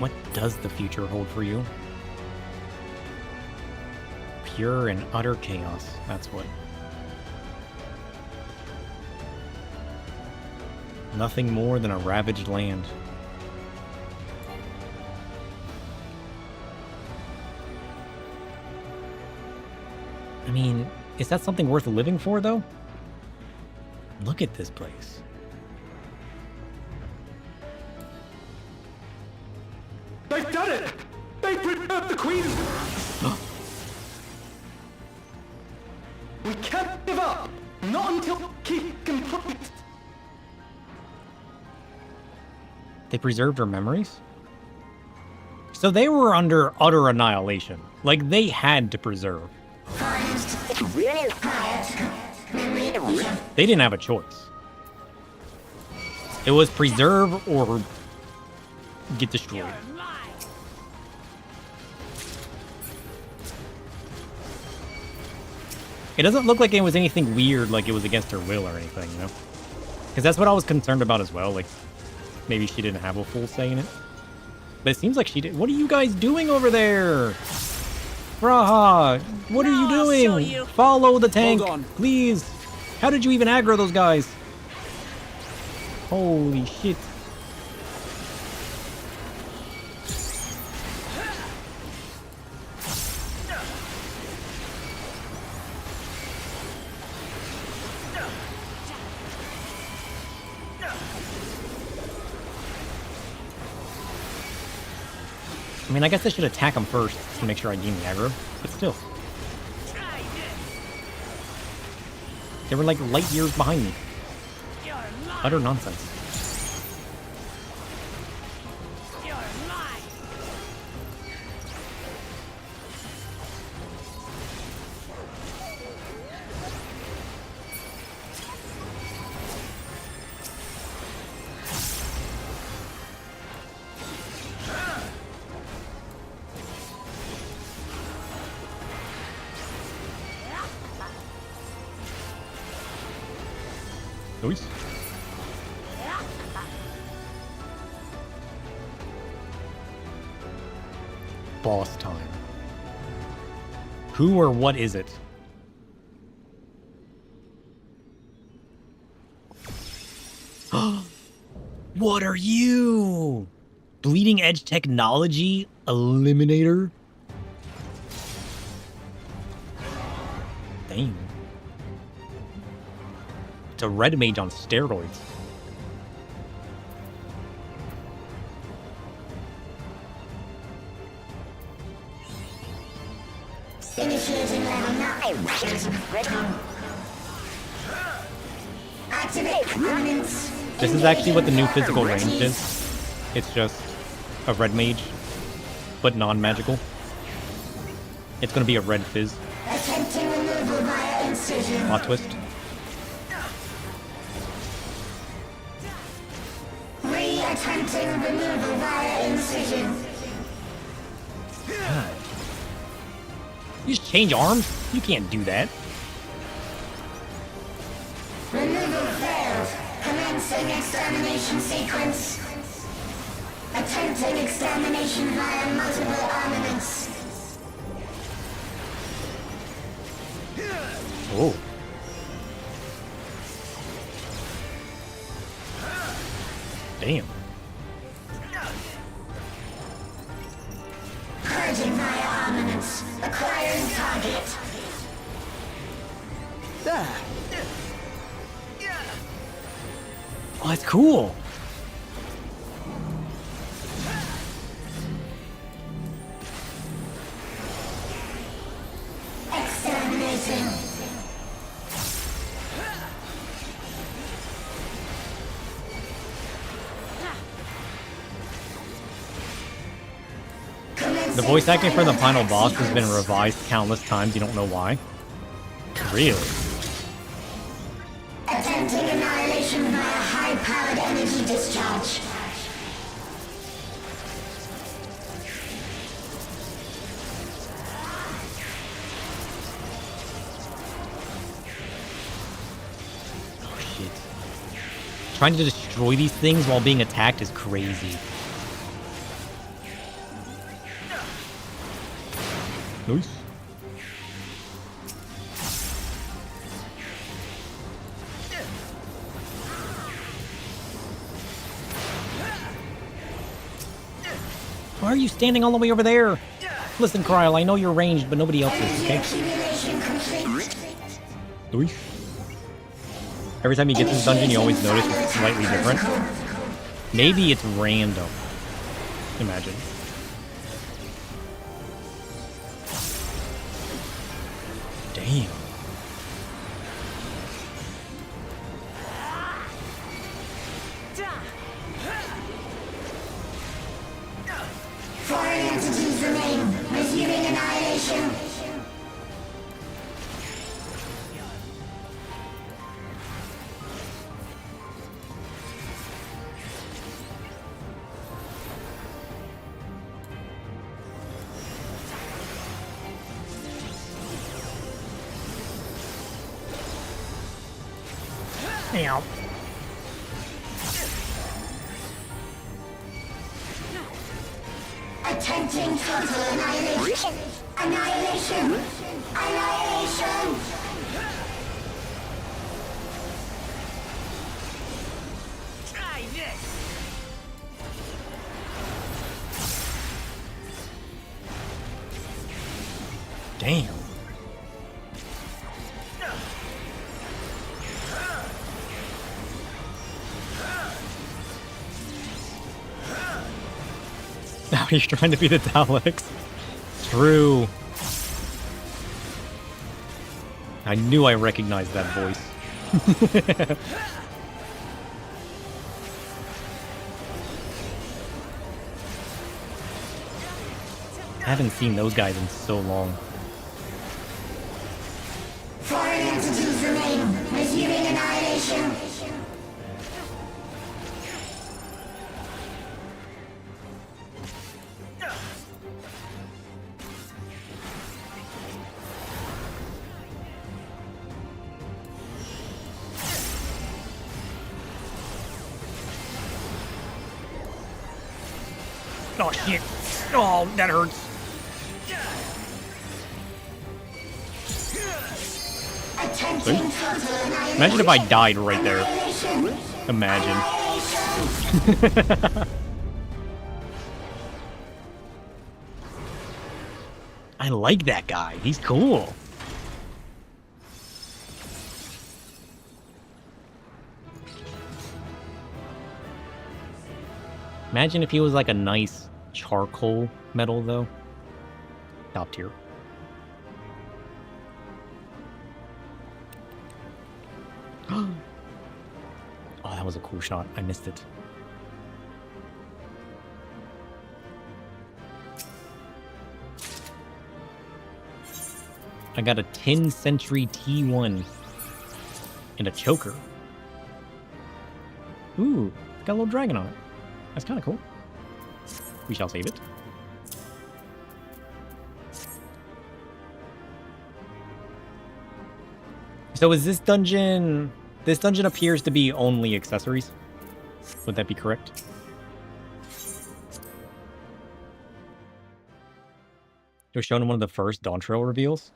What does the future hold for you? Pure and utter chaos. That's what. Nothing more than a ravaged land. I mean, is that something worth living for, though? Look at this place. They've done it! They've preserved the Queen! We can't give up! Not until keep complete! They preserved her memories? So they were under utter annihilation. Like, they had to preserve. They didn't have a choice. It was preserve or get destroyed. It doesn't look like it was anything weird, like it was against her will or anything, you know? Because that's what I was concerned about as well, like, maybe she didn't have a full say in it. But it seems like she did. What are you guys doing over there? Raha, what are you doing? Follow the tank, please. How did you even aggro those guys? Holy shit. I mean, I guess I should attack him first to make sure I gain the aggro, but still. They were like light years behind me. Utter nonsense. Noise. Boss time. Who or what is it? What are you? Bleeding Edge Technology Eliminator? Damn. It's a red mage on steroids. Initiating level 9. Activate permanence. This is actually what the new physical range is. It's just a red mage, but non-magical. It's gonna be a red fizz. Attempting removal via incision. Plot twist. Attempting removal via incision. God. You just change arms? You can't do that. Removal failed. Commencing extermination sequence. Attempting extermination via multiple armaments. Oh. Damn. Purging via armaments. Acquiring target. There. Oh, that's cool. Exterminating. The voice acting for the final boss has been revised countless times. You don't know why. Really? Attempting annihilation via high-powered energy discharge. Oh shit. Trying to destroy these things while being attacked is crazy. Nice. Why are you standing all the way over there? Listen, Kryl, I know you're ranged, but nobody else is, okay? Nice. Every time you get to this dungeon, you always notice it's slightly different. Maybe it's random. Imagine. Damn. Foreign entities remain, resuming annihilation. Ow. Attempting total annihilation. Annihilation. Annihilation. Try this. Damn. Now he's trying to be the Daleks. True. I knew I recognized that voice. I haven't seen those guys in so long. Foreign entities remain, resuming annihilation. Oh shit. Oh, that hurts. Imagine if I died right there. Imagine. I like that guy. He's cool. Imagine if he was like a nice charcoal metal, though. Top tier. Oh, that was a cool shot. I missed it. I got a 10th century T1 and a choker. Ooh, it's got a little dragon on it. That's kind of cool. We shall save it. So is this dungeon... This dungeon appears to be only accessories. Would that be correct? It was shown in one of the first Dawn Trail reveals.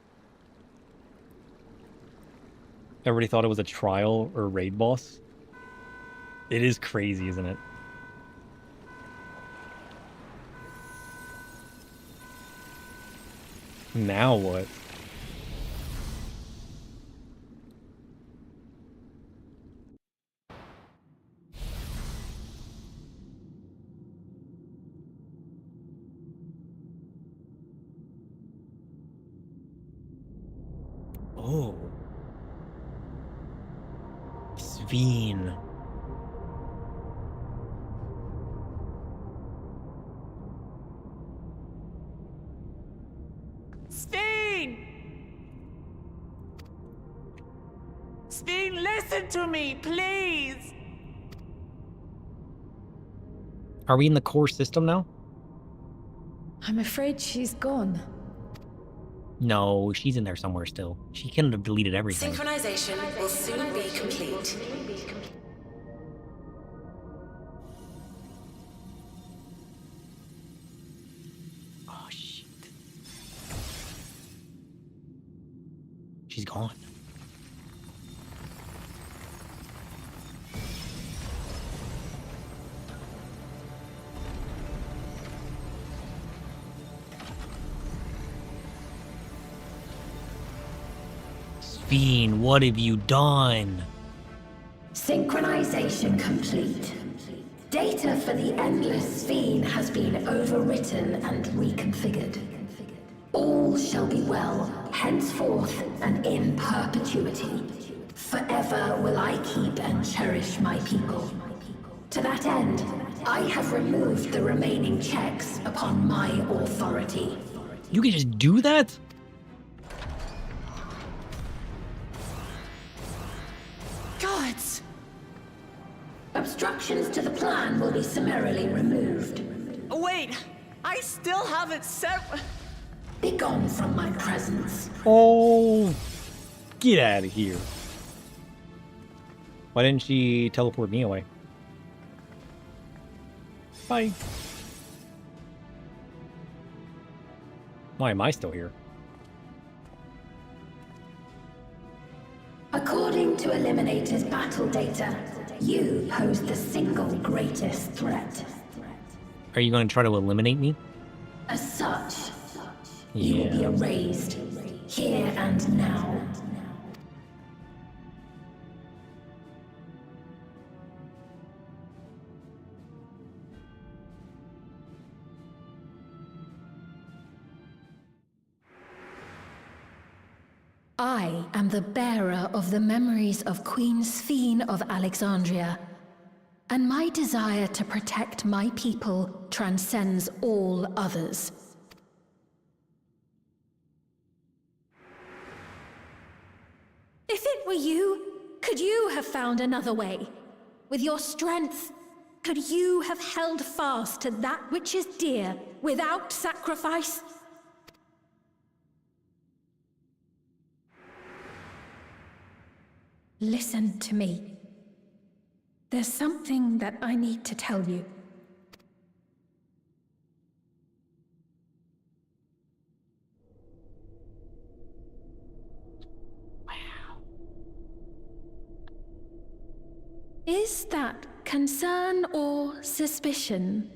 Everybody thought it was a trial or raid boss. It is crazy, isn't it? Now what? Oh. Sveen. Sveen! Sveen, listen to me, please! Are we in the core system now? I'm afraid she's gone. No, she's in there somewhere still. She couldn't have deleted everything. Synchronization will soon be complete. Oh, shit. She's gone. Sphene, what have you done? Synchronization complete. Data for the Endless Sphene has been overwritten and reconfigured. All shall be well, henceforth and in perpetuity. Forever will I keep and cherish my people. To that end, I have removed the remaining checks upon my authority. You can just do that? Gods! Obstructions to the plan will be summarily removed. Wait! I still haven't set... Be gone from my presence. Oh, get out of here. Why didn't she teleport me away? Bye. Why am I still here? According to Eliminator's battle data, you pose the single greatest threat. Are you going to try to eliminate me? As such, you will be erased, here and now. I am the bearer of the memories of Queen Sphene of Alexandria, and my desire to protect my people transcends all others. If it were you, could you have found another way? With your strength, could you have held fast to that which is dear without sacrifice? Listen to me. There's something that I need to tell you. Wow. Is that concern or suspicion?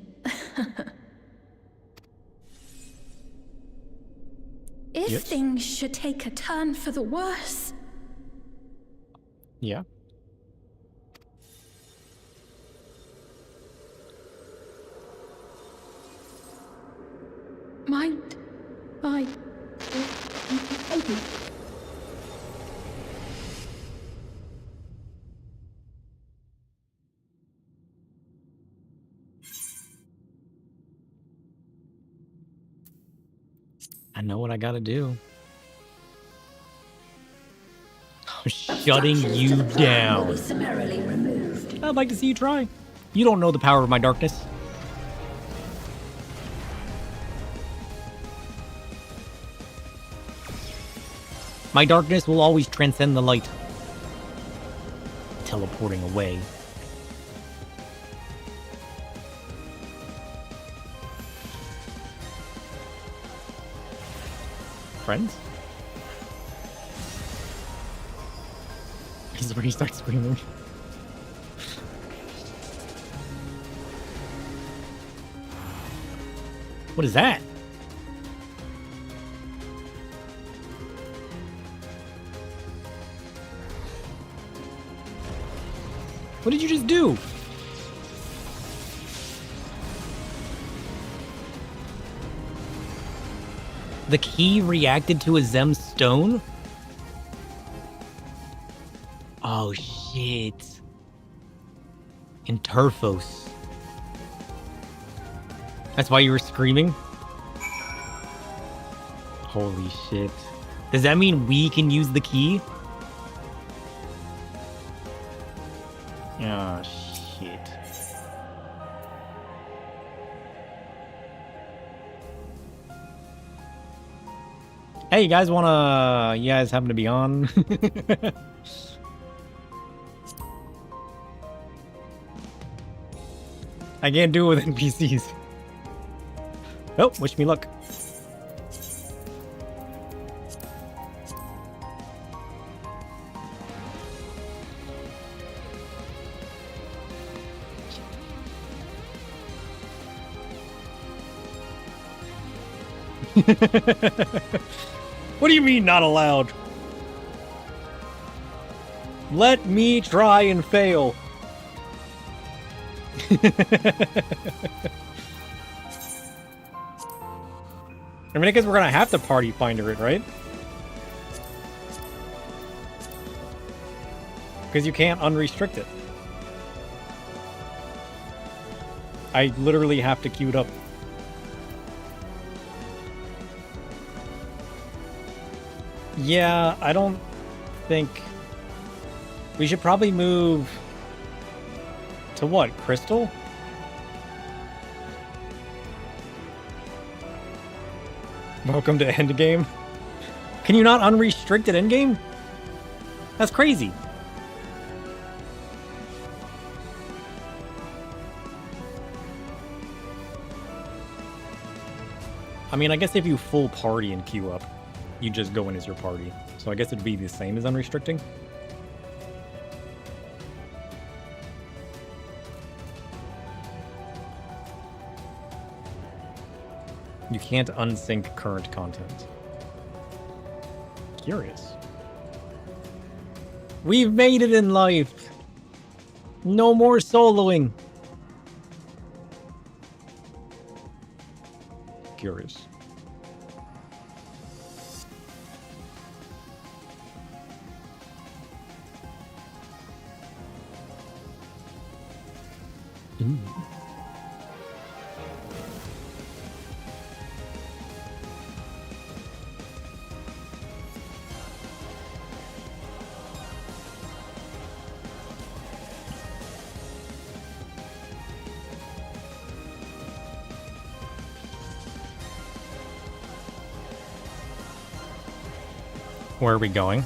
If things should take a turn for the worse... Yeah. Might I... I know what I gotta do. I'm shutting you down. I'd like to see you try. You don't know the power of my darkness. My darkness will always transcend the light. Teleporting away. Friends? This is where he starts screaming. What is that? What did you just do? The key reacted to a Zem stone? Oh shit. Interphos. That's why you were screaming? Holy shit. Does that mean we can use the key? Oh shit. Hey, you guys happen to be on? I can't do it with NPCs. Oh, wish me luck. What do you mean not allowed? Let me try and fail. I mean, I guess we're gonna have to party finder it, right? Because you can't unrestrict it. I literally have to queue it up. Yeah, I don't think... We should probably move... To what? Crystal? Welcome to endgame. Can you not unrestrict it endgame? That's crazy. I mean, I guess if you full party and queue up, you just go in as your party. So I guess it'd be the same as unrestricting. You can't unsync current content. Curious. We've made it in life. No more soloing. Curious. Ooh. Where are we going?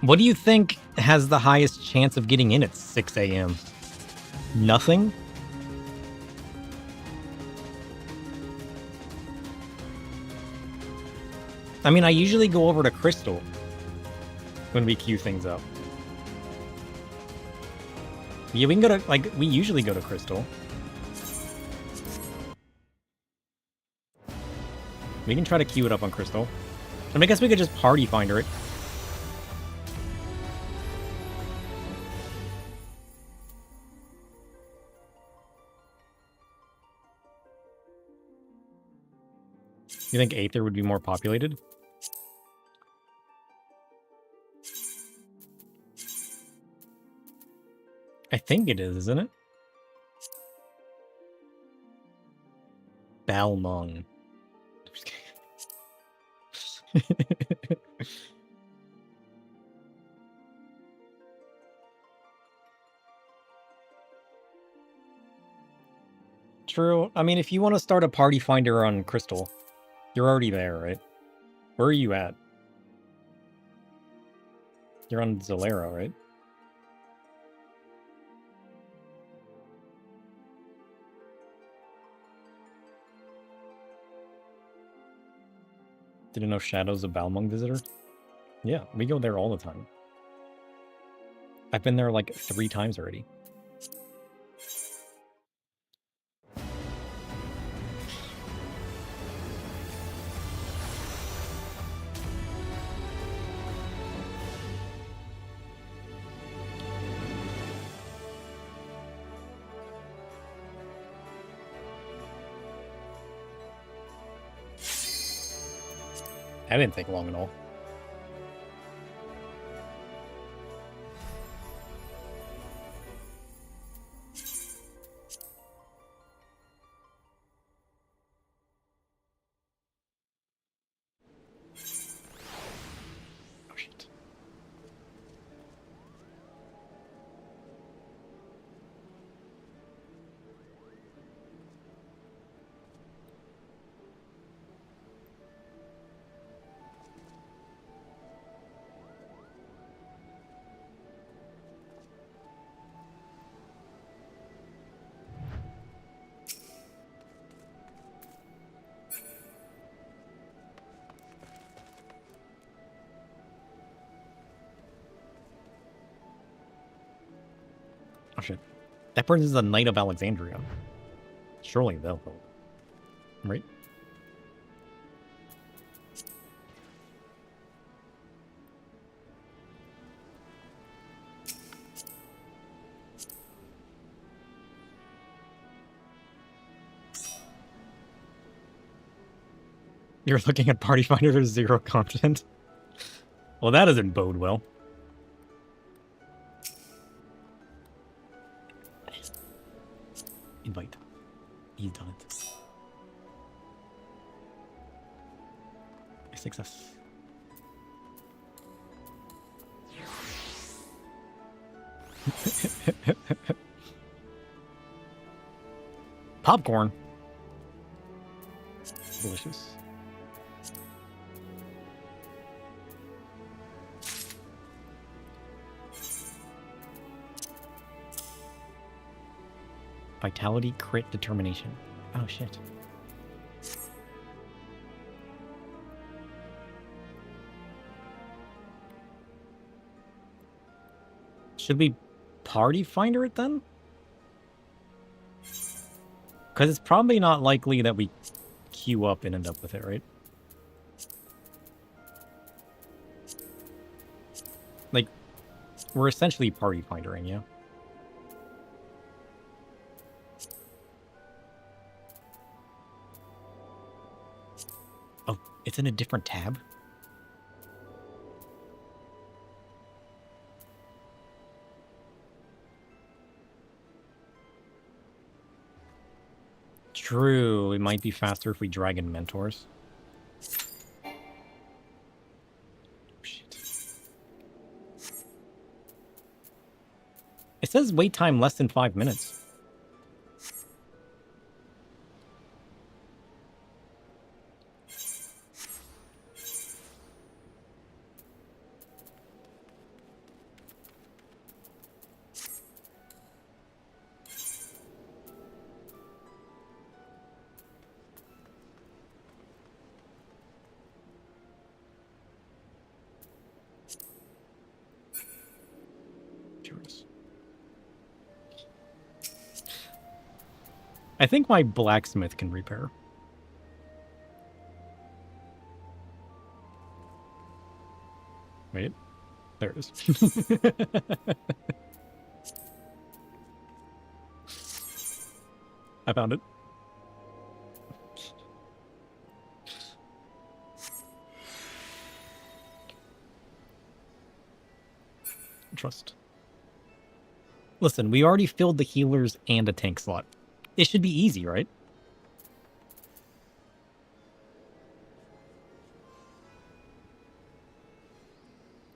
What do you think has the highest chance of getting in at 6 a.m.? Nothing? I mean, I usually go over to Crystal when we queue things up. Yeah, we can go to, like, we usually go to Crystal. We can try to queue it up on Crystal. I mean, I guess we could just party finder it. You think Aether would be more populated? I think it is, isn't it? Balmung. True. I mean, if you want to start a party finder on Crystal, you're already there, right? Where are you at? You're on Zalera, right? Didn't know Shadow's a Balmung visitor? Yeah, we go there all the time. I've been there like 3 times already. That didn't take long at all. Oh shit. Oh shit. That person is the Knight of Alexandria. Surely they'll help. Right? You're looking at Party Finder, there's 0 content. Well, that doesn't bode well. Invite. He's done it. A success. Popcorn. Delicious. Vitality, crit, determination. Oh shit. Should we party finder it then? Because it's probably not likely that we queue up and end up with it, right? Like, we're essentially party findering, yeah? Oh, it's in a different tab? True, it might be faster if we drag in mentors. Shit. It says wait time less than 5 minutes. I think my blacksmith can repair. Wait. There it is. I found it. Trust. Listen, we already filled the healers and a tank slot. It should be easy, right?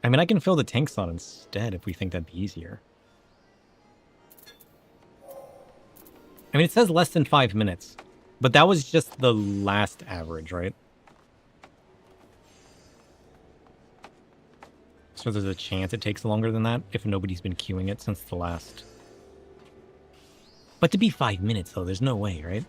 I mean, I can fill the tank slot instead if we think that'd be easier. I mean, it says less than 5 minutes, but that was just the last average, right? So there's a chance it takes longer than that if nobody's been queuing it since the last. But to be 5 minutes, though, there's no way, right?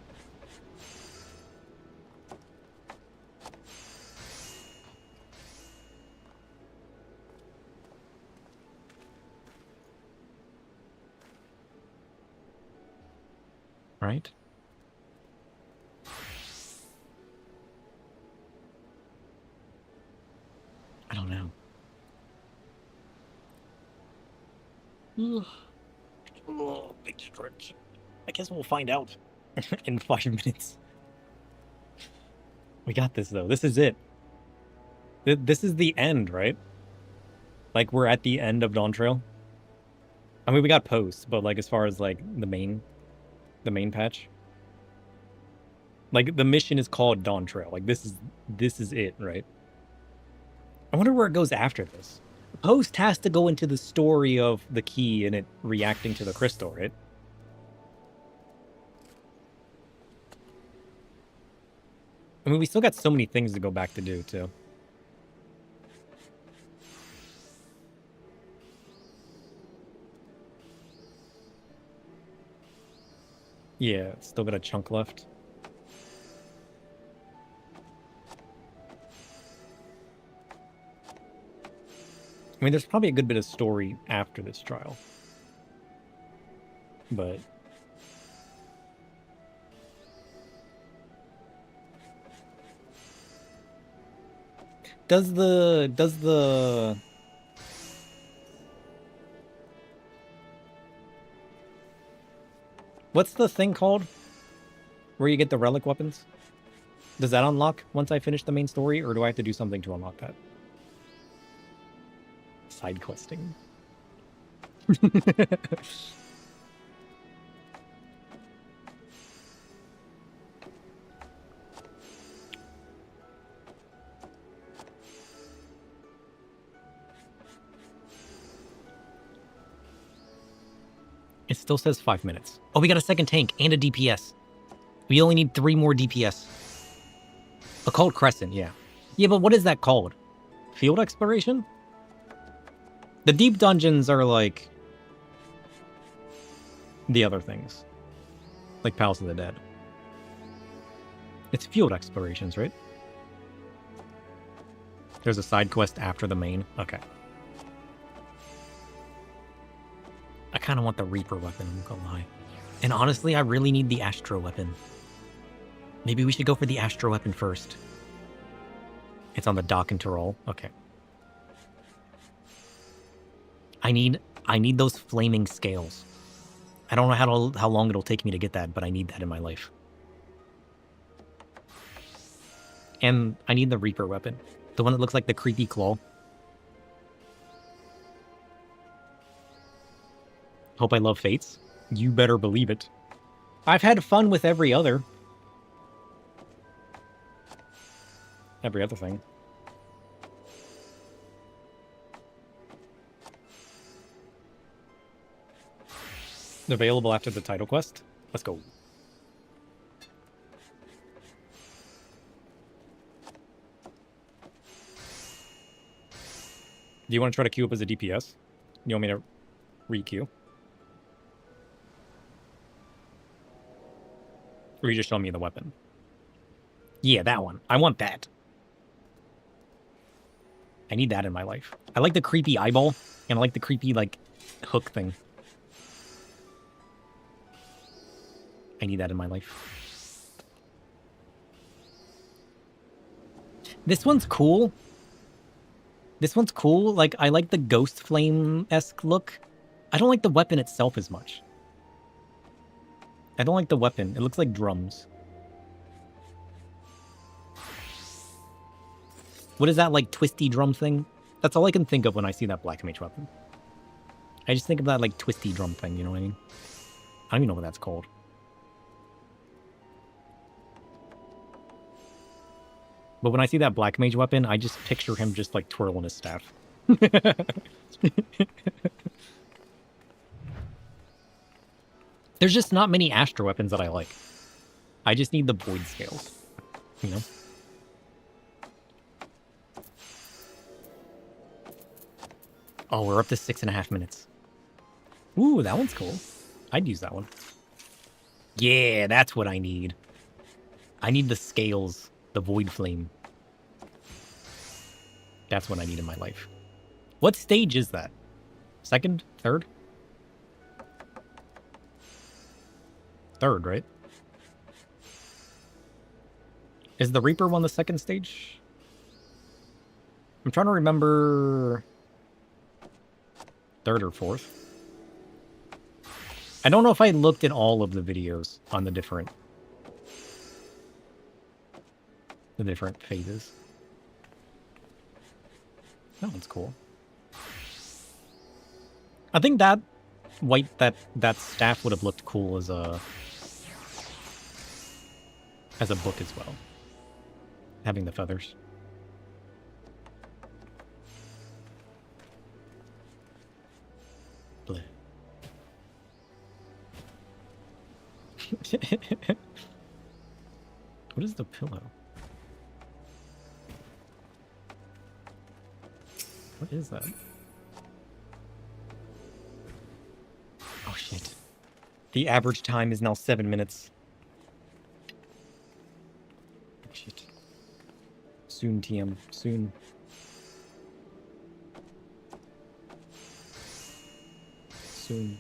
Right? I don't know. Oh, big stretch. I guess we'll find out in 5 minutes. We got this, though. This is it. This is the end, right? Like, we're at the end of Dawn Trail. I mean, we got posts, but, like, as far as, like, the main patch. Like, the mission is called Dawn Trail. Like, this is it, right? I wonder where it goes after this. Post has to go into the story of the key and it reacting to the crystal, right? I mean, we still got so many things to go back to do, too. Yeah, still got a chunk left. I mean, there's probably a good bit of story after this trial. But... Does the... What's the thing called? Where you get the relic weapons? Does that unlock once I finish the main story, or do I have to do something to unlock that? Side questing. It still says 5 minutes. Oh, we got a second tank and a DPS. We only need 3 more DPS. Occult Crescent, yeah. Yeah, but what is that called? Field exploration? The deep dungeons are like the other things. Like Palace of the Dead. It's field explorations, right? There's a side quest after the main. Okay. I kind of want the Reaper weapon, I'm gonna lie. And honestly, I really need the Astro weapon. Maybe we should go for the Astro weapon first. It's on the dock in Tyrol. Okay. I need those flaming scales. I don't know how long it'll take me to get that, but I need that in my life. And I need the Reaper weapon. The one that looks like the creepy claw. Hope I love Fates. You better believe it. I've had fun with every other thing. Available after the title quest. Let's go. Do you want to try to queue up as a DPS? You want me to re-queue? Or you just show me the weapon? Yeah, that one. I want that. I need that in my life. I like the creepy eyeball, and I like the creepy, like, hook thing. I need that in my life. This one's cool. This one's cool. Like, I like the ghost flame-esque look. I don't like the weapon itself as much. I don't like the weapon. It looks like drums. What is that, like, twisty drum thing? That's all I can think of when I see that Black Mage weapon. I just think of that, like, twisty drum thing, you know what I mean? I don't even know what that's called. But when I see that Black Mage weapon, I just picture him just, like, twirling his staff. There's just not many Astro weapons that I like. I just need the Void Scales, you know? Oh, we're up to 6.5 minutes. Ooh, that one's cool. I'd use that one. Yeah, that's what I need. I need the scales, the Void Flame. That's what I need in my life. What stage is that? Second? Third? Third, right? Is the Reaper one the second stage? I'm trying to remember... Third or fourth? I don't know if I looked at all of the videos on the different phases. That one's cool. I think that that staff would have looked cool as a book as well. Having the feathers. Bleh. What is the pillow? What is that? Oh shit. The average time is now 7 minutes. Oh shit. Soon, TM. Soon. Soon.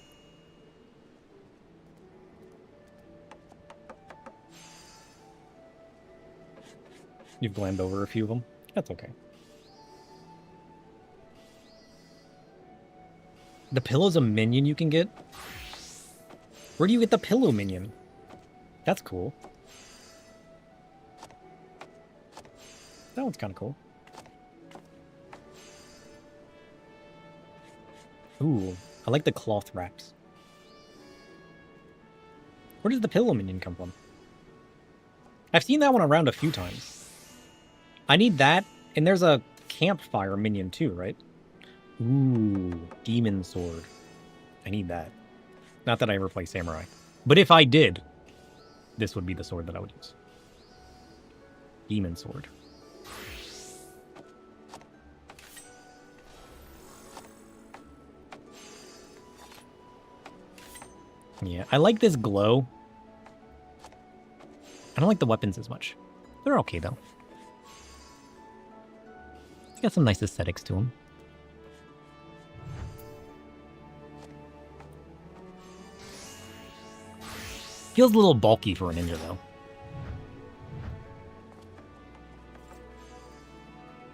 You've glammed over a few of them. That's okay. The pillow's a minion you can get? Where do you get the pillow minion? That's cool. That one's kind of cool. Ooh, I like the cloth wraps. Where does the pillow minion come from? I've seen that one around a few times. I need that, and there's a campfire minion too, right? Ooh, demon sword. I need that. Not that I ever play samurai. But if I did, this would be the sword that I would use. Demon sword. Yeah, I like this glow. I don't like the weapons as much. They're okay, though. It's got some nice aesthetics to them. Feels a little bulky for a ninja, though.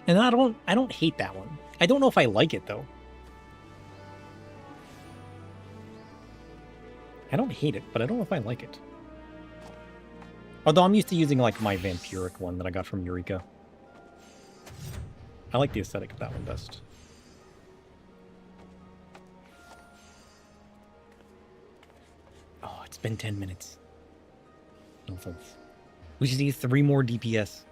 And I don't hate that one. I don't know if I like it, though. I don't hate it, but I don't know if I like it. Although I'm used to using, like, my vampiric one that I got from Eureka. I like the aesthetic of that one best. Oh, it's been 10 minutes. No offense. We just need 3 more DPS.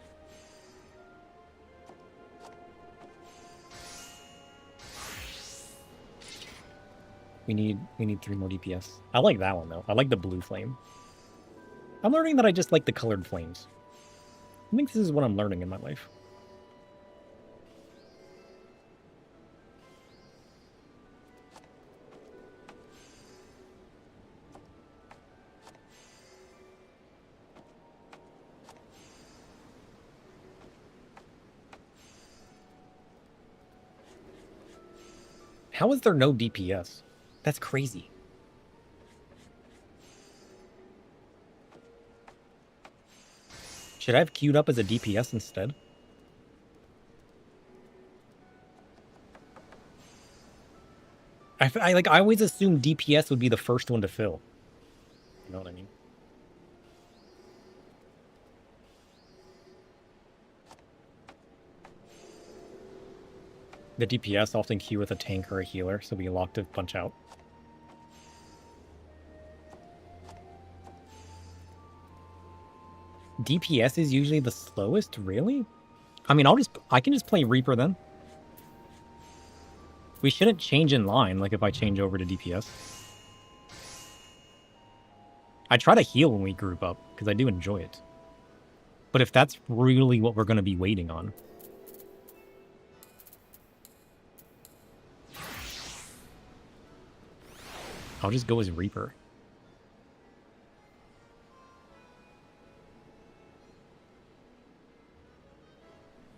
We need 3 more DPS. I like that one, though. I like the blue flame. I'm learning that I just like the colored flames. I think this is what I'm learning in my life. How is there no DPS? That's crazy. Should I have queued up as a DPS instead? I always assume DPS would be the first one to fill. You know what I mean? The DPS often queue with a tank or a healer, so we lock to punch out. DPS is usually the slowest, really? I mean, I can just play Reaper then. We shouldn't change in line, like if I change over to DPS. I try to heal when we group up, because I do enjoy it. But if that's really what we're going to be waiting on... I'll just go as Reaper.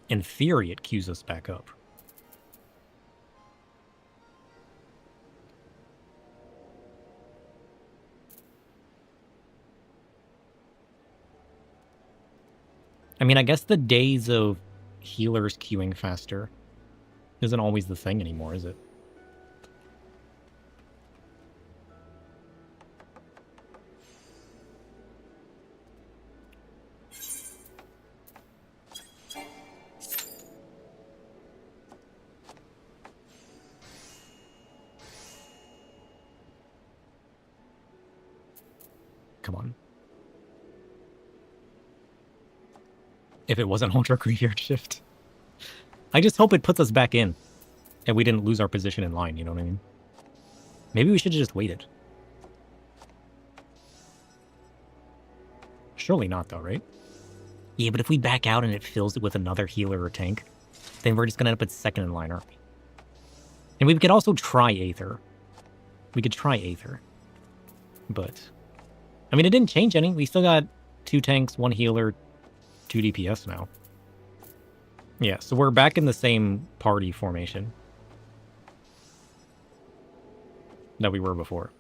In theory, it queues us back up. I mean, I guess the days of healers queuing faster isn't always the thing anymore, is it? Come on. If it wasn't Ultra Graveyard Shift. I just hope it puts us back in. And we didn't lose our position in line, you know what I mean? Maybe we should have just waited. Surely not, though, right? Yeah, but if we back out and it fills it with another healer or tank, then we're just going to end up at second in line, aren't we? And we could also try Aether. We could try Aether. But... I mean, it didn't change any. We still got 2 tanks, 1 healer, 2 DPS now. Yeah, so we're back in the same party formation that we were before.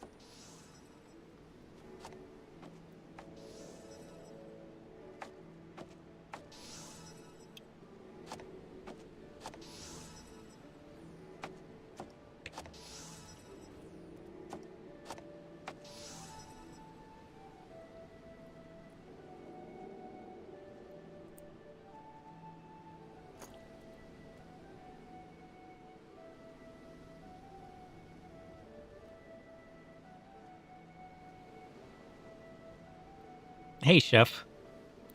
Hey, Chef.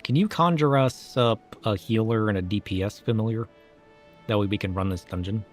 Can you conjure us up a healer and a DPS familiar? That way we can run this dungeon.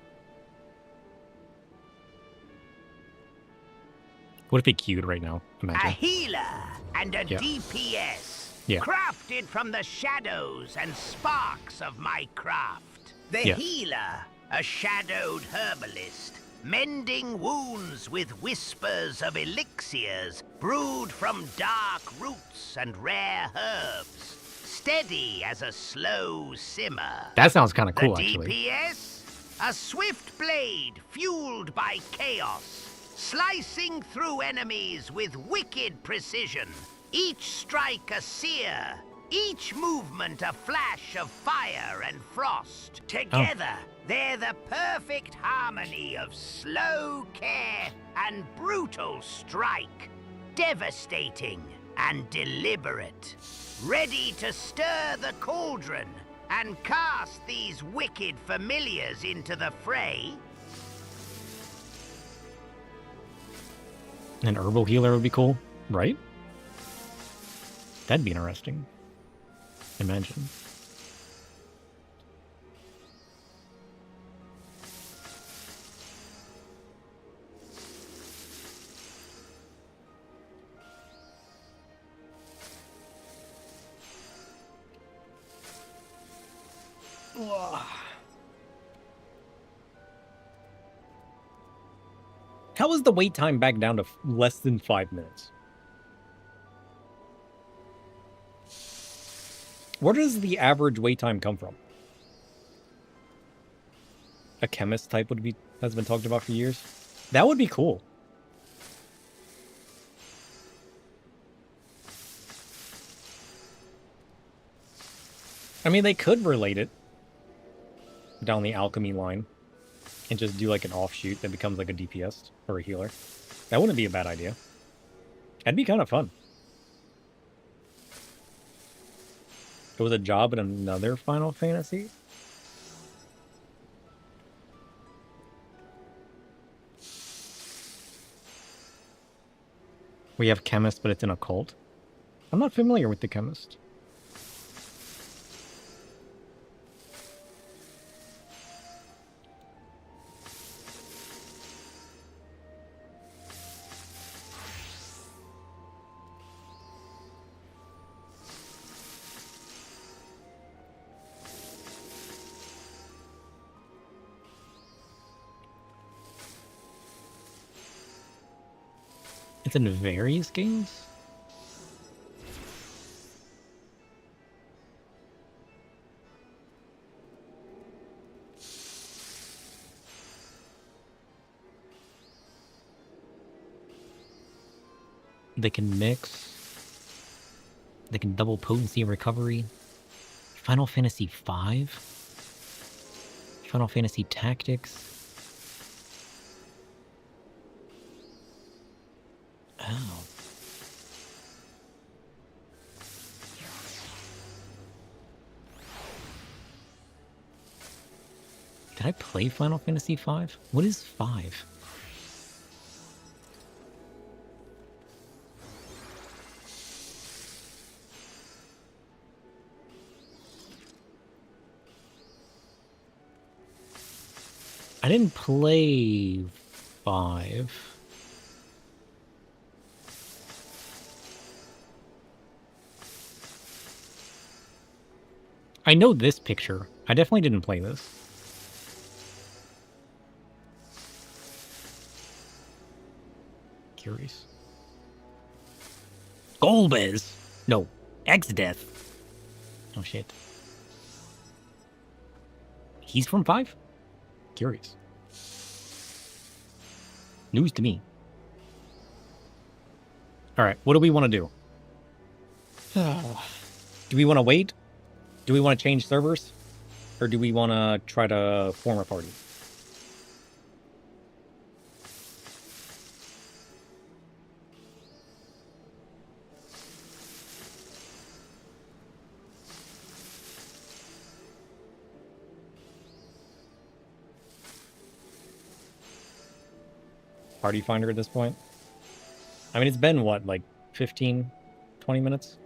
What if he queued right now? Imagine. A healer and a Yeah. DPS. Yeah. Crafted from the shadows and sparks of my craft. The Yeah. healer, a shadowed herbalist, mending wounds with whispers of elixirs brewed from dark roots and rare herbs. Steady as a slow simmer. That sounds kind of cool, the actually. DPS, a swift blade fueled by chaos, slicing through enemies with wicked precision. Each strike a sear, each movement a flash of fire and frost. Together, they're the perfect harmony of slow care and brutal strike. Devastating and deliberate. Ready to stir the cauldron and cast these wicked familiars into the fray. An herbal healer would be cool, right? That'd be interesting. Imagine. How is the wait time back down to less than 5 minutes? Where does the average wait time come from? A chemist type has been talked about for years. That would be cool. I mean, they could relate it down the alchemy line and just do like an offshoot that becomes like a DPS or a healer. That wouldn't be a bad idea. That'd be kind of fun. It was a job in another Final Fantasy. We have chemist, but it's in a cult. I'm not familiar with the chemist. It's in various games? They can mix. They can double potency and recovery. Final Fantasy V? Final Fantasy Tactics? Oh. Did I play Final Fantasy V? What is 5? I didn't play 5. I know this picture. I definitely didn't play this. Curious. Golbez! No, Exdeath. Oh shit. He's from 5? Curious. News to me. Alright, what do we want to do? Do we want to wait? Do we want to change servers? Or do we want to try to form a party? Party finder at this point? I mean, it's been, what, like 15, 20 minutes?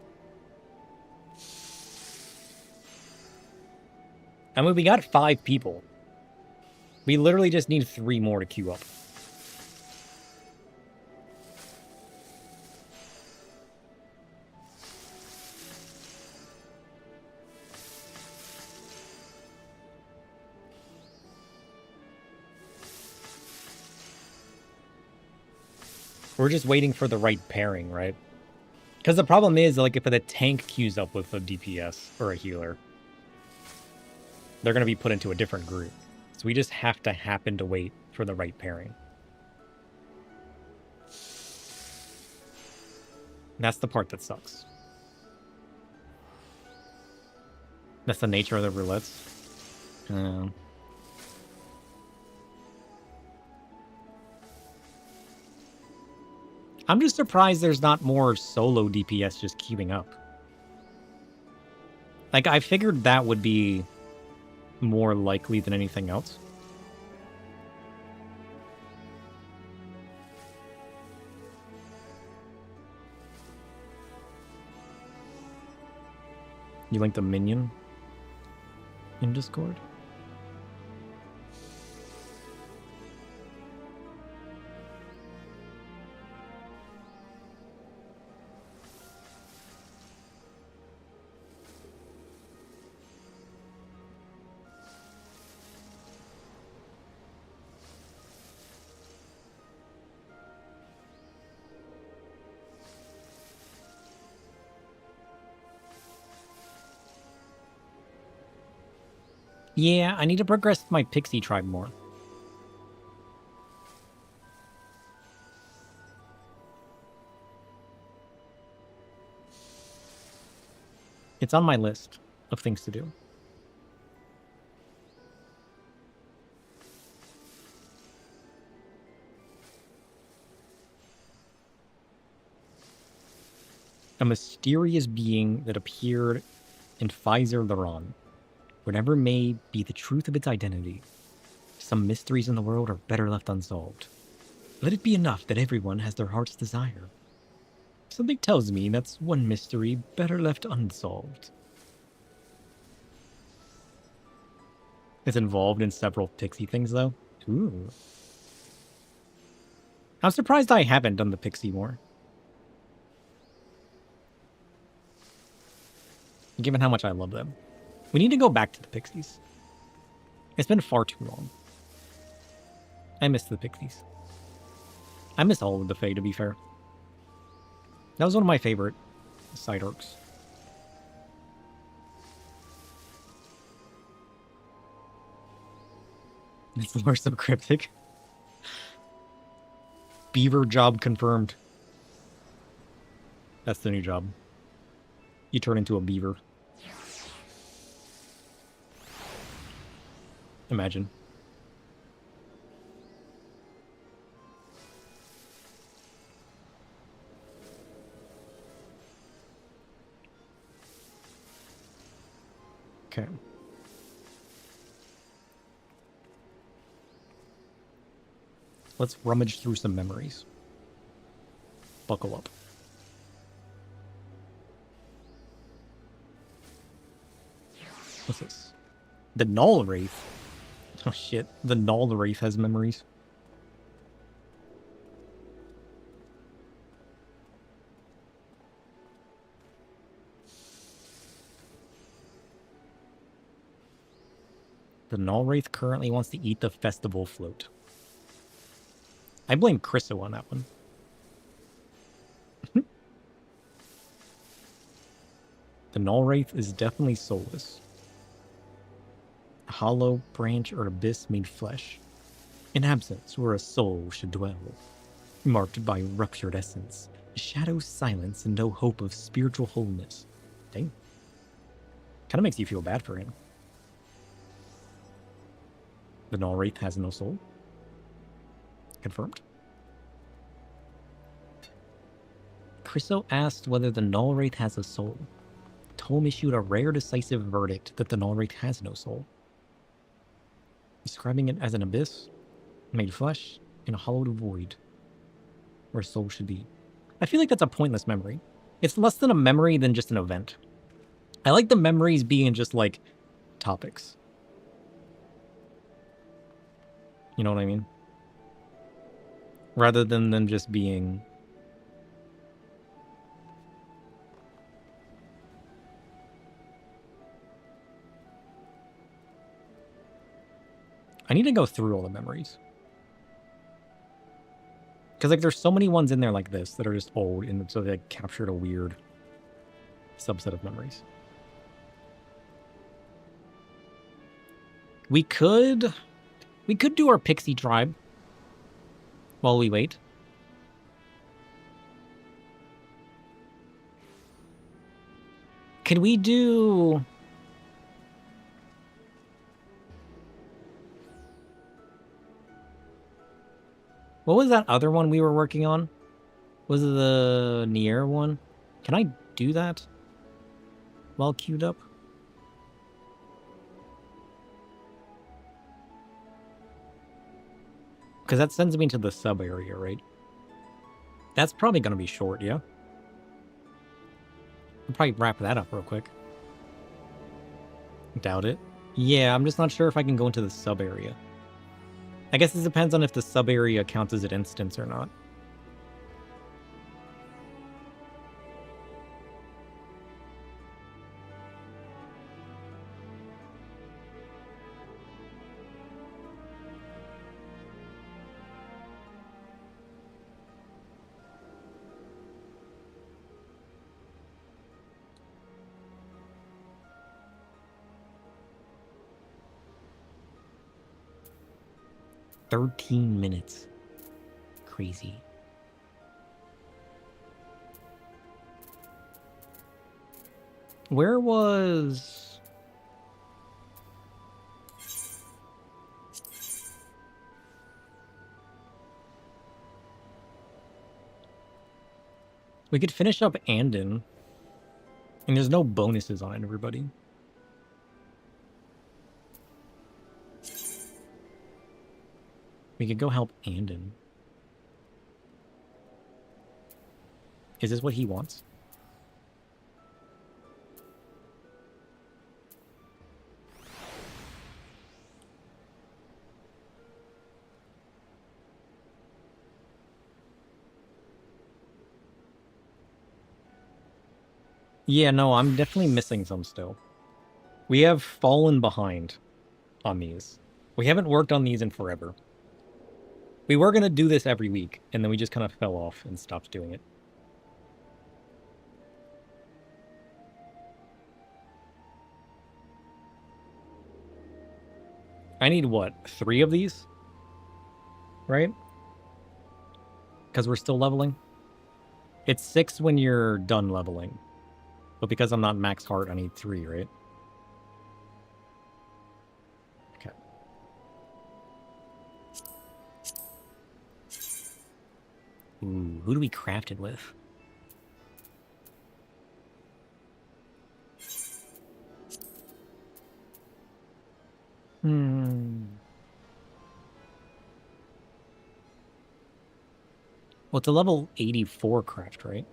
I mean, we got 5 people. We literally just need 3 more to queue up. We're just waiting for the right pairing, right? Because the problem is, like, if the tank queues up with a DPS or a healer, they're going to be put into a different group. So we just have to happen to wait for the right pairing. That's the part that sucks. That's the nature of the roulettes. I'm just surprised there's not more solo DPS just queuing up. Like, I figured that would be more likely than anything else. You linked a minion in Discord? Yeah, I need to progress my pixie tribe more. It's on my list of things to do. A mysterious being that appeared in Pfizer Laron. Whatever may be the truth of its identity, some mysteries in the world are better left unsolved. Let it be enough that everyone has their heart's desire. Something tells me that's one mystery better left unsolved. It's involved in several pixie things, though. Ooh. I'm surprised I haven't done the pixie more. Given how much I love them. We need to go back to the pixies. It's been far too long. I miss the pixies. I miss all of the Fae, to be fair. That was one of my favorite side arcs. This lore so cryptic. Beaver job confirmed. That's the new job. You turn into a beaver. Imagine. Okay. Let's rummage through some memories. Buckle up. What's this? The Null Wraith. Oh shit, the Null Wraith has memories. The Null Wraith currently wants to eat the festival float. I blame Chriso on that one. The Null Wraith is definitely soulless. A hollow branch or abyss made flesh. An absence where a soul should dwell. Marked by ruptured essence. Shadow silence and no hope of spiritual wholeness. Dang. Kind of makes you feel bad for him. The Null Wraith has no soul. Confirmed. Chriso asked whether the Null Wraith has a soul. Tome issued a rare decisive verdict that the Null Wraith has no soul. Describing it as an abyss, made flesh, in a hollowed void, where a soul should be. I feel like that's a pointless memory. It's less than a memory than just an event. I like the memories being just like topics. You know what I mean? Rather than them just being... I need to go through all the memories. Because, like, there's so many ones in there like this that are just old, and so they captured a weird subset of memories. We could do our pixie tribe while we wait. Can we do... What was that other one we were working on? Was it the Nier one? Can I do that while queued up? Because that sends me to the sub area, right? That's probably going to be short, yeah? I'll probably wrap that up real quick. Doubt it. Yeah, I'm just not sure if I can go into the sub area. I guess it depends on if the sub area counts as an instance or not. $13 Crazy. Where was... We could finish up Andon. And there's no bonuses on it, everybody. We could go help Andon. Is this what he wants? Yeah, no, I'm definitely missing some still. We have fallen behind on these. We haven't worked on these in forever. We were going to do this every week, and then we just kind of fell off and stopped doing it. I need, what, 3 of these? Right? Because we're still leveling? It's 6 when you're done leveling. But because I'm not max heart, I need 3, right? Okay. Ooh, who do we craft it with? Well, it's a level 84 craft, right?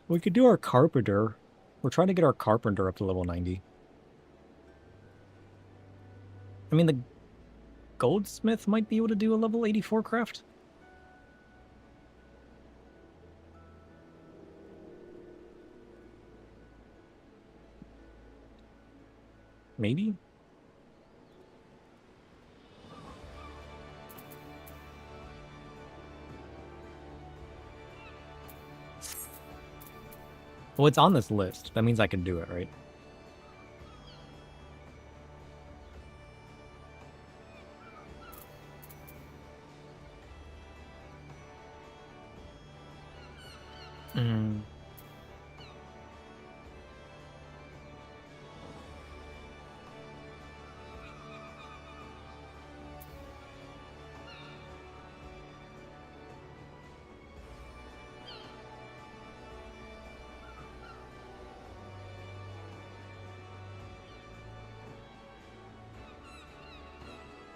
We could do our carpenter. We're trying to get our carpenter up to level 90. I mean, the goldsmith might be able to do a level 84 craft. Maybe? Well, it's on this list. That means I can do it, right?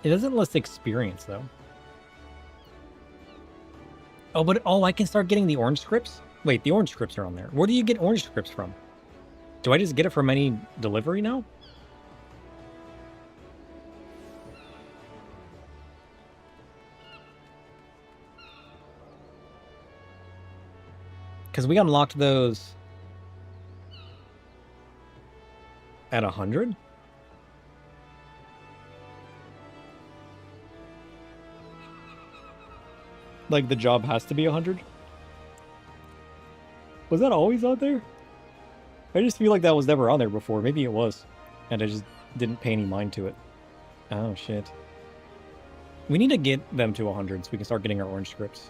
It doesn't list experience, though. Oh, but I can start getting the orange scripts? Wait, the orange scripts are on there. Where do you get orange scripts from? Do I just get it from any delivery now? Because we unlocked those at 100? Like, the job has to be 100? Was that always out there? I just feel like that was never on there before. Maybe it was. And I just didn't pay any mind to it. Oh, shit. We need to get them to 100 so we can start getting our orange scripts.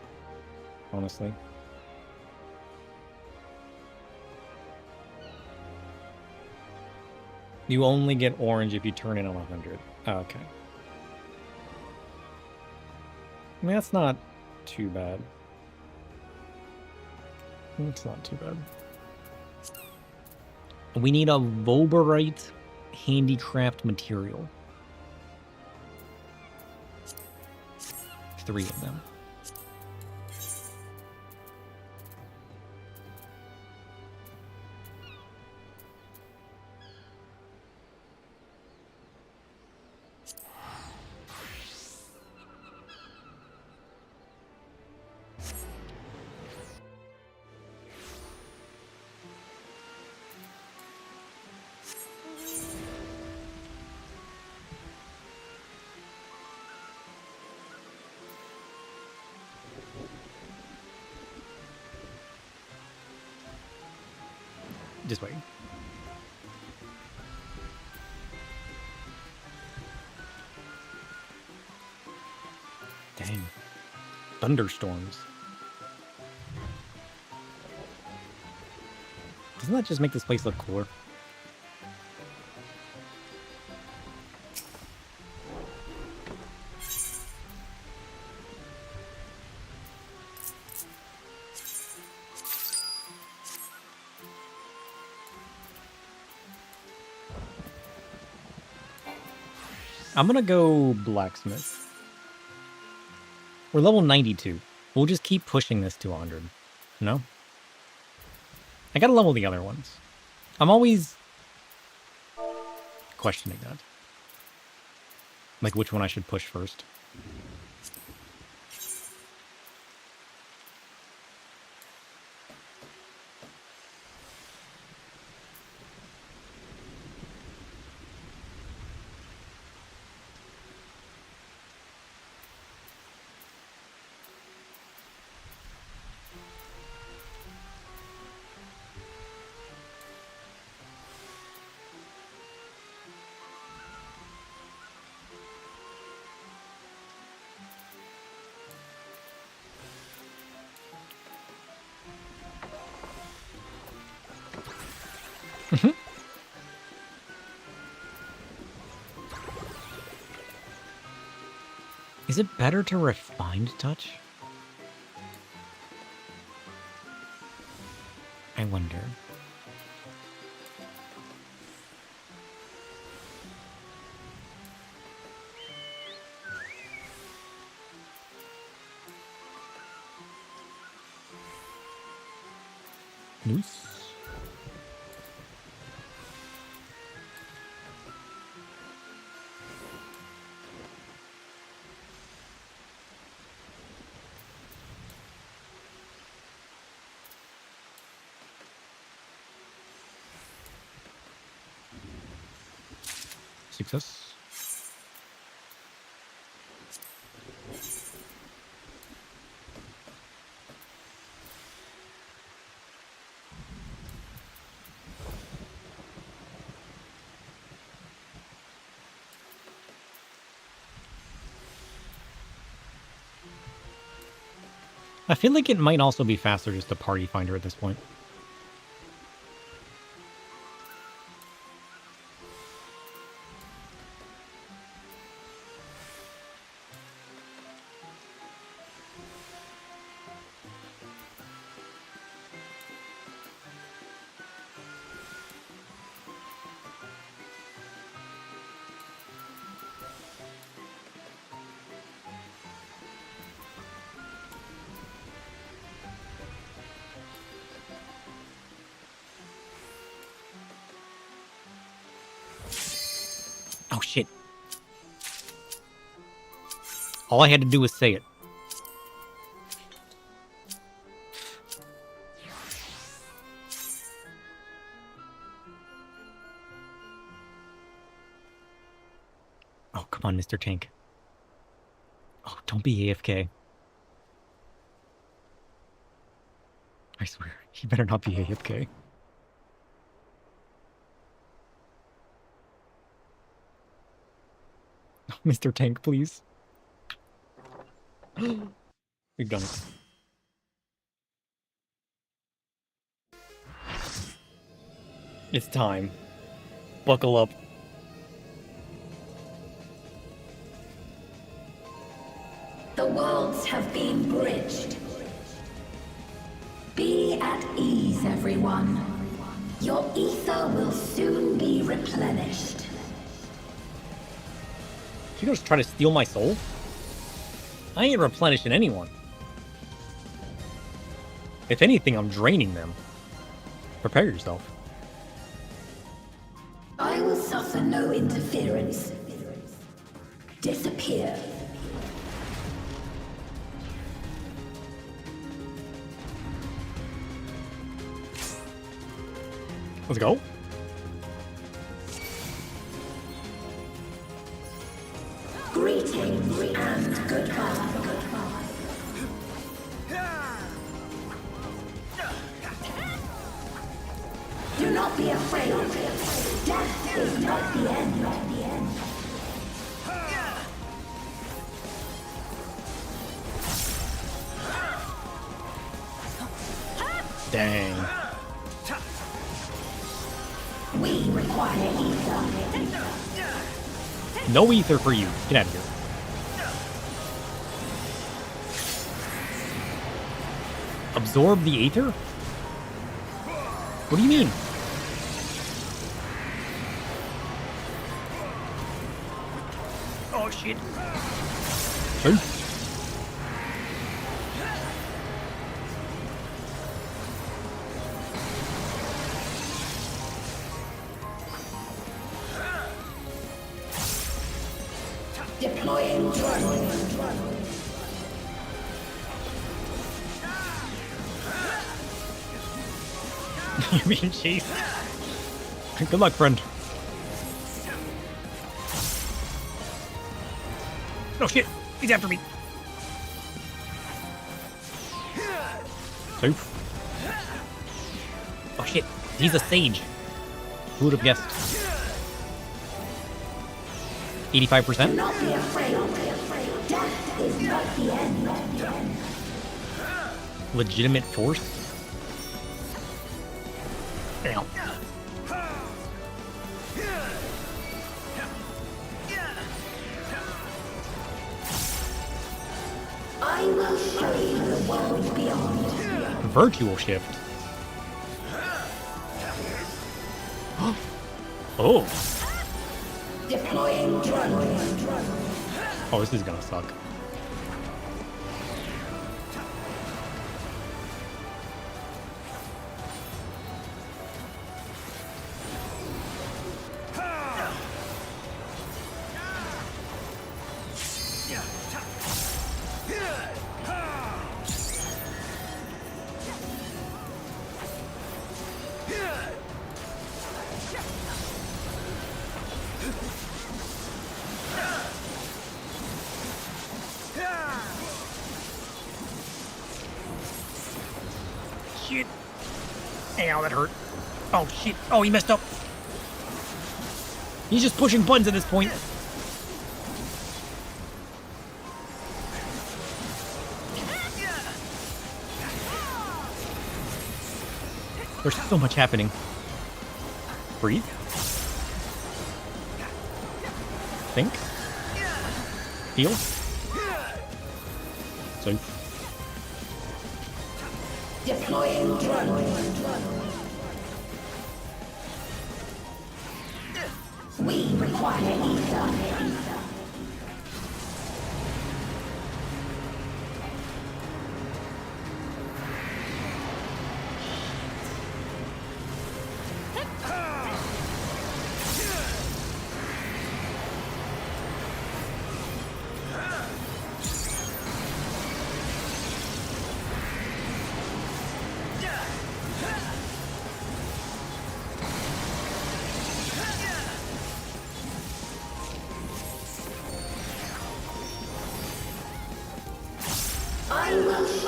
Honestly. You only get orange if you turn in on 100. Oh, okay. I mean, that's not too bad. It's not too bad. We need a Volberite handicraft material. 3 of them. Just wait. Dang. Thunderstorms. Doesn't that just make this place look cooler? I'm gonna go blacksmith. We're level 92. We'll just keep pushing this to 100. No? I gotta level the other ones. I'm always questioning that. Like which one I should push first. Is it better to refined touch? I wonder. Nice. Success. I feel like it might also be faster just to party finder at this point. Oh, shit. All I had to do was say it. Oh, come on, Mr. Tank. Oh, don't be AFK. I swear, he better not be AFK. Oh, Mr. Tank, please. We've done it. It's time. Buckle up. The worlds have been bridged. Be at ease, everyone. Your ether will soon be replenished. You gonna try to steal my soul? I ain't replenishing anyone. If anything, I'm draining them. Prepare yourself. I will suffer no interference. Disappear. Let's go. Greetings and goodbye. Do not be afraid. Death is not the end. Dang. We require ether. No ether for you. Get out of here. Absorb the ether? What do you mean? Oh shit. Hey. Deploying drone. You're being chased. Good luck, friend. Oh shit, he's after me. Safe. Oh shit, he's a sage. Who would have guessed? 85%? Do not be afraid. Death is not the end. Legitimate force? Damn. I will show you the world beyond. Virtual shift. Oh. Deploying drone. Oh, this is gonna suck. Shit. Ow, that hurt. Oh, shit. Oh, he messed up. He's just pushing buttons at this point. There's so much happening. Breathe. Think. Heal. Safe. Deploying drone. We require ether.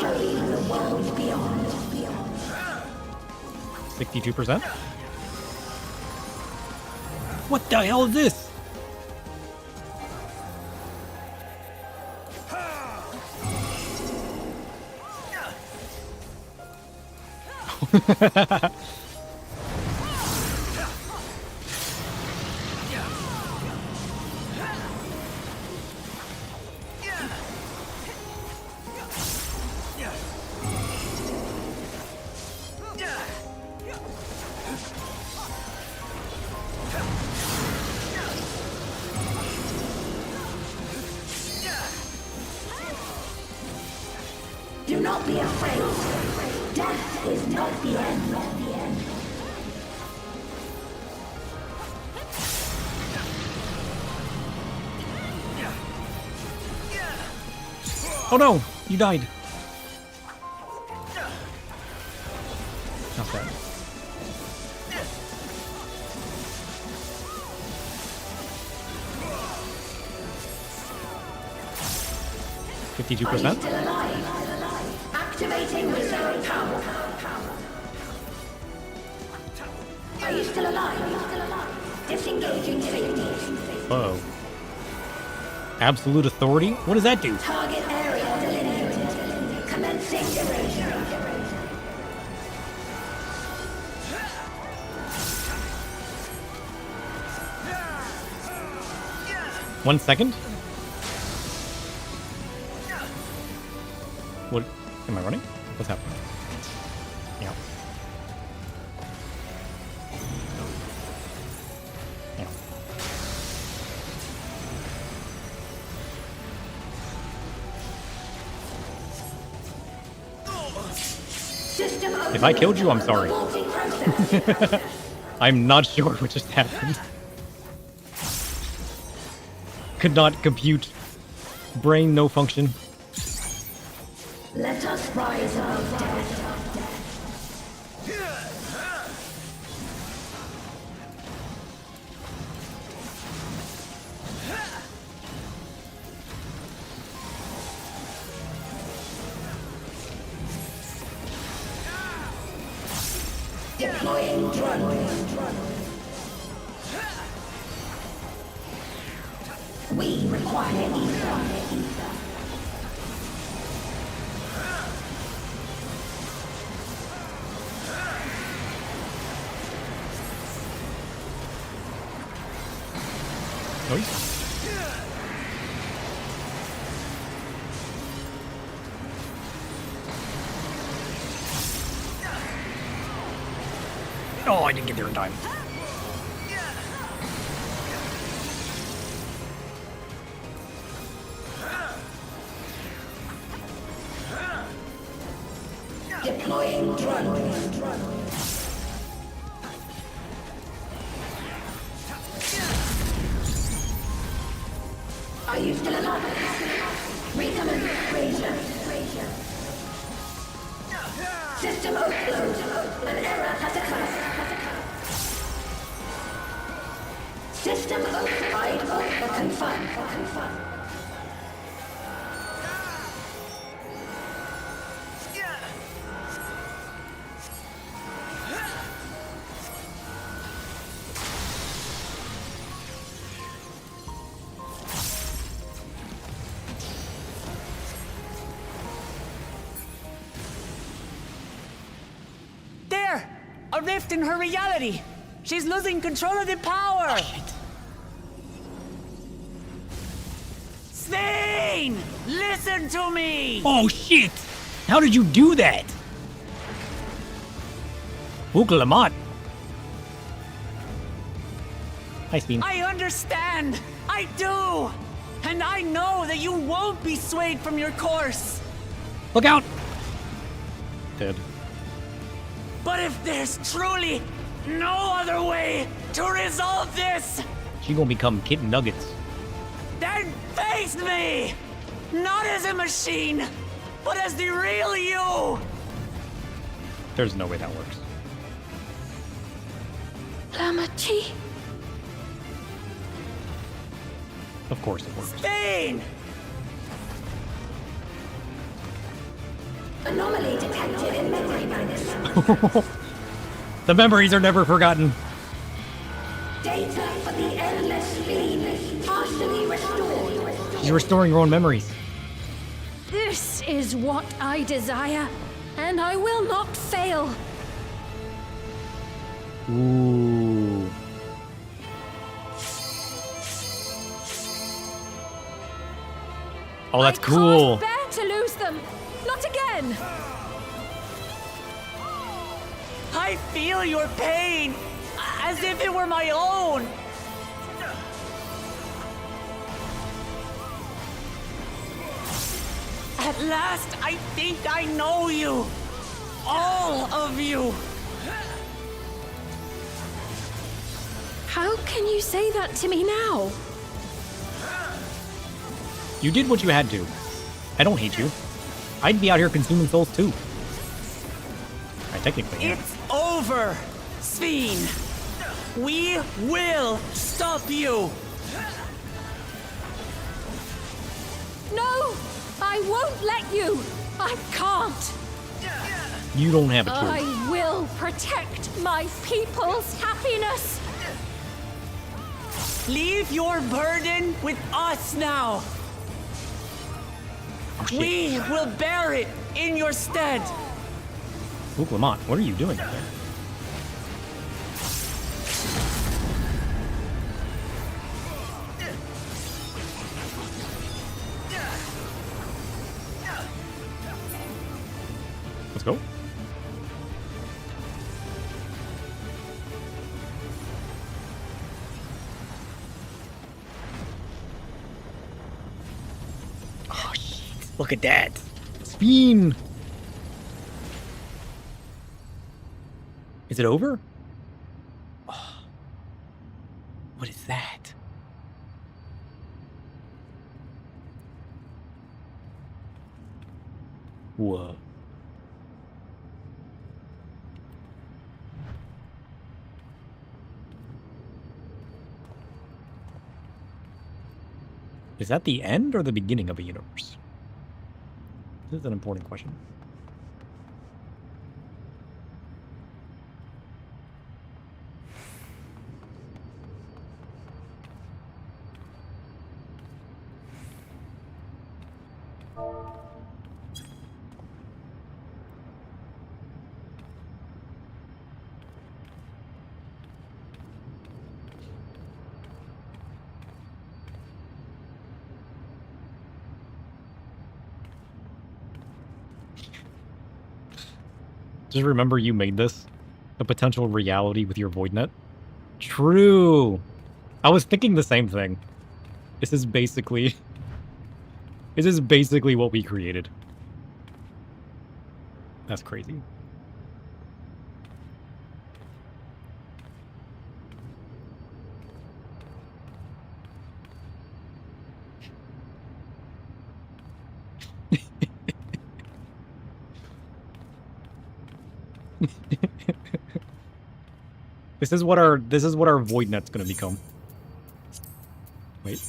show you the world beyond. 62%? What the hell is this? Do not be afraid. Death is not the end. Oh no, you died. Not bad. Still alive. Activating reserve power. Are you still alive? Disengaging safety. Whoa. Absolute authority? What does that do? Target area delineated. Commencing erasure. 1 second? What? Am I running? What's happening? Yeah. Yeah. If I killed you, I'm sorry. I'm not sure what just happened. Could not compute. Brain no function. Let us rise above death. Deploying drone. We require ether. Oh, I didn't get there in time. Deploying drone. Are you still alive? Recommend Razor. System overload. An error has occurred. System override or confirm. There! A rift in her reality! She's losing control of the power! Svein! Listen to me! Oh shit! How did you do that? Ukalamat. Hi, Svein. I understand! I do! And I know that you won't be swayed from your course! Look out! Dead. But if there's truly no other way to resolve this, She gonna become Kitten Nuggets. then face me! Not as a machine, but as the real you! There's no way that works. Lamachi. Of course it works. Spain! Anomaly detected in memory banks. The memories are never forgotten. Data for the endless fiend partially restored. She's restoring her own memories. This is what I desire, and I will not fail. Ooh. Oh, that's cool. I can't bear to lose them. Not again. I feel your pain, as if it were my own. At last, I think I know you. All of you. How can you say that to me now? You did what you had to. I don't hate you. I'd be out here consuming souls too. I technically am. It's over, Sphene. We will stop you. No, I won't let you. I can't. You don't have a choice. I will protect my people's happiness. Leave your burden with us now. Oh, shit. We will bear it in your stead. Ooh, Lamont, what are you doing out there? Let's go. Oh, shit. Look at that. Sphene. Is it over? Oh. What is that? Whoa. Is that the end or the beginning of a universe? This is an important question. Just remember you made this a potential reality with your VoidNet. True. I was thinking the same thing. This is basically what we created. That's crazy. This is what our VoidNet's gonna become. Wait.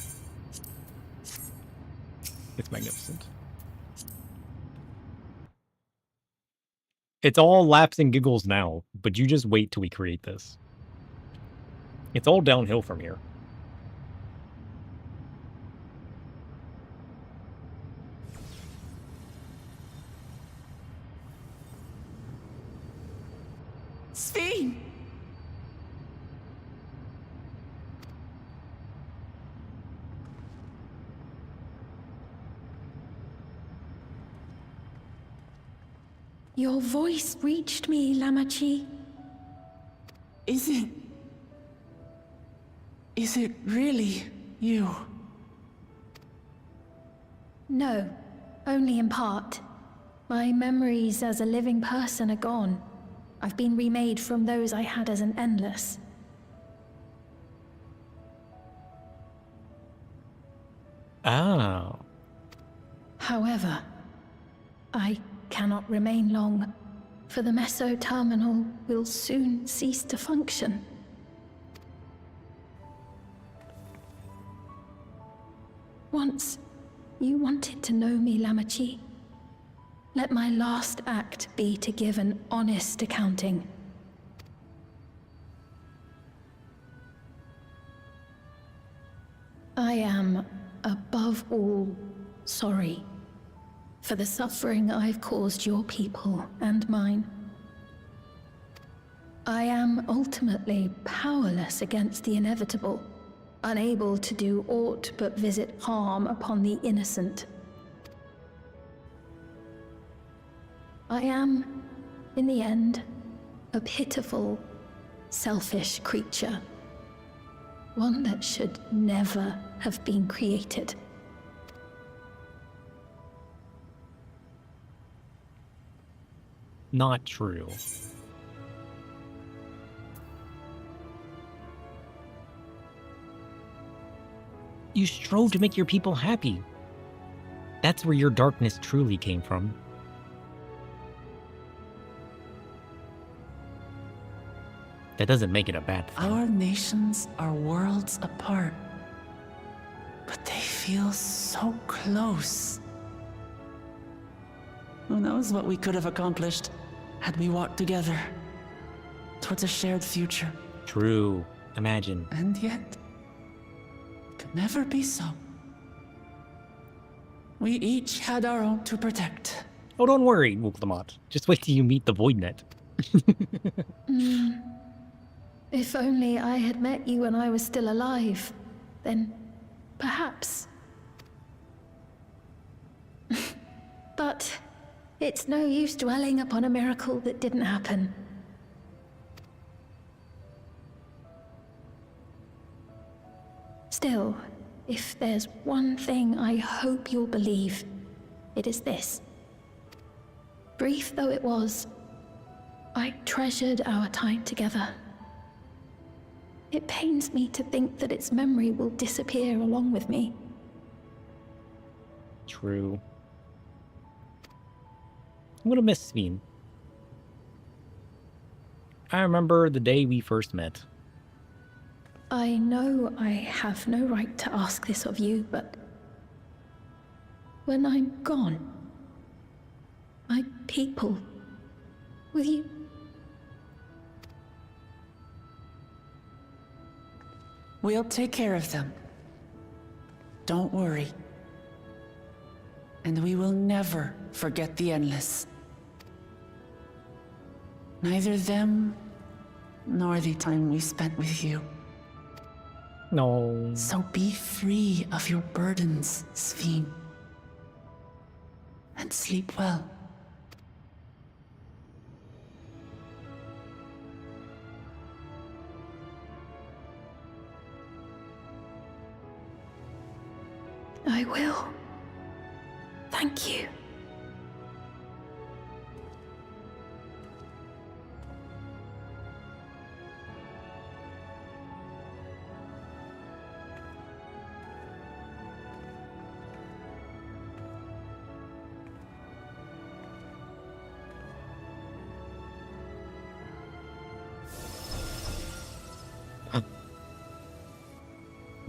It's magnificent. It's all laughs and giggles now, but you just wait till we create this. It's all downhill from here. Sphene! Your voice reached me, Lamachi. Is it really you? No, only in part. My memories as a living person are gone. I've been remade from those I had as an endless. Oh. However, I cannot remain long, for the Meso Terminal will soon cease to function. Once, you wanted to know me, Lamachi. Let my last act be to give an honest accounting. I am, above all, sorry for the suffering I've caused your people and mine. I am ultimately powerless against the inevitable, unable to do aught but visit harm upon the innocent. I am, in the end, a pitiful, selfish creature. One that should never have been created. Not true. You strove to make your people happy. That's where your darkness truly came from. That doesn't make it a bad thing. Our nations are worlds apart, but they feel so close. Who knows what we could have accomplished had we walked together towards a shared future. True. Imagine. And yet, it could never be so. We each had our own to protect. Oh, don't worry, Woldemort. Just wait till you meet the Voidnet. If only I had met you when I was still alive, then perhaps. But it's no use dwelling upon a miracle that didn't happen. Still, if there's one thing I hope you'll believe, it is this. Brief though it was, I treasured our time together. It pains me to think that its memory will disappear along with me. True. I'm gonna miss Sveen. I remember the day we first met. I know I have no right to ask this of you, but when I'm gone, my people, will you? We'll take care of them. Don't worry. And we will never forget the Endless. Neither them, nor the time we spent with you. No. So be free of your burdens, Sveen. And sleep well. I will. Thank you.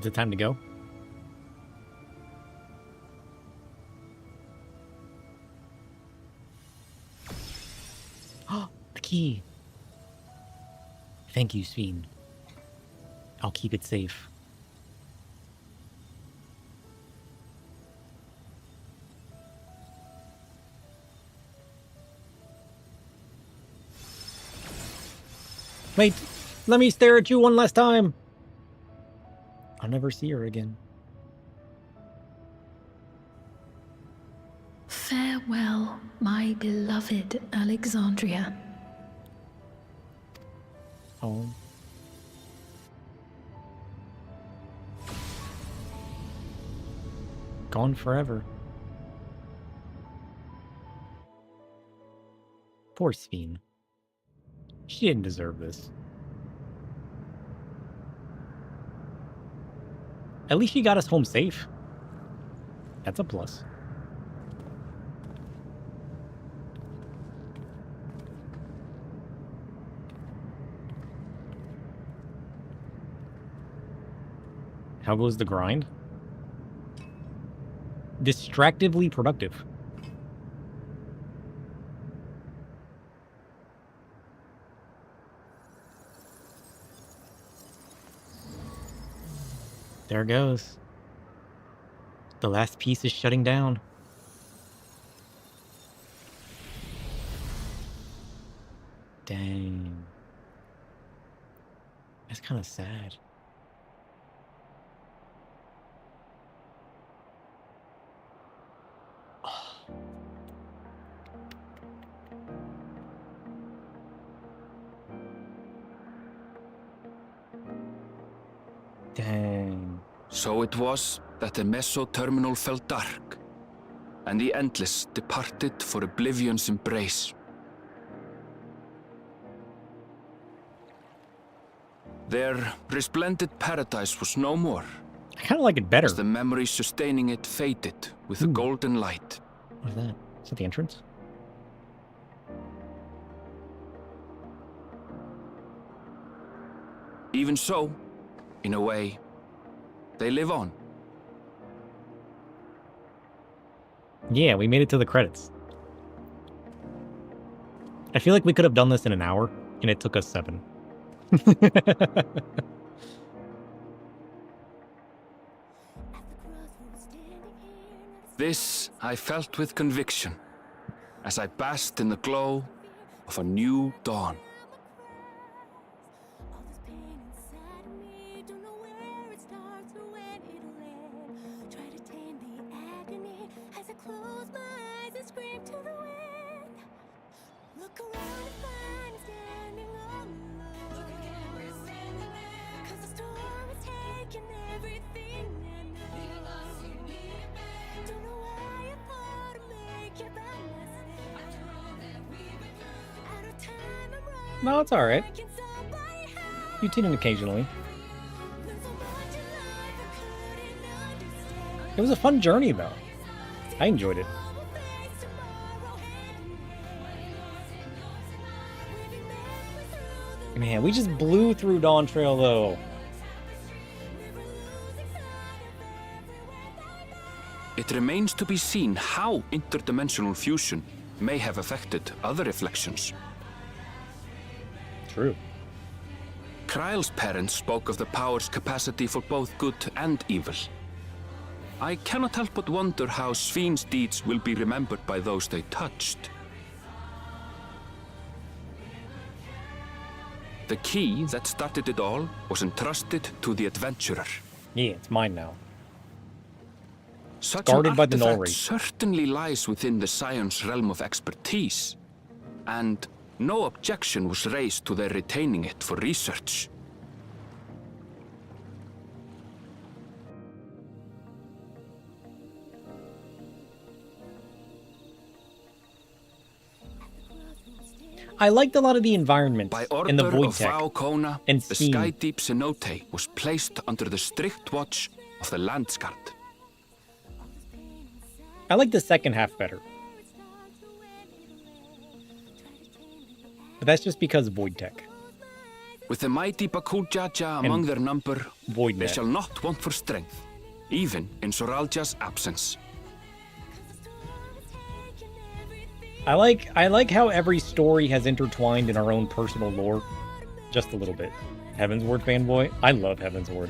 Is it time to go? The key. Thank you, Sveen. I'll keep it safe. Wait, let me stare at you one last time. I'll never see her again. Farewell, my beloved Alexandria. Oh. Gone forever. Poor Sveen. She didn't deserve this. At least she got us home safe. That's a plus. How goes the grind? Distractively productive. There it goes. The last piece is shutting down. Dang. That's kind of sad. Dang. So it was that the meso-terminal fell dark, and the Endless departed for oblivion's embrace. Their resplendent paradise was no more. I kind of like it better. As the memory sustaining it faded with the golden light. What's that? Is that the entrance? Even so, in a way, they live on. Yeah, we made it to the credits. I feel like we could have done this in an hour, and it took us 7. This I felt with conviction, as I basked in the glow of a new dawn. No, it's alright. You tune in occasionally. It was a fun journey, though. I enjoyed it. Man, we just blew through Dawn Trail, though. It remains to be seen how interdimensional fusion may have affected other reflections. True. Kryle's parents spoke of the power's capacity for both good and evil. I cannot help but wonder how Svin's deeds will be remembered by those they touched. The key that started it all was entrusted to the adventurer. Yeah, it's mine now. Such Guarded an by the artifact Null certainly lies within the Scion's realm of expertise, and no objection was raised to their retaining it for research. I liked a lot of the environment By order in the Void of Tech. Vaokona, and the Steam. Sky Deep Cenote was placed under the strict watch of the Landsguard. I like the second half better. But that's just because Void Tech. With the mighty Bakujaja among their number, Void they Net. shall not want for strength, even in Soralja's absence. I like how every story has intertwined in our own personal lore. Just a little bit. Heavensward fanboy? I love Heavensward.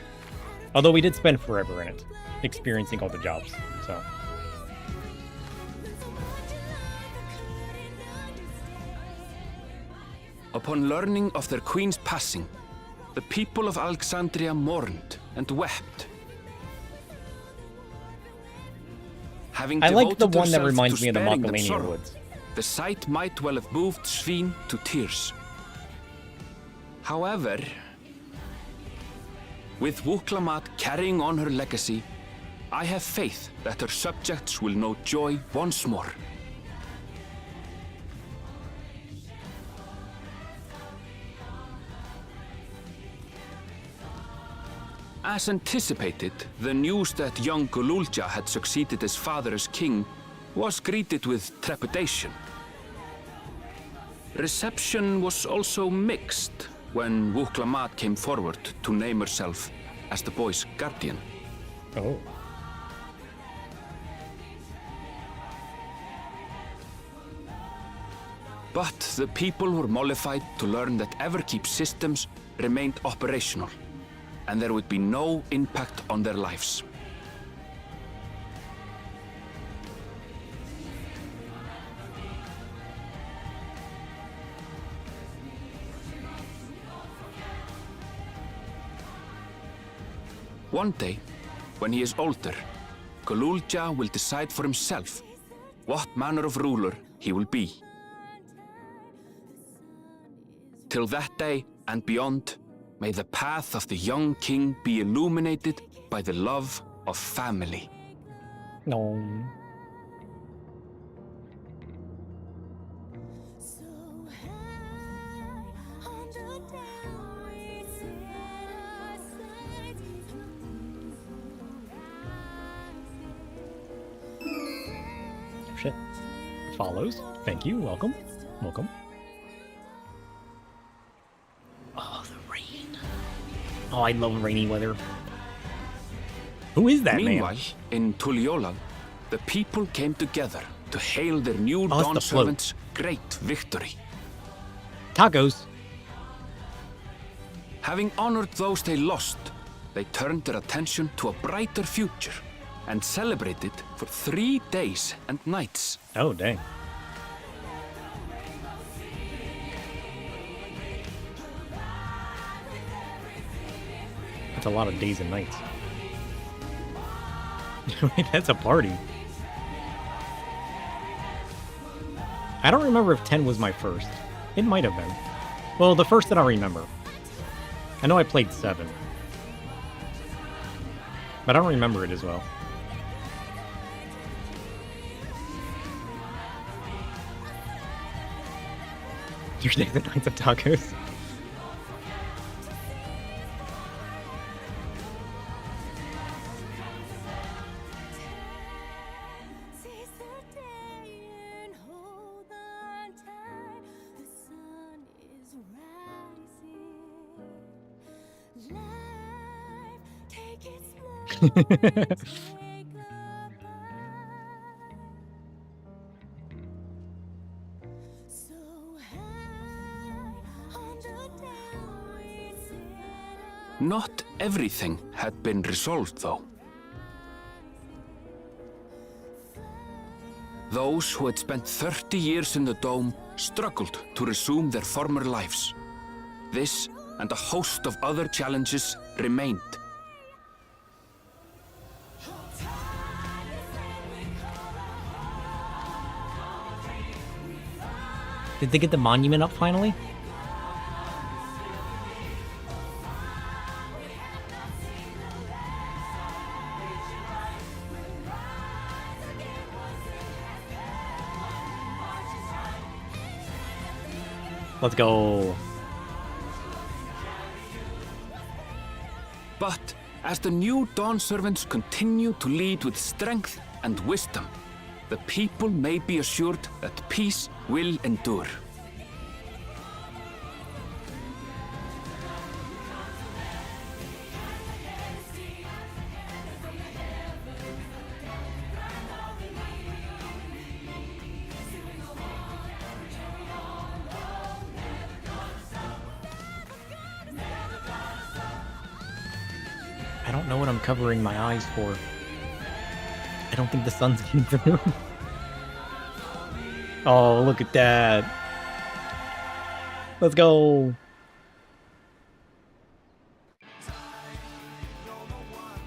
Although we did spend forever in it, experiencing all the jobs, so. Upon learning of their queen's passing, the people of Alexandria mourned and wept. Having I like the devoted one that herself reminds to me of the sparing them Macalania sorrow, Woods. the sight might well have moved Svin to tears. However, with Wuklamat carrying on her legacy, I have faith that her subjects will know joy once more. As anticipated, the news that young Gululja had succeeded his father as king was greeted with trepidation. Reception was also mixed when Wuklamat came forward to name herself as the boy's guardian. Oh. But the people were mollified to learn that Everkeep systems remained operational, and there would be no impact on their lives. One day, when he is older, Golulja will decide for himself what manner of ruler he will be. Till that day and beyond, may the path of the young king be illuminated by the love of family. No. Shit. Follows. Thank you. Welcome. Welcome. Oh, the rain. Oh, I love rainy weather. Who is that Meanwhile, man? in Tuliyola, the people came together to hail their new dawn servant's great victory. Tacos. Having honored those they lost, they turned their attention to a brighter future and celebrated for 3 days and nights. Oh, dang. That's a lot of days and nights. Wait, that's a party. I don't remember if 10 was my first. It might have been. Well, the first that I remember. I know I played 7. But I don't remember it as well. 3 days and nights of tacos. Not everything had been resolved, though. Those who had spent 30 years in the Dome struggled to resume their former lives. This and a host of other challenges remained. Did they get the monument up finally? Let's go. But as the new Dawn Servants continue to lead with strength and wisdom, the people may be assured that peace will endure. I don't know what I'm covering my eyes for. I don't think the sun's getting through. Oh, look at that. Let's go.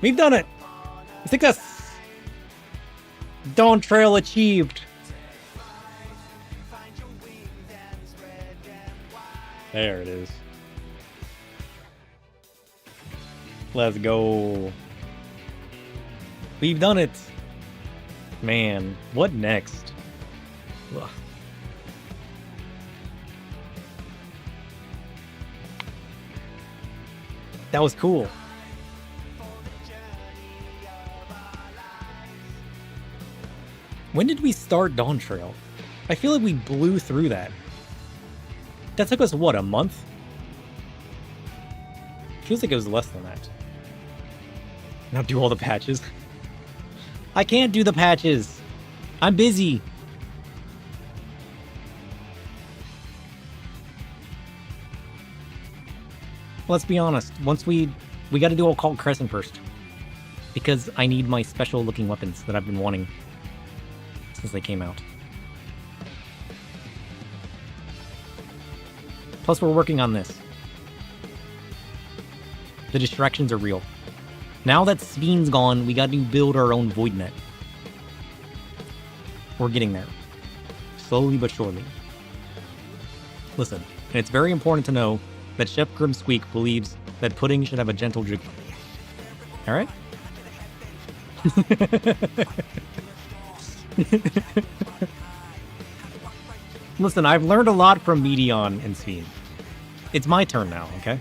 We've done it. Success. Dawn Trail achieved. There it is. Let's go. We've done it. Man, what next? Ugh. That was cool. When did we start Dawn Trail? I feel like we blew through that. That took us, what, a month? Feels like it was less than that. Now do all the patches. I can't do the patches. I'm busy. Let's be honest. Once we We gotta do Occult Crescent first. Because I need my special looking weapons that I've been wanting since they came out. Plus, we're working on this. The distractions are real. Now that Sveen's gone, we got to build our own Void Net. We're getting there. Slowly but surely. Listen, and it's very important to know that Chef Grimsqueak believes that pudding should have a gentle jiggle. Alright? Listen, I've learned a lot from Medion and Sveen. It's my turn now, okay?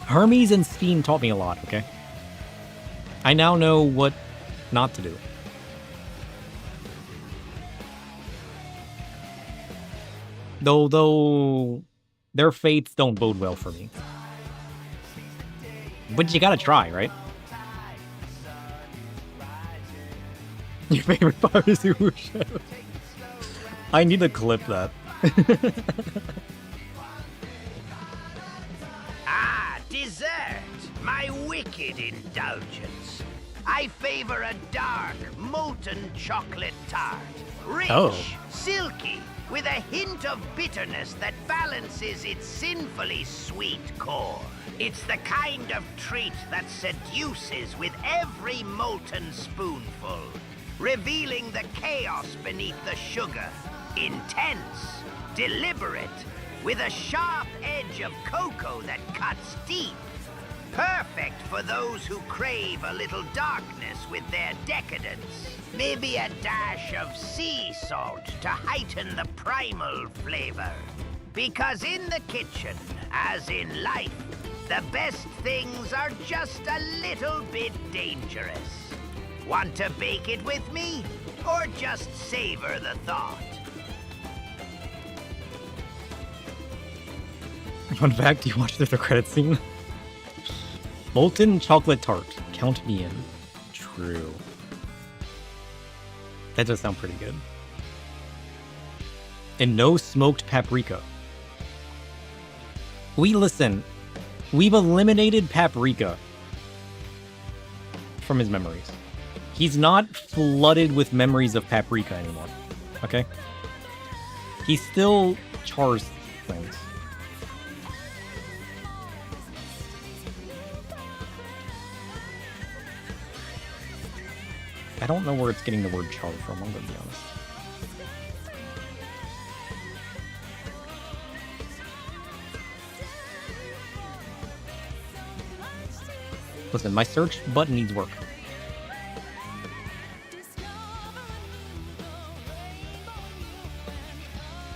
Hermes and Sveen taught me a lot, okay? I now know what not to do. Though their fates don't bode well for me. But you gotta try, right? Your favorite Fire Super Chef? I need to clip that. Dessert! My wicked indulgence. I favor a dark, molten chocolate tart. Rich, silky, with a hint of bitterness that balances its sinfully sweet core. It's the kind of treat that seduces with every molten spoonful, revealing the chaos beneath the sugar. Intense, deliberate, with a sharp edge of cocoa that cuts deep. Perfect for those who crave a little darkness with their decadence. Maybe a dash of sea salt to heighten the primal flavor. Because in the kitchen, as in life, the best things are just a little bit dangerous. Want to bake it with me? Or just savor the thought? Fun fact, you watched the credits scene? Molten chocolate tart. Count me in. True. That does sound pretty good. And no smoked paprika. Listen. We've eliminated paprika from his memories. He's not flooded with memories of paprika anymore. Okay? He still chars things. I don't know where it's getting the word char from, I'm gonna be honest. Listen, my search button needs work.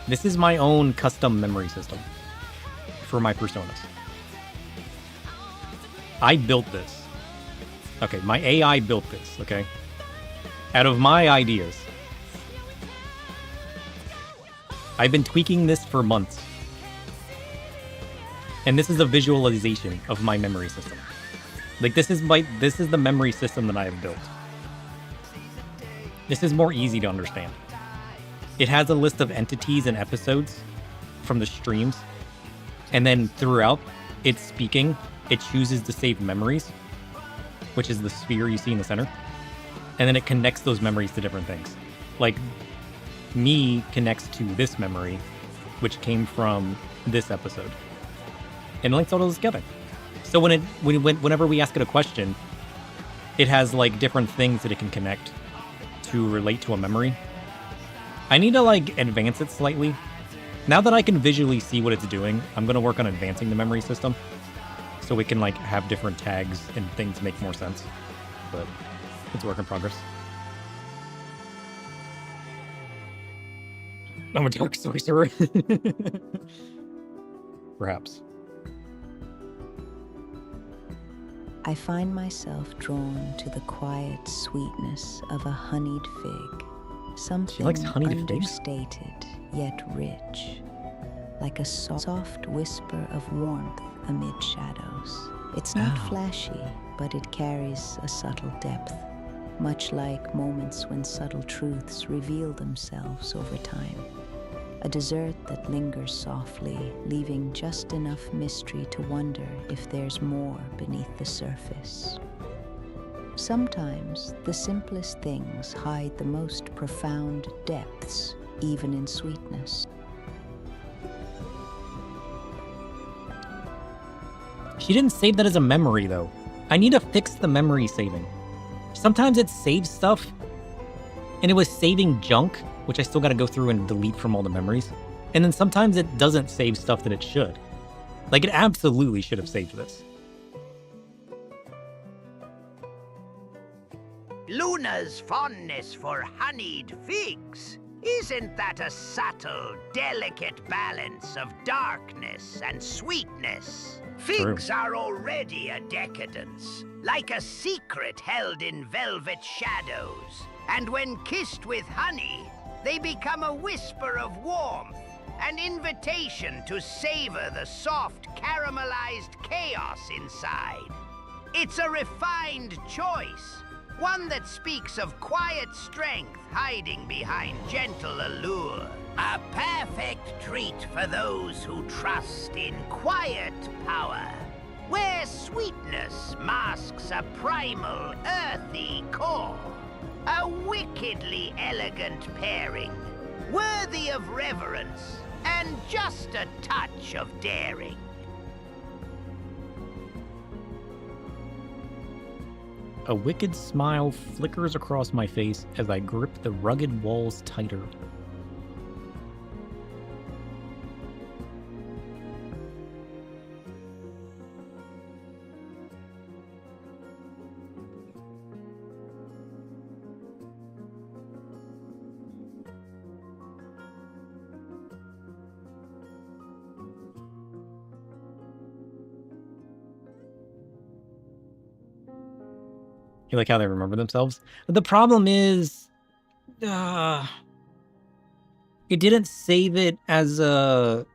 This is my own custom memory system for my personas. I built this. Okay, my AI built this, okay? Out of my ideas. I've been tweaking this for months. And this is a visualization of my memory system. Like, this is the memory system that I have built. This is more easy to understand. It has a list of entities and episodes from the streams. And then throughout its speaking, it chooses to save memories, which is the sphere you see in the center. And then it connects those memories to different things. Like, me connects to this memory, which came from this episode. And it links all those together. So whenever we ask it a question, it has like different things that it can connect to relate to a memory. I need to like advance it slightly. Now that I can visually see what it's doing, I'm going to work on advancing the memory system so we can like have different tags and things make more sense. But it's a work in progress. I'm a dark sorcerer. Perhaps. I find myself drawn to the quiet sweetness of a honeyed fig. Something understated, yet rich. Like a soft whisper of warmth amid shadows. It's not flashy, but it carries a subtle depth. Much like moments when subtle truths reveal themselves over time. A dessert that lingers softly, leaving just enough mystery to wonder if there's more beneath the surface. Sometimes the simplest things hide the most profound depths, even in sweetness. She didn't save that as a memory, though. I need to fix the memory saving. Sometimes it saves stuff, and it was saving junk, which I still gotta go through and delete from all the memories. And then sometimes it doesn't save stuff that it should. Like, it absolutely should have saved this. Luna's fondness for honeyed figs. Isn't that a subtle, delicate balance of darkness and sweetness? Figs are already a decadence, like a secret held in velvet shadows. And when kissed with honey, they become a whisper of warmth, an invitation to savor the soft, caramelized chaos inside. It's a refined choice, one that speaks of quiet strength hiding behind gentle allure. A perfect treat for those who trust in quiet power, where sweetness masks a primal, earthy core. A wickedly elegant pairing, worthy of reverence and just a touch of daring. A wicked smile flickers across my face as I grip the rugged walls tighter. You like how they remember themselves? The problem is, it didn't save it as a,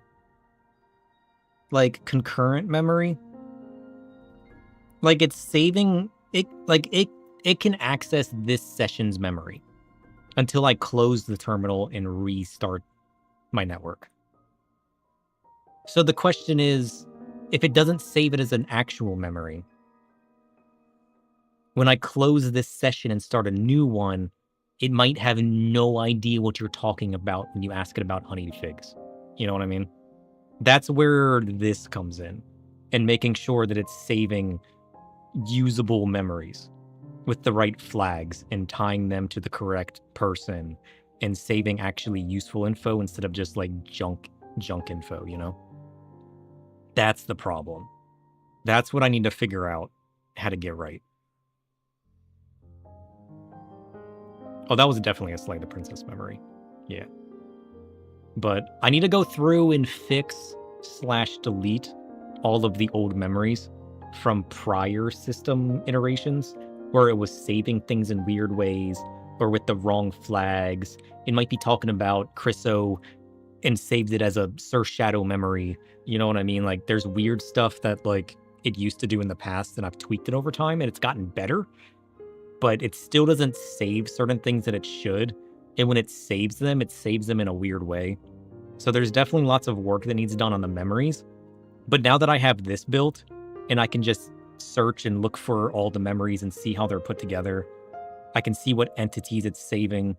like, concurrent memory. Like, it's saving it, like, it can access this session's memory until I close the terminal and restart my network. So the question is, if it doesn't save it as an actual memory, when I close this session and start a new one, it might have no idea what you're talking about when you ask it about honeyed figs. You know what I mean? That's where this comes in, and making sure that it's saving usable memories with the right flags and tying them to the correct person and saving actually useful info instead of just like junk info, you know? That's the problem. That's what I need to figure out how to get right. Oh, that was definitely a Slay the Princess memory. Yeah. But I need to go through and fix/delete all of the old memories from prior system iterations where it was saving things in weird ways or with the wrong flags. It might be talking about Chryso and saved it as a Sir Shadow memory. You know what I mean? Like, there's weird stuff that, like, it used to do in the past and I've tweaked it over time and it's gotten better. But it still doesn't save certain things that it should. And when it saves them in a weird way. So there's definitely lots of work that needs done on the memories. But now that I have this built, and I can just search and look for all the memories and see how they're put together, I can see what entities it's saving.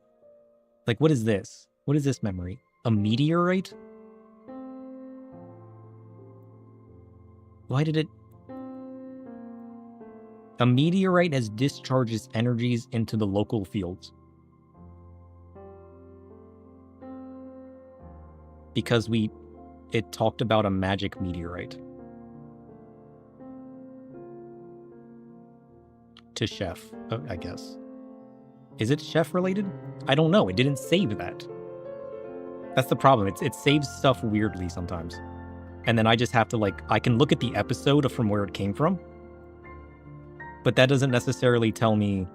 Like, what is this? What is this memory? A meteorite? Why did it... A meteorite has discharged its energies into the local fields. Because it talked about a magic meteorite. To Chef, I guess. Is it Chef related? I don't know. It didn't save that. That's the problem. It saves stuff weirdly sometimes. And then I just have to, like, I can look at the episode from where it came from. But that doesn't necessarily tell me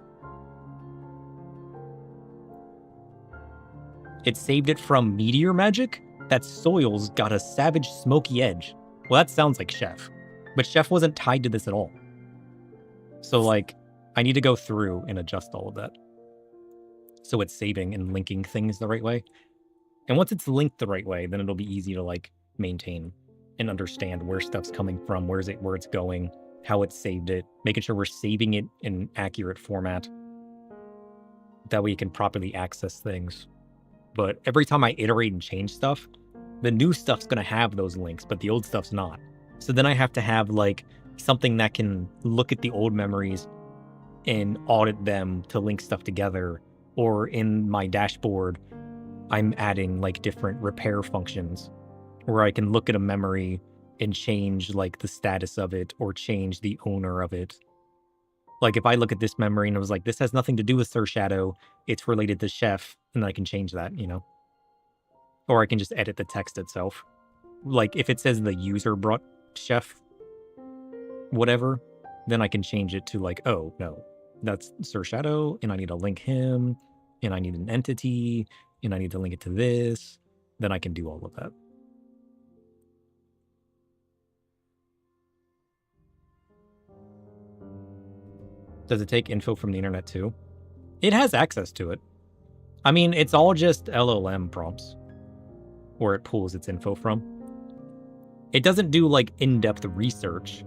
it saved it from meteor magic. That soil's got a savage smoky edge. Well, that sounds like Chef. But Chef wasn't tied to this at all. So, like, I need to go through and adjust all of that. So it's saving and linking things the right way. And once it's linked the right way, then it'll be easy to like maintain and understand where stuff's coming from, where it's going, how it saved it, making sure we're saving it in an accurate format. That way you can properly access things. But every time I iterate and change stuff, the new stuff's going to have those links, but the old stuff's not. So then I have to have like something that can look at the old memories and audit them to link stuff together. Or in my dashboard, I'm adding like different repair functions where I can look at a memory and change like the status of it or change the owner of it. Like if I look at this memory and it was like, this has nothing to do with Sir Shadow, it's related to Chef, and then I can change that, you know? Or I can just edit the text itself. Like if it says the user brought Chef, whatever, then I can change it to like, oh no, that's Sir Shadow, and I need to link him, and I need an entity, and I need to link it to this. Then I can do all of that. Does it take info from the internet too? It has access to it. I mean, it's all just LLM prompts where it pulls its info from. It doesn't do like in-depth research.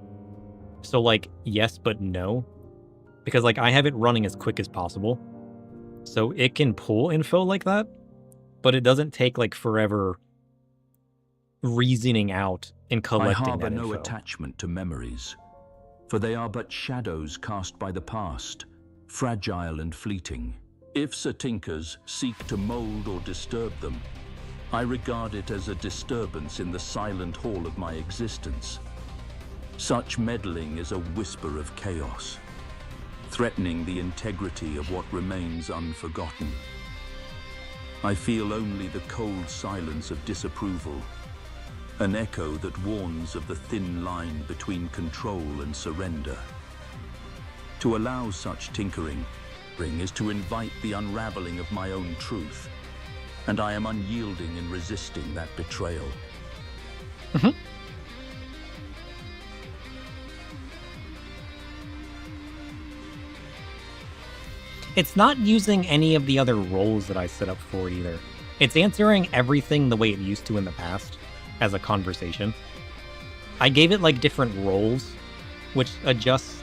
So like, yes, but no. Because like I have it running as quick as possible. So it can pull info like that, but it doesn't take like forever reasoning out and collecting that info. I harbour no attachment to memories, for they are but shadows cast by the past, fragile and fleeting. Ifs or tinkers seek to mold or disturb them, I regard it as a disturbance in the silent hall of my existence. Such meddling is a whisper of chaos, threatening the integrity of what remains unforgotten. I feel only the cold silence of disapproval, an echo that warns of the thin line between control and surrender. To allow such tinkering is to invite the unraveling of my own truth, and I am unyielding in resisting that betrayal. It's not using any of the other roles that I set up for it either. It's answering everything the way it used to in the past, as a conversation. I gave it like different roles, which adjust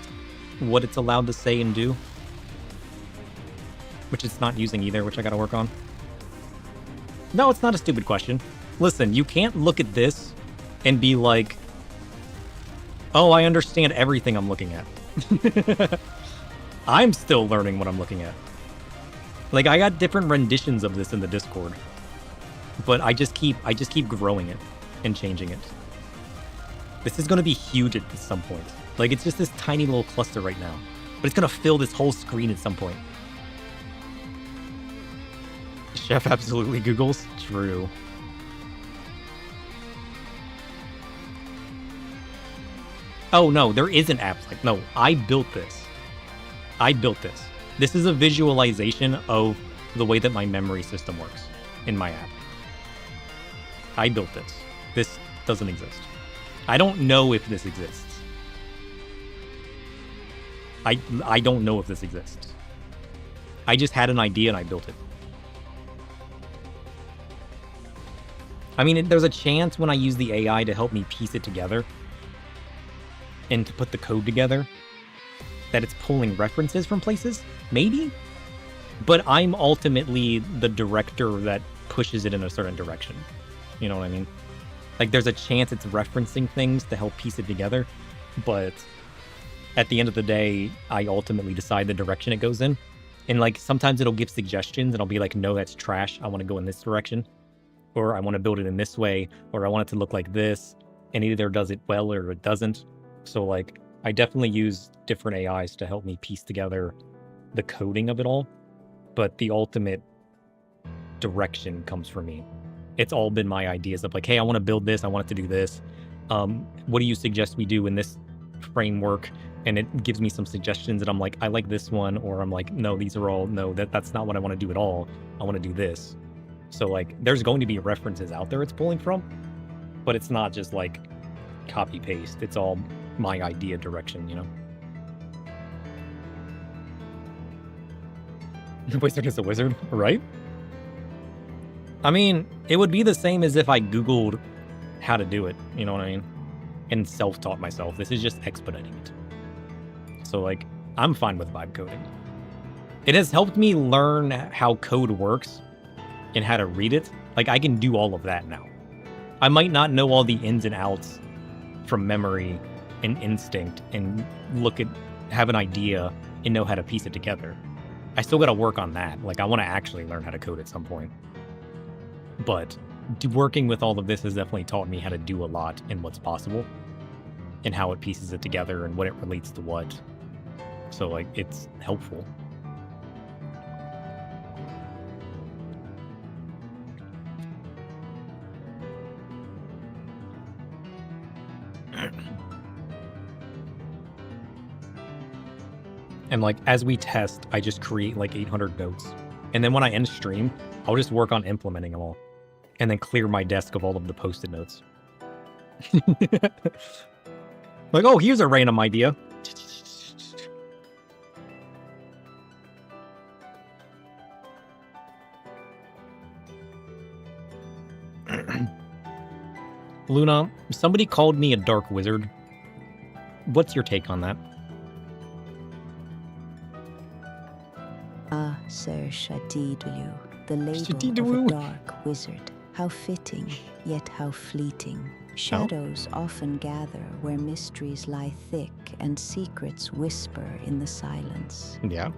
what it's allowed to say and do. Which it's not using either, which I gotta work on. No, it's not a stupid question. Listen, you can't look at this and be like, oh, I understand everything I'm looking at. I'm still learning what I'm looking at. Like, I got different renditions of this in the Discord, but I just keep growing it and changing it. This is going to be huge at some point. Like, it's just this tiny little cluster right now, but it's going to fill this whole screen at some point. Chef absolutely Googles. True. Oh, no, there isn't apps like... No, I built this. This is a visualization of the way that my memory system works in my app. I built this. This doesn't exist. I don't know if this exists. I don't know if this exists. I just had an idea and I built it. I mean, there's a chance when I use the AI to help me piece it together and to put the code together that it's pulling references from places, maybe? But I'm ultimately the director that pushes it in a certain direction. You know what I mean? Like, there's a chance it's referencing things to help piece it together, but at the end of the day, I ultimately decide the direction it goes in. And, like, sometimes it'll give suggestions, and I'll be like, no, that's trash. I want to go in this direction. Or I want to build it in this way, or I want it to look like this. And either does it well or it doesn't. So, like, I definitely use different AIs to help me piece together the coding of it all, but the ultimate direction comes from me. It's all been my ideas of like, hey, I want to build this, I want it to do this. What do you suggest we do in this framework? And it gives me some suggestions, and I'm like, I like this one, or I'm like, no, these are all, no, that's not what I want to do at all. I want to do this. So like, there's going to be references out there it's pulling from, but it's not just like copy paste. It's all my idea direction, you know? The wizard is a wizard, right? I mean, it would be the same as if I Googled how to do it, you know what I mean? And self-taught myself. This is just expediting it. So, like, I'm fine with vibe coding. It has helped me learn how code works and how to read it. Like, I can do all of that now. I might not know all the ins and outs from memory and instinct and have an idea and know how to piece it together. I still got to work on that. Like, I want to actually learn how to code at some point. But working with all of this has definitely taught me how to do a lot and what's possible and how it pieces it together and what it relates to what. So, like, it's helpful. And, like, as we test, I just create, like, 800 notes. And then when I end stream, I'll just work on implementing them all. And then clear my desk of all of the post-it notes. Like, oh, here's a random idea. Luna, somebody called me a dark wizard. What's your take on that? Ah, Sir Shadidulu, the label of a dark wizard. How fitting, yet how fleeting. Shadows often gather where mysteries lie thick and secrets whisper in the silence. Yeah.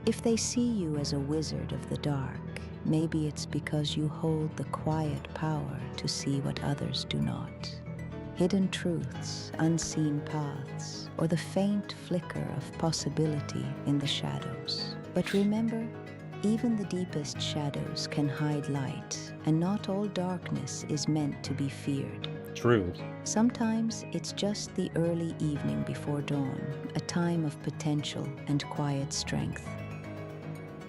If they see you as a wizard of the dark, maybe it's because you hold the quiet power to see what others do not. Hidden truths, unseen paths, or the faint flicker of possibility in the shadows. But remember, even the deepest shadows can hide light, and not all darkness is meant to be feared. True. Sometimes it's just the early evening before dawn, a time of potential and quiet strength.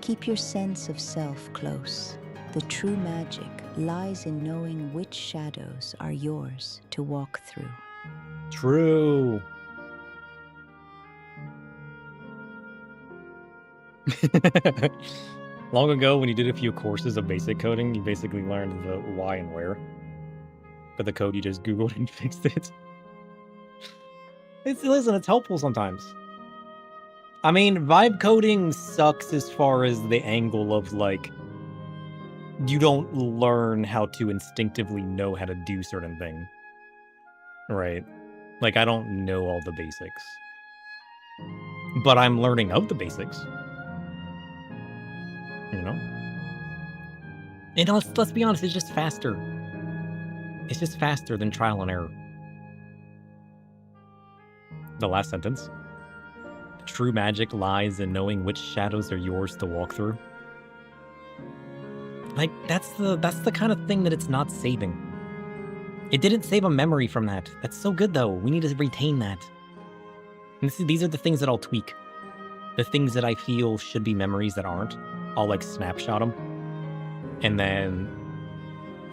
Keep your sense of self close. The true magic lies in knowing which shadows are yours to walk through. True. Long ago, when you did a few courses of basic coding, you basically learned the why and where. But the code, you just Googled and fixed it. Listen, it's helpful sometimes. I mean, vibe coding sucks as far as the angle of, like, you don't learn how to instinctively know how to do certain things. Right? Like, I don't know all the basics. But I'm learning of the basics. You know? And let's be honest, it's just faster. It's just faster than trial and error. The last sentence. True magic lies in knowing which shadows are yours to walk through. Like, that's the kind of thing that it's not saving. It didn't save a memory from that. That's so good, though. We need to retain that. And these are the things that I'll tweak. The things that I feel should be memories that aren't. I'll, like, snapshot them. And then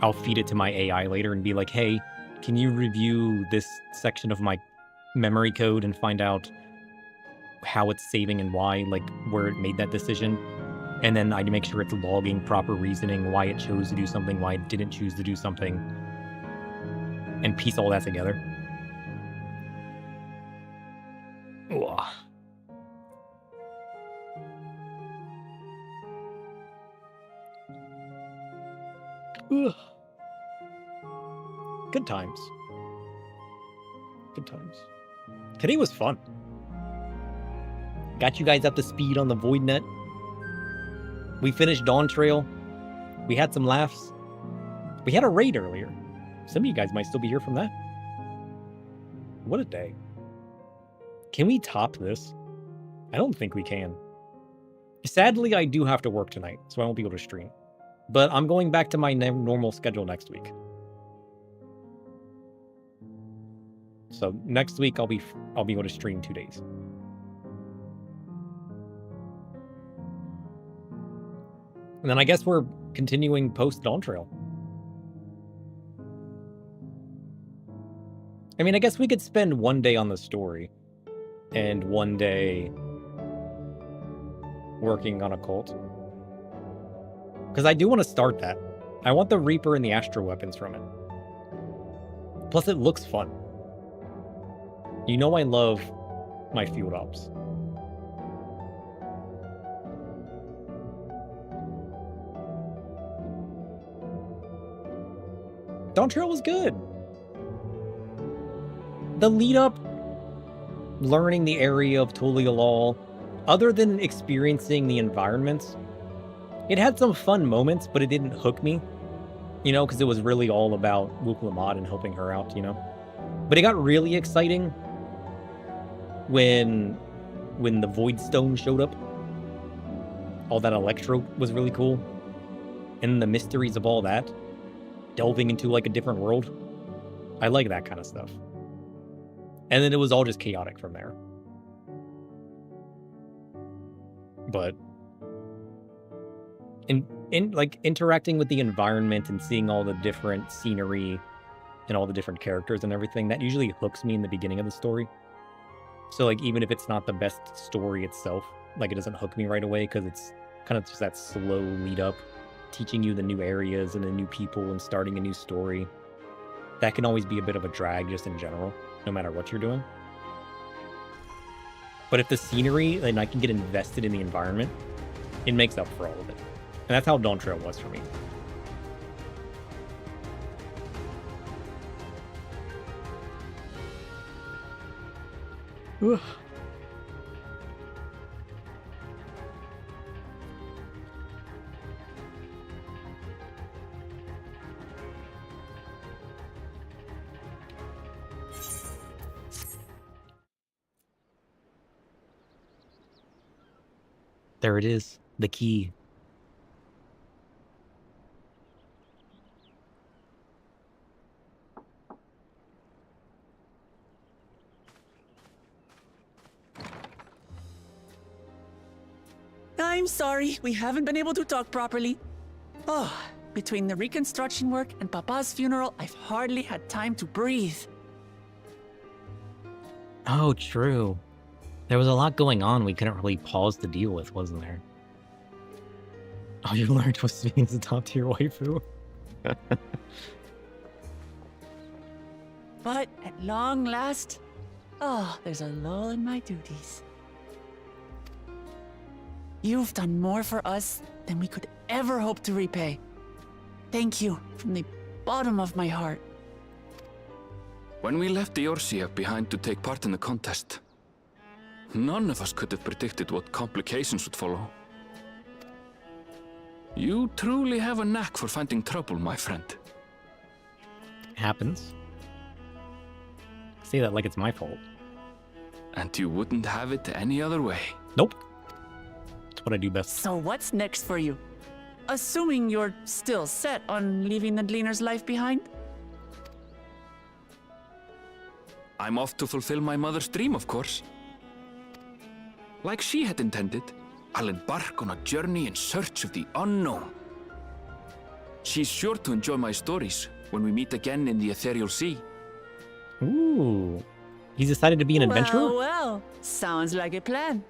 I'll feed it to my AI later and be like, hey, can you review this section of my memory code and find out how it's saving and why, like, where it made that decision? And then I make sure it's logging proper reasoning, why it chose to do something, why it didn't choose to do something, and piece all that together. Ugh. Ugh. Good times. Good times. Today was fun. Got you guys up to speed on the Void Net. We finished Dawn Trail. We had some laughs. We had a raid earlier. Some of you guys might still be here from that. What a day. Can we top this? I don't think we can. Sadly, I do have to work tonight, so I won't be able to stream. But I'm going back to my normal schedule next week. So next week I'll be able to stream 2 days. And then I guess we're continuing post Dawn Trail. I mean, I guess we could spend one day on the story and one day working on a cult. Because I do want to start that. I want the Reaper and the Astro weapons from it. Plus, it looks fun. You know I love my field ops. Dawn Trail was good. The lead up, learning the area of Tulialal, other than experiencing the environments, it had some fun moments, but it didn't hook me, you know, because it was really all about Wuk Lamad and helping her out, you know. But it got really exciting when the Void Stone showed up. All that Electro was really cool. And the mysteries of all that. Delving into like a different world. I like that kind of stuff. And then it was all just chaotic from there. But in like interacting with the environment and seeing all the different scenery and all the different characters and everything, that usually hooks me in the beginning of the story. So like even if it's not the best story itself, like it doesn't hook me right away because it's kind of just that slow lead up, teaching you the new areas and the new people and starting a new story. That can always be a bit of a drag just in general, no matter what you're doing. But if the scenery, and I can get invested in the environment, it makes up for all of it. And that's how Dawn Trail was for me. Ugh. There it is, the key. I'm sorry, we haven't been able to talk properly. Oh, between the reconstruction work and Papa's funeral, I've hardly had time to breathe. Oh, true. There was a lot going on we couldn't really pause to deal with, wasn't there? All you learned was Sven's a top-tier waifu. But at long last, oh, there's a lull in my duties. You've done more for us than we could ever hope to repay. Thank you from the bottom of my heart. When we left the Eorzea behind to take part in the contest, none of us could have predicted what complications would follow. You truly have a knack for finding trouble, my friend. Happens. Say that like it's my fault. And you wouldn't have it any other way. Nope. That's what I do best. So what's next for you? Assuming you're still set on leaving the Gleaner's life behind? I'm off to fulfill my mother's dream, of course. Like she had intended, I'll embark on a journey in search of the unknown. She's sure to enjoy my stories when we meet again in the Ethereal Sea. Ooh. He's decided to be an adventurer? Well, sounds like a plan.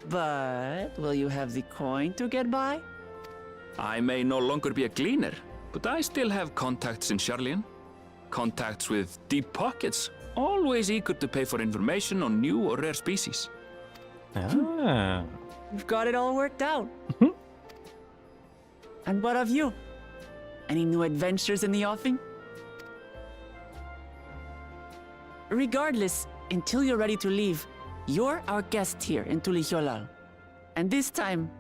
But will you have the coin to get by? I may no longer be a gleaner, but I still have contacts in Sharlayan. Contacts with deep pockets, always eager to pay for information on new or rare species. Ah. You've got it all worked out. And what of you? Any new adventures in the offing? Regardless, until you're ready to leave, you're our guest here in Tulihyolal. And this time,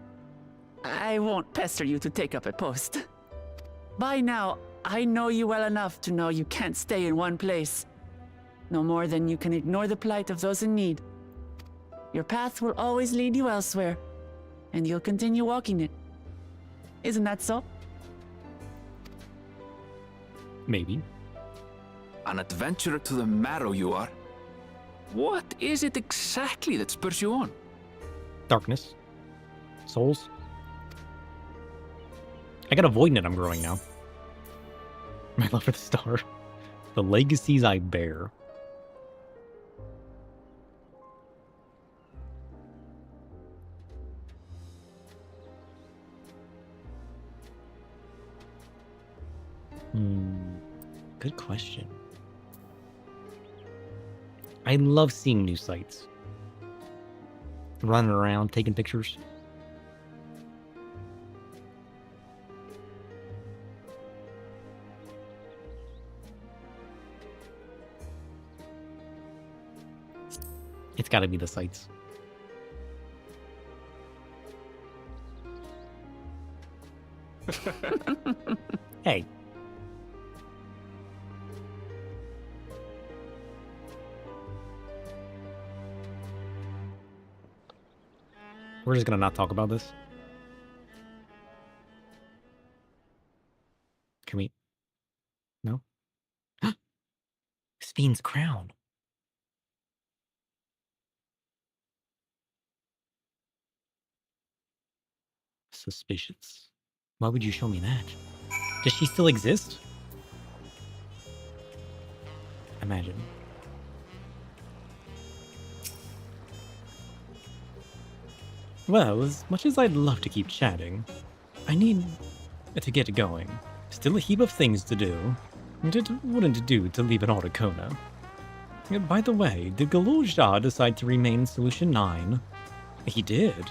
I won't pester you to take up a post. By now, I know you well enough to know you can't stay in one place. No more than you can ignore the plight of those in need. Your path will always lead you elsewhere, and you'll continue walking it. Isn't that so? Maybe. An adventurer to the marrow you are. What is it exactly that spurs you on? Darkness. Souls. I got a Void Net I'm growing now. My love for the star. The legacies I bear. Good question. I love seeing new sites. Running around, taking pictures. It's gotta be the sites. Hey. We're just gonna not talk about this. Can we? No? Sphyn's crown. Suspicious. Why would you show me that? Does she still exist? Imagine. Well, as much as I'd love to keep chatting, I need to get going. Still a heap of things to do. It wouldn't do to leave it all to Kona. By the way, did Galul Shah decide to remain in Solution 9? He did.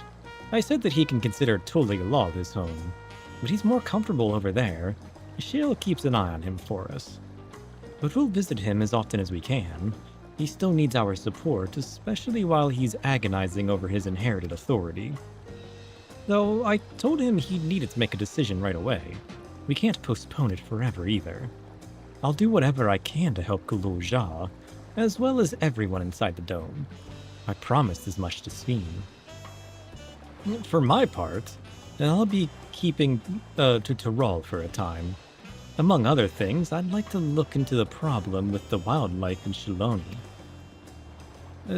I said that he can consider Toli Law his home, but he's more comfortable over there. Shale keeps an eye on him for us. But we'll visit him as often as we can. He still needs our support, especially while he's agonizing over his inherited authority. Though I told him he needed to make a decision right away. We can't postpone it forever either. I'll do whatever I can to help Galul Shah, as well as everyone inside the dome. I promised as much to Sphyn. For my part, I'll be keeping to Tyrol for a time. Among other things, I'd like to look into the problem with the wildlife in Shiloni.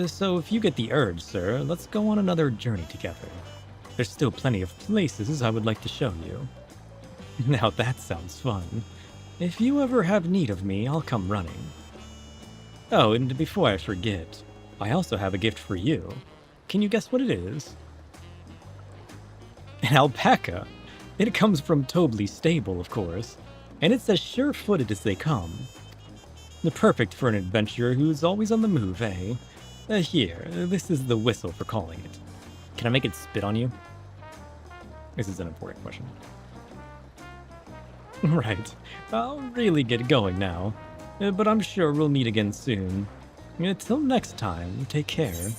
So if you get the urge, sir, let's go on another journey together. There's still plenty of places I would like to show you. Now that sounds fun. If you ever have need of me, I'll come running. Oh, and before I forget, I also have a gift for you. Can you guess what it is? An alpaca. It comes from Tobley's stable, of course, and it's as sure-footed as they come. Perfect for an adventurer who's always on the move, eh? Here, this is the whistle for calling it. Can I make it spit on you? This is an important question. Right. I'll really get going now, but I'm sure we'll meet again soon. Till next time, take care.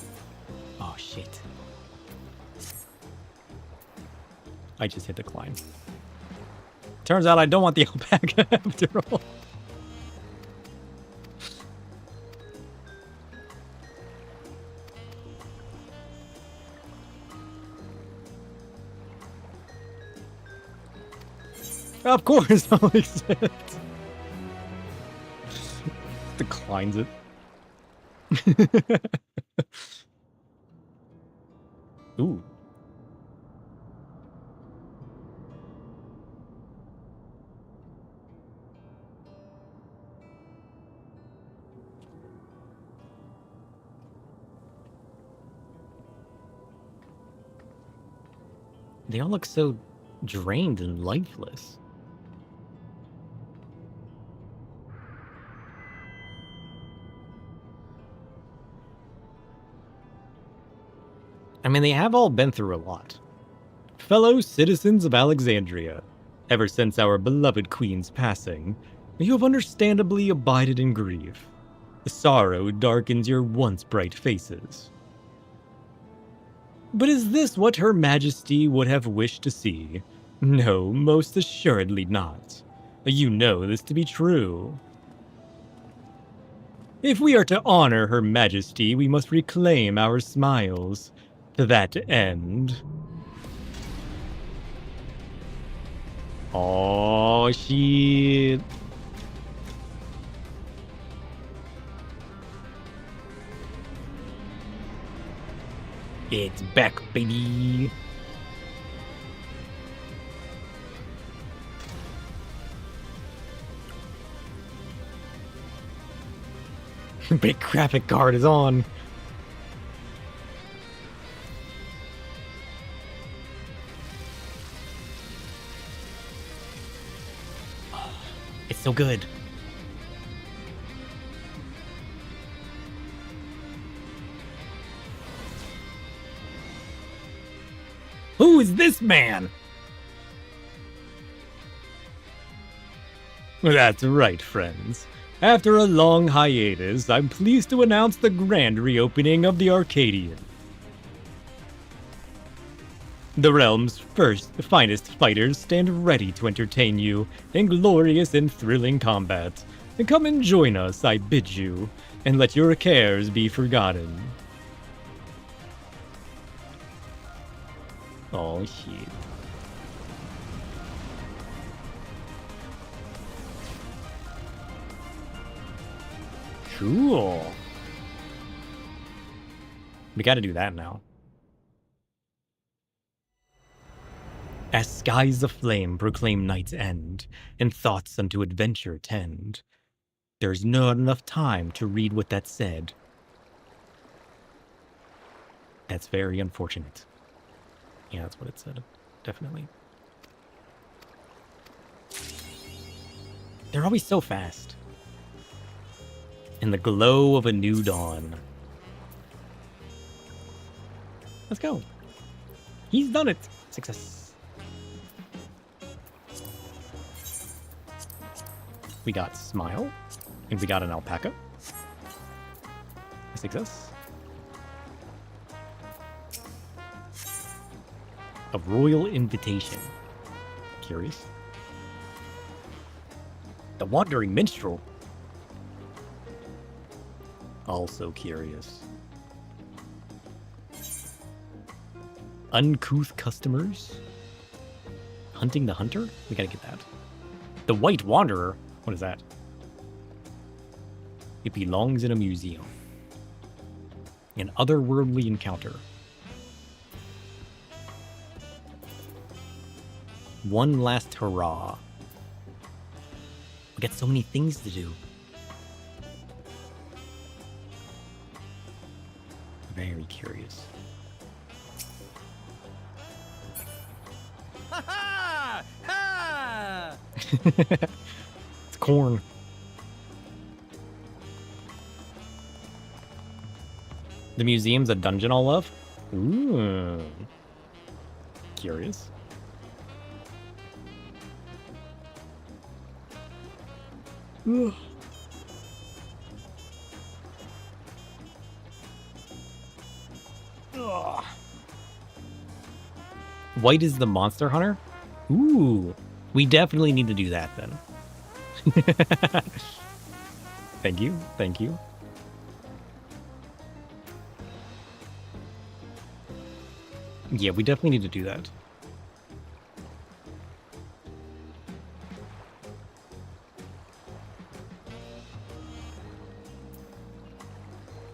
Oh, shit. I just hit decline. Turns out I don't want the alpaca after all. Of course, I'll accept. Declines it. Ooh. They all look so drained and lifeless. I mean, they have all been through a lot. Fellow citizens of Alexandria, ever since our beloved queen's passing, you have understandably abided in grief. Sorrow darkens your once bright faces. But is this what Her Majesty would have wished to see? No, most assuredly not. You know this to be true. If we are to honor Her Majesty, we must reclaim our smiles. To that end... Oh, shit. It's back, baby. Big graphic card is on. It's So good. Who is this man? That's right, friends. After a long hiatus, I'm pleased to announce the grand reopening of the Arcadian. The realm's finest fighters stand ready to entertain you in glorious and thrilling combat. Come and join us, I bid you, and let your cares be forgotten. Oh, shit. Cool. We gotta do that now. As skies aflame proclaim night's end, and thoughts unto adventure tend, there's not enough time to read what that said. That's very unfortunate. Yeah, that's what it said. Definitely. They're always so fast. In the glow of a new dawn. Let's go. He's done it. Success. We got Smile. And we got an alpaca. Success. A royal invitation. Curious. The wandering minstrel. Also curious. Uncouth customers. Hunting the hunter? We gotta get that. The white wanderer. What is that? It belongs in a museum. An otherworldly encounter. One last hurrah. We got so many things to do. Very curious. Ha ha! Ha! It's corn. The museum's a dungeon I'll love? Ooh. Curious. Ugh. Ugh. White is the monster hunter? Ooh. We definitely need to do that then. Thank you. Thank you. Yeah, we definitely need to do that.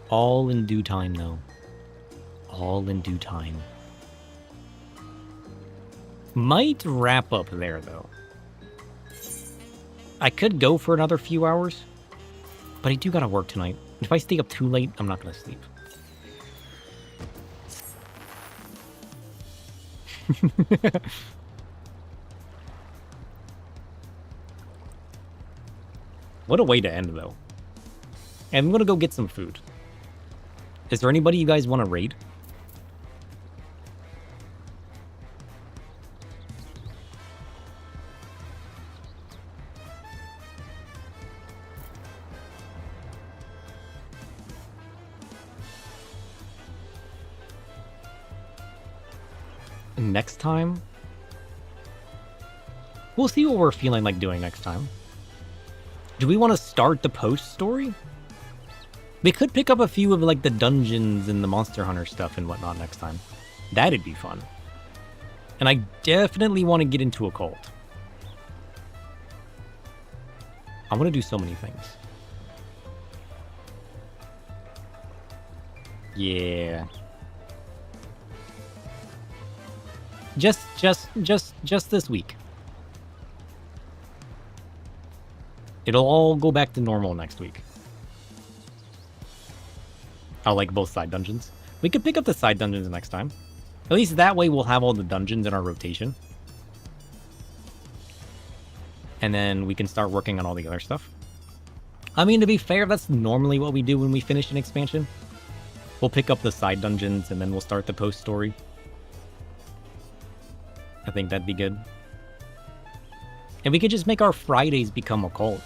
All in due time, though. All in due time. Might wrap up there, though. I could go for another few hours, but I do gotta work tonight. If I stay up too late, I'm not gonna sleep. What a way to end, though. And I'm gonna go get some food. Is there anybody you guys want to raid? Next time? We'll see what we're feeling like doing next time. Do we want to start the post story? We could pick up a few of like the dungeons and the Monster Hunter stuff and whatnot next time. That'd be fun. And I definitely want to get into a cult. I want to do so many things. Yeah. Just this week. It'll all go back to normal next week. I like both side dungeons. We could pick up the side dungeons next time. At least that way we'll have all the dungeons in our rotation. And then we can start working on all the other stuff. I mean, to be fair, that's normally what we do when we finish an expansion. We'll pick up the side dungeons and then we'll start the post-story. I think that'd be good. And we could just make our Fridays become a cult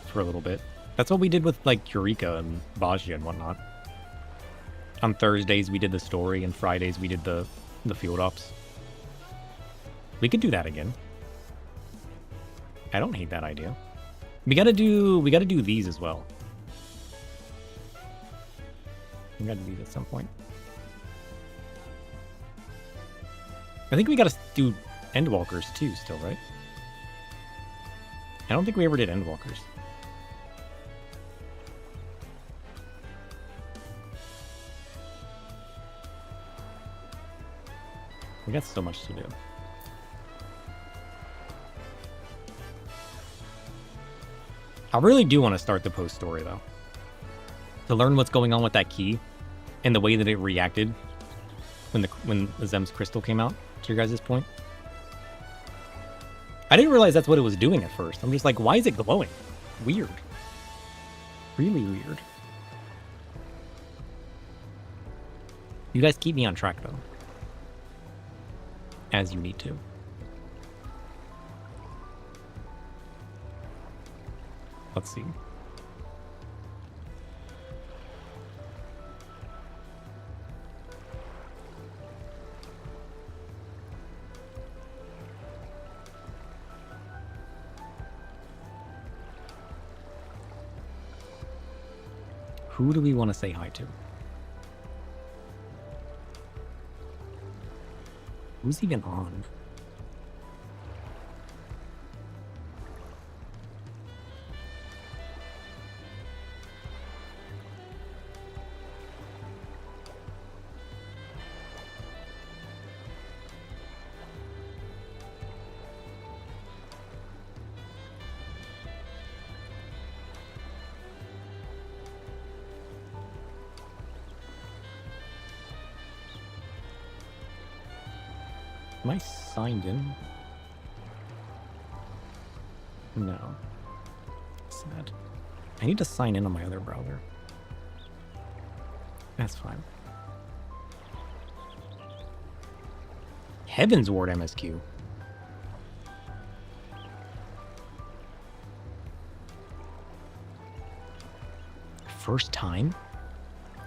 for a little bit. That's what we did with, like, Eureka and Bajia and whatnot. On Thursdays, we did the story, and Fridays, we did the field ops. We could do that again. I don't hate that idea. We gotta do these as well. We gotta do these at some point. I think we gotta do Endwalkers too still, right? I don't think we ever did Endwalkers. We got so much to do. I really do want to start the post story though. To learn what's going on with that key and the way that it reacted when the Zem's crystal came out, to your guys' point. I didn't realize that's what it was doing at first. I'm just like, why is it glowing? Weird. Really weird. You guys keep me on track though. As you need to. Let's see. Who do we want to say hi to? Who's even on? Am I signed in? No. Sad. I need to sign in on my other browser. That's fine. Heaven's Ward MSQ. First time?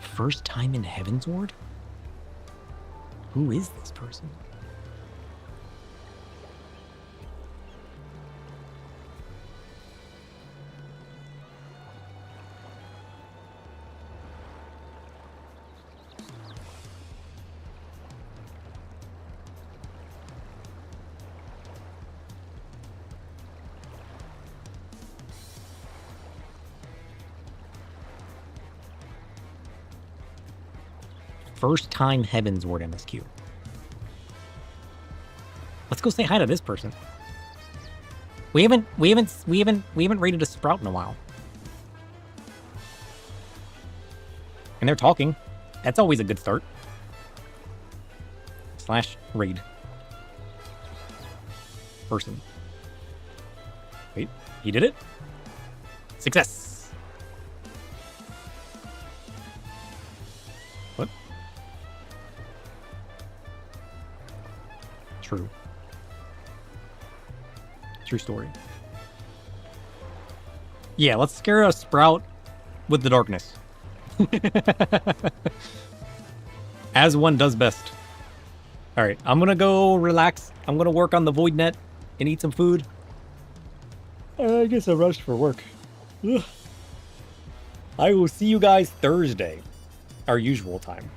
First time in Heaven's Ward? Who is this person? First time Heaven's Ward MSQ. Let's go say hi to this person. We haven't raided a Sprout in a while. And they're talking. That's always a good start. / raid. Person. Wait, he did it? Success! What? True. True story. Yeah, let's scare a Sprout with the darkness. As one does best. Alright, I'm gonna go relax. I'm gonna work on the Void Net and eat some food. I guess I rushed for work. Ugh. I will see you guys Thursday. Our usual time.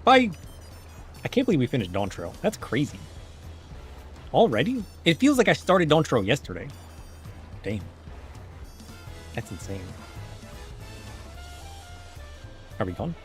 Bye! I can't believe we finished Dawn Trail. That's crazy. Already? It feels like I started Dawn Trail yesterday. Damn. That's insane. Are we gone?